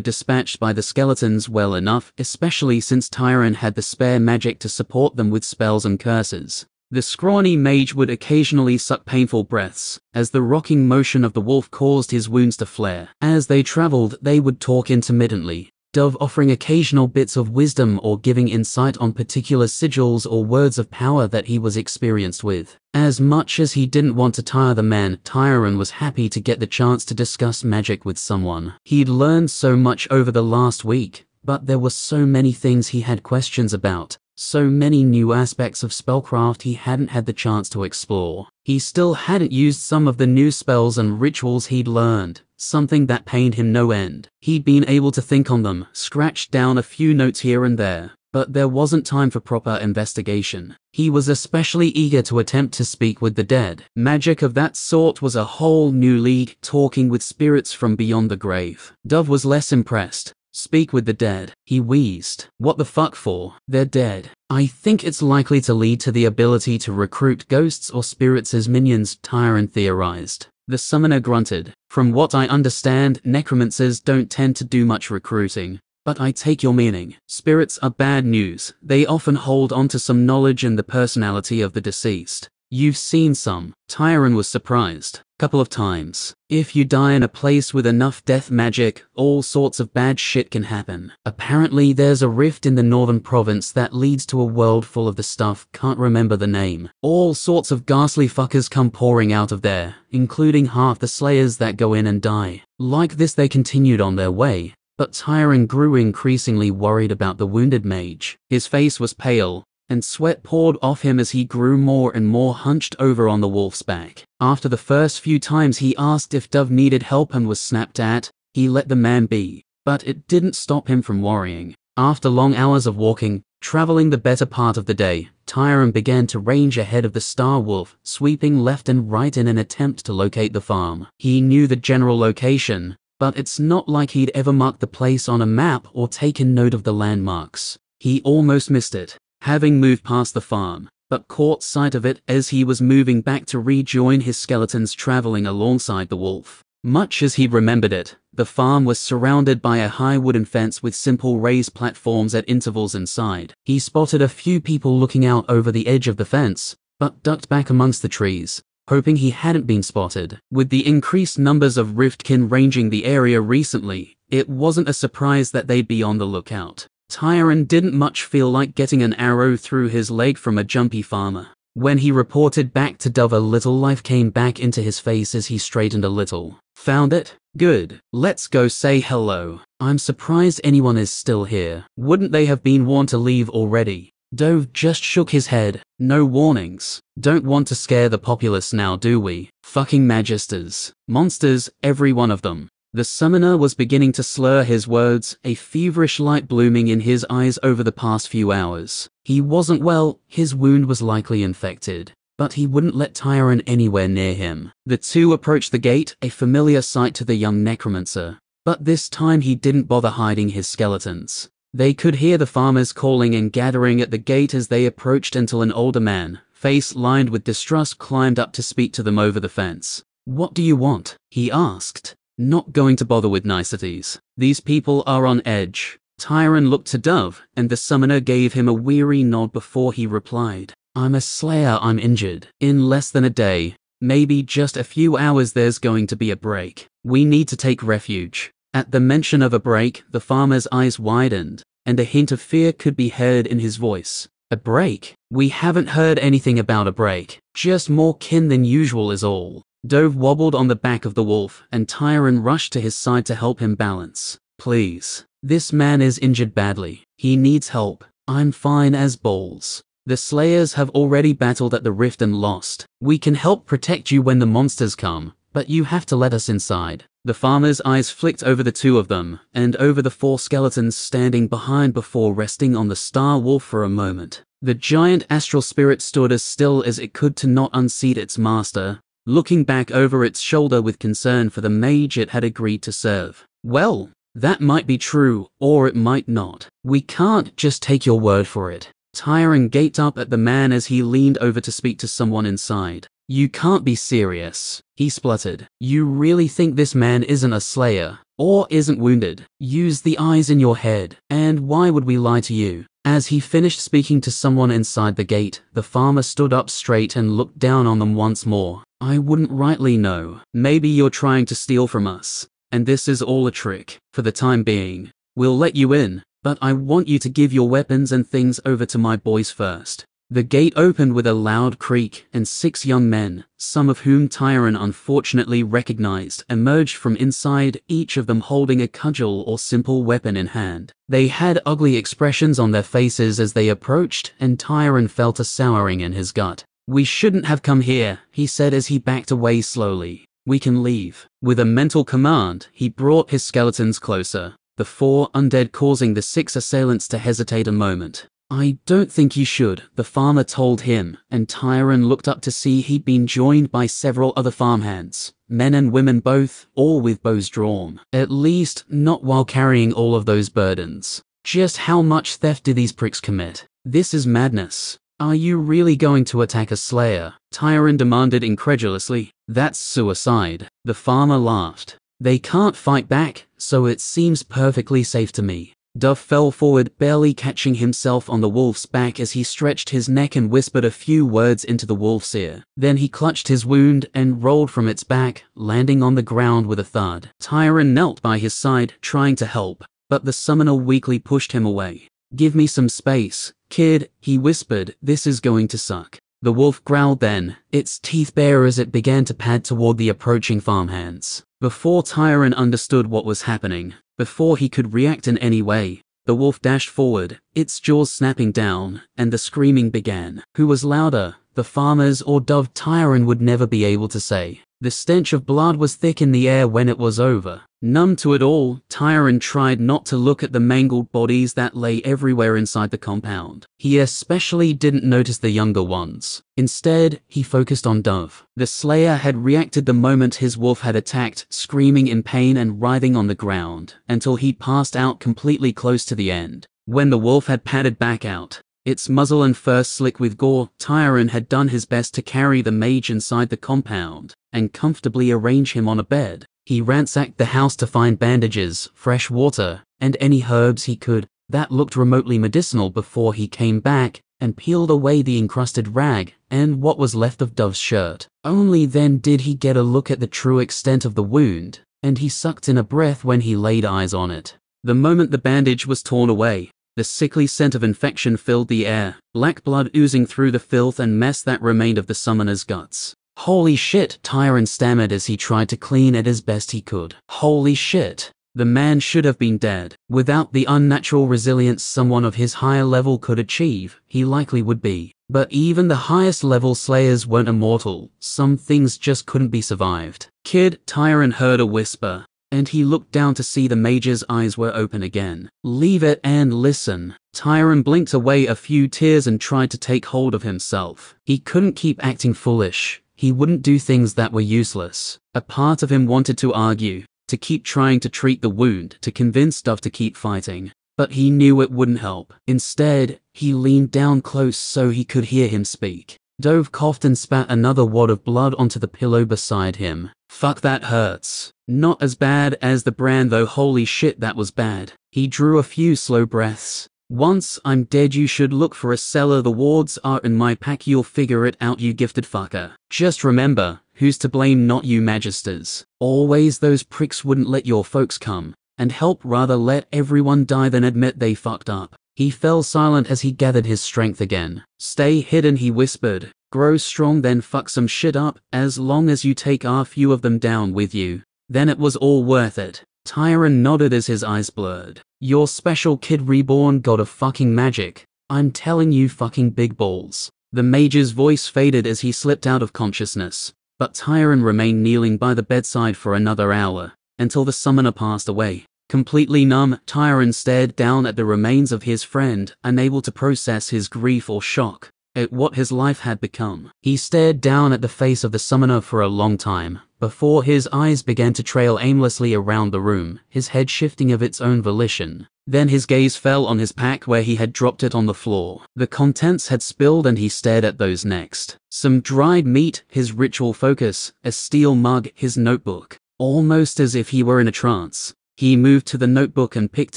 dispatched by the skeletons well enough, especially since Tyron had the spare magic to support them with spells and curses. The scrawny mage would occasionally suck painful breaths, as the rocking motion of the wolf caused his wounds to flare. As they traveled, they would talk intermittently, Dove offering occasional bits of wisdom or giving insight on particular sigils or words of power that he was experienced with. As much as he didn't want to tire the man, Tyron was happy to get the chance to discuss magic with someone. He'd learned so much over the last week, but there were so many things he had questions about, so many new aspects of spellcraft he hadn't had the chance to explore. He still hadn't used some of the new spells and rituals he'd learned, something that pained him no end. He'd been able to think on them, scratched down a few notes here and there, but there wasn't time for proper investigation. He was especially eager to attempt to speak with the dead. Magic of that sort was a whole new league, talking with spirits from beyond the grave. Dove was less impressed. Speak with the dead, he wheezed. What the fuck for? They're dead. I think it's likely to lead to the ability to recruit ghosts or spirits as minions, Tyron theorized. The summoner grunted. From what I understand, necromancers don't tend to do much recruiting. But I take your meaning. Spirits are bad news. They often hold onto some knowledge and the personality of the deceased. You've seen some. Tyron was surprised. Couple of times. If you die in a place with enough death magic, all sorts of bad shit can happen. Apparently there's a rift in the northern province that leads to a world full of the stuff, can't remember the name. All sorts of ghastly fuckers come pouring out of there, including half the slayers that go in and die. Like this they continued on their way, but Tyron grew increasingly worried about the wounded mage. His face was pale, and sweat poured off him as he grew more and more hunched over on the wolf's back. After the first few times he asked if Dove needed help and was snapped at, he let the man be, but it didn't stop him from worrying. After long hours of walking, traveling the better part of the day, Tyron began to range ahead of the star wolf, sweeping left and right in an attempt to locate the farm. He knew the general location, but it's not like he'd ever marked the place on a map or taken note of the landmarks. He almost missed it, having moved past the farm, but caught sight of it as he was moving back to rejoin his skeletons traveling alongside the wolf. Much as he remembered it, the farm was surrounded by a high wooden fence with simple raised platforms at intervals inside. He spotted a few people looking out over the edge of the fence, but ducked back amongst the trees, hoping he hadn't been spotted. With the increased numbers of riftkin ranging the area recently, it wasn't a surprise that they'd be on the lookout. Tyron didn't much feel like getting an arrow through his leg from a jumpy farmer. When he reported back to Dove, a little life came back into his face as he straightened a little. Found it? Good. Let's go say hello. I'm surprised anyone is still here. Wouldn't they have been warned to leave already? Dove just shook his head. No warnings. Don't want to scare the populace now, do we? Fucking magisters. Monsters, every one of them. The summoner was beginning to slur his words, a feverish light blooming in his eyes over the past few hours. He wasn't well, his wound was likely infected, but he wouldn't let Tyron anywhere near him. The two approached the gate, a familiar sight to the young necromancer, but this time he didn't bother hiding his skeletons. They could hear the farmers calling and gathering at the gate as they approached until an older man, face lined with distrust, climbed up to speak to them over the fence. What do you want? He asked. Not going to bother with niceties. These people are on edge. Tyron looked to Dove, and the summoner gave him a weary nod before he replied. I'm a slayer, I'm injured. In less than a day, Maybe just a few hours. There's going to be a break. We need to take refuge. At the mention of a break, the farmer's eyes widened, and a hint of fear could be heard in his voice. A break? We haven't heard anything about a break. Just more kin than usual is all. Dove wobbled on the back of the wolf, and Tyron rushed to his side to help him balance. Please. This man is injured badly. He needs help. I'm fine as balls. The Slayers have already battled at the rift and lost. We can help protect you when the monsters come, but you have to let us inside. The farmer's eyes flicked over the two of them, and over the 4 skeletons standing behind before resting on the star wolf for a moment. The giant astral spirit stood as still as it could to not unseat its master, looking back over its shoulder with concern for the mage it had agreed to serve. Well, that might be true, or it might not. We can't just take your word for it. Tyron gaped up at the man as he leaned over to speak to someone inside. You can't be serious, he spluttered. You really think this man isn't a slayer, or isn't wounded? Use the eyes in your head, and why would we lie to you? As he finished speaking to someone inside the gate, the farmer stood up straight and looked down on them once more. I wouldn't rightly know. Maybe you're trying to steal from us, and this is all a trick. For the time being, we'll let you in, but I want you to give your weapons and things over to my boys first. The gate opened with a loud creak, and 6 young men, some of whom Tyron unfortunately recognized, emerged from inside, each of them holding a cudgel or simple weapon in hand. They had ugly expressions on their faces as they approached, and Tyron felt a souring in his gut. We shouldn't have come here, he said as he backed away slowly. We can leave. With a mental command, he brought his skeletons closer, the 4 undead causing the 6 assailants to hesitate a moment. I don't think you should, the farmer told him, and Tyron looked up to see he'd been joined by several other farmhands, men and women both, all with bows drawn. At least, not while carrying all of those burdens. Just how much theft do these pricks commit? This is madness. Are you really going to attack a slayer? Tyron demanded incredulously. That's suicide. The farmer laughed. They can't fight back, so it seems perfectly safe to me. Dove fell forward, barely catching himself on the wolf's back as he stretched his neck and whispered a few words into the wolf's ear. Then he clutched his wound and rolled from its back, landing on the ground with a thud. Tyron knelt by his side, trying to help, but the summoner weakly pushed him away. Give me some space, kid, he whispered. This is going to suck. The wolf growled then, its teeth bare as it began to pad toward the approaching farmhands. Before Tyron understood what was happening, before he could react in any way, the wolf dashed forward, its jaws snapping down, and the screaming began. Who was louder, the farmers or Dove? Tyron would never be able to say. The stench of blood was thick in the air when it was over. Numb to it all, Tyron tried not to look at the mangled bodies that lay everywhere inside the compound. He especially didn't notice the younger ones. Instead, he focused on Dove. The Slayer had reacted the moment his wolf had attacked, screaming in pain and writhing on the ground, until he'd passed out completely close to the end. When the wolf had padded back out, its muzzle and fur slick with gore, Tyron had done his best to carry the mage inside the compound and comfortably arrange him on a bed. He ransacked the house to find bandages, fresh water, and any herbs he could that looked remotely medicinal before he came back and peeled away the encrusted rag and what was left of Dove's shirt. Only then did he get a look at the true extent of the wound, and he sucked in a breath when he laid eyes on it. The moment the bandage was torn away, the sickly scent of infection filled the air, black blood oozing through the filth and mess that remained of the summoner's guts. Holy shit, Tyron stammered as he tried to clean it as best he could. Holy shit. The man should have been dead. Without the unnatural resilience someone of his higher level could achieve, he likely would be. But even the highest level slayers weren't immortal. Some things just couldn't be survived. Kid, Tyron heard a whisper, and he looked down to see the mage's eyes were open again. Leave it and listen. Tyron blinked away a few tears and tried to take hold of himself. He couldn't keep acting foolish. He wouldn't do things that were useless. A part of him wanted to argue, to keep trying to treat the wound, to convince Dove to keep fighting. But he knew it wouldn't help. Instead, he leaned down close so he could hear him speak. Dove coughed and spat another wad of blood onto the pillow beside him. Fuck, that hurts. Not as bad as the brand though. Holy shit, that was bad. He drew a few slow breaths. Once I'm dead you should look for a cellar. The wards are in my pack. You'll figure it out, you gifted fucker. Just remember, who's to blame? Not you, Magisters. Always those pricks wouldn't let your folks come and help, rather let everyone die than admit they fucked up. He fell silent as he gathered his strength again. Stay hidden, he whispered. Grow strong, then fuck some shit up, as long as you take a few of them down with you. Then it was all worth it. Tyron nodded as his eyes blurred. Your special kid reborn god of fucking magic. I'm telling you, fucking big balls. The mage's voice faded as he slipped out of consciousness, but Tyron remained kneeling by the bedside for another hour, until the summoner passed away. Completely numb, Tyron stared down at the remains of his friend, unable to process his grief or shock at what his life had become. He stared down at the face of the summoner for a long time, before his eyes began to trail aimlessly around the room, his head shifting of its own volition. Then his gaze fell on his pack where he had dropped it on the floor. The contents had spilled and he stared at those next. Some dried meat, his ritual focus, a steel mug, his notebook. Almost as if he were in a trance, he moved to the notebook and picked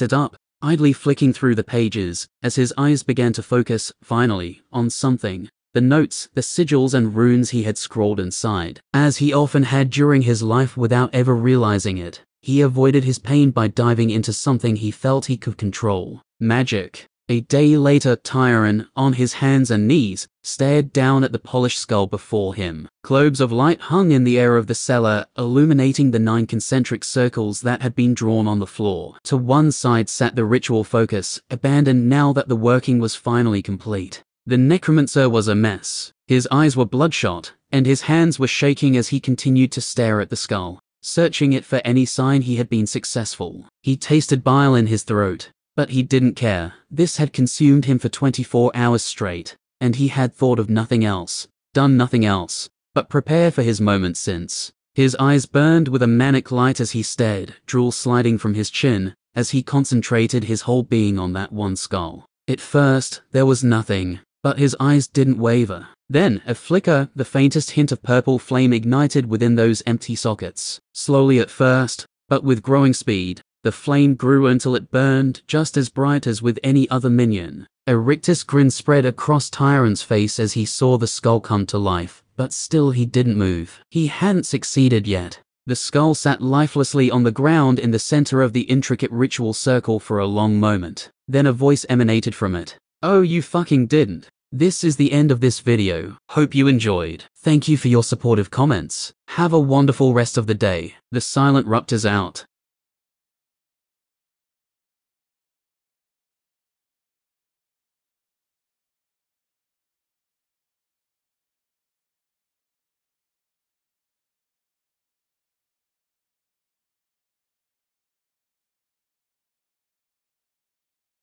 it up, idly flicking through the pages, as his eyes began to focus, finally, on something. The notes, the sigils and runes he had scrawled inside. As he often had during his life without ever realizing it, he avoided his pain by diving into something he felt he could control. Magic. A day later, Tyron, on his hands and knees, stared down at the polished skull before him. Globes of light hung in the air of the cellar, illuminating the 9 concentric circles that had been drawn on the floor. To one side sat the ritual focus, abandoned now that the working was finally complete. The necromancer was a mess. His eyes were bloodshot, and his hands were shaking as he continued to stare at the skull, searching it for any sign he had been successful. He tasted bile in his throat, but he didn't care. This had consumed him for 24 hours straight, and he had thought of nothing else, done nothing else, but prepare for his moment since. His eyes burned with a manic light as he stared, drool sliding from his chin, as he concentrated his whole being on that one skull. At first, there was nothing, but his eyes didn't waver. Then, a flicker, the faintest hint of purple flame ignited within those empty sockets. Slowly at first, but with growing speed, the flame grew until it burned just as bright as with any other minion. A rictus grin spread across Tyron's face as he saw the skull come to life, but still he didn't move. He hadn't succeeded yet. The skull sat lifelessly on the ground in the center of the intricate ritual circle for a long moment. Then a voice emanated from it. Oh, you fucking didn't. This is the end of this video. Hope you enjoyed. Thank you for your supportive comments. Have a wonderful rest of the day. The silent ruptures out,